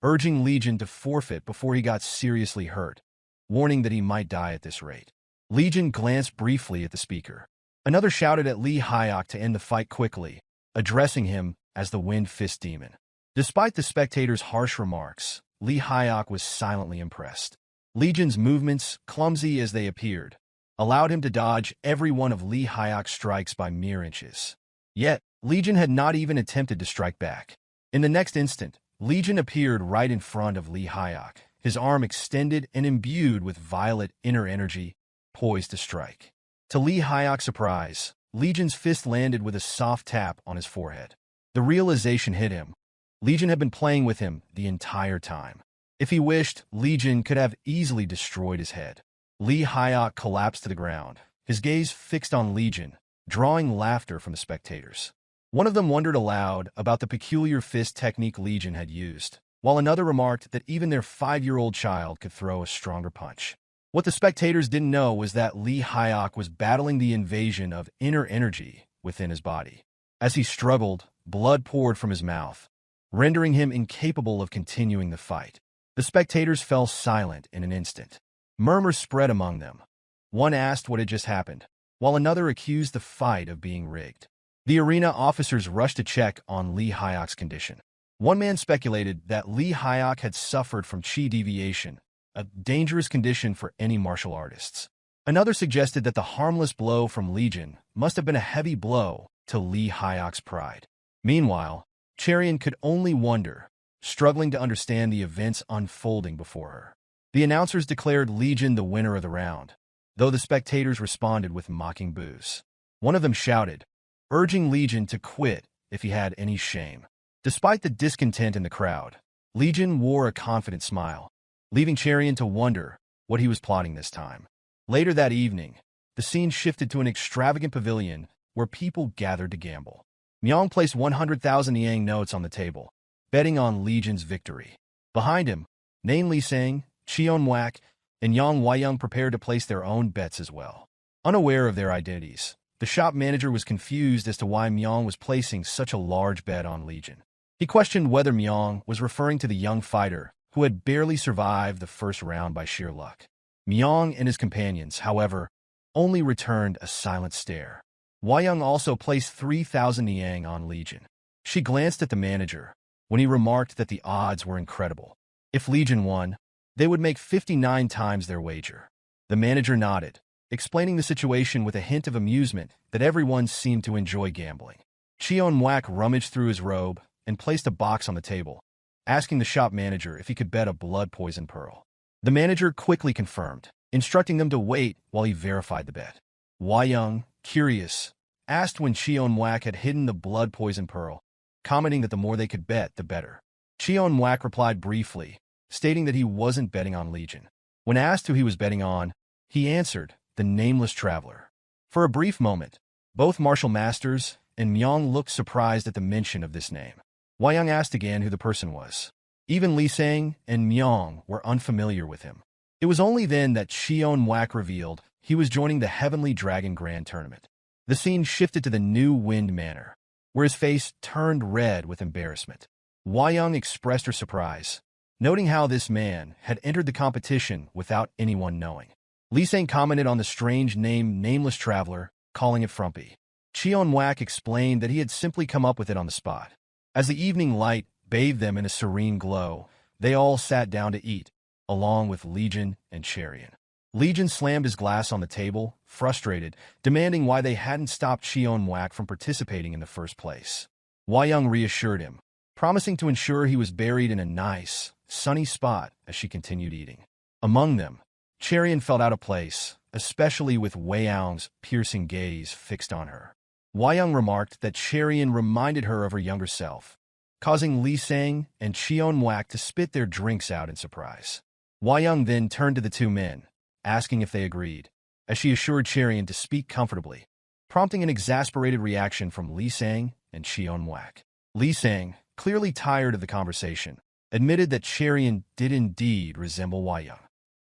urging Legion to forfeit before he got seriously hurt, warning that he might die at this rate. Legion glanced briefly at the speaker. Another shouted at Lee Hyuk to end the fight quickly, addressing him as the Wind Fist Demon. Despite the spectators' harsh remarks, Lee Hyuk was silently impressed. Legion's movements, clumsy as they appeared, allowed him to dodge every one of Lee Hyuk's strikes by mere inches. Yet, Legion had not even attempted to strike back. In the next instant, Legion appeared right in front of Lee Hyuk, his arm extended and imbued with violet inner energy, poised to strike. To Lee Hyuk's surprise, Legion's fist landed with a soft tap on his forehead. The realization hit him. Legion had been playing with him the entire time. If he wished, Legion could have easily destroyed his head. Lee Hyuk collapsed to the ground, his gaze fixed on Legion, drawing laughter from the spectators. One of them wondered aloud about the peculiar fist technique Legion had used, while another remarked that even their 5-year-old child could throw a stronger punch. What the spectators didn't know was that Lee Hyuk was battling the invasion of inner energy within his body. As he struggled, blood poured from his mouth, rendering him incapable of continuing the fight. The spectators fell silent in an instant. Murmurs spread among them. One asked what had just happened, while another accused the fight of being rigged. The arena officers rushed to check on Lee Hyuk's condition. One man speculated that Lee Hyuk had suffered from chi deviation, a dangerous condition for any martial artists. Another suggested that the harmless blow from Legion must have been a heavy blow to Lee Hyuk's pride. Meanwhile, Cherian could only wonder, struggling to understand the events unfolding before her. The announcers declared Legion the winner of the round, though the spectators responded with mocking boos. One of them shouted, urging Legion to quit if he had any shame. Despite the discontent in the crowd, Legion wore a confident smile, leaving Cherian to wonder what he was plotting this time. Later that evening, the scene shifted to an extravagant pavilion where people gathered to gamble. Myong placed 100,000 Yang notes on the table, betting on Legion's victory. Behind him, Nain Li Sang, Cheon Wak, and Yang Huayang prepared to place their own bets as well. Unaware of their identities, the shop manager was confused as to why Myong was placing such a large bet on Legion. He questioned whether Myong was referring to the young fighter who had barely survived the first round by sheer luck. Myong and his companions, however, only returned a silent stare. Huayang also placed 3,000 Yang on Legion. She glanced at the manager when he remarked that the odds were incredible. If Legion won, they would make 59 times their wager. The manager nodded, explaining the situation with a hint of amusement that everyone seemed to enjoy gambling. Cheon-Wak rummaged through his robe and placed a box on the table, asking the shop manager if he could bet a blood poison pearl. The manager quickly confirmed, instructing them to wait while he verified the bet. Hwa-young, curious, asked when Cheon-Wak had hidden the blood poison pearl, commenting that the more they could bet, the better. Cheon-Wak replied briefly, stating that he wasn't betting on Legion. When asked who he was betting on, he answered, the Nameless Traveler. For a brief moment, both martial masters and Myung looked surprised at the mention of this name. Hwa-young asked again who the person was. Even Lee Sang and Myung were unfamiliar with him. It was only then that Cheon-Wak revealed he was joining the Heavenly Dragon Grand Tournament. The scene shifted to the New Wind Manor, where his face turned red with embarrassment. Hwa-young expressed her surprise, noting how this man had entered the competition without anyone knowing. Lee Sang commented on the strange name Nameless Traveler, calling it frumpy. Cheon-Wak explained that he had simply come up with it on the spot. As the evening light bathed them in a serene glow, they all sat down to eat, along with Legion and Cherian. Legion slammed his glass on the table, frustrated, demanding why they hadn't stopped Cheon-Wak from participating in the first place. Hwa-young reassured him, promising to ensure he was buried in a nice, sunny spot as she continued eating. Among them, Cherian felt out of place, especially with Hwa-young's piercing gaze fixed on her. Hwa-young remarked that Cherian reminded her of her younger self, causing Lee Sang and Cheon-Wak to spit their drinks out in surprise. Hwa-young then turned to the two men, asking if they agreed, as she assured Cherian to speak comfortably, prompting an exasperated reaction from Lee Sang and Cheon-Wak. Lee Sang, clearly tired of the conversation, admitted that Cherian did indeed resemble Hwa-young.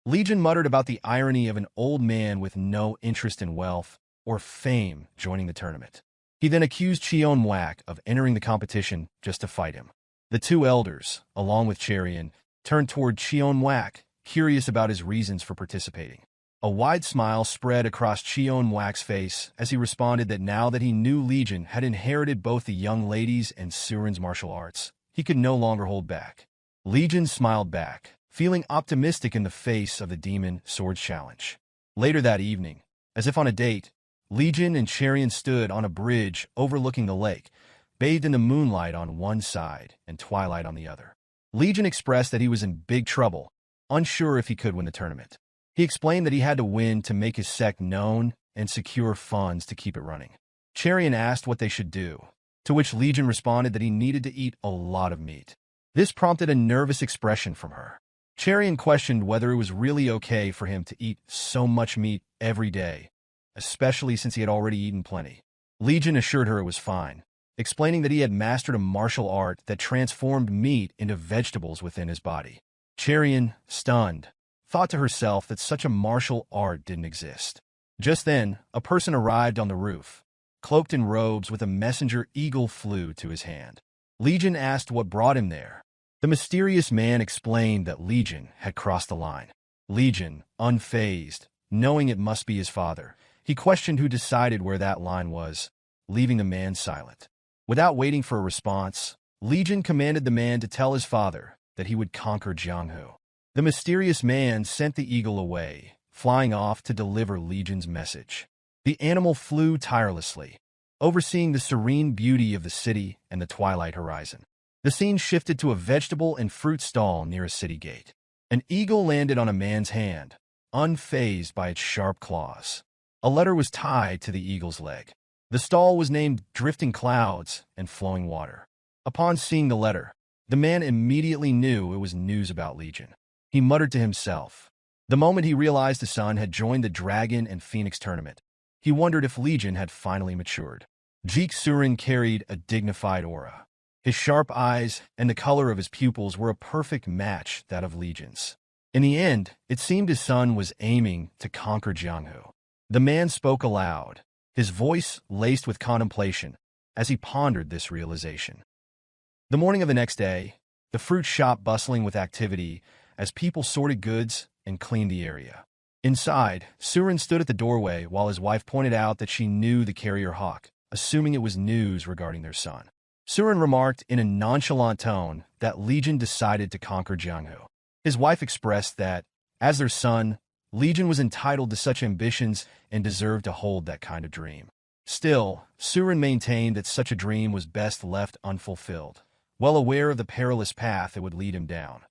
Legion muttered about the irony of an old man with no interest in wealth or fame joining the tournament. He then accused Cheon-Wak of entering the competition just to fight him. The two elders, along with Cherian, turned toward Cheon-Wak, curious about his reasons for participating. A wide smile spread across Cheon-Wak's face as he responded that now that he knew Legion had inherited both the young ladies and Soorin's martial arts, he could no longer hold back. Legion smiled back, feeling optimistic in the face of the Demon Swords Challenge. Later that evening, as if on a date, Legion and Cherian stood on a bridge overlooking the lake, bathed in the moonlight on one side and twilight on the other. Legion expressed that he was in big trouble, unsure if he could win the tournament. He explained that he had to win to make his sect known and secure funds to keep it running. Cherian asked what they should do, to which Legion responded that he needed to eat a lot of meat. This prompted a nervous expression from her. Cherian questioned whether it was really okay for him to eat so much meat every day, especially since he had already eaten plenty. Legion assured her it was fine, explaining that he had mastered a martial art that transformed meat into vegetables within his body. Cherian, stunned, thought to herself that such a martial art didn't exist. Just then, a person arrived on the roof. Cloaked in robes with a messenger eagle flew to his hand. Legion asked what brought him there. The mysterious man explained that Legion had crossed the line. Legion, unfazed, knowing it must be his father, he questioned who decided where that line was, leaving the man silent. Without waiting for a response, Legion commanded the man to tell his father that he would conquer Jianghu. The mysterious man sent the eagle away, flying off to deliver Legion's message. The animal flew tirelessly, overseeing the serene beauty of the city and the twilight horizon. The scene shifted to a vegetable and fruit stall near a city gate. An eagle landed on a man's hand, unfazed by its sharp claws. A letter was tied to the eagle's leg. The stall was named Drifting Clouds and Flowing Water. Upon seeing the letter, the man immediately knew it was news about Legion. He muttered to himself. The moment he realized his son had joined the Dragon and Phoenix tournament, he wondered if Legion had finally matured. Jeok Soorin carried a dignified aura. His sharp eyes and the color of his pupils were a perfect match that of Legion's. In the end, it seemed his son was aiming to conquer Jianghu. The man spoke aloud, his voice laced with contemplation, as he pondered this realization. The morning of the next day, the fruit shop bustling with activity as people sorted goods and cleaned the area. Inside, Soorin stood at the doorway while his wife pointed out that she knew the carrier hawk, assuming it was news regarding their son. Soorin remarked in a nonchalant tone that Legion decided to conquer Jianghu. His wife expressed that, as their son, Legion was entitled to such ambitions and deserved to hold that kind of dream. Still, Soorin maintained that such a dream was best left unfulfilled, well aware of the perilous path it would lead him down.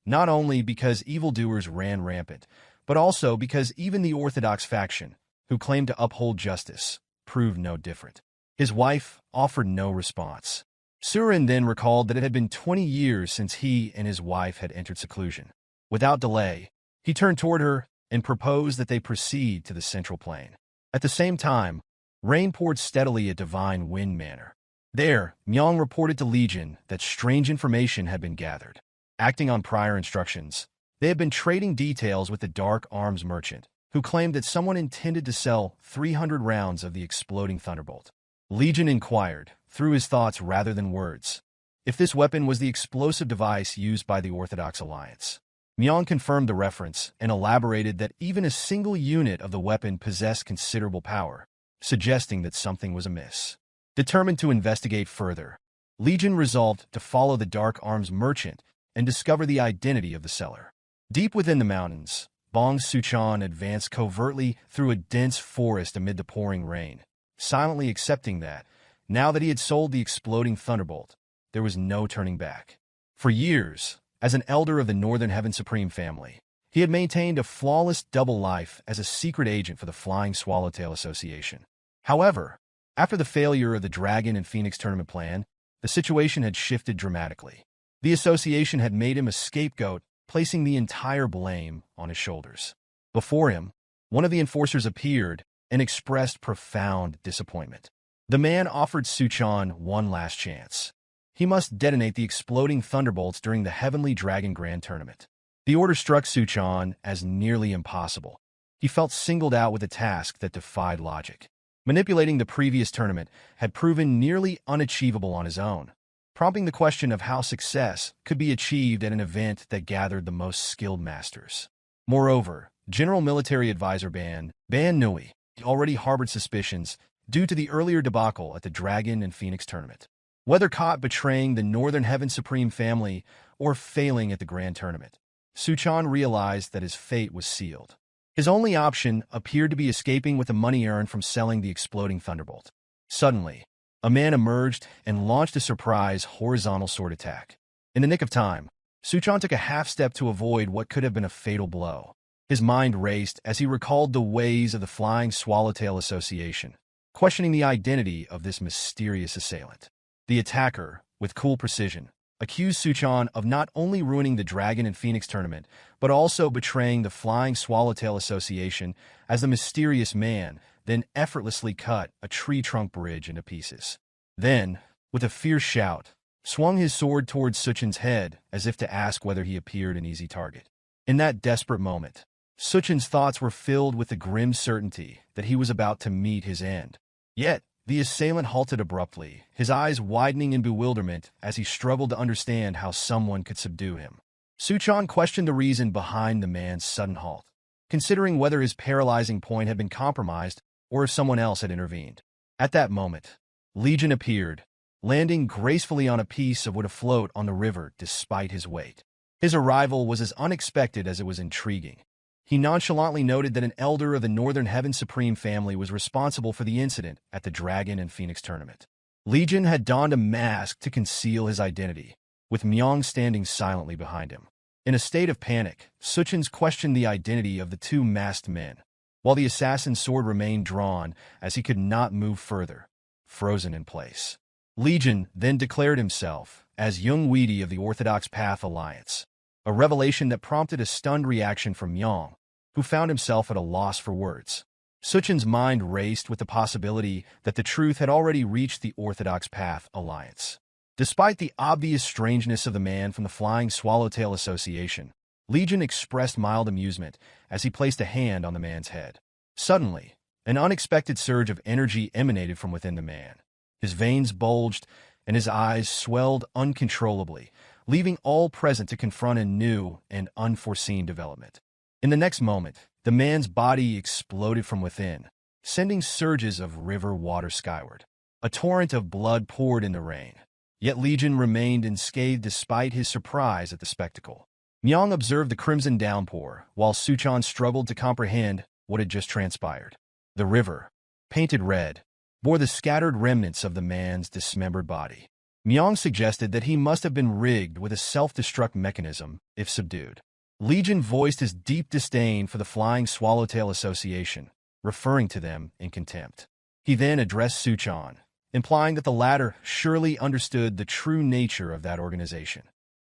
Not only because evildoers ran rampant, but also because even the Orthodox faction, who claimed to uphold justice, proved no different. His wife offered no response. Soorin then recalled that it had been 20 years since he and his wife had entered seclusion. Without delay, he turned toward her and proposed that they proceed to the central plain. At the same time, rain poured steadily at Divine Wind Manor. There, Myung reported to Legion that strange information had been gathered. Acting on prior instructions, they had been trading details with the Dark Arms merchant, who claimed that someone intended to sell 300 rounds of the exploding thunderbolt. Legion inquired, through his thoughts rather than words, if this weapon was the explosive device used by the Orthodox Alliance. Myung confirmed the reference and elaborated that even a single unit of the weapon possessed considerable power, suggesting that something was amiss. Determined to investigate further, Legion resolved to follow the Dark Arms merchant and discover the identity of the seller. Deep within the mountains, Bong Suchan advanced covertly through a dense forest amid the pouring rain, silently accepting that, now that he had sold the exploding thunderbolt, there was no turning back. For years, as an elder of the Northern Heaven Supreme family, he had maintained a flawless double life as a secret agent for the Flying Swallowtail Association. However, after the failure of the Dragon and Phoenix tournament plan, the situation had shifted dramatically. The association had made him a scapegoat, placing the entire blame on his shoulders. Before him, one of the enforcers appeared and expressed profound disappointment. The man offered Suchan one last chance. He must detonate the exploding thunderbolts during the Heavenly Dragon Grand Tournament. The order struck Suchan as nearly impossible. He felt singled out with a task that defied logic. Manipulating the previous tournament had proven nearly unachievable on his own, prompting the question of how success could be achieved at an event that gathered the most skilled masters. Moreover, General Military Advisor Ban Nui already harbored suspicions due to the earlier debacle at the Dragon and Phoenix tournament. Whether caught betraying the Northern Heaven Supreme family or failing at the Grand Tournament, Suchan realized that his fate was sealed. His only option appeared to be escaping with the money earned from selling the exploding thunderbolt. Suddenly, a man emerged and launched a surprise horizontal sword attack. In the nick of time, Suchan took a half-step to avoid what could have been a fatal blow. His mind raced as he recalled the ways of the Flying Swallowtail Association, questioning the identity of this mysterious assailant. The attacker, with cool precision, accused Suchan of not only ruining the Dragon and Phoenix tournament, but also betraying the Flying Swallowtail Association as the mysterious man then effortlessly cut a tree trunk bridge into pieces. Then, with a fierce shout, swung his sword towards Suchan's head as if to ask whether he appeared an easy target. In that desperate moment, Suchan's thoughts were filled with the grim certainty that he was about to meet his end. Yet, the assailant halted abruptly, his eyes widening in bewilderment as he struggled to understand how someone could subdue him. Suchan questioned the reason behind the man's sudden halt, considering whether his paralyzing point had been compromised or if someone else had intervened. At that moment, Legion appeared, landing gracefully on a piece of wood afloat on the river despite his weight. His arrival was as unexpected as it was intriguing. He nonchalantly noted that an elder of the Northern Heaven Supreme family was responsible for the incident at the Dragon and Phoenix tournament. Legion had donned a mask to conceal his identity, with Myung standing silently behind him. In a state of panic, Suchan questioned the identity of the two masked men, while the assassin's sword remained drawn as he could not move further, frozen in place. Legion then declared himself as Young Weedy of the Orthodox Path Alliance, a revelation that prompted a stunned reaction from Myung, who found himself at a loss for words. Suchan's mind raced with the possibility that the truth had already reached the Orthodox Path Alliance. Despite the obvious strangeness of the man from the Flying Swallowtail Association, Legion expressed mild amusement as he placed a hand on the man's head. Suddenly, an unexpected surge of energy emanated from within the man. His veins bulged, and his eyes swelled uncontrollably, leaving all present to confront a new and unforeseen development. In the next moment, the man's body exploded from within, sending surges of river water skyward. A torrent of blood poured in the rain, yet Legion remained unscathed despite his surprise at the spectacle. Myung observed the crimson downpour, while Suchan struggled to comprehend what had just transpired. The river, painted red, bore the scattered remnants of the man's dismembered body. Myung suggested that he must have been rigged with a self-destruct mechanism if subdued. Legion voiced his deep disdain for the Flying Swallowtail Association, referring to them in contempt. He then addressed Suchan, implying that the latter surely understood the true nature of that organization,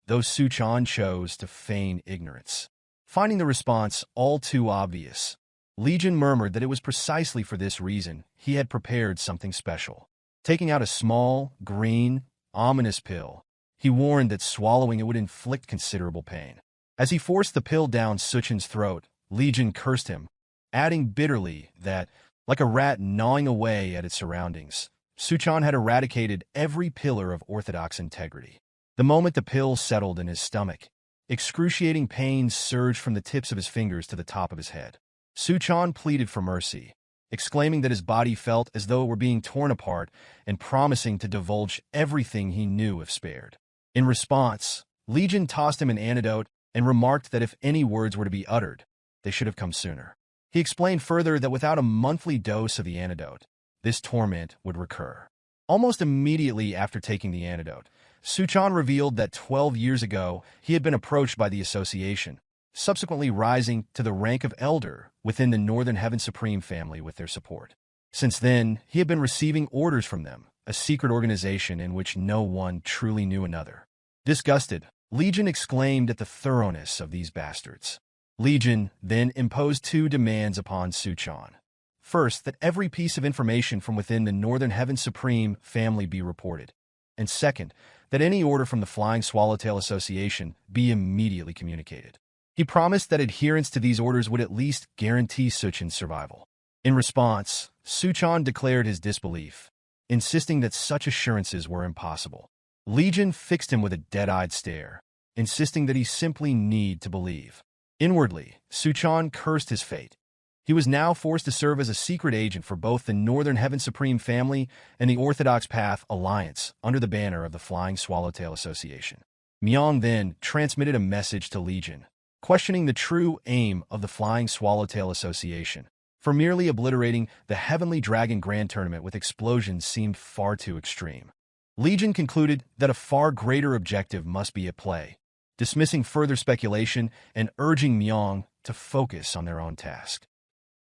though Suchan chose to feign ignorance. Finding the response all too obvious, Legion murmured that it was precisely for this reason he had prepared something special. Taking out a small, green, ominous pill, he warned that swallowing it would inflict considerable pain. As he forced the pill down Suchan's throat, Legion cursed him, adding bitterly that, like a rat gnawing away at its surroundings, Suchan had eradicated every pillar of Orthodox integrity. The moment the pill settled in his stomach, excruciating pains surged from the tips of his fingers to the top of his head. Suchan pleaded for mercy, exclaiming that his body felt as though it were being torn apart and promising to divulge everything he knew if spared. In response, Legion tossed him an antidote and remarked that if any words were to be uttered, they should have come sooner. He explained further that without a monthly dose of the antidote, this torment would recur. Almost immediately after taking the antidote, Suchan revealed that 12 years ago he had been approached by the association, subsequently rising to the rank of elder within the Northern Heaven Supreme family with their support. Since then, he had been receiving orders from them, a secret organization in which no one truly knew another. Disgusted, Legion exclaimed at the thoroughness of these bastards. Legion then imposed two demands upon Suchan. First, that every piece of information from within the Northern Heaven Supreme family be reported, and second, that any order from the Flying Swallowtail Association be immediately communicated. He promised that adherence to these orders would at least guarantee Suchan's survival. In response, Suchan declared his disbelief, insisting that such assurances were impossible. Legion fixed him with a dead-eyed stare, insisting that he simply need to believe. Inwardly, Suchan cursed his fate. He was now forced to serve as a secret agent for both the Northern Heaven Supreme family and the Orthodox Path Alliance under the banner of the Flying Swallowtail Association. Myung then transmitted a message to Legion, questioning the true aim of the Flying Swallowtail Association. For merely obliterating the Heavenly Dragon Grand Tournament with explosions seemed far too extreme. Legion concluded that a far greater objective must be at play, dismissing further speculation and urging Myung to focus on their own task.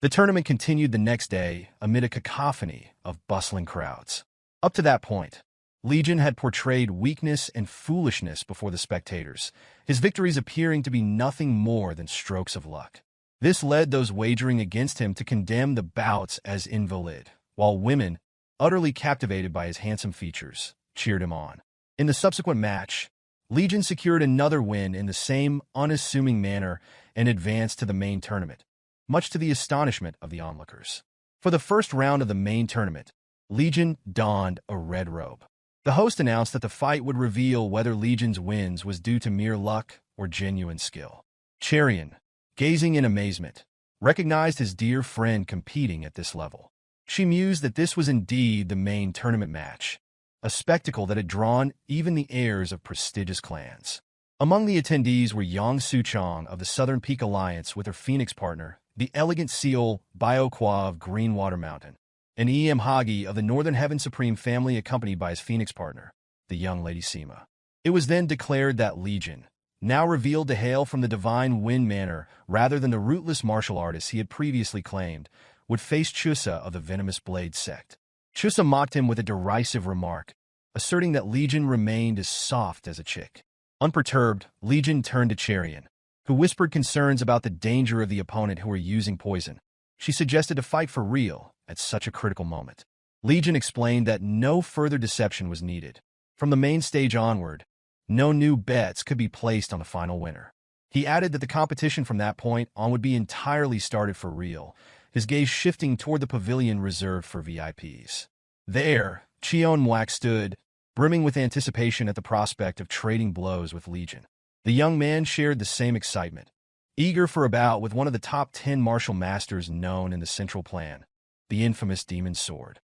The tournament continued the next day amid a cacophony of bustling crowds. Up to that point, Legion had portrayed weakness and foolishness before the spectators, his victories appearing to be nothing more than strokes of luck. This led those wagering against him to condemn the bouts as invalid, while women, utterly captivated by his handsome features, cheered him on. In the subsequent match, Legion secured another win in the same unassuming manner and advanced to the main tournament, much to the astonishment of the onlookers. For the first round of the main tournament, Legion donned a red robe. The host announced that the fight would reveal whether Legion's wins was due to mere luck or genuine skill. Cherian, gazing in amazement, recognized his dear friend competing at this level. She mused that this was indeed the main tournament match, a spectacle that had drawn even the heirs of prestigious clans. Among the attendees were Yang Suchong of the Southern Peak Alliance with her Phoenix partner, the elegant Seol Bioqua of Greenwater Mountain, and E.M. Hagi of the Northern Heaven Supreme family accompanied by his Phoenix partner, the young Lady Sima. It was then declared that Legion, now revealed to hail from the Divine Wind Manor rather than the rootless martial artist he had previously claimed, would face Chusa of the Venomous Blade Sect. Chusa mocked him with a derisive remark, asserting that Legion remained as soft as a chick. Unperturbed, Legion turned to Cherian, who whispered concerns about the danger of the opponent who were using poison. She suggested to fight for real at such a critical moment. Legion explained that no further deception was needed. From the main stage onward, no new bets could be placed on the final winner. He added that the competition from that point on would be entirely started for real, his gaze shifting toward the pavilion reserved for VIPs. There, Cheon Mwak stood, brimming with anticipation at the prospect of trading blows with Legion. The young man shared the same excitement, eager for a bout with one of the top 10 martial masters known in the Central Plan, the infamous Demon Sword.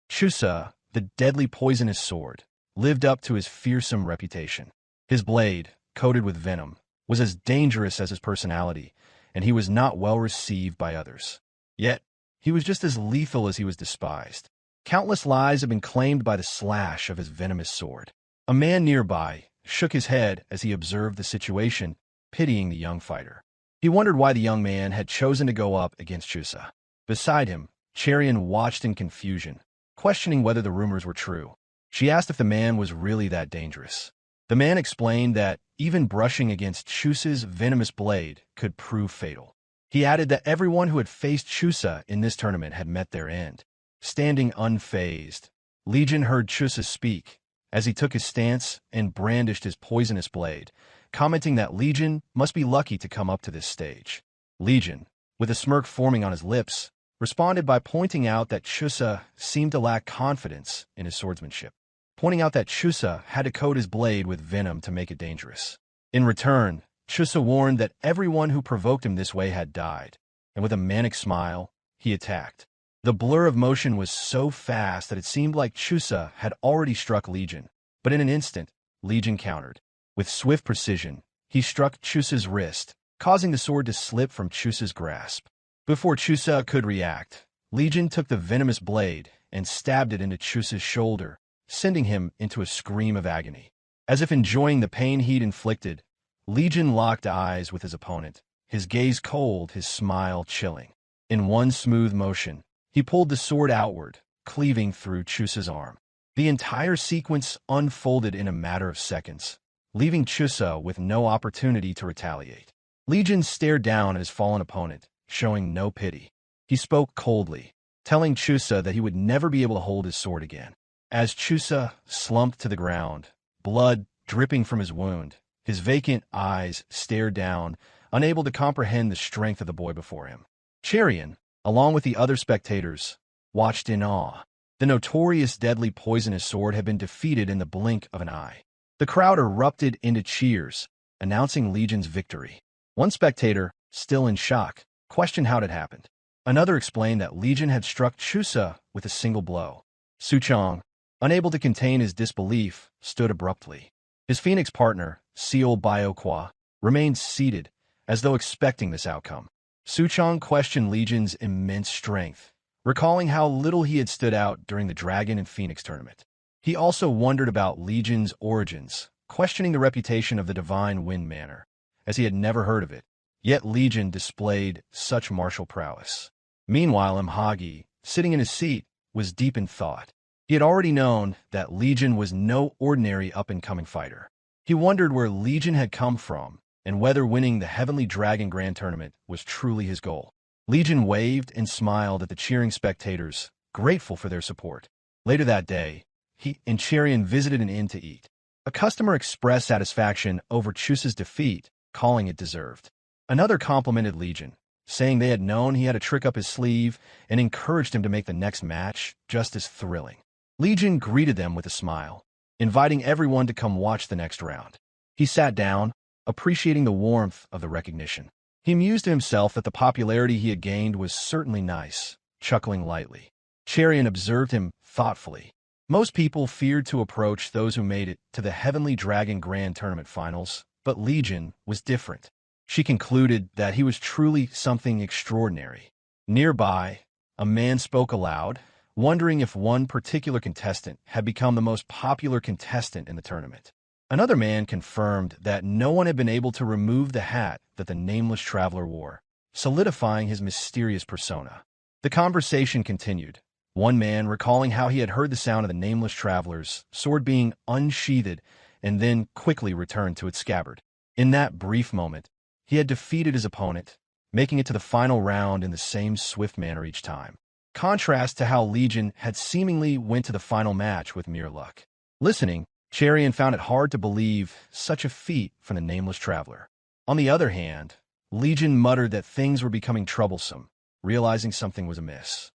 Chusa, the deadly poisonous sword, lived up to his fearsome reputation. His blade, coated with venom, was as dangerous as his personality, and he was not well received by others. Yet, he was just as lethal as he was despised. Countless lives had been claimed by the slash of his venomous sword. A man nearby shook his head as he observed the situation, pitying the young fighter. He wondered why the young man had chosen to go up against Chusa. Beside him, Cherian watched in confusion, questioning whether the rumors were true. She asked if the man was really that dangerous. The man explained that even brushing against Chusa's venomous blade could prove fatal. He added that everyone who had faced Chusa in this tournament had met their end. Standing unfazed, Legion heard Chusa speak as he took his stance and brandished his poisonous blade, commenting that Legion must be lucky to come up to this stage. Legion, with a smirk forming on his lips, responded by pointing out that Chusa seemed to lack confidence in his swordsmanship, pointing out that Chusa had to coat his blade with venom to make it dangerous. In return, Chusa warned that everyone who provoked him this way had died, and with a manic smile, he attacked. The blur of motion was so fast that it seemed like Chusa had already struck Legion, but in an instant, Legion countered. With swift precision, he struck Chusa's wrist, causing the sword to slip from Chusa's grasp. Before Chusa could react, Legion took the venomous blade and stabbed it into Chusa's shoulder, sending him into a scream of agony. As if enjoying the pain he'd inflicted, Legion locked eyes with his opponent, his gaze cold, his smile chilling. In one smooth motion, he pulled the sword outward, cleaving through Chusa's arm. The entire sequence unfolded in a matter of seconds, leaving Chusa with no opportunity to retaliate. Legion stared down at his fallen opponent, showing no pity. He spoke coldly, telling Chusa that he would never be able to hold his sword again. As Chusa slumped to the ground, blood dripping from his wound, his vacant eyes stared down, unable to comprehend the strength of the boy before him. Cherian, along with the other spectators, watched in awe. The notorious deadly poisonous sword had been defeated in the blink of an eye. The crowd erupted into cheers, announcing Legion's victory. One spectator, still in shock, questioned how it had happened. Another explained that Legion had struck Chusa with a single blow. Suchong, unable to contain his disbelief, stood abruptly. His Phoenix partner, Seol Biokwa, remained seated, as though expecting this outcome. Suchong questioned Legion's immense strength, recalling how little he had stood out during the Dragon and Phoenix tournament. He also wondered about Legion's origins, questioning the reputation of the Divine Wind Manor, as he had never heard of it. Yet Legion displayed such martial prowess. Meanwhile, Mhagi, sitting in his seat, was deep in thought. He had already known that Legion was no ordinary up-and-coming fighter. He wondered where Legion had come from, and whether winning the Heavenly Dragon Grand Tournament was truly his goal. Legion waved and smiled at the cheering spectators, grateful for their support. Later that day, he and Cherian visited an inn to eat. A customer expressed satisfaction over Chusa's defeat, calling it deserved. Another complimented Legion, saying they had known he had a trick up his sleeve and encouraged him to make the next match just as thrilling. Legion greeted them with a smile, inviting everyone to come watch the next round. He sat down, appreciating the warmth of the recognition. He mused to himself that the popularity he had gained was certainly nice, chuckling lightly. Cherian observed him thoughtfully. Most people feared to approach those who made it to the Heavenly Dragon Grand Tournament finals, but Legion was different. She concluded that he was truly something extraordinary. Nearby, a man spoke aloud, wondering if one particular contestant had become the most popular contestant in the tournament. Another man confirmed that no one had been able to remove the hat that the nameless traveler wore, solidifying his mysterious persona. The conversation continued, one man recalling how he had heard the sound of the nameless traveler's sword being unsheathed and then quickly returned to its scabbard. In that brief moment, he had defeated his opponent, making it to the final round in the same swift manner each time. Contrast to how Legion had seemingly went to the final match with mere luck. Listening, Cherian found it hard to believe such a feat from the nameless traveler. On the other hand, Legion muttered that things were becoming troublesome, realizing something was amiss.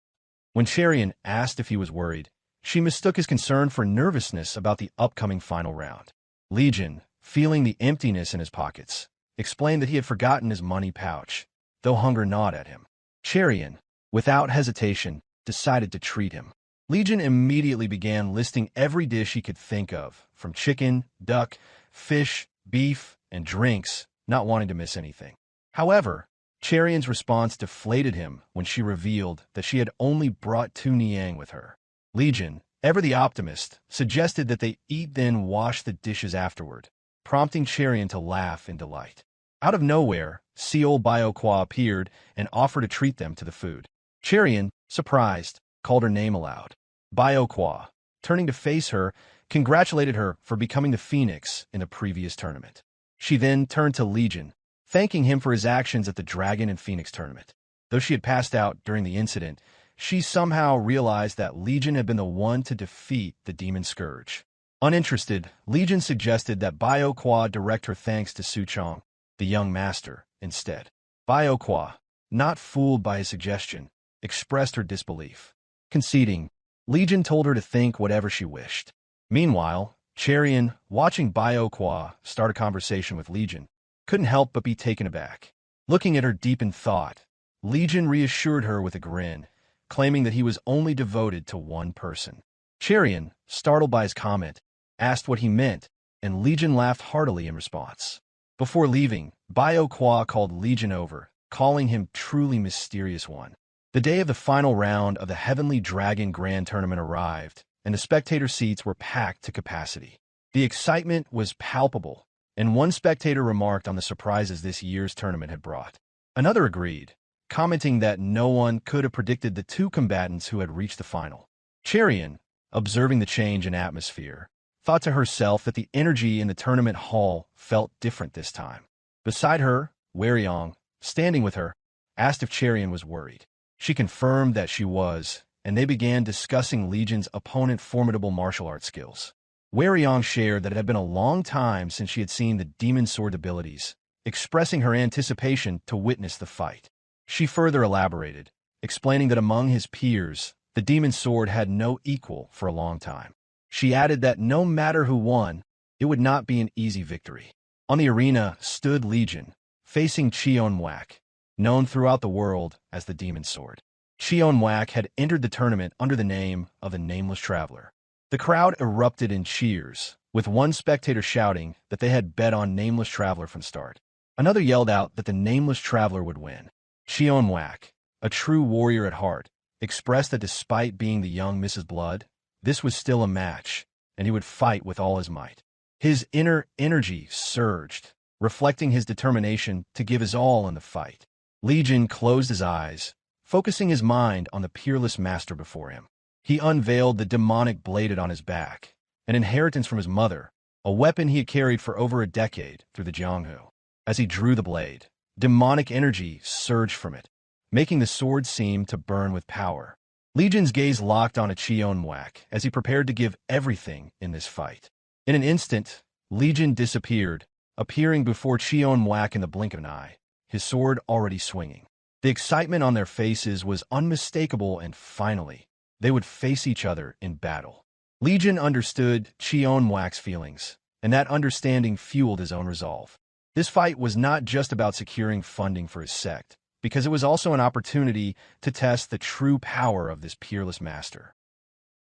When Cherian asked if he was worried, she mistook his concern for nervousness about the upcoming final round. Legion, feeling the emptiness in his pockets, explained that he had forgotten his money pouch, though hunger gnawed at him. Cherian, without hesitation, decided to treat him. Legion immediately began listing every dish he could think of, from chicken, duck, fish, beef, and drinks, not wanting to miss anything. However, Cherion's response deflated him when she revealed that she had only brought 2 Niang with her. Legion, ever the optimist, suggested that they eat then wash the dishes afterward, prompting Cherion to laugh in delight. Out of nowhere, Seol Biokwa appeared and offered to treat them to the food. Cherion, surprised, called her name aloud. Biokwa, turning to face her, congratulated her for becoming the Phoenix in the previous tournament. She then turned to Legion, thanking him for his actions at the Dragon and Phoenix tournament. Though she had passed out during the incident, she somehow realized that Legion had been the one to defeat the Demon Scourge. Uninterested, Legion suggested that Biokwa direct her thanks to Suchong, the young master, instead. Biokwa, not fooled by his suggestion, expressed her disbelief. Conceding, Legion told her to think whatever she wished. Meanwhile, Cherion, watching Biokwa start a conversation with Legion, couldn't help but be taken aback. Looking at her deep in thought, Legion reassured her with a grin, claiming that he was only devoted to one person. Cherion, startled by his comment, asked what he meant, and Legion laughed heartily in response. Before leaving, Biokwa called Legion over, calling him truly mysterious one. The day of the final round of the Heavenly Dragon Grand Tournament arrived, and the spectator seats were packed to capacity. The excitement was palpable, and one spectator remarked on the surprises this year's tournament had brought. Another agreed, commenting that no one could have predicted the 2 combatants who had reached the final. Cherion, observing the change in atmosphere, thought to herself that the energy in the tournament hall felt different this time. Beside her, Weryong, standing with her, asked if Cherion was worried. She confirmed that she was, and they began discussing Legion's opponent's formidable martial arts skills. Weryong shared that it had been a long time since she had seen the demon sword abilities, expressing her anticipation to witness the fight. She further elaborated, explaining that among his peers, the demon sword had no equal for a long time. She added that no matter who won, it would not be an easy victory. On the arena stood Legion, facing Cheonwak, known throughout the world as the Demon Sword. Cheonwak had entered the tournament under the name of the Nameless Traveler. The crowd erupted in cheers, with one spectator shouting that they had bet on Nameless Traveler from start. Another yelled out that the Nameless Traveler would win. Cheonwak, a true warrior at heart, expressed that despite being the young Mrs. Blood, this was still a match, and he would fight with all his might. His inner energy surged, reflecting his determination to give his all in the fight. Legion closed his eyes, focusing his mind on the peerless master before him. He unveiled the demonic bladed on his back, an inheritance from his mother, a weapon he had carried for over a decade through the Jianghu. As he drew the blade, demonic energy surged from it, making the sword seem to burn with power. Legion's gaze locked on a Cheonwak as he prepared to give everything in this fight. In an instant, Legion disappeared, appearing before Cheonwak in the blink of an eye, his sword already swinging. The excitement on their faces was unmistakable, and finally, they would face each other in battle. Legion understood Cheonwak's feelings, and that understanding fueled his own resolve. This fight was not just about securing funding for his sect, because it was also an opportunity to test the true power of this peerless master.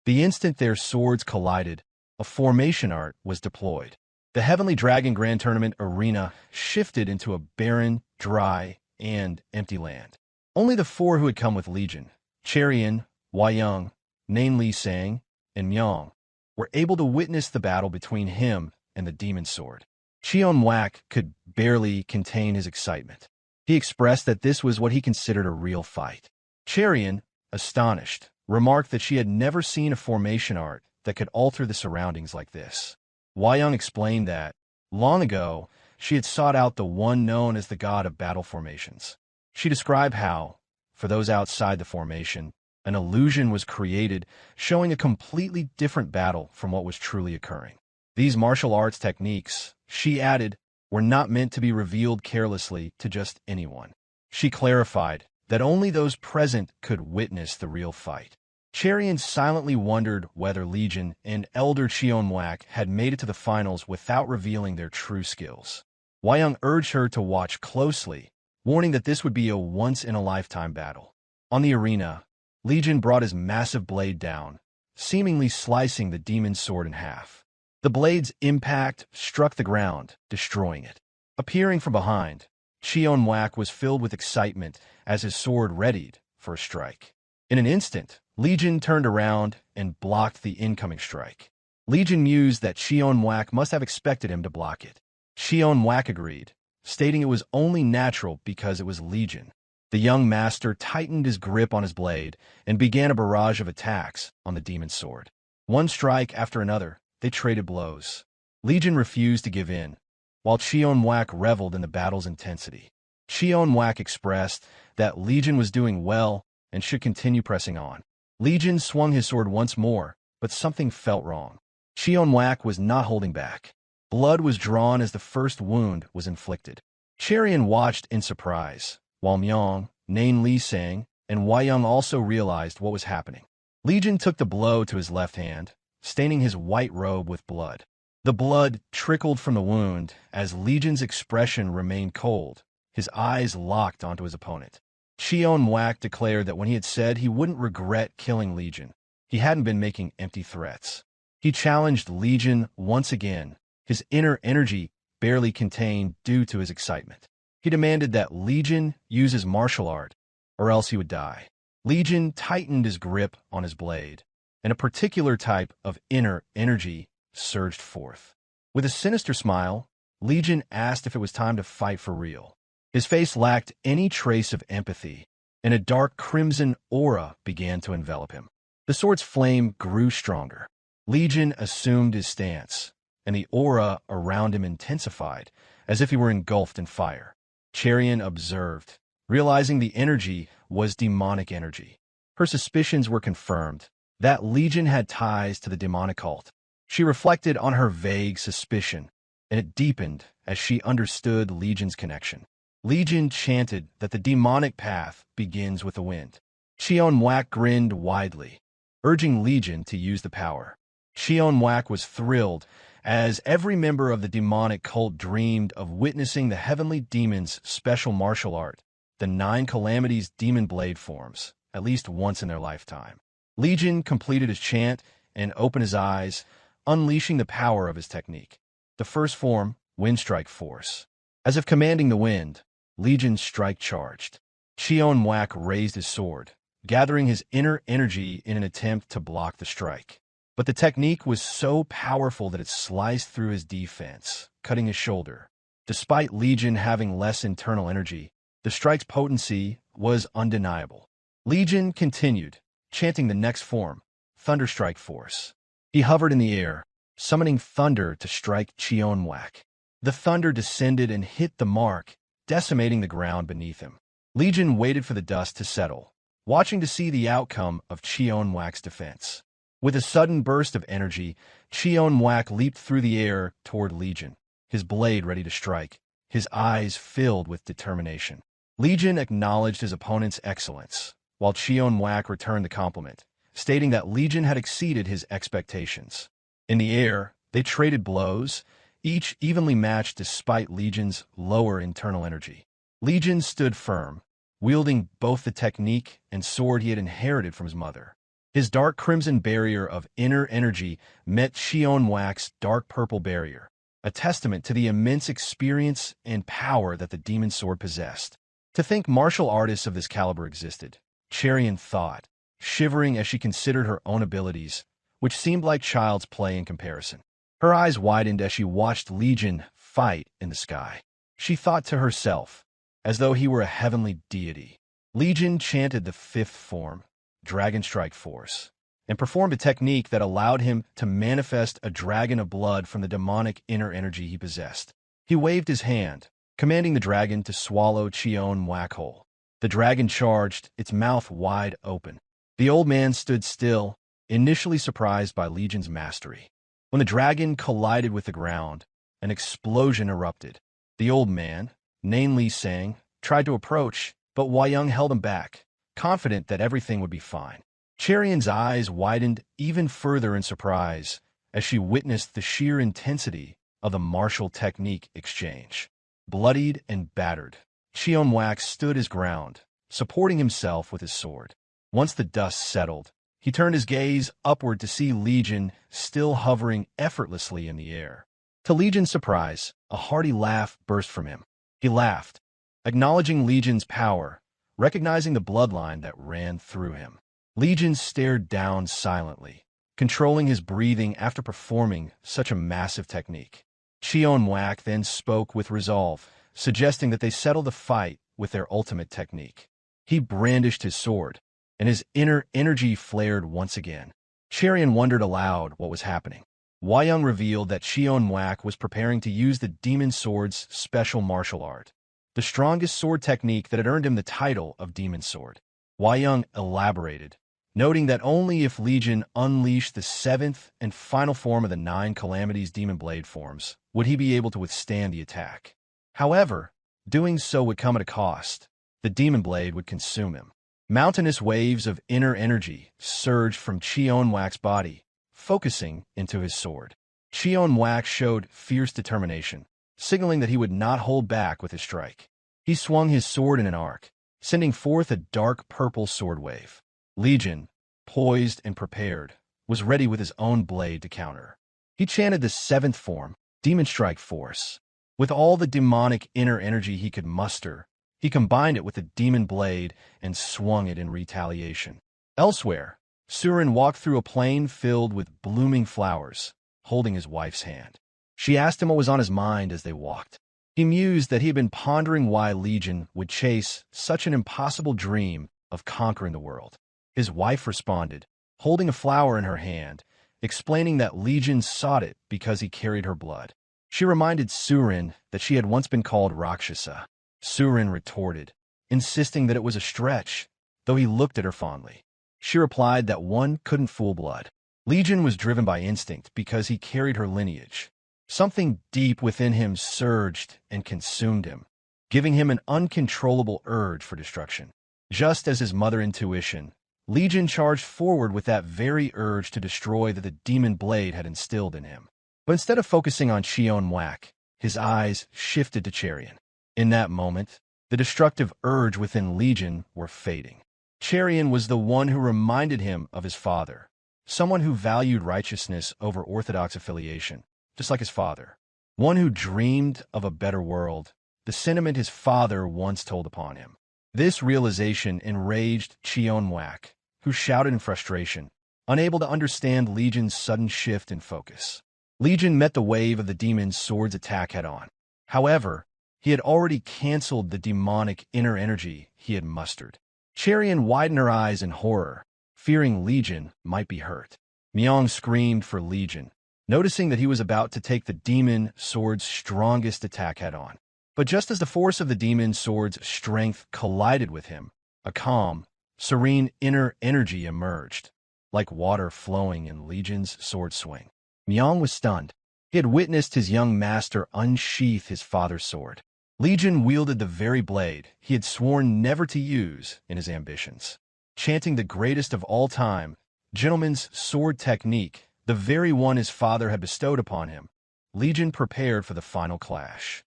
The instant their swords collided, a formation art was deployed. The Heavenly Dragon Grand Tournament arena shifted into a barren, dry, and empty land. Only the 4 who had come with Legion, Cherion, Weiyang, Nain Li Sang, and Myong, were able to witness the battle between him and the Demon Sword. Cheonwak could barely contain his excitement. He expressed that this was what he considered a real fight. Cherion, astonished, remarked that she had never seen a formation art that could alter the surroundings like this. Weiyang explained that, long ago, she had sought out the one known as the god of battle formations. She described how, for those outside the formation, an illusion was created showing a completely different battle from what was truly occurring. These martial arts techniques, she added, were not meant to be revealed carelessly to just anyone. She clarified that only those present could witness the real fight. Cherion silently wondered whether Legion and Elder Cheonwak had made it to the finals without revealing their true skills. Weiyang urged her to watch closely, warning that this would be a once-in-a-lifetime battle. On the arena, Legion brought his massive blade down, seemingly slicing the demon sword in half. The blade's impact struck the ground, destroying it. Appearing from behind, Cheonwak was filled with excitement as his sword readied for a strike. In an instant, Legion turned around and blocked the incoming strike. Legion mused that Cheonwak must have expected him to block it. Cheonwak agreed, stating it was only natural because it was Legion. The young master tightened his grip on his blade and began a barrage of attacks on the demon's sword. One strike after another, they traded blows. Legion refused to give in, while Cheonwak reveled in the battle's intensity. Cheonwak expressed that Legion was doing well and should continue pressing on. Legion swung his sword once more, but something felt wrong. Cheonwak was not holding back. Blood was drawn as the first wound was inflicted. Cherian watched in surprise, while Myong, Nain Li sang, and Wayang also realized what was happening. Legion took the blow to his left hand, staining his white robe with blood. The blood trickled from the wound as Legion's expression remained cold, his eyes locked onto his opponent. Cheonwak declared that when he had said he wouldn't regret killing Legion, he hadn't been making empty threats. He challenged Legion once again, his inner energy barely contained due to his excitement. He demanded that Legion use his martial art, or else he would die. Legion tightened his grip on his blade, and a particular type of inner energy surged forth. With a sinister smile, Legion asked if it was time to fight for real. His face lacked any trace of empathy, and a dark crimson aura began to envelop him. The sword's flame grew stronger. Legion assumed his stance, and the aura around him intensified, as if he were engulfed in fire. Cherian observed, realizing the energy was demonic energy. Her suspicions were confirmed that Legion had ties to the demonic cult. She reflected on her vague suspicion, and it deepened as she understood Legion's connection. Legion chanted that the demonic path begins with the wind. Cheonwak grinned widely, urging Legion to use the power. Cheonwak was thrilled, as every member of the demonic cult dreamed of witnessing the heavenly demon's special martial art, the 9 Calamities demon blade forms, at least once in their lifetime. Legion completed his chant and opened his eyes, unleashing the power of his technique. The first form, Wind Strike Force. As if commanding the wind, Legion's strike charged. Cheonwak raised his sword, gathering his inner energy in an attempt to block the strike. But the technique was so powerful that it sliced through his defense, cutting his shoulder. Despite Legion having less internal energy, the strike's potency was undeniable. Legion continued, chanting the next form, Thunder Strike Force. He hovered in the air, summoning thunder to strike Cheonwak. The thunder descended and hit the mark, decimating the ground beneath him. Legion waited for the dust to settle, watching to see the outcome of Cheonwak's defense. With a sudden burst of energy, Cheonwak leaped through the air toward Legion, his blade ready to strike, his eyes filled with determination. Legion acknowledged his opponent's excellence, while Cheonwak returned the compliment, stating that Legion had exceeded his expectations. In the air, they traded blows, each evenly matched despite Legion's lower internal energy. Legion stood firm, wielding both the technique and sword he had inherited from his mother. His dark crimson barrier of inner energy met Cheonwak's dark purple barrier, a testament to the immense experience and power that the demon sword possessed. To think martial artists of this caliber existed, Cherian thought, shivering as she considered her own abilities, which seemed like child's play in comparison. Her eyes widened as she watched Legion fight in the sky. She thought to herself, as though he were a heavenly deity. Legion chanted the 5th form, Dragon Strike Force, and performed a technique that allowed him to manifest a dragon of blood from the demonic inner energy he possessed. He waved his hand, commanding the dragon to swallow Cheonwak whole. The dragon charged, its mouth wide open. The old man stood still, initially surprised by Legion's mastery. When the dragon collided with the ground, an explosion erupted. The old man, Nain Li sang, tried to approach, but Wayang held him back, confident that everything would be fine. Cherian's eyes widened even further in surprise as she witnessed the sheer intensity of the martial technique exchange. Bloodied and battered, Cheonwak stood his ground, supporting himself with his sword. Once the dust settled, he turned his gaze upward to see Legion still hovering effortlessly in the air. To Legion's surprise, a hearty laugh burst from him. He laughed, acknowledging Legion's power, recognizing the bloodline that ran through him. Legion stared down silently, controlling his breathing after performing such a massive technique. Cheonwak then spoke with resolve, suggesting that they settle the fight with their ultimate technique. He brandished his sword, and his inner energy flared once again. Cherian wondered aloud what was happening. Wayang revealed that Cheonwak was preparing to use the Demon Sword's special martial art, the strongest sword technique that had earned him the title of Demon Sword. Wayang elaborated, noting that only if Legion unleashed the seventh and final form of the 9 Calamities Demon Blade forms would he be able to withstand the attack. However, doing so would come at a cost. The Demon Blade would consume him. Mountainous waves of inner energy surged from Cheonwak's body, focusing into his sword. Cheonwak showed fierce determination, signaling that he would not hold back with his strike. He swung his sword in an arc, sending forth a dark purple sword wave. Legion, poised and prepared, was ready with his own blade to counter. He chanted the 7th form, Demon Strike Force. With all the demonic inner energy he could muster, he combined it with the demon blade and swung it in retaliation. Elsewhere, Soorin walked through a plain filled with blooming flowers, holding his wife's hand. She asked him what was on his mind as they walked. He mused that he had been pondering why Legion would chase such an impossible dream of conquering the world. His wife responded, holding a flower in her hand, explaining that Legion sought it because he carried her blood. She reminded Soorin that she had once been called Rakshasa. Soorin retorted, insisting that it was a stretch, though he looked at her fondly. She replied that one couldn't fool blood. Legion was driven by instinct because he carried her lineage. Something deep within him surged and consumed him, giving him an uncontrollable urge for destruction. Just as his mother intuition, Legion charged forward with that very urge to destroy that the demon blade had instilled in him. But instead of focusing on Cheonwak, his eyes shifted to Cherian. In that moment, the destructive urge within Legion were fading. Cherian was the one who reminded him of his father, someone who valued righteousness over Orthodox affiliation, just like his father. One who dreamed of a better world, the sentiment his father once told upon him. This realization enraged Cheonwak, who shouted in frustration, unable to understand Legion's sudden shift in focus. Legion met the wave of the demon sword's attack head-on. However, he had already canceled the demonic inner energy he had mustered. Cherian widened her eyes in horror, fearing Legion might be hurt. Myong screamed for Legion, noticing that he was about to take the demon sword's strongest attack head-on. But just as the force of the demon sword's strength collided with him, a calm, serene inner energy emerged, like water flowing in Legion's sword swing. Myong was stunned. He had witnessed his young master unsheath his father's sword. Legion wielded the very blade he had sworn never to use in his ambitions. Chanting the greatest of all time, Gentleman's sword technique, the very one his father had bestowed upon him, Legion prepared for the final clash.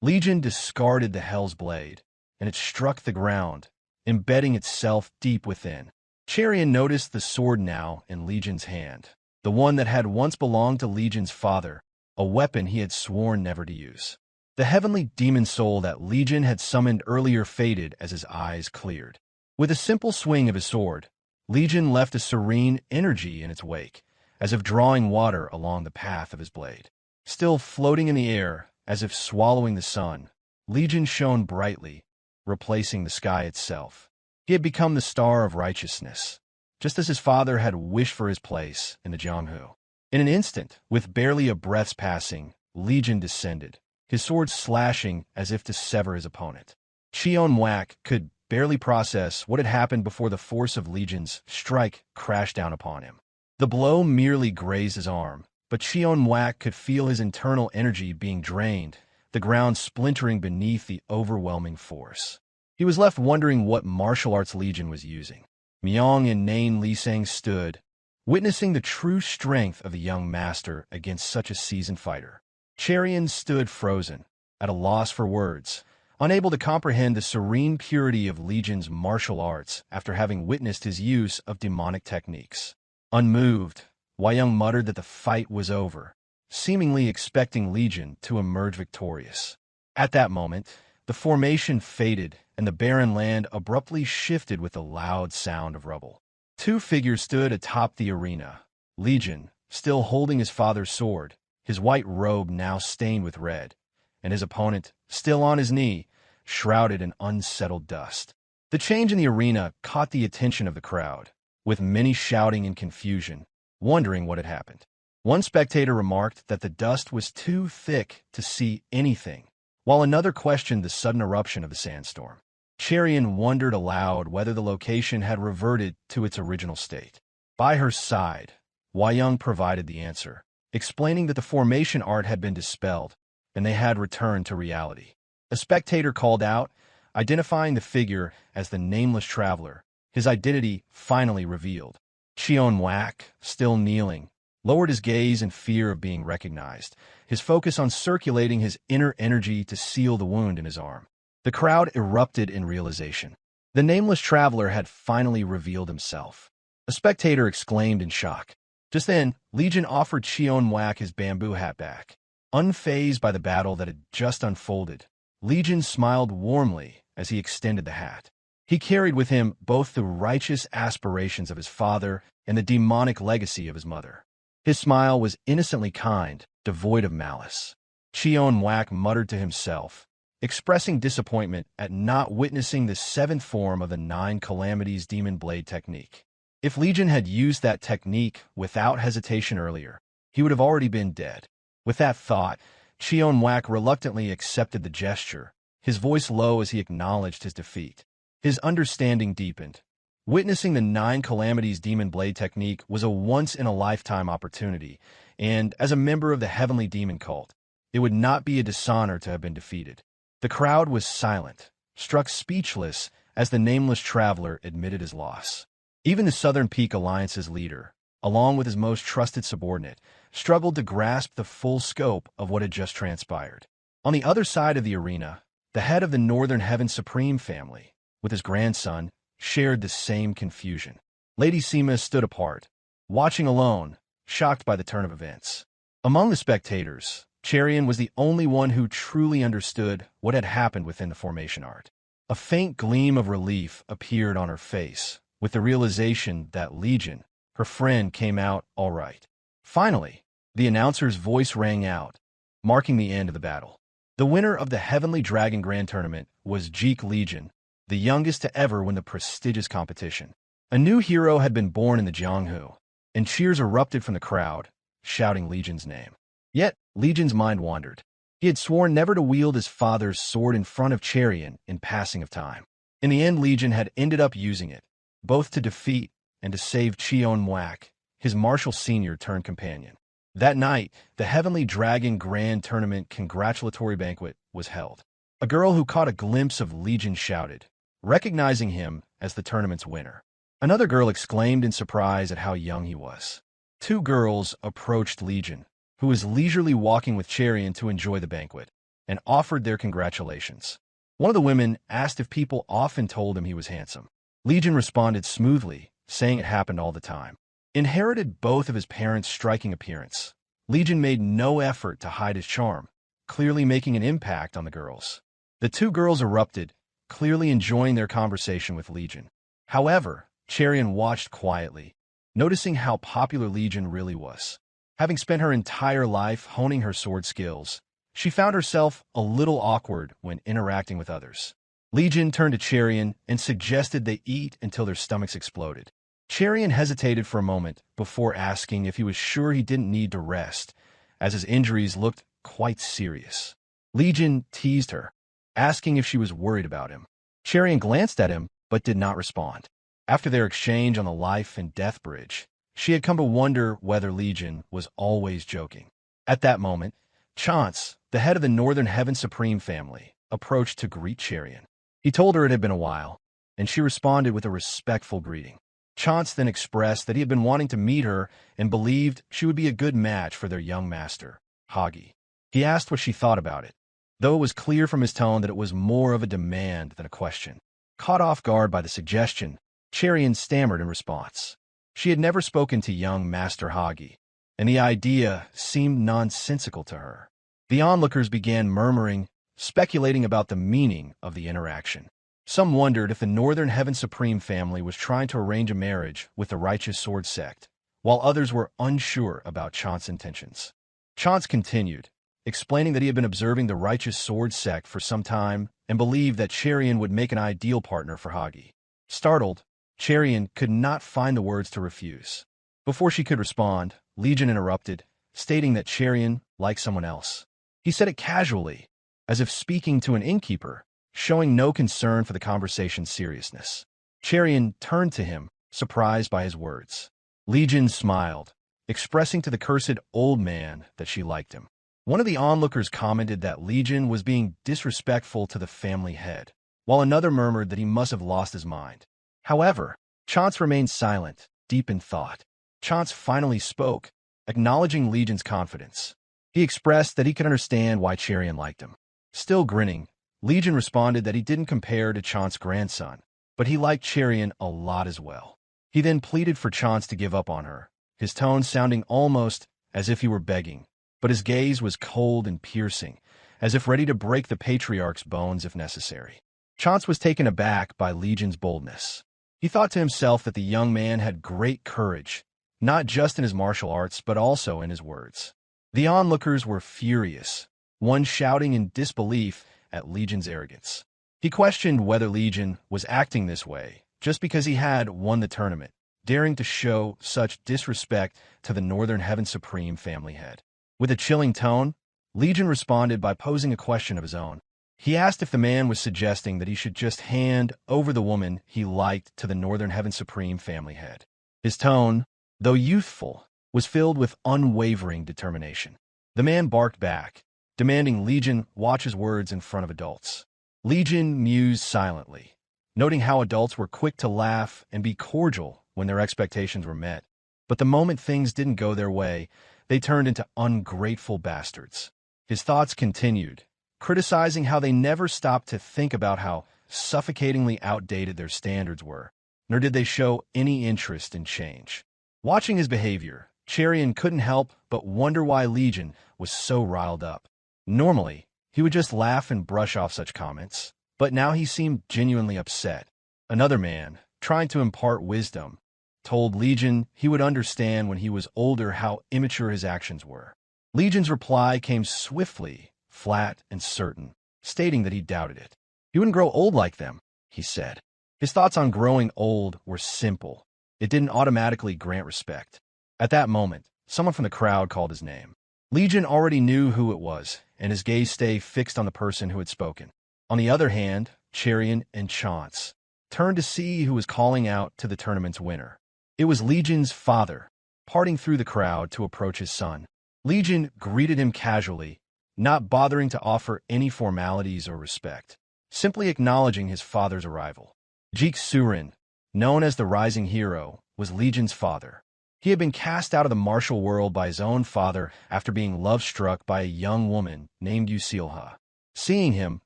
Legion discarded the Hell's Blade, and it struck the ground, embedding itself deep within. Cherian noticed the sword now in Legion's hand, the one that had once belonged to Legion's father, a weapon he had sworn never to use. The heavenly demon soul that Legion had summoned earlier faded as his eyes cleared. With a simple swing of his sword, Legion left a serene energy in its wake, as if drawing water along the path of his blade. Still floating in the air, as if swallowing the sun, Legion shone brightly, replacing the sky itself. He had become the star of righteousness, just as his father had wished for his place in the Jianghu. In an instant, with barely a breath's passing, Legion descended, his sword slashing as if to sever his opponent. Cheonwak could barely process what had happened before the force of Legion's strike crashed down upon him. The blow merely grazed his arm, but Cheonwak could feel his internal energy being drained, the ground splintering beneath the overwhelming force. He was left wondering what martial arts Legion was using. Myong and Nain Lisang stood, witnessing the true strength of the young master against such a seasoned fighter. Cherian stood frozen, at a loss for words, unable to comprehend the serene purity of Legion's martial arts after having witnessed his use of demonic techniques. Unmoved, Wayang muttered that the fight was over, seemingly expecting Legion to emerge victorious. At that moment, the formation faded and the barren land abruptly shifted with a loud sound of rubble. Two figures stood atop the arena. Legion, still holding his father's sword, his white robe now stained with red, and his opponent, still on his knee, shrouded in unsettled dust. The change in the arena caught the attention of the crowd, with many shouting in confusion, wondering what had happened. One spectator remarked that the dust was too thick to see anything, while another questioned the sudden eruption of the sandstorm. Cherian wondered aloud whether the location had reverted to its original state. By her side, Wayang provided the answer, explaining that the formation art had been dispelled, and they had returned to reality. A spectator called out, identifying the figure as the Nameless Traveler, his identity finally revealed. Cheon Wak, still kneeling, lowered his gaze in fear of being recognized, his focus on circulating his inner energy to seal the wound in his arm. The crowd erupted in realization. The Nameless Traveler had finally revealed himself. A spectator exclaimed in shock. Just then, Legion offered Cheon Wak his bamboo hat back. Unfazed by the battle that had just unfolded, Legion smiled warmly as he extended the hat. He carried with him both the righteous aspirations of his father and the demonic legacy of his mother. His smile was innocently kind, devoid of malice. Cheon Wak muttered to himself, expressing disappointment at not witnessing the seventh form of the Nine Calamities Demon Blade technique. If Legion had used that technique without hesitation earlier, he would have already been dead. With that thought, Cheon Wak reluctantly accepted the gesture, his voice low as he acknowledged his defeat. His understanding deepened. Witnessing the Nine Calamities Demon Blade technique was a once-in-a-lifetime opportunity, and as a member of the Heavenly Demon Cult, it would not be a dishonor to have been defeated. The crowd was silent, struck speechless as the Nameless Traveler admitted his loss. Even the Southern Peak Alliance's leader, along with his most trusted subordinate, struggled to grasp the full scope of what had just transpired. On the other side of the arena, the head of the Northern Heaven Supreme family, with his grandson, shared the same confusion. Lady Sima stood apart, watching alone, shocked by the turn of events. Among the spectators, Cherian was the only one who truly understood what had happened within the formation art. A faint gleam of relief appeared on her face, with the realization that Legion, her friend, came out all right. Finally, the announcer's voice rang out, marking the end of the battle. The winner of the Heavenly Dragon Grand Tournament was Jeok Legion, the youngest to ever win the prestigious competition. A new hero had been born in the Jianghu, and cheers erupted from the crowd, shouting Legion's name. Yet, Legion's mind wandered. He had sworn never to wield his father's sword in front of Cherian in passing of time. In the end, Legion had ended up using it, both to defeat and to save Cheon Wak, his martial senior turned companion. That night, the Heavenly Dragon Grand Tournament congratulatory banquet was held. A girl who caught a glimpse of Legion shouted, recognizing him as the tournament's winner. Another girl exclaimed in surprise at how young he was. Two girls approached Legion, who was leisurely walking with Cherian to enjoy the banquet, and offered their congratulations. One of the women asked if people often told him he was handsome. Legion responded smoothly, saying it happened all the time. Inherited both of his parents' striking appearance, Legion made no effort to hide his charm, clearly making an impact on the girls. The two girls erupted, clearly enjoying their conversation with Legion. However, Cherian watched quietly, noticing how popular Legion really was. Having spent her entire life honing her sword skills, she found herself a little awkward when interacting with others. Legion turned to Cherian and suggested they eat until their stomachs exploded. Cherian hesitated for a moment before asking if he was sure he didn't need to rest, as his injuries looked quite serious. Legion teased her, asking if she was worried about him. Cherian glanced at him, but did not respond. After their exchange on the life and death bridge, she had come to wonder whether Legion was always joking. At that moment, Chance, the head of the Northern Heaven Supreme family, approached to greet Cherian. He told her it had been a while, and she responded with a respectful greeting. Chance then expressed that he had been wanting to meet her and believed she would be a good match for their young master, Hagi. He asked what she thought about it, though it was clear from his tone that it was more of a demand than a question. Caught off guard by the suggestion, Cherian stammered in response. She had never spoken to young Master Hagi, and the idea seemed nonsensical to her. The onlookers began murmuring, speculating about the meaning of the interaction. Some wondered if the Northern Heaven Supreme family was trying to arrange a marriage with the Righteous Sword Sect, while others were unsure about Chant's intentions. Chant continued, explaining that he had been observing the Righteous Sword Sect for some time and believed that Cherian would make an ideal partner for Hagi. Startled, Cherian could not find the words to refuse. Before she could respond, Legion interrupted, stating that Cherian liked someone else. He said it casually, as if speaking to an innkeeper, showing no concern for the conversation's seriousness. Cherian turned to him, surprised by his words. Legion smiled, expressing to the cursed old man that she liked him. One of the onlookers commented that Legion was being disrespectful to the family head, while another murmured that he must have lost his mind. However, Chance remained silent, deep in thought. Chance finally spoke, acknowledging Legion's confidence. He expressed that he could understand why Cherian liked him. Still grinning, Legion responded that he didn't compare to Chance's grandson, but he liked Cherian a lot as well. He then pleaded for Chance to give up on her, his tone sounding almost as if he were begging, but his gaze was cold and piercing, as if ready to break the patriarch's bones if necessary. Chance was taken aback by Legion's boldness. He thought to himself that the young man had great courage, not just in his martial arts but also in his words. The onlookers were furious, one shouting in disbelief at Legion's arrogance. He questioned whether Legion was acting this way just because he had won the tournament, daring to show such disrespect to the Northern Heaven Supreme family head. With a chilling tone, Legion responded by posing a question of his own. He asked if the man was suggesting that he should just hand over the woman he liked to the Northern Heaven Supreme family head. His tone, though youthful, was filled with unwavering determination. The man barked back, demanding Legion watch his words in front of adults. Legion mused silently, noting how adults were quick to laugh and be cordial when their expectations were met. But the moment things didn't go their way, they turned into ungrateful bastards. His thoughts continued, criticizing how they never stopped to think about how suffocatingly outdated their standards were, nor did they show any interest in change. Watching his behavior, Cherian couldn't help but wonder why Legion was so riled up. Normally, he would just laugh and brush off such comments, but now he seemed genuinely upset. Another man, trying to impart wisdom, told Legion he would understand when he was older how immature his actions were. Legion's reply came swiftly, flat and certain, stating that he doubted it. He wouldn't grow old like them, he said. His thoughts on growing old were simple. It didn't automatically grant respect. At that moment, someone from the crowd called his name. Legion already knew who it was, and his gaze stayed fixed on the person who had spoken. On the other hand, Cherian and Chance turned to see who was calling out to the tournament's winner. It was Legion's father, parting through the crowd to approach his son. Legion greeted him casually, not bothering to offer any formalities or respect, simply acknowledging his father's arrival. Jeok Soorin, known as the Rising Hero, was Legion's father. He had been cast out of the martial world by his own father after being love-struck by a young woman named Seolha. Seeing him,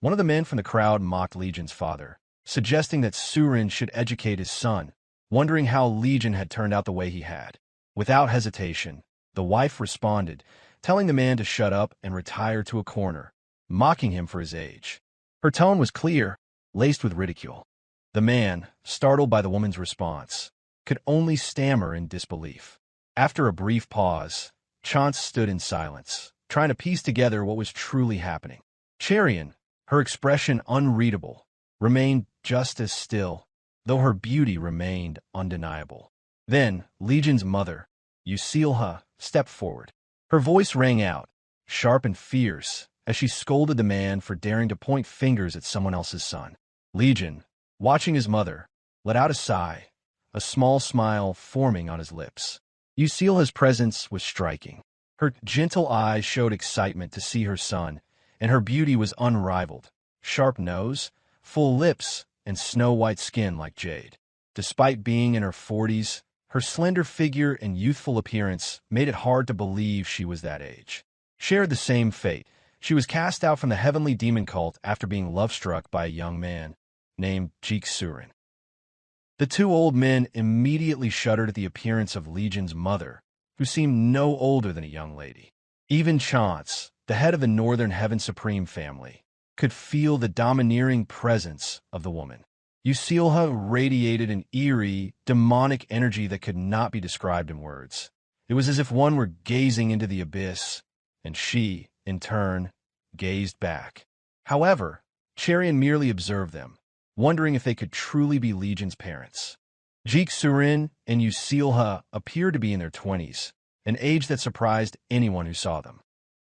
one of the men from the crowd mocked Legion's father, suggesting that Soorin should educate his son, wondering how Legion had turned out the way he had. Without hesitation, the wife responded, telling the man to shut up and retire to a corner, mocking him for his age. Her tone was clear, laced with ridicule. The man, startled by the woman's response, could only stammer in disbelief. After a brief pause, Chance stood in silence, trying to piece together what was truly happening. Cherian, her expression unreadable, remained just as still, though her beauty remained undeniable. Then, Legion's mother, Seolha, stepped forward. Her voice rang out, sharp and fierce, as she scolded the man for daring to point fingers at someone else's son. Legion, watching his mother, let out a sigh, a small smile forming on his lips. Seolha's presence was striking. Her gentle eyes showed excitement to see her son, and her beauty was unrivaled. Sharp nose, full lips, and snow-white skin like jade. Despite being in her 40s, her slender figure and youthful appearance made it hard to believe she was that age. Shared the same fate, she was cast out from the heavenly demon cult after being love-struck by a young man named Jeok Soorin. The two old men immediately shuddered at the appearance of Legion's mother, who seemed no older than a young lady. Even Chance, the head of the Northern Heaven Supreme family, could feel the domineering presence of the woman. Seolha radiated an eerie, demonic energy that could not be described in words. It was as if one were gazing into the abyss, and she, in turn, gazed back. However, Cherian merely observed them, wondering if they could truly be Legion's parents. Jeok, Soorin, and Seolha appeared to be in their 20s, an age that surprised anyone who saw them.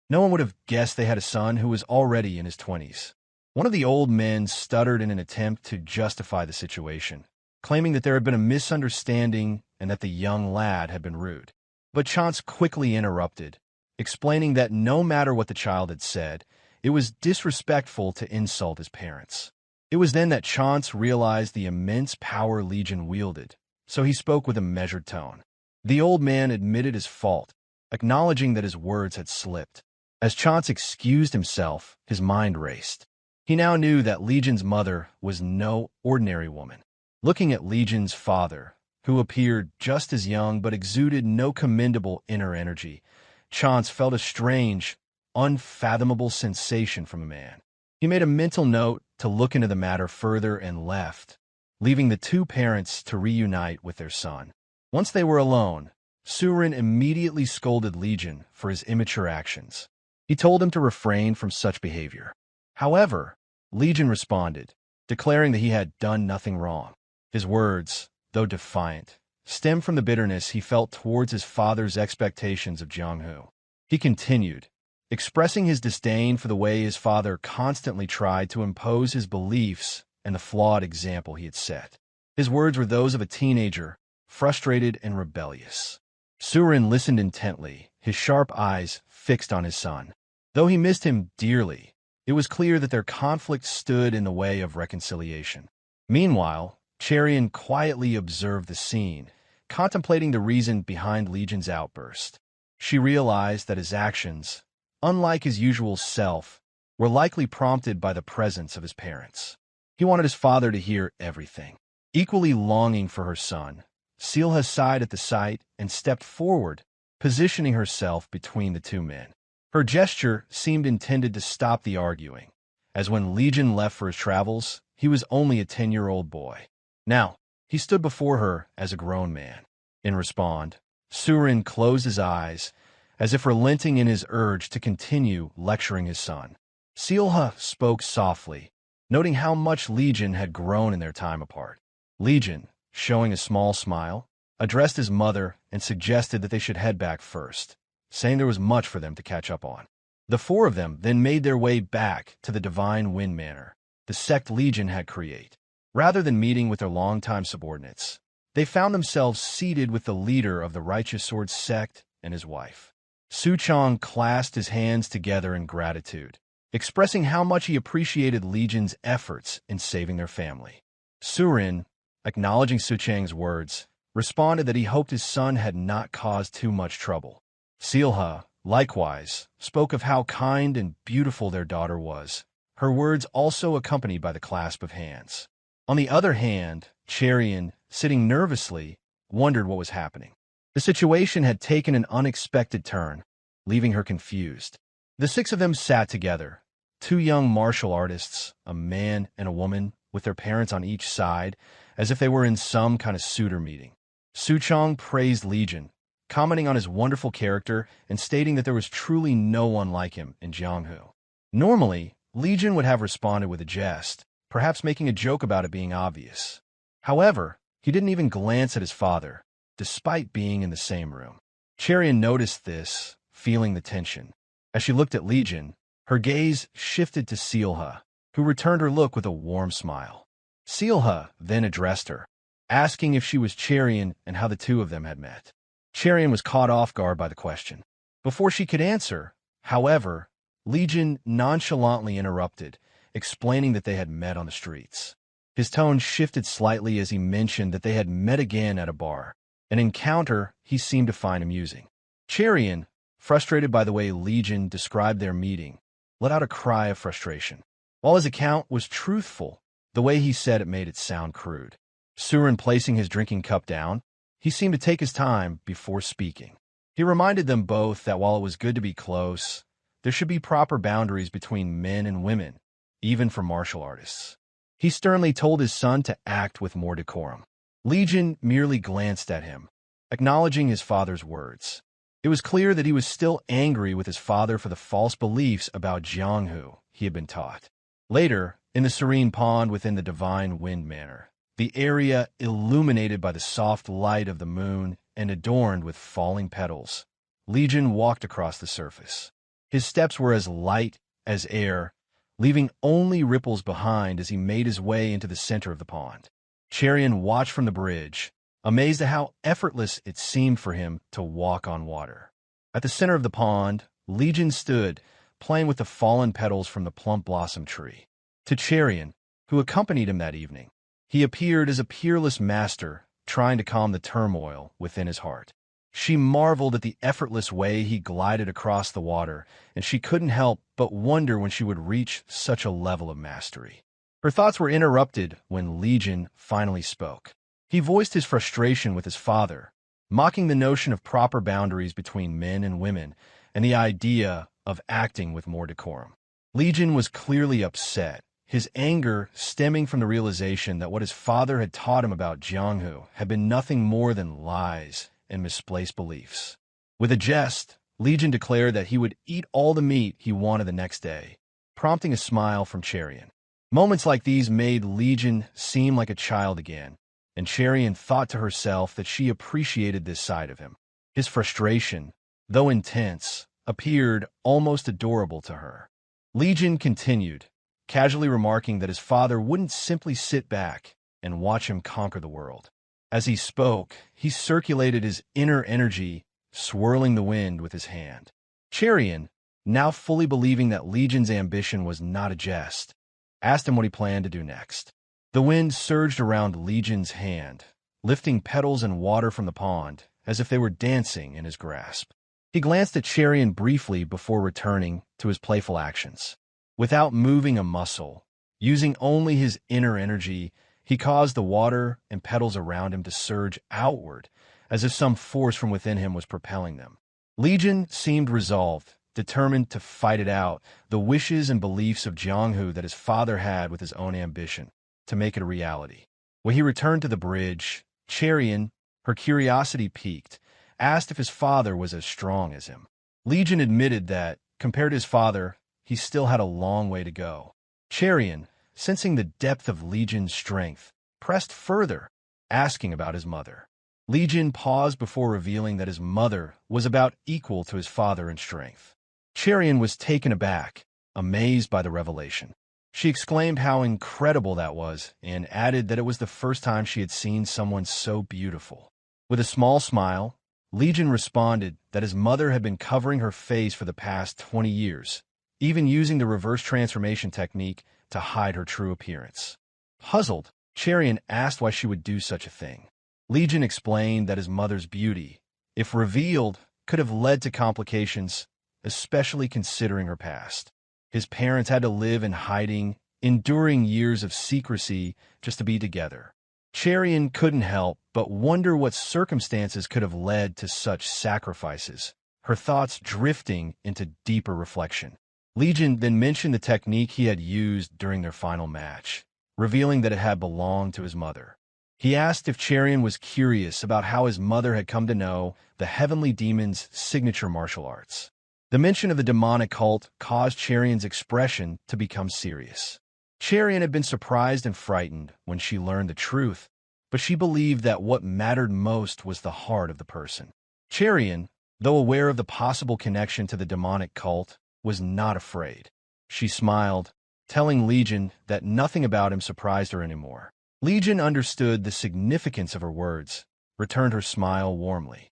No one would have guessed they had a son who was already in his 20s. One of the old men stuttered in an attempt to justify the situation, claiming that there had been a misunderstanding and that the young lad had been rude. But Chance quickly interrupted, explaining that no matter what the child had said, it was disrespectful to insult his parents. It was then that Chance realized the immense power Legion wielded, so he spoke with a measured tone. The old man admitted his fault, acknowledging that his words had slipped. As Chance excused himself, his mind raced. He now knew that Legion's mother was no ordinary woman. Looking at Legion's father, who appeared just as young but exuded no commendable inner energy, Chance felt a strange, unfathomable sensation from a man. He made a mental note to look into the matter further and left, leaving the two parents to reunite with their son. Once they were alone, Soorin immediately scolded Legion for his immature actions. He told him to refrain from such behavior. However, Legion responded, declaring that he had done nothing wrong. His words, though defiant, stemmed from the bitterness he felt towards his father's expectations of Jianghu. He continued, expressing his disdain for the way his father constantly tried to impose his beliefs and the flawed example he had set. His words were those of a teenager, frustrated and rebellious. Soorin listened intently, his sharp eyes fixed on his son. Though he missed him dearly, it was clear that their conflict stood in the way of reconciliation. Meanwhile, Cherian quietly observed the scene, contemplating the reason behind Legion's outburst. She realized that his actions, unlike his usual self, were likely prompted by the presence of his parents. He wanted his father to hear everything. Equally longing for her son, Seolha sighed at the sight and stepped forward, positioning herself between the two men. Her gesture seemed intended to stop the arguing, as when Legion left for his travels, he was only a 10-year-old boy. Now, he stood before her as a grown man. In response, Soorin closed his eyes, as if relenting in his urge to continue lecturing his son. Seolha spoke softly, noting how much Legion had grown in their time apart. Legion, showing a small smile, addressed his mother and suggested that they should head back first, saying there was much for them to catch up on. The four of them then made their way back to the Divine Wind Manor, the Sect Legion had created. Rather than meeting with their longtime subordinates, they found themselves seated with the leader of the Righteous Sword Sect and his wife. Suchong clasped his hands together in gratitude, expressing how much he appreciated Legion's efforts in saving their family. Soorin, acknowledging Suchang's words, responded that he hoped his son had not caused too much trouble. Seolha, likewise, spoke of how kind and beautiful their daughter was, her words also accompanied by the clasp of hands. On the other hand, Cherian, sitting nervously, wondered what was happening. The situation had taken an unexpected turn, leaving her confused. The six of them sat together, two young martial artists, a man and a woman, with their parents on each side, as if they were in some kind of suitor meeting. Suchong praised Legion, commenting on his wonderful character and stating that there was truly no one like him in Jianghu. Normally, Legion would have responded with a jest, perhaps making a joke about it being obvious. However, he didn't even glance at his father, despite being in the same room. Cherian noticed this, feeling the tension. As she looked at Legion, her gaze shifted to Seolha, who returned her look with a warm smile. Seolha then addressed her, asking if she was Cherian and how the two of them had met. Cherian was caught off guard by the question. Before she could answer, however, Legion nonchalantly interrupted, explaining that they had met on the streets. His tone shifted slightly as he mentioned that they had met again at a bar, an encounter he seemed to find amusing. Cherian, frustrated by the way Legion described their meeting, let out a cry of frustration. While his account was truthful, the way he said it made it sound crude. Soorin placing his drinking cup down, he seemed to take his time before speaking. He reminded them both that while it was good to be close, there should be proper boundaries between men and women, even for martial artists. He sternly told his son to act with more decorum. Legion merely glanced at him, acknowledging his father's words. It was clear that he was still angry with his father for the false beliefs about Jianghu he had been taught. Later, in the serene pond within the Divine Wind Manor, the area illuminated by the soft light of the moon and adorned with falling petals, Legion walked across the surface. His steps were as light as air, leaving only ripples behind as he made his way into the center of the pond. Cherian watched from the bridge, amazed at how effortless it seemed for him to walk on water. At the center of the pond, Legion stood, playing with the fallen petals from the plump blossom tree. To Cherian, who accompanied him that evening, he appeared as a peerless master, trying to calm the turmoil within his heart. She marveled at the effortless way he glided across the water, and she couldn't help but wonder when she would reach such a level of mastery. Her thoughts were interrupted when Legion finally spoke. He voiced his frustration with his father, mocking the notion of proper boundaries between men and women and the idea of acting with more decorum. Legion was clearly upset, his anger stemming from the realization that what his father had taught him about Jianghu had been nothing more than lies and misplaced beliefs. With a jest, Legion declared that he would eat all the meat he wanted the next day, prompting a smile from Cherian. Moments like these made Legion seem like a child again, and Cherian thought to herself that she appreciated this side of him. His frustration, though intense, appeared almost adorable to her. Legion continued, casually remarking that his father wouldn't simply sit back and watch him conquer the world. As he spoke, he circulated his inner energy, swirling the wind with his hand. Cherian, now fully believing that Legion's ambition was not a jest, asked him what he planned to do next. The wind surged around Legion's hand, lifting petals and water from the pond as if they were dancing in his grasp. He glanced at Cherian briefly before returning to his playful actions. Without moving a muscle, using only his inner energy, he caused the water and petals around him to surge outward, as if some force from within him was propelling them. Legion seemed resolved, determined to fight it out, the wishes and beliefs of Jianghu that his father had with his own ambition, to make it a reality. When he returned to the bridge, Cherian, her curiosity piqued, asked if his father was as strong as him. Legion admitted that, compared to his father, he still had a long way to go. Cherian, sensing the depth of Legion's strength, pressed further, asking about his mother. Legion paused before revealing that his mother was about equal to his father in strength. Cherian was taken aback, amazed by the revelation. She exclaimed how incredible that was and added that it was the first time she had seen someone so beautiful. With a small smile, Legion responded that his mother had been covering her face for the past 20 years, even using the reverse transformation technique to hide her true appearance. Puzzled, Cherian asked why she would do such a thing. Legion explained that his mother's beauty, if revealed, could have led to complications, especially considering her past. His parents had to live in hiding, enduring years of secrecy just to be together. Cherian couldn't help but wonder what circumstances could have led to such sacrifices, her thoughts drifting into deeper reflection. Legion then mentioned the technique he had used during their final match, revealing that it had belonged to his mother. He asked if Cherian was curious about how his mother had come to know the Heavenly Demon's signature martial arts. The mention of the demonic cult caused Cherian's expression to become serious. Cherian had been surprised and frightened when she learned the truth, but she believed that what mattered most was the heart of the person. Cherian, though aware of the possible connection to the demonic cult, was not afraid. She smiled, telling Legion that nothing about him surprised her anymore. Legion understood the significance of her words, returned her smile warmly.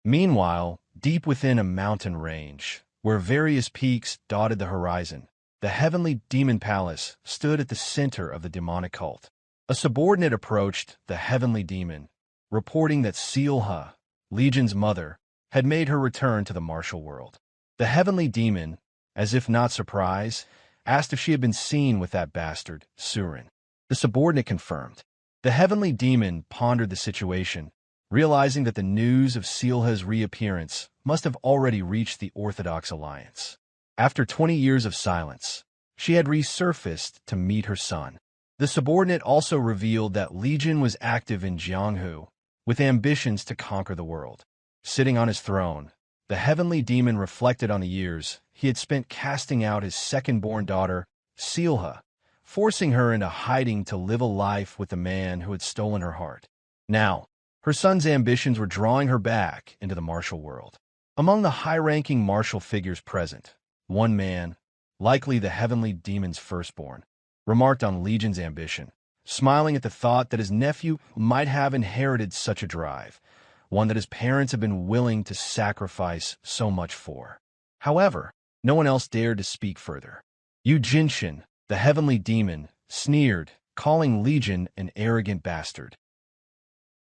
Meanwhile, deep within a mountain range, where various peaks dotted the horizon, the Heavenly Demon Palace stood at the center of the demonic cult. A subordinate approached the Heavenly Demon, reporting that Seolha, Legion's mother, had made her return to the martial world. The Heavenly Demon, as if not surprised, asked if she had been seen with that bastard, Soorin. The subordinate confirmed. The Heavenly Demon pondered the situation, realizing that the news of Seolha's reappearance must have already reached the Orthodox alliance. After 20 years of silence, she had resurfaced to meet her son. The subordinate also revealed that Legion was active in Jianghu, with ambitions to conquer the world. Sitting on his throne, the heavenly demon reflected on the years he had spent casting out his second-born daughter, Seolha, forcing her into hiding to live a life with the man who had stolen her heart. Now, her son's ambitions were drawing her back into the martial world. Among the high-ranking martial figures present, one man, likely the heavenly demon's firstborn, remarked on Legion's ambition, smiling at the thought that his nephew might have inherited such a drive, one that his parents had been willing to sacrifice so much for. However, no one else dared to speak further. Yu Jinshin, the heavenly demon, sneered, calling Legion an arrogant bastard.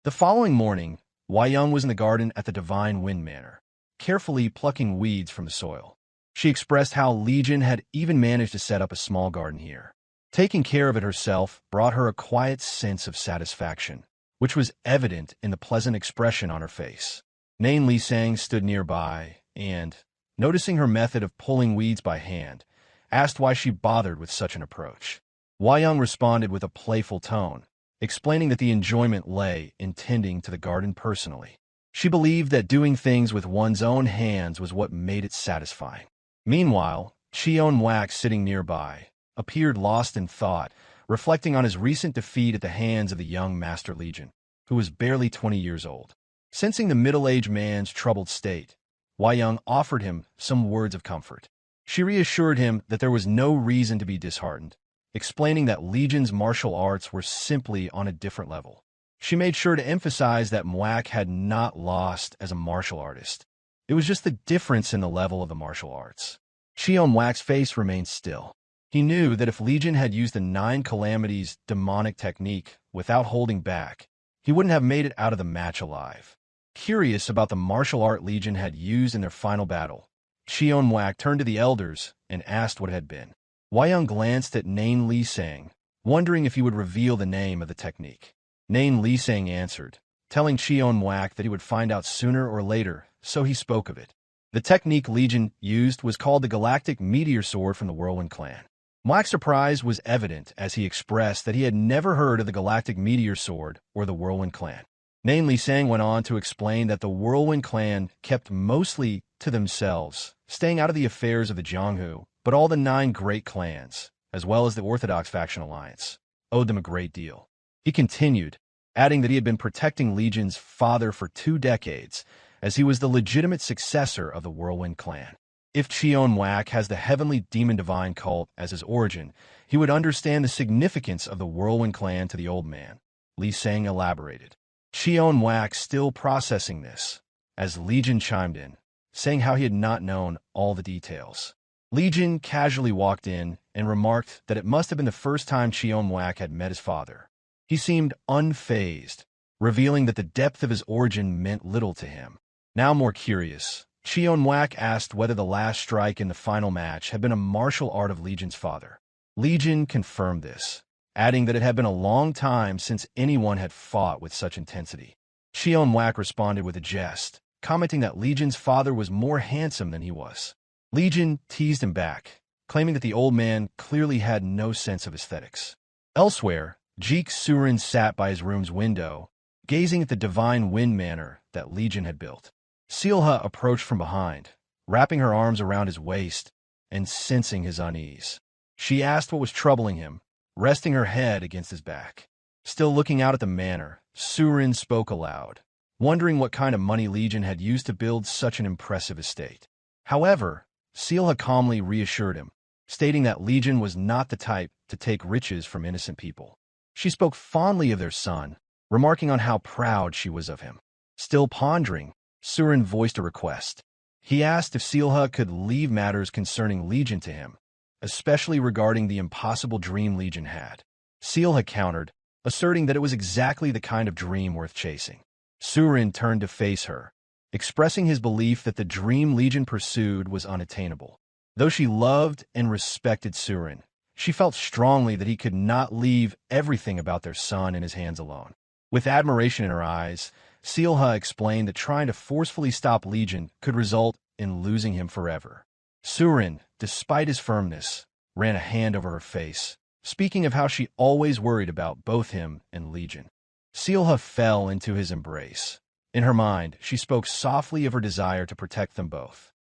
The following morning, Young was in the garden at the Divine Wind Manor, carefully plucking weeds from the soil. She expressed how Legion had even managed to set up a small garden here. Taking care of it herself brought her a quiet sense of satisfaction, which was evident in the pleasant expression on her face. Nain Lisang stood nearby and, noticing her method of pulling weeds by hand, asked why she bothered with such an approach. Young responded with a playful tone, explaining that the enjoyment lay in tending to the garden personally. She believed that doing things with one's own hands was what made it satisfying. Meanwhile, Cheon-Wak, sitting nearby, appeared lost in thought, reflecting on his recent defeat at the hands of the young Master Legion, who was barely 20 years old. Sensing the middle-aged man's troubled state, Young offered him some words of comfort. She reassured him that there was no reason to be disheartened, explaining that Legion's martial arts were simply on a different level. She made sure to emphasize that Mwak had not lost as a martial artist. It was just the difference in the level of the martial arts. Cheon-Wak's face remained still. He knew that if Legion had used the 9 Calamities demonic technique without holding back, he wouldn't have made it out of the match alive. Curious about the martial art Legion had used in their final battle, Cheon-Wak turned to the elders and asked what it had been. Young glanced at Nain Lisang, wondering if he would reveal the name of the technique. Nain Lisang answered, telling Cheon-Wak that he would find out sooner or later, so he spoke of it. The technique Legion used was called the Galactic Meteor Sword from the Whirlwind Clan. Mwak's surprise was evident as he expressed that he had never heard of the Galactic Meteor Sword or the Whirlwind Clan. Nain Lisang went on to explain that the Whirlwind Clan kept mostly to themselves, staying out of the affairs of the Jianghu, but all the 9 great clans, as well as the Orthodox faction alliance, owed them a great deal. He continued, adding that he had been protecting Legion's father for 2 decades, as he was the legitimate successor of the Whirlwind Clan. If Cheon-Wak has the heavenly demon divine cult as his origin, he would understand the significance of the Whirlwind Clan to the old man, Lisang elaborated. Cheon-Wak still processing this, as Legion chimed in, saying how he had not known all the details. Legion casually walked in and remarked that it must have been the first time Cheon-Wak had met his father. He seemed unfazed, revealing that the depth of his origin meant little to him. Now more curious, Cheon-Wak asked whether the last strike in the final match had been a martial art of Legion's father. Legion confirmed this, adding that it had been a long time since anyone had fought with such intensity. Cheon-Wak responded with a jest, commenting that Legion's father was more handsome than he was. Legion teased him back, claiming that the old man clearly had no sense of aesthetics. Elsewhere, Jeok Soorin sat by his room's window, gazing at the Divine Wind Manor that Legion had built. Seolha approached from behind, wrapping her arms around his waist and sensing his unease. She asked what was troubling him, resting her head against his back. Still looking out at the manor, Soorin spoke aloud, wondering what kind of money Legion had used to build such an impressive estate. However, Seolha calmly reassured him, stating that Legion was not the type to take riches from innocent people. She spoke fondly of their son, remarking on how proud she was of him. Still pondering, Soorin voiced a request. He asked if Seolha could leave matters concerning Legion to him, especially regarding the impossible dream Legion had. Seolha countered, asserting that it was exactly the kind of dream worth chasing. Soorin turned to face her, expressing his belief that the dream Legion pursued was unattainable. Though she loved and respected Soorin, she felt strongly that he could not leave everything about their son in his hands alone. With admiration in her eyes, Seolha explained that trying to forcefully stop Legion could result in losing him forever. Soorin, despite his firmness, ran a hand over her face, speaking of how she always worried about both him and Legion. Seolha fell into his embrace. In her mind, she spoke softly of her desire to protect them both.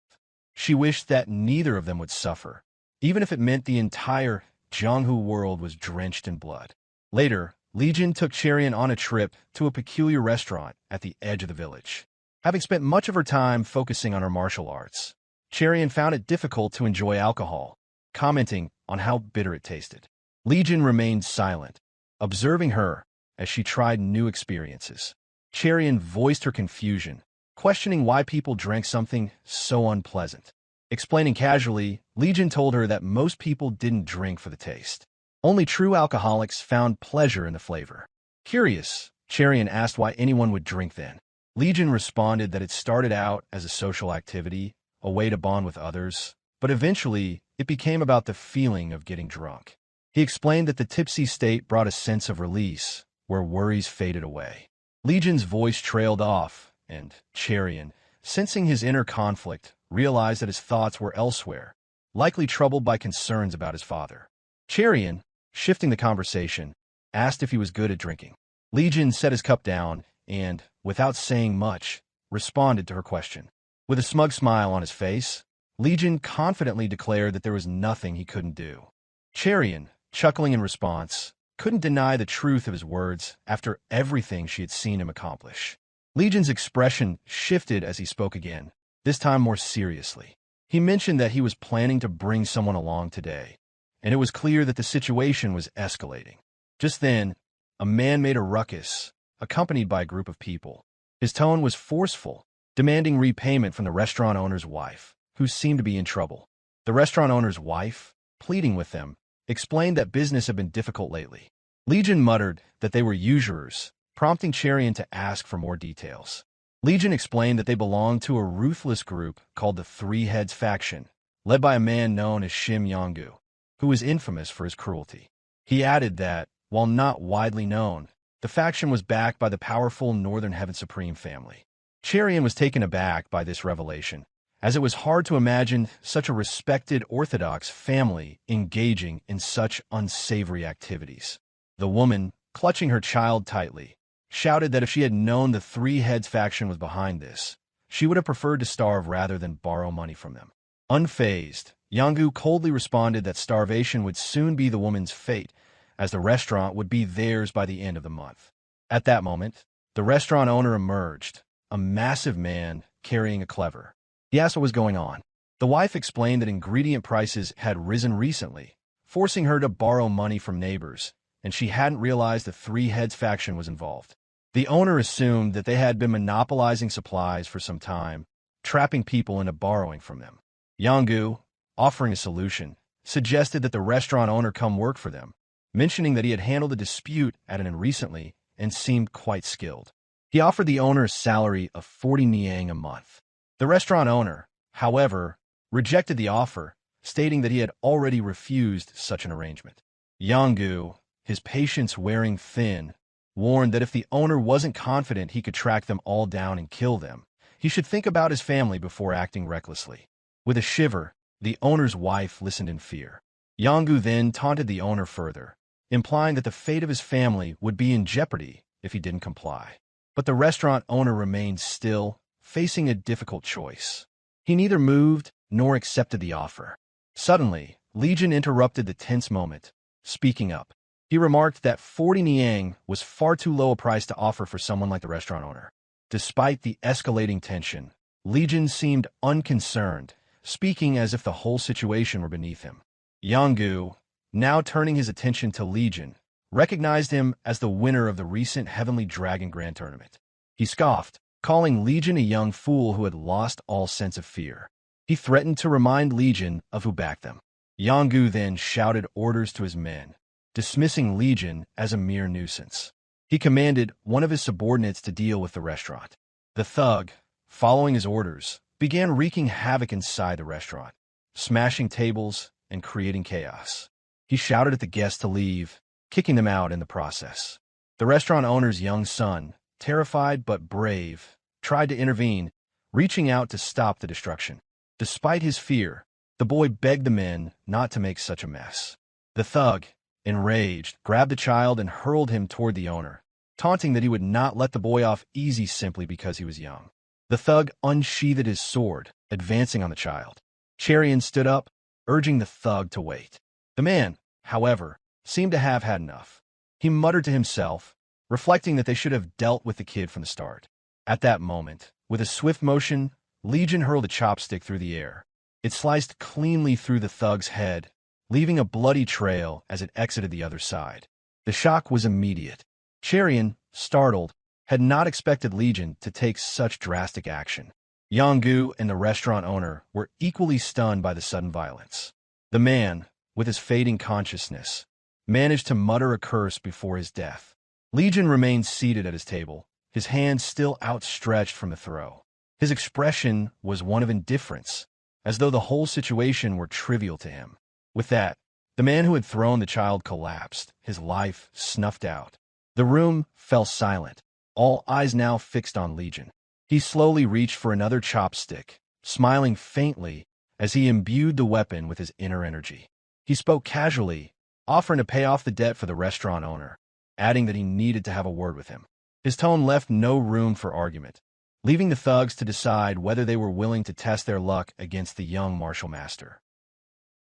She wished that neither of them would suffer, even if it meant the entire Jianghu world was drenched in blood. Later, Legion took Cherian on a trip to a peculiar restaurant at the edge of the village. Having spent much of her time focusing on her martial arts, Cherian found it difficult to enjoy alcohol, commenting on how bitter it tasted. Legion remained silent, observing her as she tried new experiences. Cherian voiced her confusion, questioning why people drank something so unpleasant. Explaining casually, Legion told her that most people didn't drink for the taste. Only true alcoholics found pleasure in the flavor. Curious, Cherian asked why anyone would drink then. Legion responded that it started out as a social activity, a way to bond with others, but eventually it became about the feeling of getting drunk. He explained that the tipsy state brought a sense of release, where worries faded away. Legion's voice trailed off, and Cherian, sensing his inner conflict, realized that his thoughts were elsewhere, likely troubled by concerns about his father. Cherian, shifting the conversation, asked if he was good at drinking. Legion set his cup down and, without saying much, responded to her question. With a smug smile on his face, Legion confidently declared that there was nothing he couldn't do. Cherian, chuckling in response, couldn't deny the truth of his words after everything she had seen him accomplish. Legion's expression shifted as he spoke again, this time more seriously. He mentioned that he was planning to bring someone along today, and it was clear that the situation was escalating. Just then, a man made a ruckus, accompanied by a group of people. His tone was forceful, demanding repayment from the restaurant owner's wife, who seemed to be in trouble. The restaurant owner's wife, pleading with them, explained that business had been difficult lately. Legion muttered that they were usurers, prompting Cherian to ask for more details. Legion explained that they belonged to a ruthless group called the Three Heads Faction, led by a man known as Shim Yonggu, who was infamous for his cruelty. He added that, while not widely known, the faction was backed by the powerful Northern Heaven Supreme family. Cherian was taken aback by this revelation, as it was hard to imagine such a respected Orthodox family engaging in such unsavory activities. The woman, clutching her child tightly, shouted that if she had known the Three Heads faction was behind this, she would have preferred to starve rather than borrow money from them. Unfazed, Yonggu coldly responded that starvation would soon be the woman's fate, as the restaurant would be theirs by the end of the month. At that moment, the restaurant owner emerged, a massive man carrying a cleaver. He asked what was going on. The wife explained that ingredient prices had risen recently, forcing her to borrow money from neighbors, and she hadn't realized the Three Heads faction was involved. The owner assumed that they had been monopolizing supplies for some time, trapping people into borrowing from them. Yonggu, offering a solution, suggested that the restaurant owner come work for them, mentioning that he had handled the dispute at an inn recently and seemed quite skilled. He offered the owner a salary of 40 niang a month. The restaurant owner, however, rejected the offer, stating that he had already refused such an arrangement. Yonggu, his patience wearing thin, warned that if the owner wasn't confident he could track them all down and kill them, he should think about his family before acting recklessly. With a shiver, the owner's wife listened in fear. Yonggu then taunted the owner further, implying that the fate of his family would be in jeopardy if he didn't comply. But the restaurant owner remained still, facing a difficult choice. He neither moved nor accepted the offer. Suddenly, Legion interrupted the tense moment, speaking up. He remarked that 40 niang was far too low a price to offer for someone like the restaurant owner. Despite the escalating tension, Legion seemed unconcerned, speaking as if the whole situation were beneath him. Yonggu, now turning his attention to Legion, recognized him as the winner of the recent Heavenly Dragon Grand Tournament. He scoffed, calling Legion a young fool who had lost all sense of fear. He threatened to remind Legion of who backed them. Yonggu then shouted orders to his men, dismissing Legion as a mere nuisance. He commanded one of his subordinates to deal with the restaurant. The thug, following his orders, began wreaking havoc inside the restaurant, smashing tables and creating chaos. He shouted at the guests to leave, kicking them out in the process. The restaurant owner's young son, terrified but brave, tried to intervene, reaching out to stop the destruction. Despite his fear, the boy begged the men not to make such a mess. The thug, enraged, grabbed the child and hurled him toward the owner, taunting that he would not let the boy off easy simply because he was young. The thug unsheathed his sword, advancing on the child. Cherian stood up, urging the thug to wait. The man, however, seemed to have had enough. He muttered to himself, reflecting that they should have dealt with the kid from the start. At that moment, with a swift motion, Legion hurled a chopstick through the air. It sliced cleanly through the thug's head, leaving a bloody trail as it exited the other side. The shock was immediate. Cherian, startled, had not expected Legion to take such drastic action. Jianghu and the restaurant owner were equally stunned by the sudden violence. The man, with his fading consciousness, managed to mutter a curse before his death. Legion remained seated at his table, his hands still outstretched from the throw. His expression was one of indifference, as though the whole situation were trivial to him. With that, the man who had thrown the child collapsed, his life snuffed out. The room fell silent, all eyes now fixed on Legion. He slowly reached for another chopstick, smiling faintly as he imbued the weapon with his inner energy. He spoke casually, offering to pay off the debt for the restaurant owner, adding that he needed to have a word with him. His tone left no room for argument, leaving the thugs to decide whether they were willing to test their luck against the young martial master.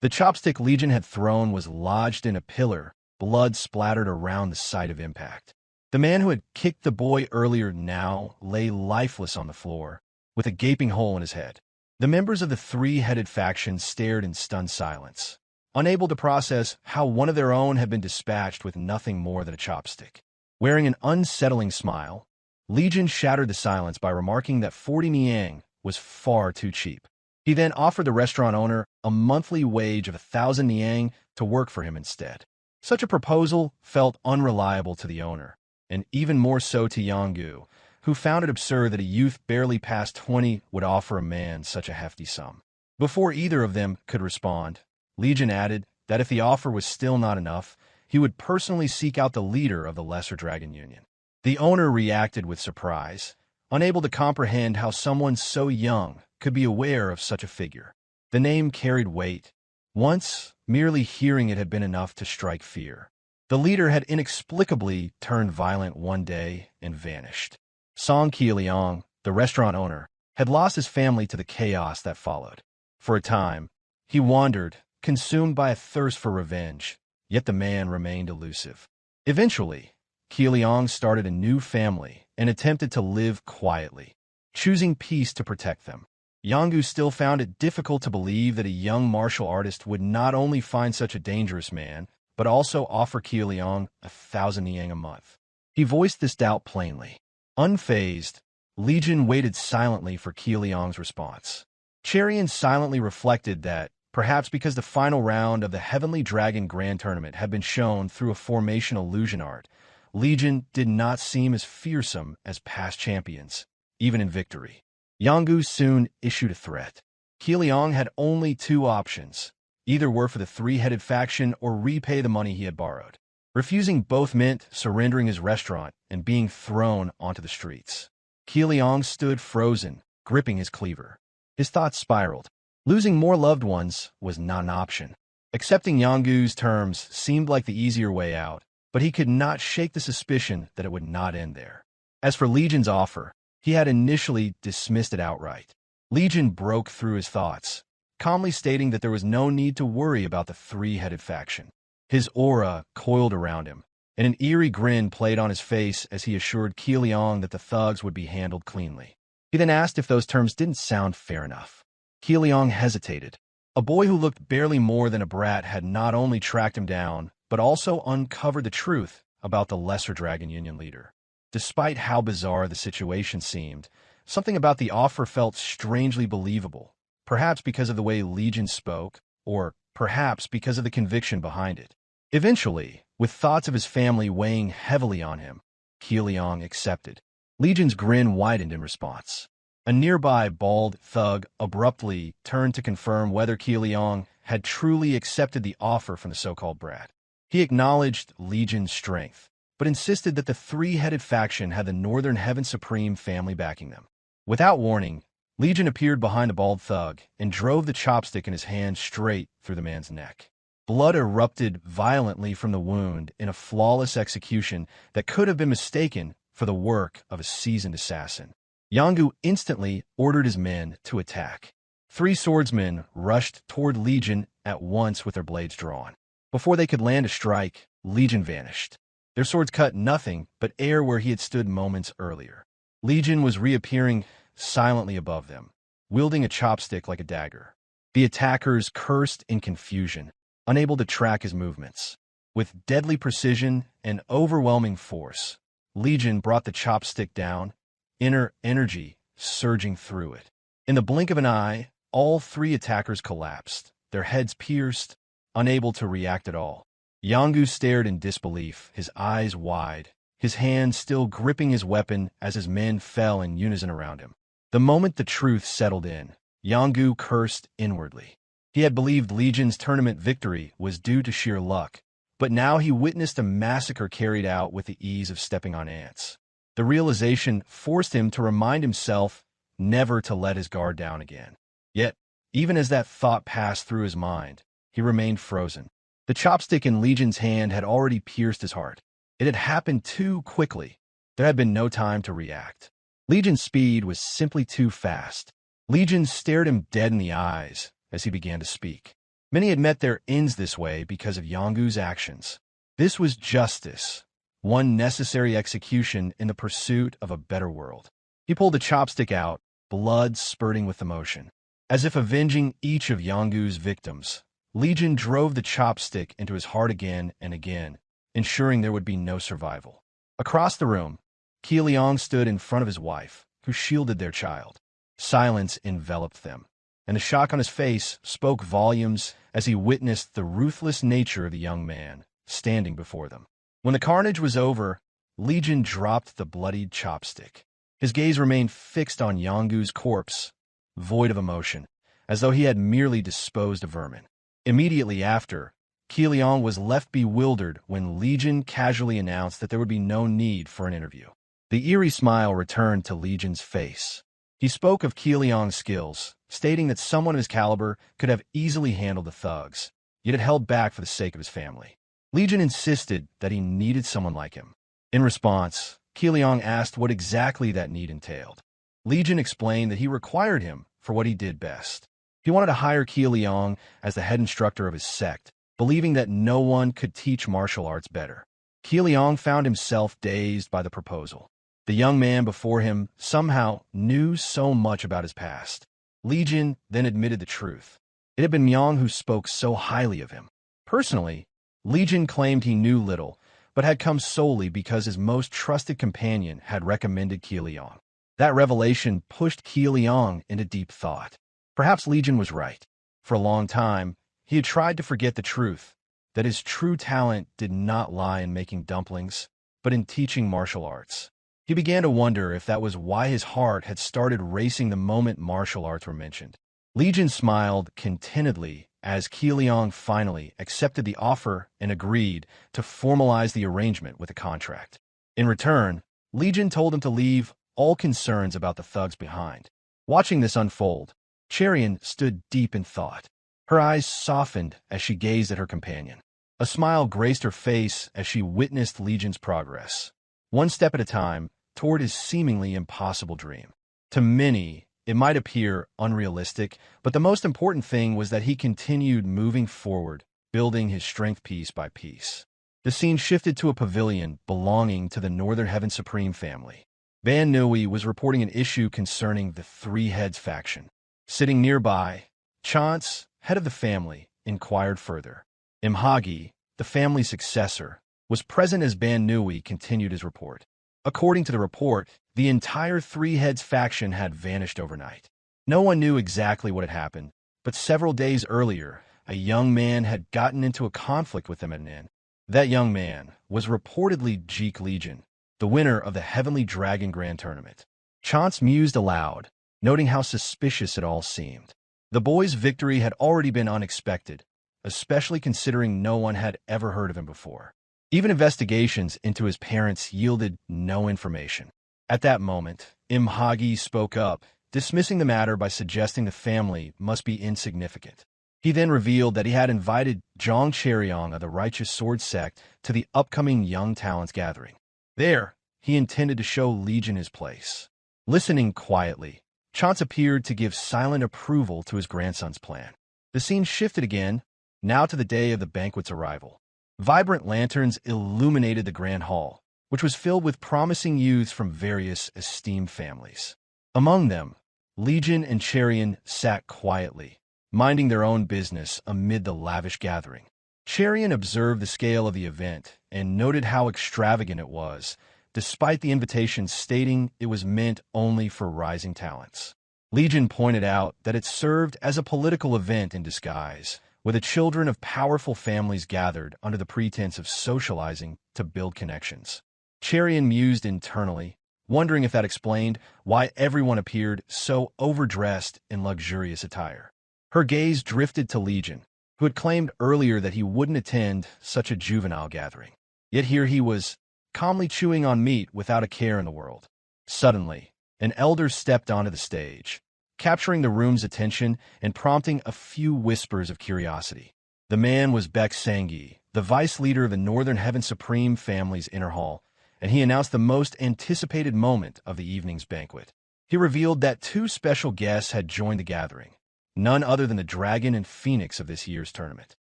The chopstick Legion had thrown was lodged in a pillar, blood splattered around the site of impact. The man who had kicked the boy earlier now lay lifeless on the floor, with a gaping hole in his head. The members of the three-headed faction stared in stunned silence, unable to process how one of their own had been dispatched with nothing more than a chopstick. Wearing an unsettling smile, Legion shattered the silence by remarking that 40 niang was far too cheap. He then offered the restaurant owner a monthly wage of 1,000 niang to work for him instead. Such a proposal felt unreliable to the owner, and even more so to Jianghu, who found it absurd that a youth barely past 20 would offer a man such a hefty sum. Before either of them could respond, Legion added that if the offer was still not enough, he would personally seek out the leader of the Lesser Dragon Union. The owner reacted with surprise, unable to comprehend how someone so young could be aware of such a figure. The name carried weight. Once, merely hearing it had been enough to strike fear. The leader had inexplicably turned violent one day and vanished. Song Qieliang, the restaurant owner, had lost his family to the chaos that followed. For a time, he wandered, consumed by a thirst for revenge, yet the man remained elusive. Eventually, Qieliang started a new family and attempted to live quietly, choosing peace to protect them. Jianghu still found it difficult to believe that a young martial artist would not only find such a dangerous man, but also offer Qieliang 1,000 niang a month. He voiced this doubt plainly. Unfazed, Legion waited silently for Qieliang's response. Cherian silently reflected that, perhaps because the final round of the Heavenly Dragon Grand Tournament had been shown through a formation illusion art, Legion did not seem as fearsome as past champions, even in victory. Jianghu soon issued a threat. Qieliang had only two options. Either work for the three-headed faction or repay the money he had borrowed. Refusing both meant surrendering his restaurant and being thrown onto the streets. Qieliang stood frozen, gripping his cleaver. His thoughts spiraled. Losing more loved ones was not an option. Accepting Jianghu's terms seemed like the easier way out, but he could not shake the suspicion that it would not end there. As for Legion's offer, he had initially dismissed it outright. Legion broke through his thoughts, calmly stating that there was no need to worry about the three-headed faction. His aura coiled around him, and an eerie grin played on his face as he assured Qieliang that the thugs would be handled cleanly. He then asked if those terms didn't sound fair enough. Qieliang hesitated. A boy who looked barely more than a brat had not only tracked him down, but also uncovered the truth about the Lesser Dragon Union leader. Despite how bizarre the situation seemed, something about the offer felt strangely believable, perhaps because of the way Legion spoke, or perhaps because of the conviction behind it. Eventually, with thoughts of his family weighing heavily on him, Qieliang accepted. Legion's grin widened in response. A nearby bald thug abruptly turned to confirm whether Qieliang had truly accepted the offer from the so-called brat. He acknowledged Legion's strength, but insisted that the three-headed faction had the Northern Heaven Supreme family backing them. Without warning, Legion appeared behind the bald thug and drove the chopstick in his hand straight through the man's neck. Blood erupted violently from the wound in a flawless execution that could have been mistaken for the work of a seasoned assassin. Jianghu instantly ordered his men to attack. 3 swordsmen rushed toward Legion at once with their blades drawn. Before they could land a strike, Legion vanished. Their swords cut nothing but air where he had stood moments earlier. Legion was reappearing silently above them, wielding a chopstick like a dagger. The attackers cursed in confusion, unable to track his movements. With deadly precision and overwhelming force, Legion brought the chopstick down, inner energy surging through it. In the blink of an eye, all 3 attackers collapsed, their heads pierced, unable to react at all. Jianghu stared in disbelief, his eyes wide, his hand still gripping his weapon as his men fell in unison around him. The moment the truth settled in, Jianghu cursed inwardly. He had believed Legion's tournament victory was due to sheer luck, but now he witnessed a massacre carried out with the ease of stepping on ants. The realization forced him to remind himself never to let his guard down again. Yet, even as that thought passed through his mind, he remained frozen. The chopstick in Legion's hand had already pierced his heart. It had happened too quickly. There had been no time to react. Legion's speed was simply too fast. Legion stared him dead in the eyes as he began to speak. Many had met their ends this way because of Jianghu's actions. This was justice, one necessary execution in the pursuit of a better world. He pulled the chopstick out, blood spurting with emotion. As if avenging each of Jianghu's victims, Legion drove the chopstick into his heart again and again, ensuring there would be no survival. Across the room, Keiliang stood in front of his wife, who shielded their child. Silence enveloped them, and the shock on his face spoke volumes as he witnessed the ruthless nature of the young man standing before them. When the carnage was over, Legion dropped the bloodied chopstick. His gaze remained fixed on Jianghu's corpse, void of emotion, as though he had merely disposed of vermin. Immediately after, Keiliang was left bewildered when Legion casually announced that there would be no need for an interview. The eerie smile returned to Legion's face. He spoke of Keiliang's skills, stating that someone of his caliber could have easily handled the thugs, yet had held back for the sake of his family. Legion insisted that he needed someone like him. In response, Keiliang asked what exactly that need entailed. Legion explained that he required him for what he did best. He wanted to hire Keiliang as the head instructor of his sect, believing that no one could teach martial arts better. Keiliang found himself dazed by the proposal. The young man before him somehow knew so much about his past. Legion then admitted the truth. It had been Myung who spoke so highly of him. Personally, Legion claimed he knew little, but had come solely because his most trusted companion had recommended Keiliang. That revelation pushed Keiliang into deep thought. Perhaps Legion was right. For a long time, he had tried to forget the truth, that his true talent did not lie in making dumplings, but in teaching martial arts. He began to wonder if that was why his heart had started racing the moment martial arts were mentioned. Legion smiled contentedly as Keiliang finally accepted the offer and agreed to formalize the arrangement with a contract. In return, Legion told him to leave all concerns about the thugs behind. Watching this unfold, Cherian stood deep in thought. Her eyes softened as she gazed at her companion. A smile graced her face as she witnessed Legion's progress, one step at a time, toward his seemingly impossible dream. To many, it might appear unrealistic, but the most important thing was that he continued moving forward, building his strength piece by piece. The scene shifted to a pavilion belonging to the Northern Heaven Supreme family. Ban Nui was reporting an issue concerning the Three Heads faction. Sitting nearby, Chance, head of the family, inquired further. Imhagi, the family's successor, was present as Ban Nui continued his report. According to the report, the entire Three Heads faction had vanished overnight. No one knew exactly what had happened, but several days earlier, a young man had gotten into a conflict with them at an inn. That young man was reportedly Jeok Legion, the winner of the Heavenly Dragon Grand Tournament. Chance mused aloud, noting how suspicious it all seemed. The boy's victory had already been unexpected, especially considering no one had ever heard of him before. Even investigations into his parents yielded no information. At that moment, Imhagi spoke up, dismissing the matter by suggesting the family must be insignificant. He then revealed that he had invited Jang Cheryong of the Righteous Sword Sect to the upcoming Young Talents gathering. There, he intended to show Legion his place. Listening quietly, Chance appeared to give silent approval to his grandson's plan. The scene shifted again, now to the day of the banquet's arrival. Vibrant lanterns illuminated the grand hall, which was filled with promising youths from various esteemed families. Among them, Legion and Cherion sat quietly, minding their own business amid the lavish gathering. Cherion observed the scale of the event and noted how extravagant it was, despite the invitation stating it was meant only for rising talents. Legion pointed out that it served as a political event in disguise, with the children of powerful families gathered under the pretense of socializing to build connections. Cherion mused internally, wondering if that explained why everyone appeared so overdressed in luxurious attire. Her gaze drifted to Legion, who had claimed earlier that he wouldn't attend such a juvenile gathering. Yet here he was, calmly chewing on meat without a care in the world. Suddenly, an elder stepped onto the stage, capturing the room's attention and prompting a few whispers of curiosity. The man was Baek Sang-gi, the vice leader of the Northern Heaven Supreme family's inner hall, and he announced the most anticipated moment of the evening's banquet. He revealed that two special guests had joined the gathering, none other than the Dragon and Phoenix of this year's tournament.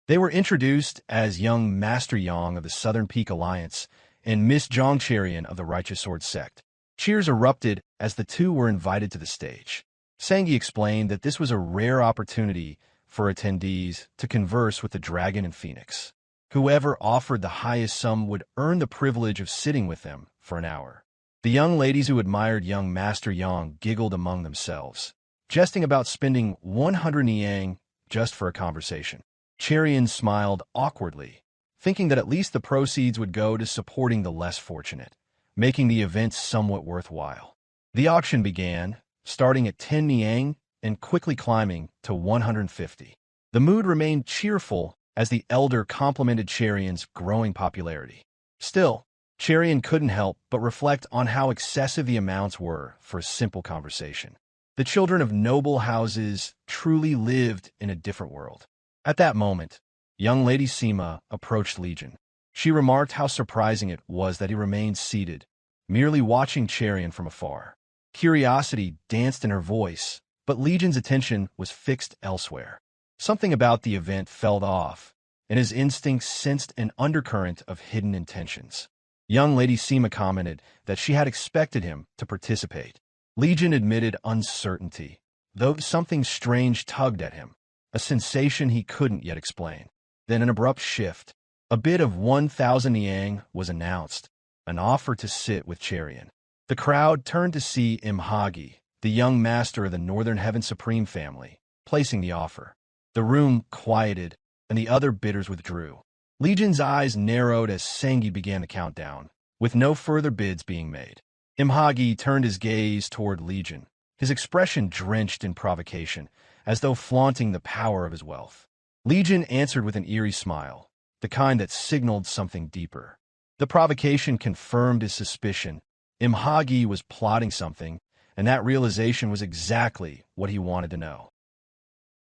They were introduced as young Master Yang of the Southern Peak Alliance and Miss Jang Cherion of the Righteous Sword Sect. Cheers erupted as the two were invited to the stage. Sang-gi explained that this was a rare opportunity for attendees to converse with the Dragon and Phoenix. Whoever offered the highest sum would earn the privilege of sitting with them for an hour. The young ladies who admired young Master Yang giggled among themselves, jesting about spending 100 niang just for a conversation. Cherion smiled awkwardly, thinking that at least the proceeds would go to supporting the less fortunate, making the event somewhat worthwhile. The auction began, starting at 10 niang and quickly climbing to 150. The mood remained cheerful as the elder complimented Cherion's growing popularity. Still, Cherion couldn't help but reflect on how excessive the amounts were for a simple conversation. The children of noble houses truly lived in a different world. At that moment, young Lady Sima approached Legion. She remarked how surprising it was that he remained seated, merely watching Cherion from afar. Curiosity danced in her voice, but Legion's attention was fixed elsewhere. Something about the event felt off, and his instincts sensed an undercurrent of hidden intentions. Young Lady Sima commented that she had expected him to participate. Legion admitted uncertainty, though something strange tugged at him, a sensation he couldn't yet explain. Then an abrupt shift. A bid of 1,000 niang was announced, an offer to sit with Cherion. The crowd turned to see Imhagi, the young master of the Northern Heaven Supreme family, placing the offer. The room quieted, and the other bidders withdrew. Legion's eyes narrowed as Sang-gi began the countdown, with no further bids being made. Imhagi turned his gaze toward Legion, his expression drenched in provocation, as though flaunting the power of his wealth. Legion answered with an eerie smile, the kind that signaled something deeper. The provocation confirmed his suspicion. Imhagi was plotting something, and that realization was exactly what he wanted to know.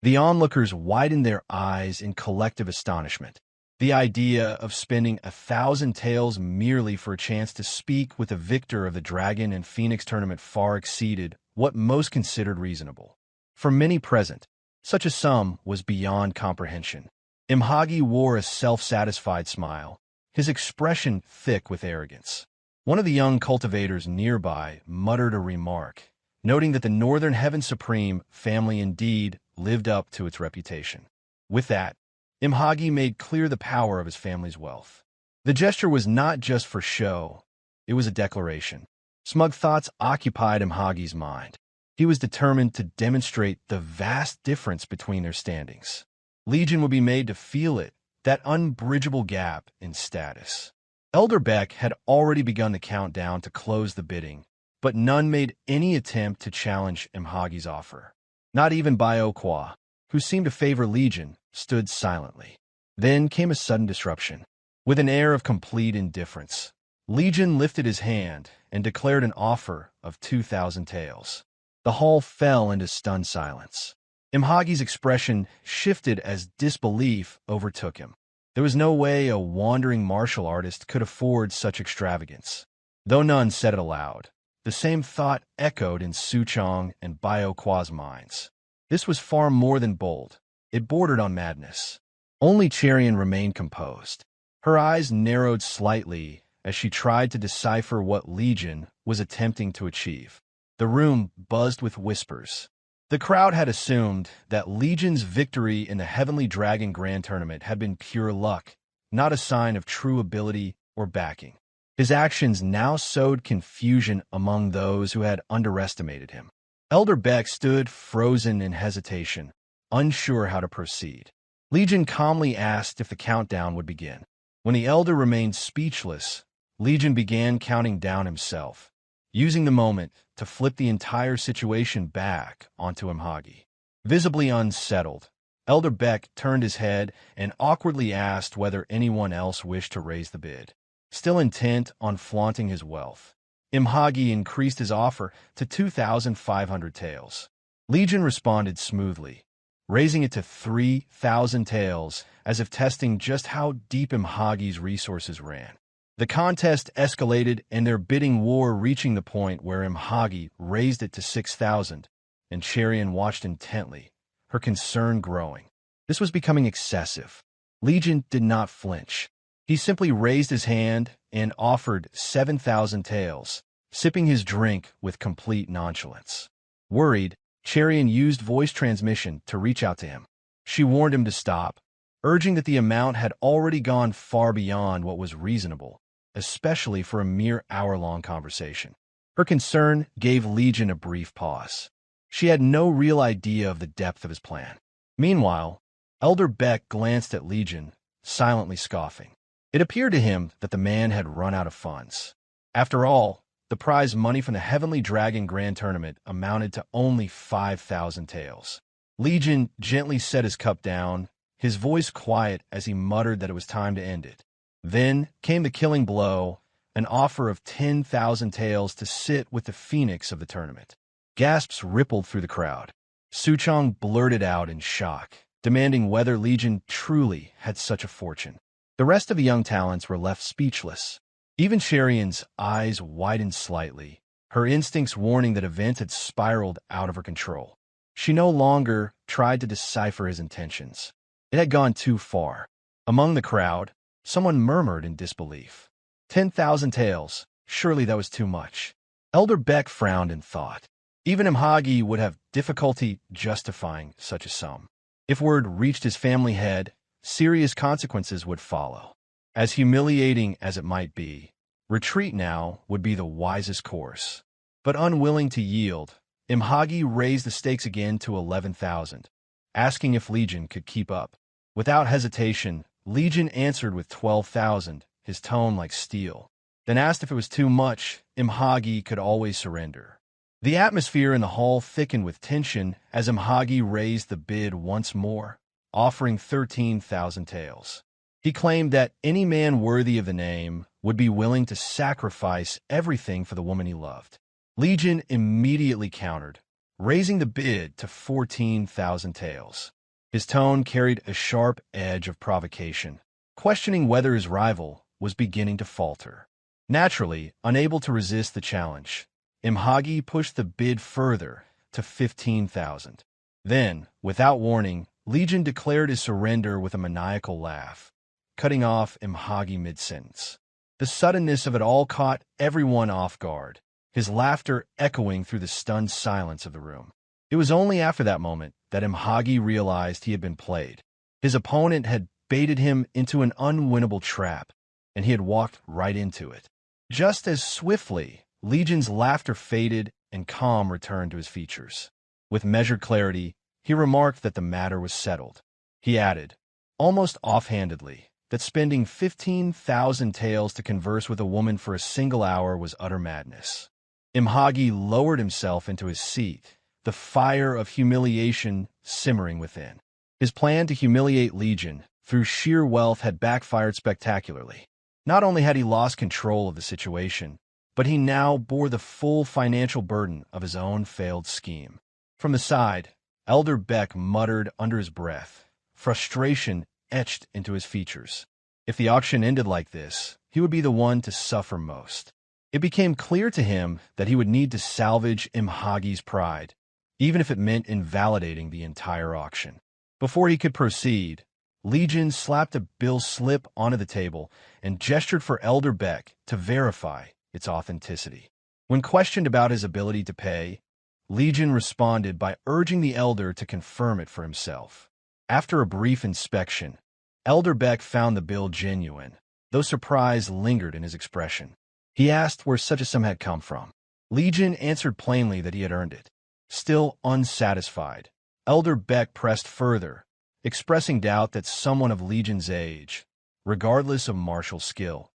The onlookers widened their eyes in collective astonishment. The idea of spending 1,000 taels merely for a chance to speak with the victor of the Dragon and Phoenix tournament far exceeded what most considered reasonable. For many present, such a sum was beyond comprehension. Imhagi wore a self-satisfied smile, his expression thick with arrogance. One of the young cultivators nearby muttered a remark, noting that the Northern Heaven Supreme family indeed lived up to its reputation. With that, Imhagi made clear the power of his family's wealth. The gesture was not just for show, it was a declaration. Smug thoughts occupied Imhagi's mind. He was determined to demonstrate the vast difference between their standings. Legion would be made to feel it, that unbridgeable gap in status. Elder Beck had already begun the countdown to close the bidding, but none made any attempt to challenge Imhagi's offer. Not even Bio Kwa, who seemed to favor Legion, stood silently. Then came a sudden disruption. With an air of complete indifference, Legion lifted his hand and declared an offer of 2,000 taels. The hall fell into stunned silence. Imhagi's expression shifted as disbelief overtook him. There was no way a wandering martial artist could afford such extravagance. Though none said it aloud, the same thought echoed in Suchong and Bioqua's minds. This was far more than bold. It bordered on madness. Only Cherian remained composed. Her eyes narrowed slightly as she tried to decipher what Legion was attempting to achieve. The room buzzed with whispers. The crowd had assumed that Legion's victory in the Heavenly Dragon Grand Tournament had been pure luck, not a sign of true ability or backing. His actions now sowed confusion among those who had underestimated him. Elder Beck stood frozen in hesitation, unsure how to proceed. Legion calmly asked if the countdown would begin. When the Elder remained speechless, Legion began counting down himself, using the moment to flip the entire situation back onto Imhagi. Visibly unsettled, Elder Beck turned his head and awkwardly asked whether anyone else wished to raise the bid. Still intent on flaunting his wealth, Imhagi increased his offer to 2,500 taels. Legion responded smoothly, raising it to 3,000 taels as if testing just how deep Imhagi's resources ran. The contest escalated and their bidding war reaching the point where Imhagi raised it to 6,000, and Cherian watched intently, her concern growing. This was becoming excessive. Legion did not flinch. He simply raised his hand and offered 7,000 taels, sipping his drink with complete nonchalance. Worried, Cherian used voice transmission to reach out to him. She warned him to stop, urging that the amount had already gone far beyond what was reasonable, especially for a mere hour-long conversation. Her concern gave Legion a brief pause. She had no real idea of the depth of his plan. Meanwhile, Elder Beck glanced at Legion, silently scoffing. It appeared to him that the man had run out of funds. After all, the prize money from the Heavenly Dragon Grand Tournament amounted to only 5,000 taels. Legion gently set his cup down, his voice quiet as he muttered that it was time to end it. Then came the killing blow, an offer of 10,000 taels to sit with the phoenix of the tournament. Gasps rippled through the crowd. Suchong blurted out in shock, demanding whether Legion truly had such a fortune. The rest of the young talents were left speechless. Even Cherian's eyes widened slightly, her instincts warning that events had spiraled out of her control. She no longer tried to decipher his intentions. It had gone too far. Among the crowd, someone murmured in disbelief. 10,000 taels, surely that was too much. Elder Beck frowned in thought. Even Imhagi would have difficulty justifying such a sum. If word reached his family head, serious consequences would follow. As humiliating as it might be, retreat now would be the wisest course. But unwilling to yield, Imhagi raised the stakes again to 11,000, asking if Legion could keep up. Without hesitation, Legion answered with 12,000, his tone like steel. Then asked if it was too much, Imhagi could always surrender. The atmosphere in the hall thickened with tension as Imhagi raised the bid once more, offering 13,000 taels. He claimed that any man worthy of the name would be willing to sacrifice everything for the woman he loved. Legion immediately countered, raising the bid to 14,000 taels. His tone carried a sharp edge of provocation, questioning whether his rival was beginning to falter. Naturally, unable to resist the challenge, Imhagi pushed the bid further to 15,000. Then, without warning, Legion declared his surrender with a maniacal laugh, cutting off Imhagi mid-sentence. The suddenness of it all caught everyone off guard, his laughter echoing through the stunned silence of the room. It was only after that moment that Imhagi realized he had been played. His opponent had baited him into an unwinnable trap, and he had walked right into it. Just as swiftly, Legion's laughter faded and calm returned to his features. With measured clarity, he remarked that the matter was settled. He added, almost offhandedly, that spending 15,000 taels to converse with a woman for a single hour was utter madness. Imhagi lowered himself into his seat, the fire of humiliation simmering within. His plan to humiliate Legion through sheer wealth had backfired spectacularly. Not only had he lost control of the situation, but he now bore the full financial burden of his own failed scheme. From the side, Elder Beck muttered under his breath, frustration etched into his features. If the auction ended like this, he would be the one to suffer most. It became clear to him that he would need to salvage Imhagi's pride, even if it meant invalidating the entire auction. Before he could proceed, Legion slapped a bill slip onto the table and gestured for Elder Beck to verify its authenticity. When questioned about his ability to pay, Legion responded by urging the elder to confirm it for himself. After a brief inspection, Elder Beck found the bill genuine, though surprise lingered in his expression. He asked where such a sum had come from. Legion answered plainly that he had earned it. Still unsatisfied, Elder Beck pressed further, expressing doubt that someone of Legion's age, regardless of martial skill,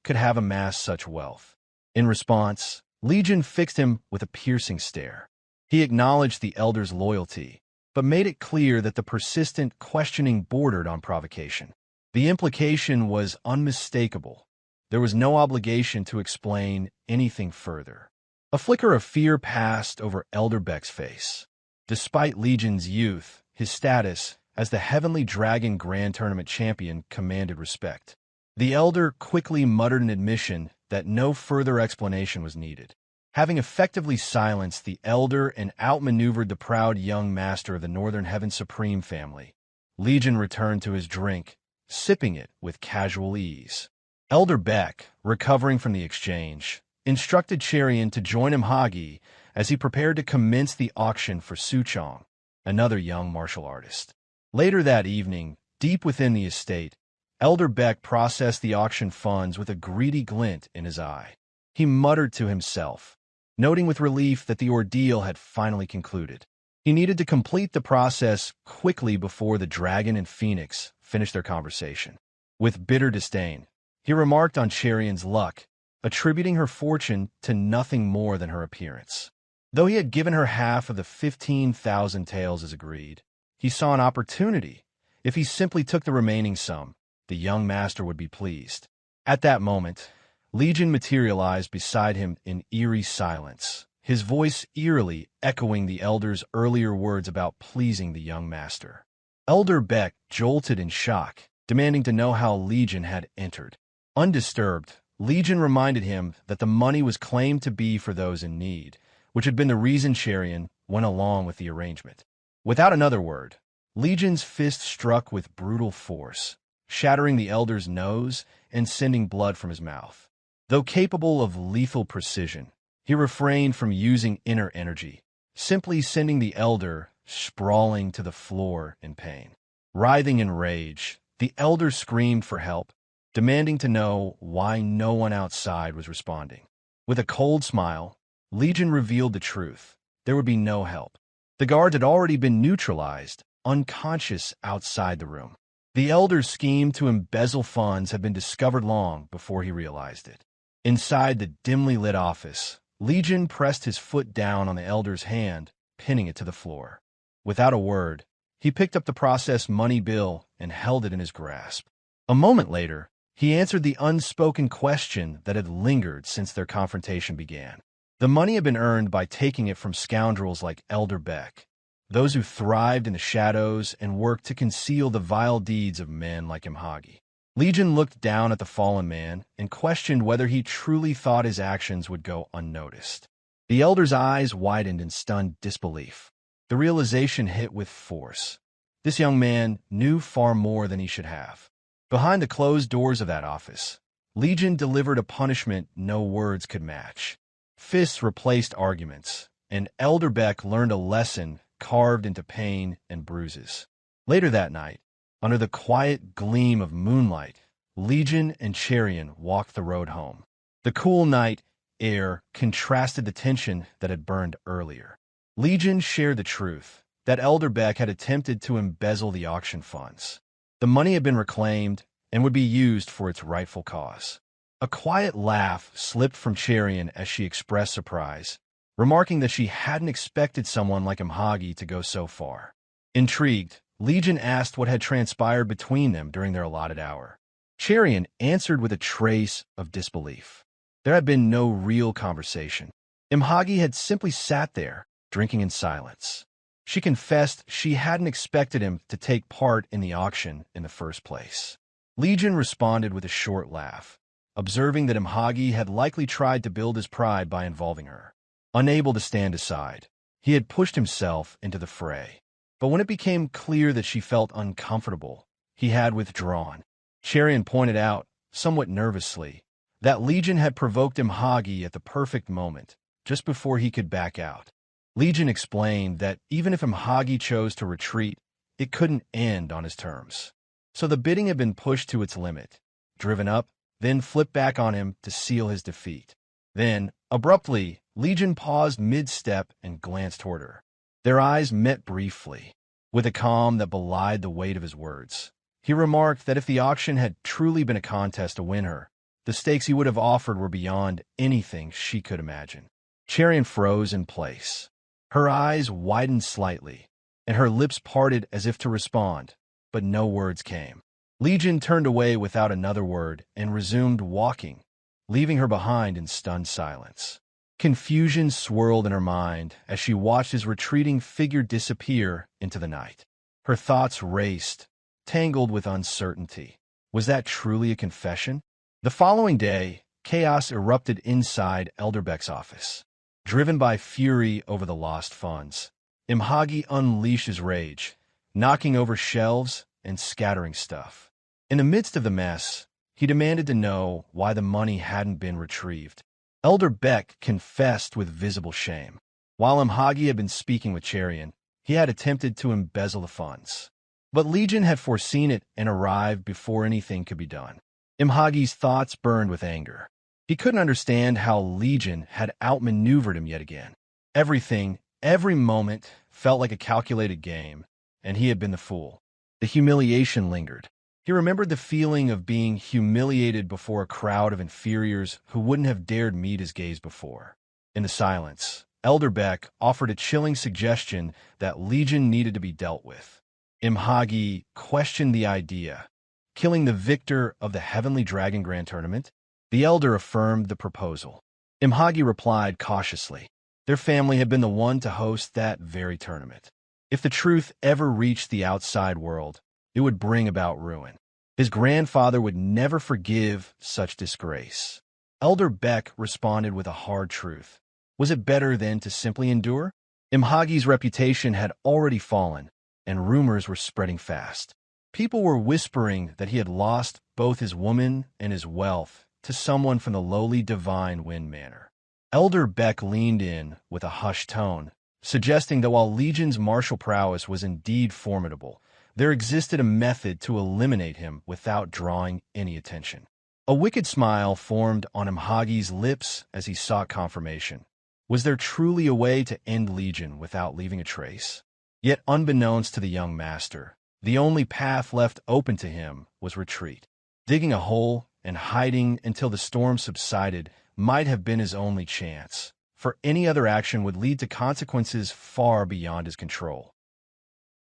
could have amassed such wealth. In response, Legion fixed him with a piercing stare. He acknowledged the elder's loyalty, but made it clear that the persistent questioning bordered on provocation. The implication was unmistakable. There was no obligation to explain anything further. A flicker of fear passed over Elder Beck's face. Despite Legion's youth, his status as the Heavenly Dragon Grand Tournament champion commanded respect. The elder quickly muttered an admission that no further explanation was needed. Having effectively silenced the elder and outmaneuvered the proud young master of the Northern Heaven Supreme family, Legion returned to his drink, sipping it with casual ease. Elder Beck, recovering from the exchange, instructed Cherian to join Imhagi as he prepared to commence the auction for Suchong, another young martial artist. Later that evening, deep within the estate, Elder Beck processed the auction funds with a greedy glint in his eye. He muttered to himself, noting with relief that the ordeal had finally concluded. He needed to complete the process quickly before the dragon and Phoenix finished their conversation. With bitter disdain, he remarked on Cherian's luck, attributing her fortune to nothing more than her appearance. Though he had given her half of the 15,000 taels as agreed, he saw an opportunity. If he simply took the remaining sum, the young master would be pleased. At that moment, Legion materialized beside him in eerie silence, his voice eerily echoing the elder's earlier words about pleasing the young master. Elder Beck jolted in shock, demanding to know how Legion had entered. Undisturbed, Legion reminded him that the money was claimed to be for those in need, which had been the reason Cherian went along with the arrangement. Without another word, Legion's fist struck with brutal force, shattering the elder's nose and sending blood from his mouth. Though capable of lethal precision, he refrained from using inner energy, simply sending the elder sprawling to the floor in pain. Writhing in rage, the elder screamed for help, demanding to know why no one outside was responding. With a cold smile, Legion revealed the truth. There would be no help. The guards had already been neutralized, unconscious outside the room. The elder's scheme to embezzle funds had been discovered long before he realized it. Inside the dimly lit office, Legion pressed his foot down on the elder's hand, pinning it to the floor. Without a word, he picked up the processed money bill and held it in his grasp. A moment later, he answered the unspoken question that had lingered since their confrontation began. The money had been earned by taking it from scoundrels like Elder Beck, those who thrived in the shadows and worked to conceal the vile deeds of men like Imhagi. Legion looked down at the fallen man and questioned whether he truly thought his actions would go unnoticed. The elder's eyes widened in stunned disbelief. The realization hit with force. This young man knew far more than he should have. Behind the closed doors of that office, Legion delivered a punishment no words could match. Fists replaced arguments, and Elder Beck learned a lesson carved into pain and bruises. Later that night, under the quiet gleam of moonlight, Legion and Cherian walked the road home. The cool night air contrasted the tension that had burned earlier. Legion shared the truth that Elder Beck had attempted to embezzle the auction funds. The money had been reclaimed and would be used for its rightful cause. A quiet laugh slipped from Cherian as she expressed surprise, remarking that she hadn't expected someone like Imhagi to go so far. Intrigued, Legion asked what had transpired between them during their allotted hour. Cherian answered with a trace of disbelief. There had been no real conversation. Imhagi had simply sat there, drinking in silence. She confessed she hadn't expected him to take part in the auction in the first place. Legion responded with a short laugh, observing that Imhagi had likely tried to build his pride by involving her. Unable to stand aside, he had pushed himself into the fray. But when it became clear that she felt uncomfortable, he had withdrawn. Cherian pointed out, somewhat nervously, that Legion had provoked Imhagi at the perfect moment, just before he could back out. Legion explained that even if Imhagi chose to retreat, it couldn't end on his terms. So the bidding had been pushed to its limit, driven up, then flipped back on him to seal his defeat. Then, abruptly, Legion paused mid-step and glanced toward her. Their eyes met briefly. With a calm that belied the weight of his words, he remarked that if the auction had truly been a contest to win her, the stakes he would have offered were beyond anything she could imagine. Cherian froze in place. Her eyes widened slightly, and her lips parted as if to respond, but no words came. Legion turned away without another word and resumed walking, leaving her behind in stunned silence. Confusion swirled in her mind as she watched his retreating figure disappear into the night. Her thoughts raced, tangled with uncertainty. Was that truly a confession? The following day, chaos erupted inside Elderbeck's office. Driven by fury over the lost funds, Imhagi unleashed his rage, knocking over shelves and scattering stuff. In the midst of the mess, he demanded to know why the money hadn't been retrieved. Elder Beck confessed with visible shame. While Imhagi had been speaking with Cherian, he had attempted to embezzle the funds. But Legion had foreseen it and arrived before anything could be done. Imhagi's thoughts burned with anger. He couldn't understand how Legion had outmaneuvered him yet again. Everything, every moment, felt like a calculated game, and he had been the fool. The humiliation lingered. He remembered the feeling of being humiliated before a crowd of inferiors who wouldn't have dared meet his gaze before. In the silence, Elder Beck offered a chilling suggestion that Legion needed to be dealt with. Imhagi questioned the idea. Killing the victor of the Heavenly Dragon Grand Tournament? The elder affirmed the proposal. Imhagi replied cautiously. Their family had been the one to host that very tournament. If the truth ever reached the outside world, it would bring about ruin. His grandfather would never forgive such disgrace. Elder Beck responded with a hard truth. Was it better then to simply endure? Imhagi's reputation had already fallen, and rumors were spreading fast. People were whispering that he had lost both his woman and his wealth to someone from the lowly Divine Wind Manor. Elder Beck leaned in with a hushed tone, suggesting that while Legion's martial prowess was indeed formidable, there existed a method to eliminate him without drawing any attention. A wicked smile formed on Imhagi's lips as he sought confirmation. Was there truly a way to end Legion without leaving a trace? Yet unbeknownst to the young master, the only path left open to him was retreat. Digging a hole and hiding until the storm subsided might have been his only chance, for any other action would lead to consequences far beyond his control.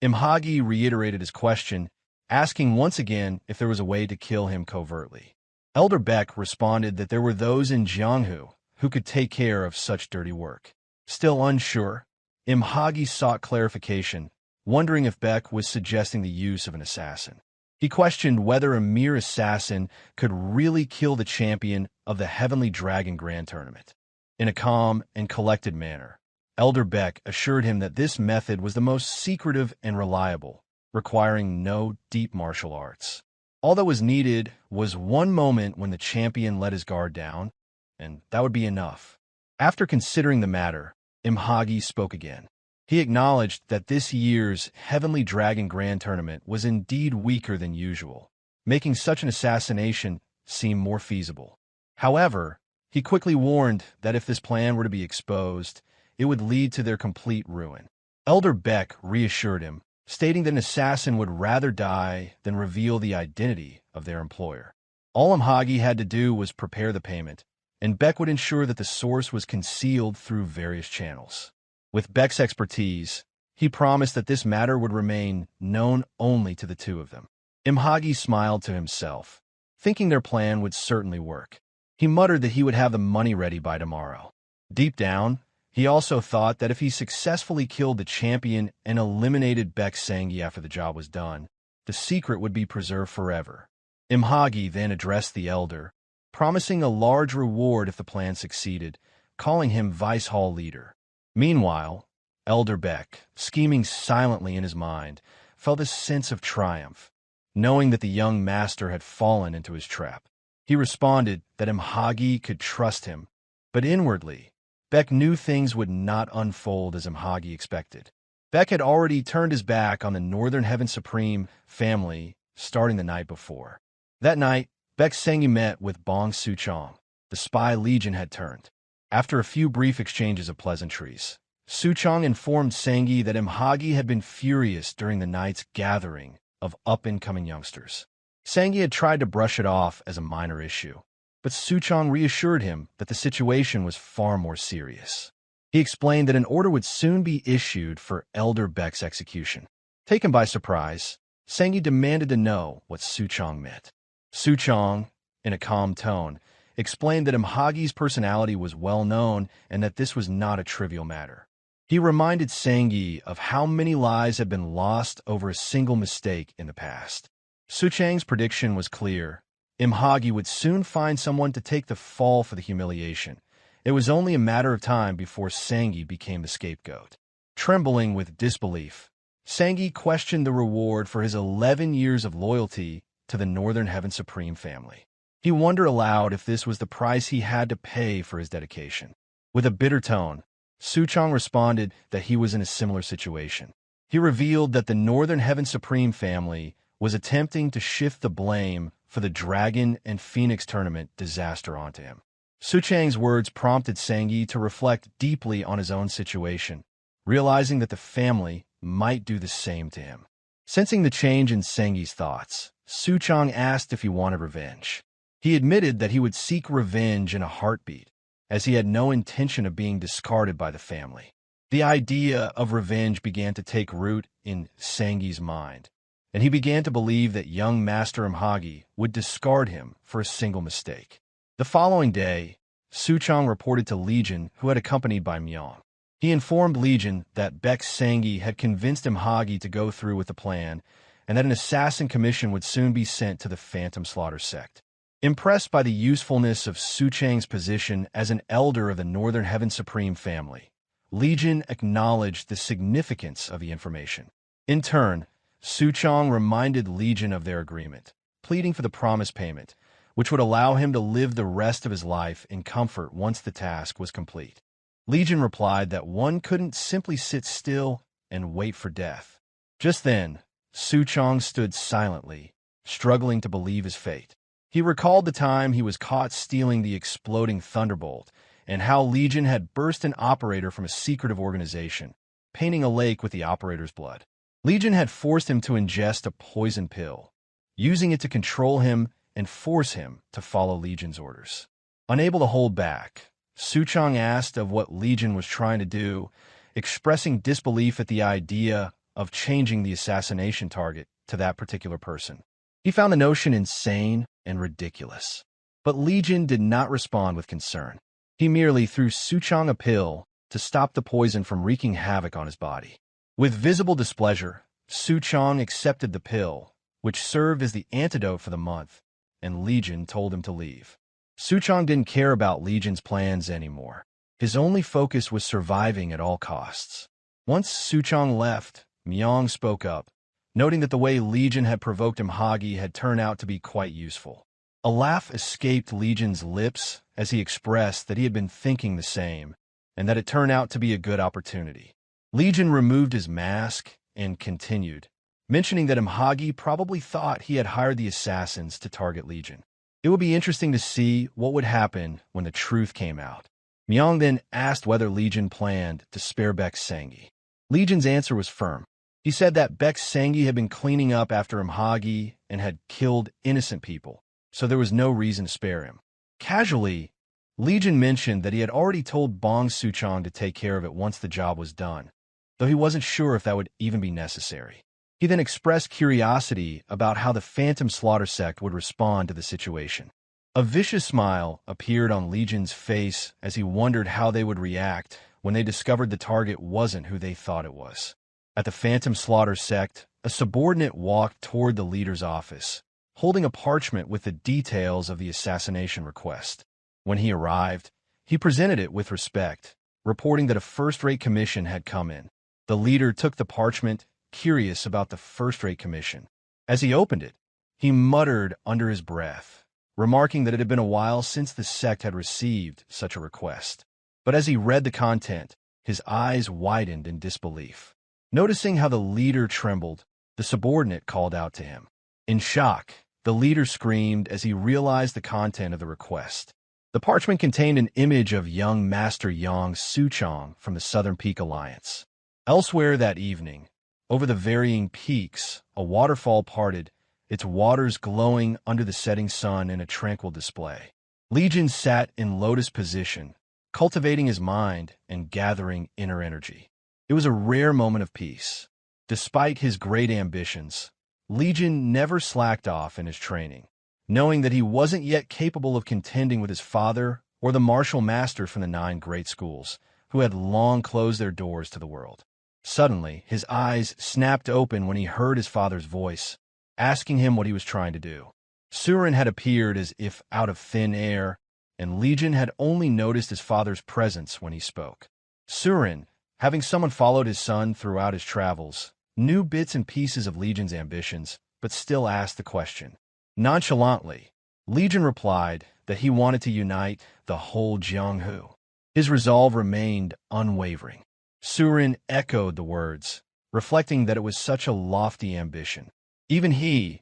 Imhagi reiterated his question, asking once again if there was a way to kill him covertly. Elder Beck responded that there were those in Jianghu who could take care of such dirty work. Still unsure, Imhagi sought clarification, wondering if Beck was suggesting the use of an assassin. He questioned whether a mere assassin could really kill the champion of the Heavenly Dragon Grand Tournament. In a calm and collected manner, Elder Beck assured him that this method was the most secretive and reliable, requiring no deep martial arts. All that was needed was one moment when the champion let his guard down, and that would be enough. After considering the matter, Imhagi spoke again. He acknowledged that this year's Heavenly Dragon Grand Tournament was indeed weaker than usual, making such an assassination seem more feasible. However, he quickly warned that if this plan were to be exposed, it would lead to their complete ruin. Elder Beck reassured him, stating that an assassin would rather die than reveal the identity of their employer. All Imhagi had to do was prepare the payment, and Beck would ensure that the source was concealed through various channels. With Beck's expertise, he promised that this matter would remain known only to the two of them. Imhagi smiled to himself, thinking their plan would certainly work. He muttered that he would have the money ready by tomorrow. Deep down, he also thought that if he successfully killed the champion and eliminated Baek Sangi after the job was done, the secret would be preserved forever. Imhagi then addressed the elder, promising a large reward if the plan succeeded, calling him Vice Hall leader. Meanwhile, Elder Baek, scheming silently in his mind, felt a sense of triumph, knowing that the young master had fallen into his trap. He responded that Imhagi could trust him, but inwardly, Baek knew things would not unfold as Imhagi expected. Baek had already turned his back on the Northern Heaven Supreme family starting the night before. That night, Baek Sangi met with Bong Suchong. The spy legion had turned. After a few brief exchanges of pleasantries, Suchong informed Sangi that Imhagi had been furious during the night's gathering of up-and-coming youngsters. Sangi had tried to brush it off as a minor issue, but Suchong reassured him that the situation was far more serious. He explained that an order would soon be issued for Elder Baek's execution. Taken by surprise, Sangi demanded to know what Suchong meant. Suchong, in a calm tone, explained that Imhagi's personality was well known and that this was not a trivial matter. He reminded Sangi of how many lives had been lost over a single mistake in the past. Suchong's prediction was clear. Imhagi would soon find someone to take the fall for the humiliation. It was only a matter of time before Sangi became the scapegoat. Trembling with disbelief, Sangi questioned the reward for his 11 years of loyalty to the Northern Heaven Supreme family. He wondered aloud if this was the price he had to pay for his dedication. With a bitter tone, Suchong responded that he was in a similar situation. He revealed that the Northern Heaven Supreme family was attempting to shift the blame for the Dragon and Phoenix tournament disaster onto him. Suchong's words prompted Sangi to reflect deeply on his own situation, realizing that the family might do the same to him. Sensing the change in Sangi's thoughts, Suchong asked if he wanted revenge. He admitted that he would seek revenge in a heartbeat, as he had no intention of being discarded by the family. The idea of revenge began to take root in Sangi's mind, and he began to believe that young Master Imhagi would discard him for a single mistake. The following day, Suchong reported to Legion, who had accompanied by Myong. He informed Legion that Baek Sangi had convinced Imhagi to go through with the plan, and that an assassin commission would soon be sent to the Phantom Slaughter sect. Impressed by the usefulness of Suchong's position as an elder of the Northern Heaven Supreme family, Legion acknowledged the significance of the information. In turn, Suchong reminded Legion of their agreement, pleading for the promised payment, which would allow him to live the rest of his life in comfort once the task was complete. Legion replied that one couldn't simply sit still and wait for death. Just then, Suchong stood silently, struggling to believe his fate. He recalled the time he was caught stealing the exploding Thunderbolt, and how Legion had burst an operator from a secretive organization, painting a lake with the operator's blood. Legion had forced him to ingest a poison pill, using it to control him and force him to follow Legion's orders. Unable to hold back, Suchong asked of what Legion was trying to do, expressing disbelief at the idea of changing the assassination target to that particular person. He found the notion insane and ridiculous. But Legion did not respond with concern. He merely threw Suchong a pill to stop the poison from wreaking havoc on his body. With visible displeasure, Suchong accepted the pill, which served as the antidote for the month, and Legion told him to leave. Suchong didn't care about Legion's plans anymore. His only focus was surviving at all costs. Once Suchong left, Myong spoke up, noting that the way Legion had provoked Imhagi had turned out to be quite useful. A laugh escaped Legion's lips as he expressed that he had been thinking the same, and that it turned out to be a good opportunity. Legion removed his mask and continued, mentioning that Imhagi probably thought he had hired the assassins to target Legion. It would be interesting to see what would happen when the truth came out. Myong then asked whether Legion planned to spare Baek Sangi. Legion's answer was firm. He said that Baek Sangi had been cleaning up after Imhagi and had killed innocent people, so there was no reason to spare him. Casually, Legion mentioned that he had already told Bong Suchong to take care of it once the job was done, though he wasn't sure if that would even be necessary. He then expressed curiosity about how the Phantom Slaughter sect would respond to the situation. A vicious smile appeared on Legion's face as he wondered how they would react when they discovered the target wasn't who they thought it was. At the Phantom Slaughter sect, a subordinate walked toward the leader's office, holding a parchment with the details of the assassination request. When he arrived, he presented it with respect, reporting that a first-rate commission had come in. The leader took the parchment, curious about the first-rate commission. As he opened it, he muttered under his breath, remarking that it had been a while since the sect had received such a request. But as he read the content, his eyes widened in disbelief. Noticing how the leader trembled, the subordinate called out to him. In shock, the leader screamed as he realized the content of the request. The parchment contained an image of young Master Yang Suchong from the Southern Peak Alliance. Elsewhere that evening, over the varying peaks, a waterfall parted, its waters glowing under the setting sun in a tranquil display. Legion sat in lotus position, cultivating his mind and gathering inner energy. It was a rare moment of peace. Despite his great ambitions, Legion never slacked off in his training, knowing that he wasn't yet capable of contending with his father or the martial master from the 9 great schools, who had long closed their doors to the world. Suddenly, his eyes snapped open when he heard his father's voice, asking him what he was trying to do. Soorin had appeared as if out of thin air, and Legion had only noticed his father's presence when he spoke. Soorin, having someone followed his son throughout his travels, knew bits and pieces of Legion's ambitions, but still asked the question. Nonchalantly, Legion replied that he wanted to unite the whole Jianghu. His resolve remained unwavering. Soorin echoed the words, reflecting that it was such a lofty ambition. Even he,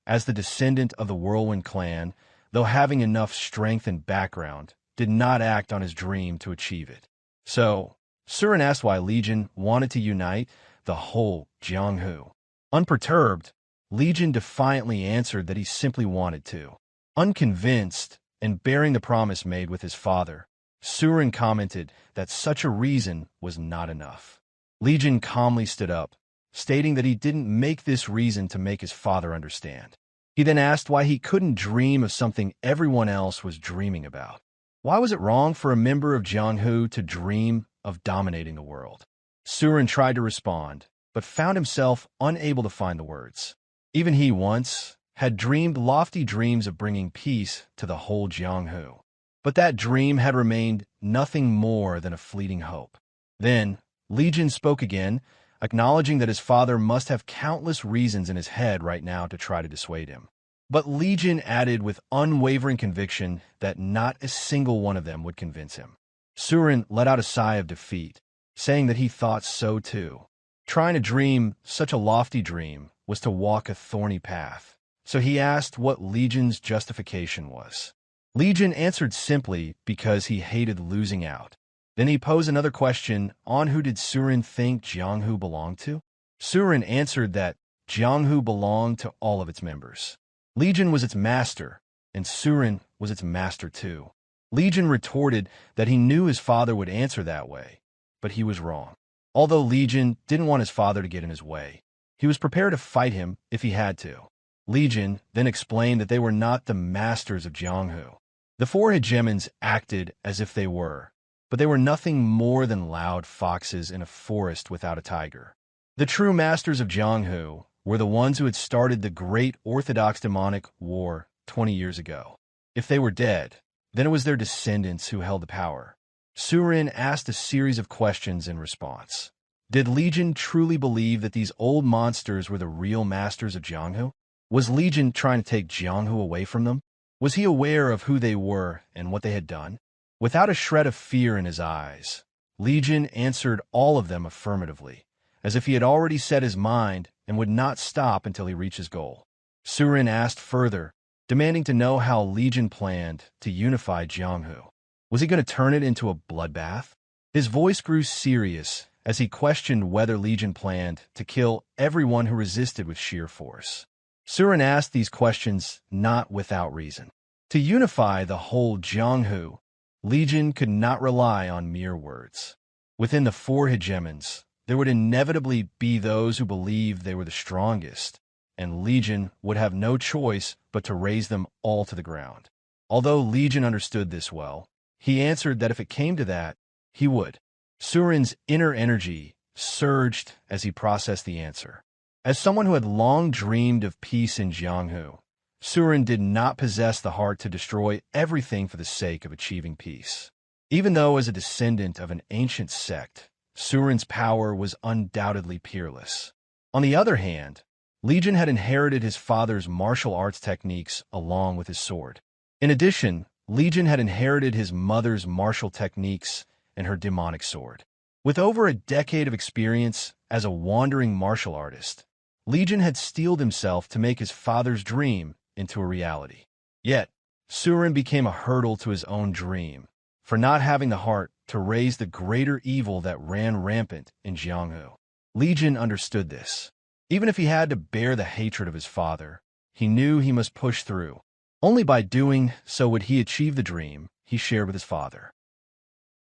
as the descendant of the Whirlwind clan, though having enough strength and background, did not act on his dream to achieve it. So, Soorin asked why Legion wanted to unite the whole Jianghu. Unperturbed, Legion defiantly answered that he simply wanted to. Unconvinced, and bearing the promise made with his father, Soorin commented that such a reason was not enough. Legion calmly stood up, stating that he didn't make this reason to make his father understand. He then asked why he couldn't dream of something everyone else was dreaming about. Why was it wrong for a member of Jianghu to dream of dominating the world? Soorin tried to respond, but found himself unable to find the words. Even he once had dreamed lofty dreams of bringing peace to the whole Jianghu. But that dream had remained nothing more than a fleeting hope. Then, Legion spoke again, acknowledging that his father must have countless reasons in his head right now to try to dissuade him. But Legion added with unwavering conviction that not a single one of them would convince him. Soorin let out a sigh of defeat, saying that he thought so too. Trying to dream such a lofty dream was to walk a thorny path, so he asked what Legion's justification was. Legion answered simply because he hated losing out. Then he posed another question on who did Soorin think Jianghu belonged to? Soorin answered that Jianghu belonged to all of its members. Legion was its master, and Soorin was its master too. Legion retorted that he knew his father would answer that way, but he was wrong. Although Legion didn't want his father to get in his way, he was prepared to fight him if he had to. Legion then explained that they were not the masters of Jianghu. The 4 hegemons acted as if they were, but they were nothing more than loud foxes in a forest without a tiger. The true masters of Jianghu were the ones who had started the great Orthodox demonic war 20 years ago. If they were dead, then it was their descendants who held the power. Soorin asked a series of questions in response. Did Legion truly believe that these old monsters were the real masters of Jianghu? Was Legion trying to take Jianghu away from them? Was he aware of who they were and what they had done? Without a shred of fear in his eyes, Legion answered all of them affirmatively, as if he had already set his mind and would not stop until he reached his goal. Soorin asked further, demanding to know how Legion planned to unify Jianghu. Was he going to turn it into a bloodbath? His voice grew serious as he questioned whether Legion planned to kill everyone who resisted with sheer force. Soorin asked these questions not without reason. To unify the whole Jianghu, Legion could not rely on mere words. Within the 4 hegemons, there would inevitably be those who believed they were the strongest, and Legion would have no choice but to raze them all to the ground. Although Legion understood this well, he answered that if it came to that, he would. Soorin's inner energy surged as he processed the answer. As someone who had long dreamed of peace in Jianghu, Soorin did not possess the heart to destroy everything for the sake of achieving peace. Even though as a descendant of an ancient sect, Soorin's power was undoubtedly peerless. On the other hand, Legion had inherited his father's martial arts techniques along with his sword. In addition, Legion had inherited his mother's martial techniques and her demonic sword. With over a decade of experience as a wandering martial artist, Legion had steeled himself to make his father's dream into a reality. Yet, Soorin became a hurdle to his own dream, for not having the heart to raise the greater evil that ran rampant in Jianghu. Legion understood this. Even if he had to bear the hatred of his father, he knew he must push through. Only by doing so would he achieve the dream he shared with his father.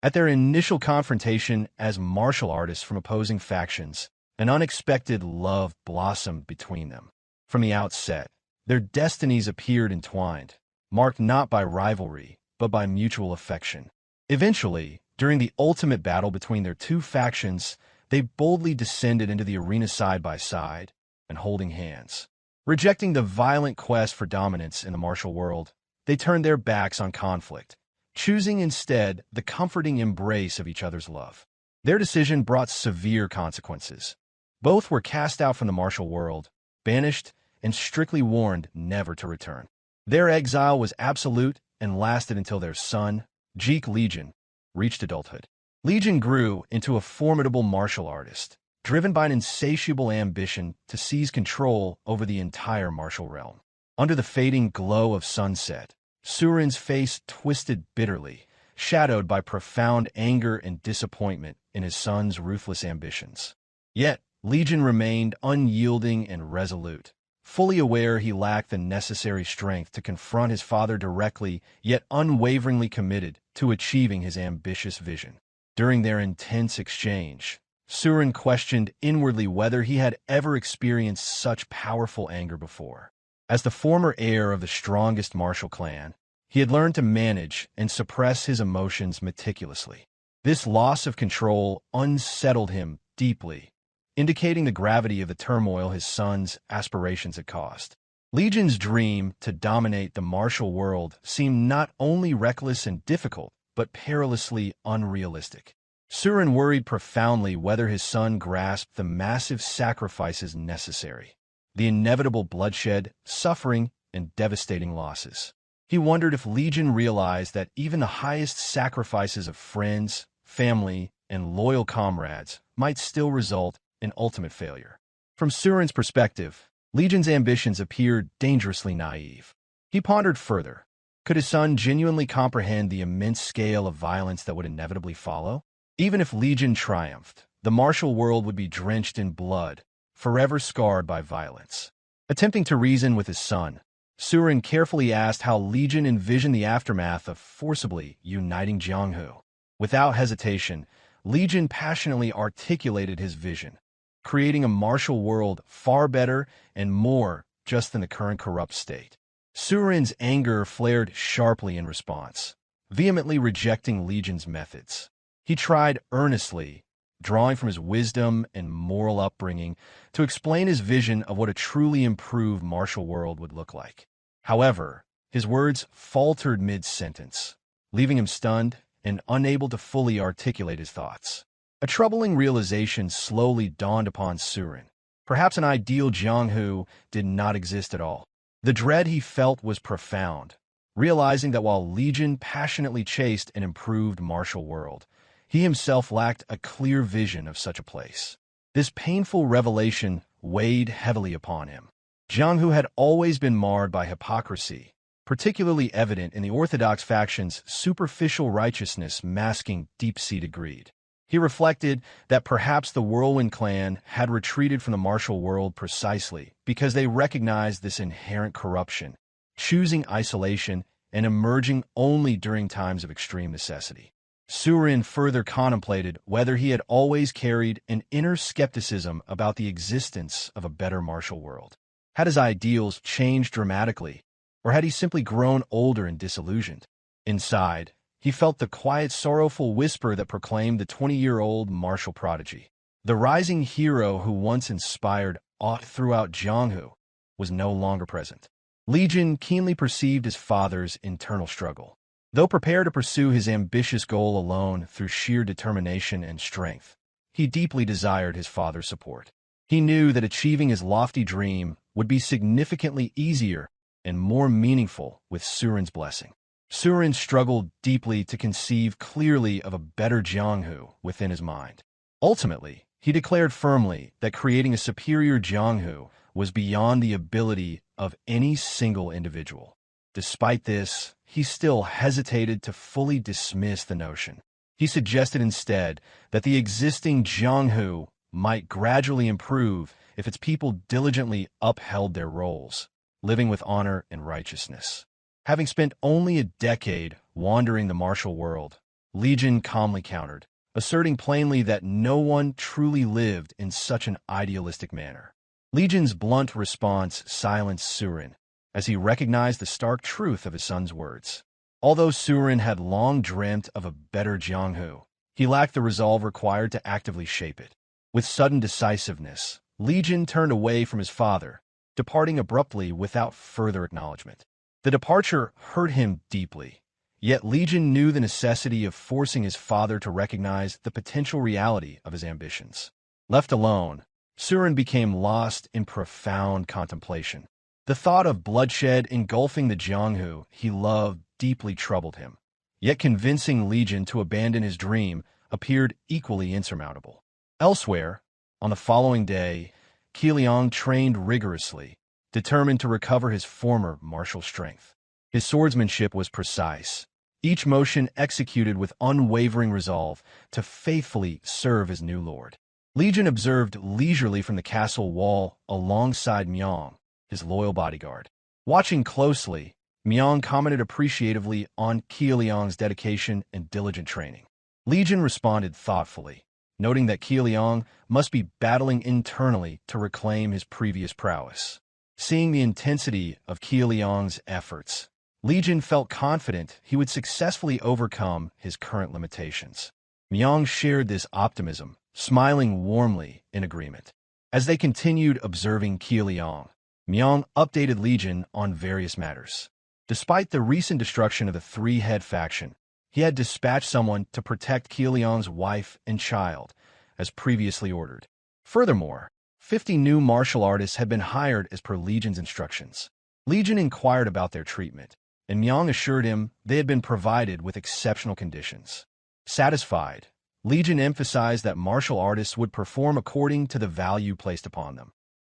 At their initial confrontation as martial artists from opposing factions, an unexpected love blossomed between them. From the outset, their destinies appeared entwined, marked not by rivalry, but by mutual affection. Eventually, during the ultimate battle between their two factions, they boldly descended into the arena side by side and holding hands. Rejecting the violent quest for dominance in the martial world, they turned their backs on conflict, choosing instead the comforting embrace of each other's love. Their decision brought severe consequences. Both were cast out from the martial world, banished, and strictly warned never to return. Their exile was absolute and lasted until their son, Jeok Legion, reached adulthood. Legion grew into a formidable martial artist, driven by an insatiable ambition to seize control over the entire martial realm. Under the fading glow of sunset, Soorin's face twisted bitterly, shadowed by profound anger and disappointment in his son's ruthless ambitions. Yet, Legion remained unyielding and resolute, fully aware he lacked the necessary strength to confront his father directly, yet unwaveringly committed to achieving his ambitious vision. During their intense exchange, Soorin questioned inwardly whether he had ever experienced such powerful anger before. As the former heir of the strongest martial clan, he had learned to manage and suppress his emotions meticulously. This loss of control unsettled him deeply, indicating the gravity of the turmoil his son's aspirations had caused. Legion's dream to dominate the martial world seemed not only reckless and difficult, but perilously unrealistic. Soorin worried profoundly whether his son grasped the massive sacrifices necessary, the inevitable bloodshed, suffering, and devastating losses. He wondered if Legion realized that even the highest sacrifices of friends, family, and loyal comrades might still result in ultimate failure. From Soorin's perspective, Legion's ambitions appeared dangerously naive. He pondered further. Could his son genuinely comprehend the immense scale of violence that would inevitably follow? Even if Legion triumphed, the martial world would be drenched in blood, forever scarred by violence. Attempting to reason with his son, Soorin carefully asked how Legion envisioned the aftermath of forcibly uniting Jianghu. Without hesitation, Legion passionately articulated his vision, creating a martial world far better and more just than the current corrupt state. Soorin's anger flared sharply in response, vehemently rejecting Legion's methods. He tried earnestly, drawing from his wisdom and moral upbringing, to explain his vision of what a truly improved martial world would look like. However, his words faltered mid-sentence, leaving him stunned and unable to fully articulate his thoughts. A troubling realization slowly dawned upon Soorin. Perhaps an ideal Jianghu did not exist at all. The dread he felt was profound, realizing that while Legion passionately chased an improved martial world, he himself lacked a clear vision of such a place. This painful revelation weighed heavily upon him. Jianghu had always been marred by hypocrisy, particularly evident in the Orthodox faction's superficial righteousness masking deep-seated greed. He reflected that perhaps the Whirlwind clan had retreated from the martial world precisely because they recognized this inherent corruption, choosing isolation and emerging only during times of extreme necessity. Soorin further contemplated whether he had always carried an inner skepticism about the existence of a better martial world. Had his ideals changed dramatically, or had he simply grown older and disillusioned? Inside, he felt the quiet, sorrowful whisper that proclaimed the 20-year-old martial prodigy. The rising hero who once inspired awe throughout Jianghu was no longer present. Legion keenly perceived his father's internal struggle. Though prepared to pursue his ambitious goal alone through sheer determination and strength, he deeply desired his father's support. He knew that achieving his lofty dream would be significantly easier and more meaningful with Soorin's blessing. Soorin struggled deeply to conceive clearly of a better Jianghu within his mind. Ultimately, he declared firmly that creating a superior Jianghu was beyond the ability of any single individual. Despite this, he still hesitated to fully dismiss the notion. He suggested instead that the existing Jianghu might gradually improve if its people diligently upheld their roles, living with honor and righteousness. Having spent only a decade wandering the martial world, Legion calmly countered, asserting plainly that no one truly lived in such an idealistic manner. Legion's blunt response silenced Soorin, as he recognized the stark truth of his son's words. Although Soorin had long dreamt of a better Jianghu, he lacked the resolve required to actively shape it. With sudden decisiveness, Legion turned away from his father, departing abruptly without further acknowledgement. The departure hurt him deeply, yet Legion knew the necessity of forcing his father to recognize the potential reality of his ambitions. Left alone, Soorin became lost in profound contemplation. The thought of bloodshed engulfing the Jianghu he loved deeply troubled him, yet convincing Legion to abandon his dream appeared equally insurmountable. Elsewhere, on the following day, Keiliang trained rigorously, determined to recover his former martial strength. His swordsmanship was precise, each motion executed with unwavering resolve to faithfully serve his new lord. Legion observed leisurely from the castle wall alongside Myong, his loyal bodyguard. Watching closely, Myong commented appreciatively on Keiliang's dedication and diligent training. Legion responded thoughtfully, noting that Keiliang must be battling internally to reclaim his previous prowess. Seeing the intensity of Keiliang's efforts, Legion felt confident he would successfully overcome his current limitations. Myong shared this optimism, smiling warmly in agreement. As they continued observing Keiliang, Myong updated Legion on various matters. Despite the recent destruction of the three-head faction, he had dispatched someone to protect Keiliang's wife and child, as previously ordered. Furthermore, 50 new martial artists had been hired as per Legion's instructions. Legion inquired about their treatment, and Myong assured him they had been provided with exceptional conditions. Satisfied, Legion emphasized that martial artists would perform according to the value placed upon them.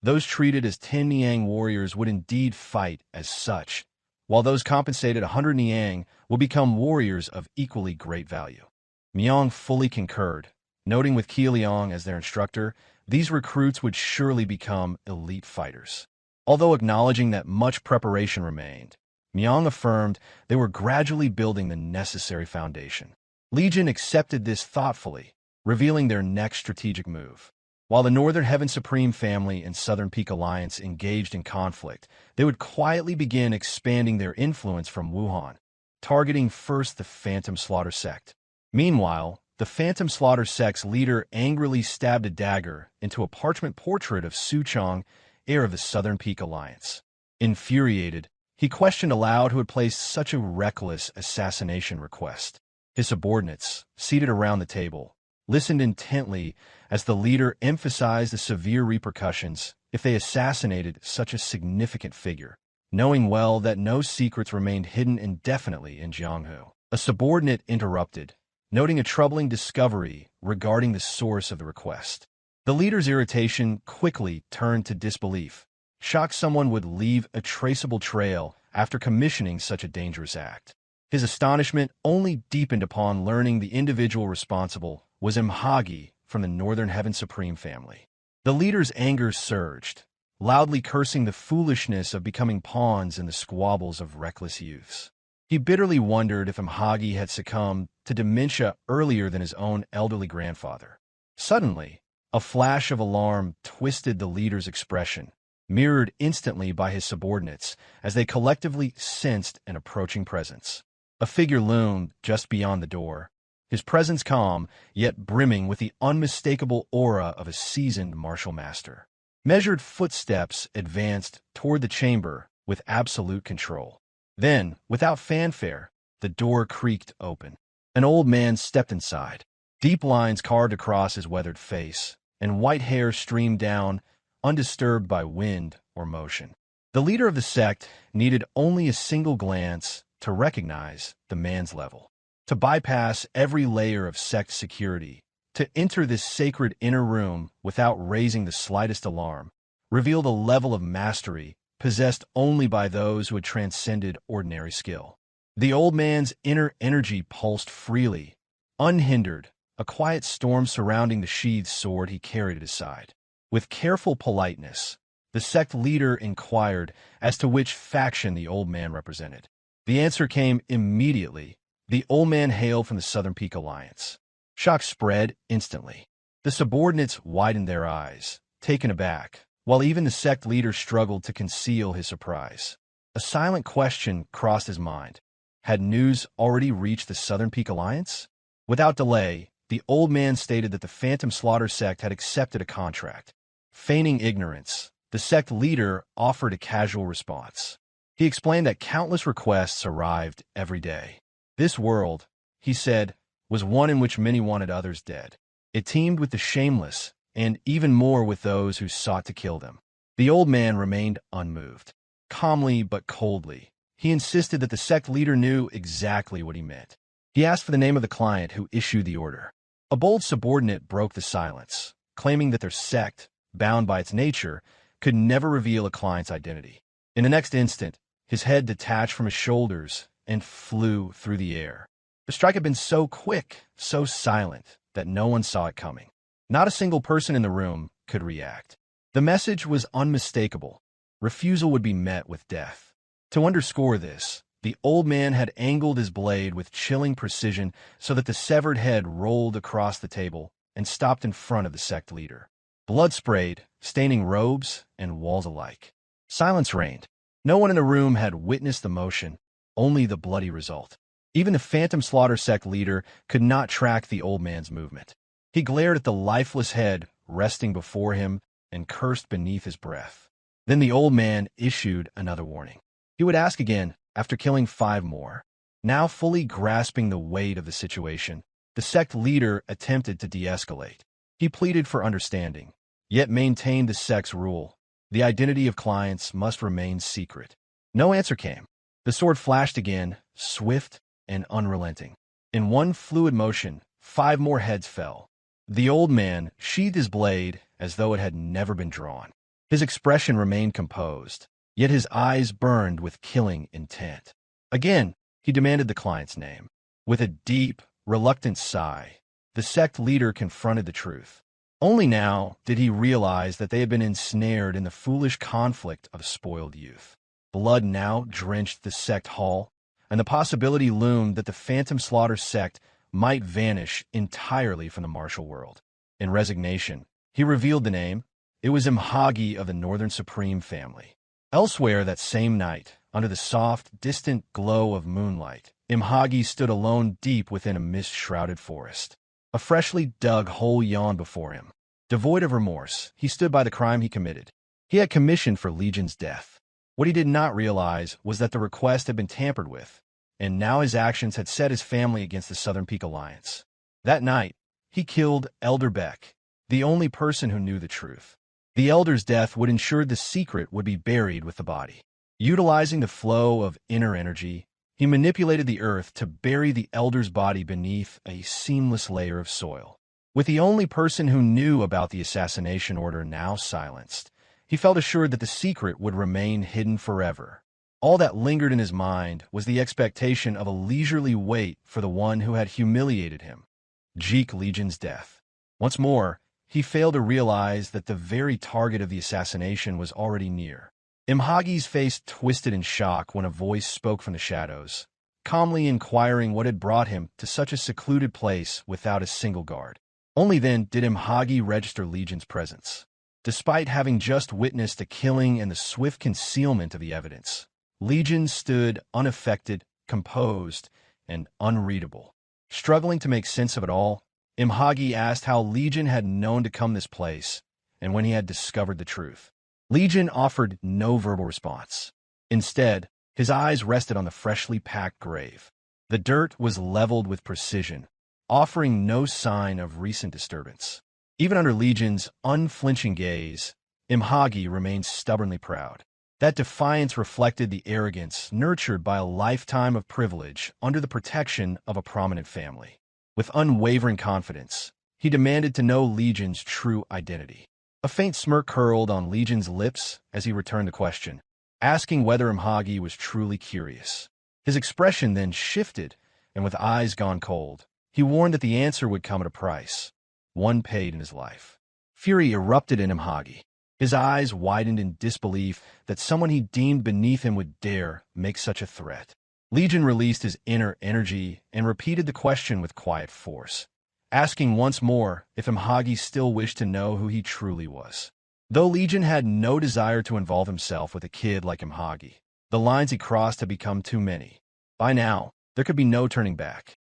Those treated as 10 Niang warriors would indeed fight as such, while those compensated 100 Niang will become warriors of equally great value. Myong fully concurred, noting with Keiliang as their instructor, these recruits would surely become elite fighters. Although acknowledging that much preparation remained, Myong affirmed they were gradually building the necessary foundation. Legion accepted this thoughtfully, revealing their next strategic move. While the Northern Heaven Supreme family and Southern Peak Alliance engaged in conflict, they would quietly begin expanding their influence from Wuhan, targeting first the Phantom Slaughter Sect. Meanwhile, the Phantom Slaughter Sect's leader angrily stabbed a dagger into a parchment portrait of Suchong, heir of the Southern Peak Alliance. Infuriated, he questioned aloud who had placed such a reckless assassination request. His subordinates, seated around the table, listened intently as the leader emphasized the severe repercussions if they assassinated such a significant figure, knowing well that no secrets remained hidden indefinitely in Jianghu. A subordinate interrupted, noting a troubling discovery regarding the source of the request. The leader's irritation quickly turned to disbelief, shocked someone would leave a traceable trail after commissioning such a dangerous act. His astonishment only deepened upon learning the individual responsible was Imhagi from the Northern Heaven Supreme family. The leader's anger surged, loudly cursing the foolishness of becoming pawns in the squabbles of reckless youths. He bitterly wondered if Imhagi had succumbed to dementia earlier than his own elderly grandfather. Suddenly, a flash of alarm twisted the leader's expression, mirrored instantly by his subordinates as they collectively sensed an approaching presence. A figure loomed just beyond the door, his presence calm, yet brimming with the unmistakable aura of a seasoned martial master. Measured footsteps advanced toward the chamber with absolute control. Then, without fanfare, the door creaked open. An old man stepped inside, deep lines carved across his weathered face, and white hair streamed down, undisturbed by wind or motion. The leader of the sect needed only a single glance to recognize the man's level, to bypass every layer of sect security, to enter this sacred inner room without raising the slightest alarm, revealed a level of mastery possessed only by those who had transcended ordinary skill. The old man's inner energy pulsed freely, unhindered, a quiet storm surrounding the sheathed sword he carried at his side. With careful politeness, the sect leader inquired as to which faction the old man represented. The answer came immediately. The old man hailed from the Southern Peak Alliance. Shock spread instantly. The subordinates widened their eyes, taken aback, while even the sect leader struggled to conceal his surprise. A silent question crossed his mind. Had news already reached the Southern Peak Alliance? Without delay, the old man stated that the Phantom Slaughter sect had accepted a contract. Feigning ignorance, the sect leader offered a casual response. He explained that countless requests arrived every day. This world, he said, was one in which many wanted others dead. It teemed with the shameless, and even more with those who sought to kill them. The old man remained unmoved. Calmly but coldly, he insisted that the sect leader knew exactly what he meant. He asked for the name of the client who issued the order. A bold subordinate broke the silence, claiming that their sect, bound by its nature, could never reveal a client's identity. In the next instant, his head detached from his shoulders and flew through the air. The strike had been so quick, so silent, that no one saw it coming. Not a single person in the room could react. The message was unmistakable. Refusal would be met with death. To underscore this, the old man had angled his blade with chilling precision so that the severed head rolled across the table and stopped in front of the sect leader. Blood sprayed, staining robes and walls alike. Silence reigned. No one in the room had witnessed the motion, only the bloody result. Even the Phantom Slaughter sect leader could not track the old man's movement. He glared at the lifeless head resting before him and cursed beneath his breath. Then the old man issued another warning. He would ask again after killing 5 more. Now fully grasping the weight of the situation, the sect leader attempted to de-escalate. He pleaded for understanding, yet maintained the sect's rule. The identity of clients must remain secret. No answer came. The sword flashed again, swift and unrelenting. In one fluid motion, 5 more heads fell. The old man sheathed his blade as though it had never been drawn. His expression remained composed, yet his eyes burned with killing intent. Again, he demanded the client's name. With a deep, reluctant sigh, the sect leader confronted the truth. Only now did he realize that they had been ensnared in the foolish conflict of spoiled youth. Blood now drenched the sect hall, and the possibility loomed that the Phantom Slaughter sect might vanish entirely from the martial world. In resignation, he revealed the name. It was Imhagi of the Northern Supreme family. Elsewhere that same night, under the soft, distant glow of moonlight, Imhagi stood alone deep within a mist-shrouded forest. A freshly dug hole yawned before him. Devoid of remorse, he stood by the crime he committed. He had commissioned for Legion's death. What he did not realize was that the request had been tampered with, and now his actions had set his family against the Southern Peak Alliance. That night, he killed Elder Beck, the only person who knew the truth. The Elder's death would ensure the secret would be buried with the body. Utilizing the flow of inner energy, he manipulated the earth to bury the Elder's body beneath a seamless layer of soil. With the only person who knew about the assassination order now silenced, he felt assured that the secret would remain hidden forever. All that lingered in his mind was the expectation of a leisurely wait for the one who had humiliated him, Jeok Legion's death. Once more, he failed to realize that the very target of the assassination was already near. Imhagi's face twisted in shock when a voice spoke from the shadows. calmly inquiring what had brought him to such a secluded place without a single guard. Only then did Imhagi register Legion's presence. Despite having just witnessed the killing and the swift concealment of the evidence, Legion stood unaffected, composed, and unreadable. Struggling to make sense of it all, Imhagi asked how Legion had known to come this place and when he had discovered the truth. Legion offered no verbal response. Instead, his eyes rested on the freshly packed grave. The dirt was leveled with precision, offering no sign of recent disturbance. Even under Legion's unflinching gaze, Imhagi remained stubbornly proud. That defiance reflected the arrogance nurtured by a lifetime of privilege under the protection of a prominent family. With unwavering confidence, he demanded to know Legion's true identity. A faint smirk curled on Legion's lips as he returned the question, asking whether Imhagi was truly curious. His expression then shifted, and with eyes gone cold, he warned that the answer would come at a price, one paid in his life. Fury erupted in Imhagi. His eyes widened in disbelief that someone he deemed beneath him would dare make such a threat. Legion released his inner energy and repeated the question with quiet force, asking once more if Imhagi still wished to know who he truly was. Though Legion had no desire to involve himself with a kid like Imhagi, the lines he crossed had become too many. By now, there could be no turning back.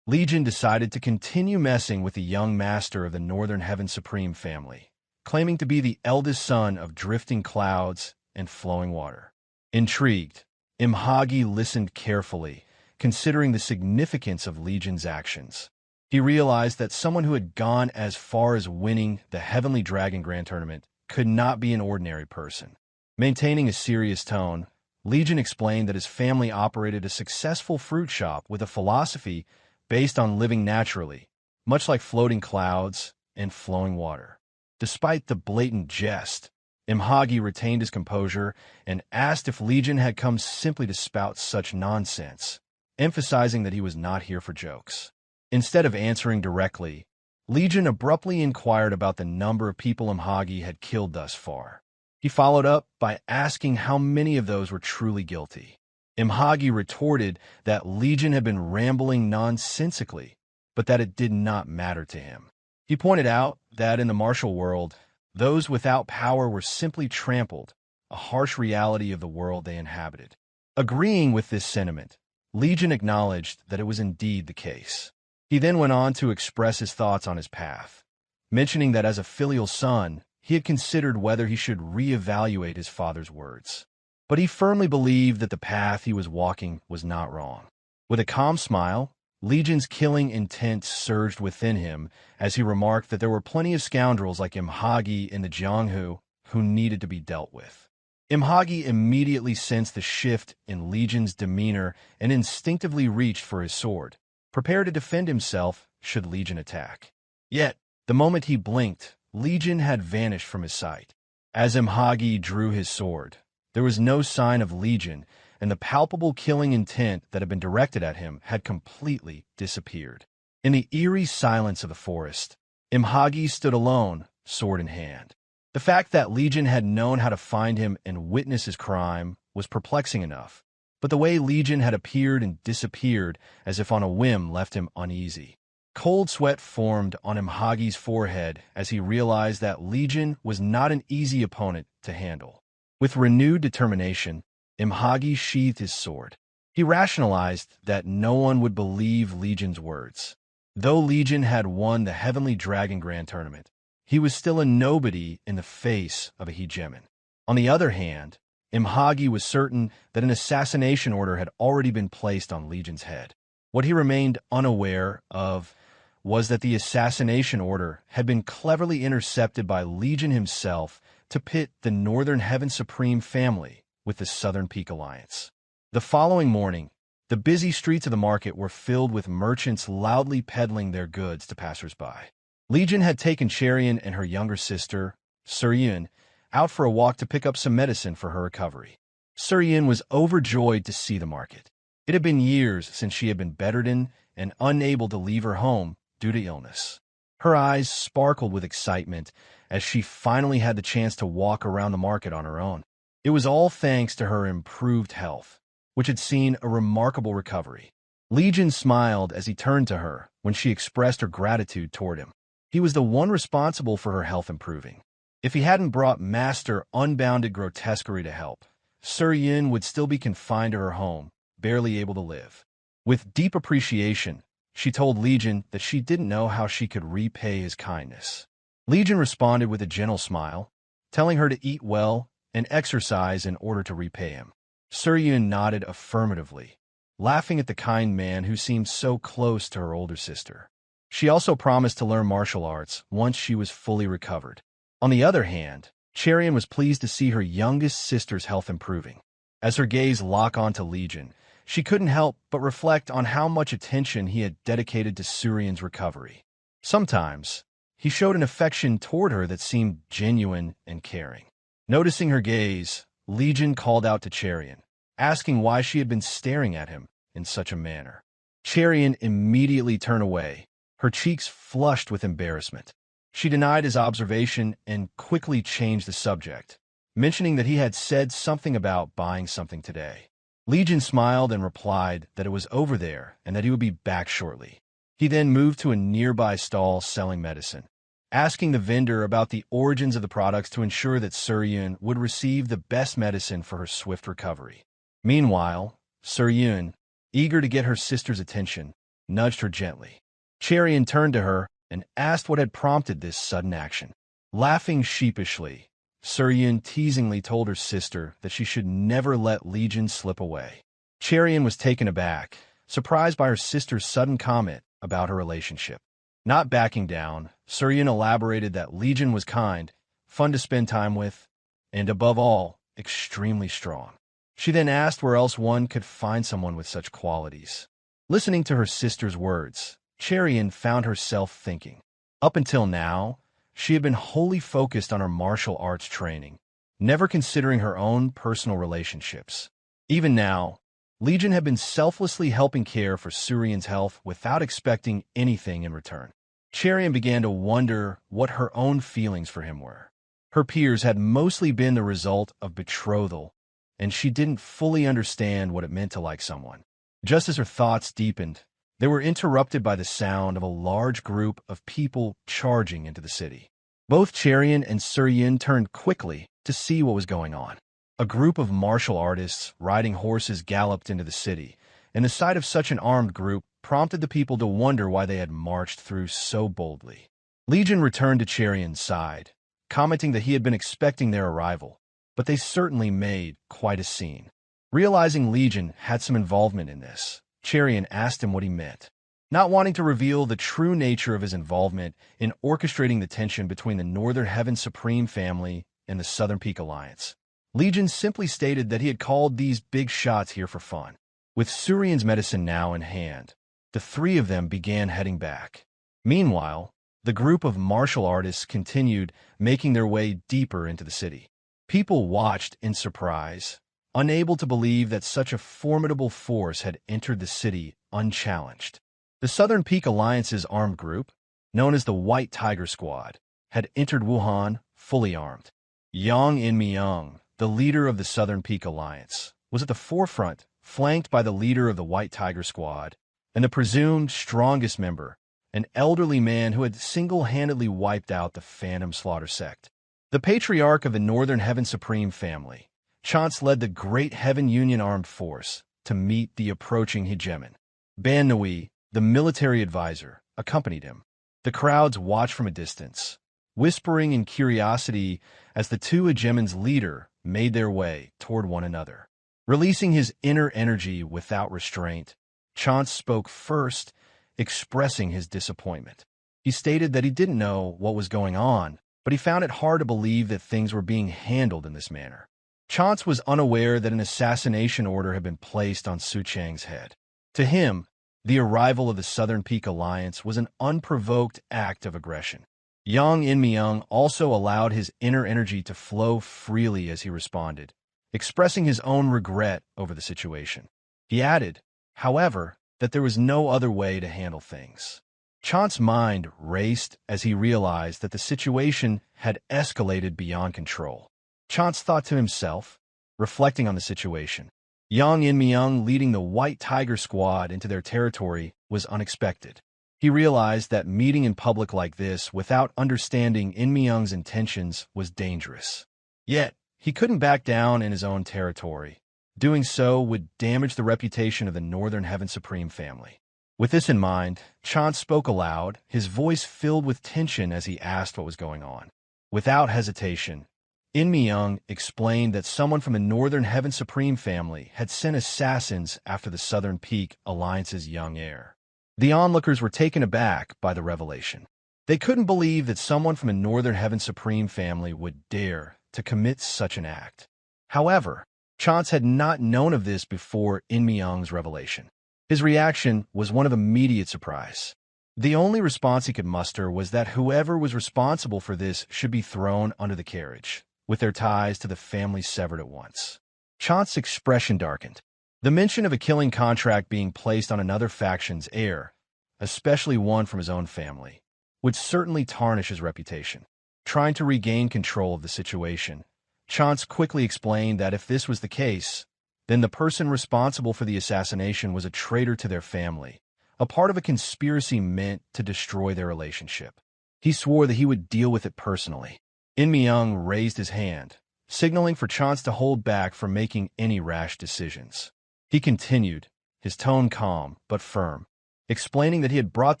Legion decided to continue messing with the young master of the Northern Heaven Supreme family, claiming to be the eldest son of drifting clouds and flowing water. Intrigued, Imhagi listened carefully, considering the significance of Legion's actions. He realized that someone who had gone as far as winning the Heavenly Dragon Grand Tournament could not be an ordinary person. Maintaining a serious tone, Legion explained that his family operated a successful fruit shop with a philosophy based on living naturally, much like floating clouds and flowing water. Despite the blatant jest, Imhagi retained his composure and asked if Legion had come simply to spout such nonsense, emphasizing that he was not here for jokes. Instead of answering directly, Legion abruptly inquired about the number of people Imhagi had killed thus far. He followed up by asking how many of those were truly guilty. Imhagi retorted that Legion had been rambling nonsensically, but that it did not matter to him. He pointed out that in the martial world, those without power were simply trampled, a harsh reality of the world they inhabited. Agreeing with this sentiment, Legion acknowledged that it was indeed the case. He then went on to express his thoughts on his path, mentioning that as a filial son, he had considered whether he should reevaluate his father's words. But he firmly believed that the path he was walking was not wrong. With a calm smile, Legion's killing intent surged within him as he remarked that there were plenty of scoundrels like Imhagi in the Jianghu who needed to be dealt with. Imhagi immediately sensed the shift in Legion's demeanor and instinctively reached for his sword, prepared to defend himself should Legion attack. Yet, the moment he blinked, Legion had vanished from his sight. As Imhagi drew his sword, there was no sign of Legion, and the palpable killing intent that had been directed at him had completely disappeared. In the eerie silence of the forest, Imhagi stood alone, sword in hand. The fact that Legion had known how to find him and witness his crime was perplexing enough, but the way Legion had appeared and disappeared as if on a whim left him uneasy. Cold sweat formed on Imhagi's forehead as he realized that Legion was not an easy opponent to handle. With renewed determination, Imhagi sheathed his sword. He rationalized that no one would believe Legion's words. Though Legion had won the Heavenly Dragon Grand Tournament, he was still a nobody in the face of a hegemon. On the other hand, Imhagi was certain that an assassination order had already been placed on Legion's head. What he remained unaware of was that the assassination order had been cleverly intercepted by Legion himself to pit the Northern Heaven Supreme family with the Southern Peak Alliance. The following morning, the busy streets of the market were filled with merchants loudly peddling their goods to passersby. Legion had taken Cherian and her younger sister, Soorin, out for a walk to pick up some medicine for her recovery. Soorin was overjoyed to see the market. It had been years since she had been bedridden and unable to leave her home due to illness. Her eyes sparkled with excitement as she finally had the chance to walk around the market on her own. It was all thanks to her improved health. which had seen a remarkable recovery. Legion smiled as he turned to her when she expressed her gratitude toward him. He was the one responsible for her health improving. If he hadn't brought Master Unbounded Grotesquerie to help, Soorin would still be confined to her home, barely able to live. With deep appreciation, she told Legion that she didn't know how she could repay his kindness. Legion responded with a gentle smile, telling her to eat well and exercise in order to repay him. Soorin nodded affirmatively, laughing at the kind man who seemed so close to her older sister. She also promised to learn martial arts once she was fully recovered. On the other hand, Cherian was pleased to see her youngest sister's health improving. As her gaze locked onto Legion, she couldn't help but reflect on how much attention he had dedicated to Soorin's recovery. Sometimes, he showed an affection toward her that seemed genuine and caring. Noticing her gaze, Legion called out to Cherian, asking why she had been staring at him in such a manner. Cherian immediately turned away, her cheeks flushed with embarrassment. She denied his observation and quickly changed the subject, mentioning that he had said something about buying something today. Legion smiled and replied that it was over there and that he would be back shortly. He then moved to a nearby stall selling medicine, asking the vendor about the origins of the products to ensure that Soorin would receive the best medicine for her swift recovery. Meanwhile, Soorin, eager to get her sister's attention, nudged her gently. Cherian turned to her and asked what had prompted this sudden action. Laughing sheepishly, Soorin teasingly told her sister that she should never let Legion slip away. Cherian was taken aback, surprised by her sister's sudden comment about her relationship. Not backing down, Soorin elaborated that Legion was kind, fun to spend time with, and above all, extremely strong. She then asked where else one could find someone with such qualities. Listening to her sister's words, Cherian found herself thinking. Up until now, she had been wholly focused on her martial arts training, never considering her own personal relationships. Even now, Legion had been selflessly helping care for Soorin's health without expecting anything in return. Cherian began to wonder what her own feelings for him were. Her peers had mostly been the result of betrothal, and she didn't fully understand what it meant to like someone. Just as her thoughts deepened, they were interrupted by the sound of a large group of people charging into the city. Both Cherian and Soorin turned quickly to see what was going on. A group of martial artists riding horses galloped into the city, and the sight of such an armed group prompted the people to wonder why they had marched through so boldly. Legion returned to Cherian's side, commenting that he had been expecting their arrival, but they certainly made quite a scene. Realizing Legion had some involvement in this, Cherian asked him what he meant. Not wanting to reveal the true nature of his involvement in orchestrating the tension between the Northern Heaven Supreme family and the Southern Peak Alliance, Legion simply stated that he had called these big shots here for fun. With Soorin's medicine now in hand, the three of them began heading back. Meanwhile, the group of martial artists continued making their way deeper into the city. People watched in surprise, unable to believe that such a formidable force had entered the city unchallenged. The Southern Peak Alliance's armed group, known as the White Tiger Squad, had entered Wuhan fully armed. Jang Ingeol, the leader of the Southern Peak Alliance, was at the forefront, flanked by the leader of the White Tiger Squad and the presumed strongest member, an elderly man who had single-handedly wiped out the Phantom Slaughter Sect. The patriarch of the Northern Heaven Supreme family, Chance led the Great Heaven Union Armed Force to meet the approaching hegemon. Ban Nui, the military advisor, accompanied him. The crowds watched from a distance, whispering in curiosity as the two hegemon's leader made their way toward one another. Releasing his inner energy without restraint, Chance spoke first, expressing his disappointment. He stated that he didn't know what was going on, but he found it hard to believe that things were being handled in this manner. Chance was unaware that an assassination order had been placed on Su Chang's head. To him, the arrival of the Southern Peak Alliance was an unprovoked act of aggression. Jang Ingeol also allowed his inner energy to flow freely as he responded, expressing his own regret over the situation. He added, however, that there was no other way to handle things. Chance's mind raced as he realized that the situation had escalated beyond control. Chance thought to himself, reflecting on the situation, Yang Inmyeong leading the White Tiger Squad into their territory was unexpected. He realized that meeting in public like this without understanding Inmyeong's intentions was dangerous. Yet, he couldn't back down in his own territory. Doing so would damage the reputation of the Northern Heaven Supreme family. With this in mind, Chance spoke aloud, his voice filled with tension as he asked what was going on. Without hesitation, Inmyeong explained that someone from the Northern Heaven Supreme family had sent assassins after the Southern Peak Alliance's young heir. The onlookers were taken aback by the revelation. They couldn't believe that someone from the Northern Heaven Supreme family would dare to commit such an act. However, Chance had not known of this before Inmyeong's revelation. His reaction was one of immediate surprise. The only response he could muster was that whoever was responsible for this should be thrown under the carriage, with their ties to the family severed at once. Chance's expression darkened. The mention of a killing contract being placed on another faction's heir, especially one from his own family, would certainly tarnish his reputation. Trying to regain control of the situation, Chance quickly explained that if this was the case, then the person responsible for the assassination was a traitor to their family, a part of a conspiracy meant to destroy their relationship. He swore that he would deal with it personally. Inmyeong raised his hand, signaling for Chance to hold back from making any rash decisions. He continued, his tone calm but firm, explaining that he had brought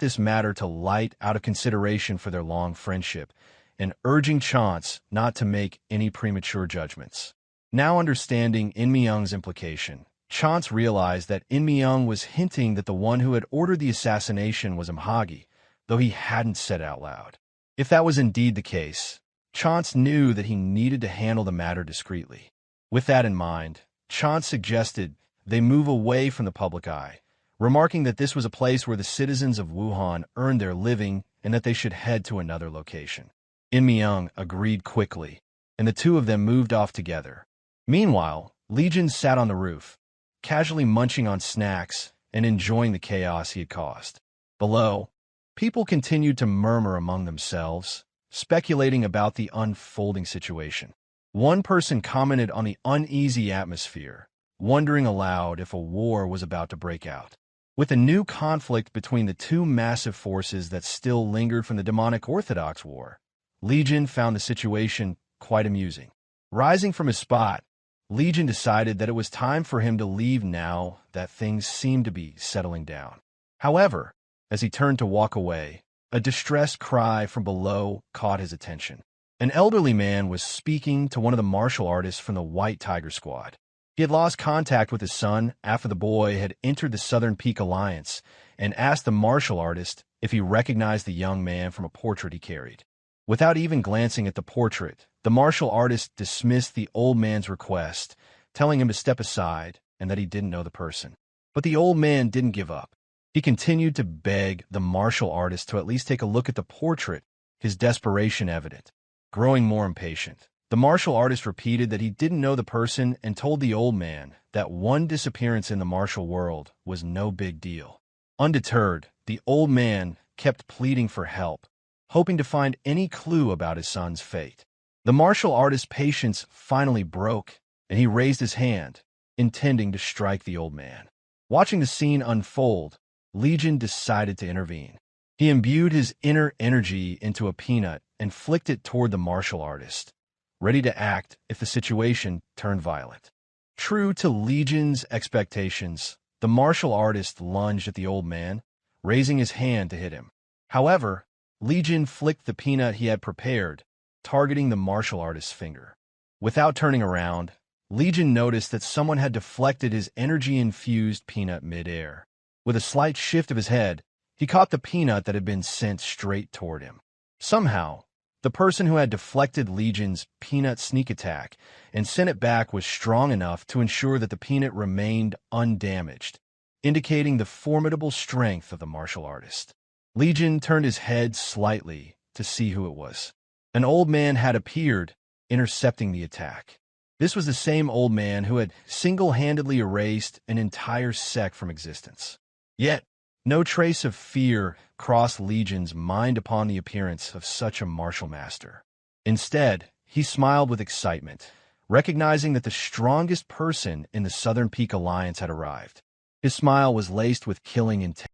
this matter to light out of consideration for their long friendship, and urging Chance not to make any premature judgments. Now understanding Inmyeong's implication, Chance realized that Inmyeong was hinting that the one who had ordered the assassination was Imhagi, though he hadn't said it out loud. If that was indeed the case, Chance knew that he needed to handle the matter discreetly. With that in mind, Chance suggested they move away from the public eye, remarking that this was a place where the citizens of Wuhan earned their living and that they should head to another location. Inmyeong agreed quickly, and the two of them moved off together. Meanwhile, Legion sat on the roof, casually munching on snacks and enjoying the chaos he had caused. Below, people continued to murmur among themselves, speculating about the unfolding situation. One person commented on the uneasy atmosphere, wondering aloud if a war was about to break out. With a new conflict between the two massive forces that still lingered from the demonic Orthodox war, Legion found the situation quite amusing. Rising from his spot, Legion decided that it was time for him to leave now that things seemed to be settling down. However, as he turned to walk away, a distressed cry from below caught his attention. An elderly man was speaking to one of the martial artists from the White Tiger Squad. He had lost contact with his son after the boy had entered the Southern Peak Alliance and asked the martial artist if he recognized the young man from a portrait he carried. Without even glancing at the portrait, the martial artist dismissed the old man's request, telling him to step aside and that he didn't know the person. But the old man didn't give up. He continued to beg the martial artist to at least take a look at the portrait, his desperation evident. Growing more impatient, the martial artist repeated that he didn't know the person and told the old man that one disappearance in the martial world was no big deal. Undeterred, the old man kept pleading for help, hoping to find any clue about his son's fate. The martial artist's patience finally broke, and he raised his hand, intending to strike the old man. Watching the scene unfold, Legion decided to intervene. He imbued his inner energy into a peanut and flicked it toward the martial artist, ready to act if the situation turned violent. True to Legion's expectations, the martial artist lunged at the old man, raising his hand to hit him. However, Legion flicked the peanut he had prepared, targeting the martial artist's finger. Without turning around, Legion noticed that someone had deflected his energy-infused peanut mid-air. With a slight shift of his head, he caught the peanut that had been sent straight toward him. Somehow, the person who had deflected Legion's peanut sneak attack and sent it back was strong enough to ensure that the peanut remained undamaged, indicating the formidable strength of the martial artist. Legion turned his head slightly to see who it was. An old man had appeared, intercepting the attack. This was the same old man who had single-handedly erased an entire sect from existence. Yet, no trace of fear crossed Legion's mind upon the appearance of such a martial master. Instead, he smiled with excitement, recognizing that the strongest person in the Southern Peak Alliance had arrived. His smile was laced with killing intent.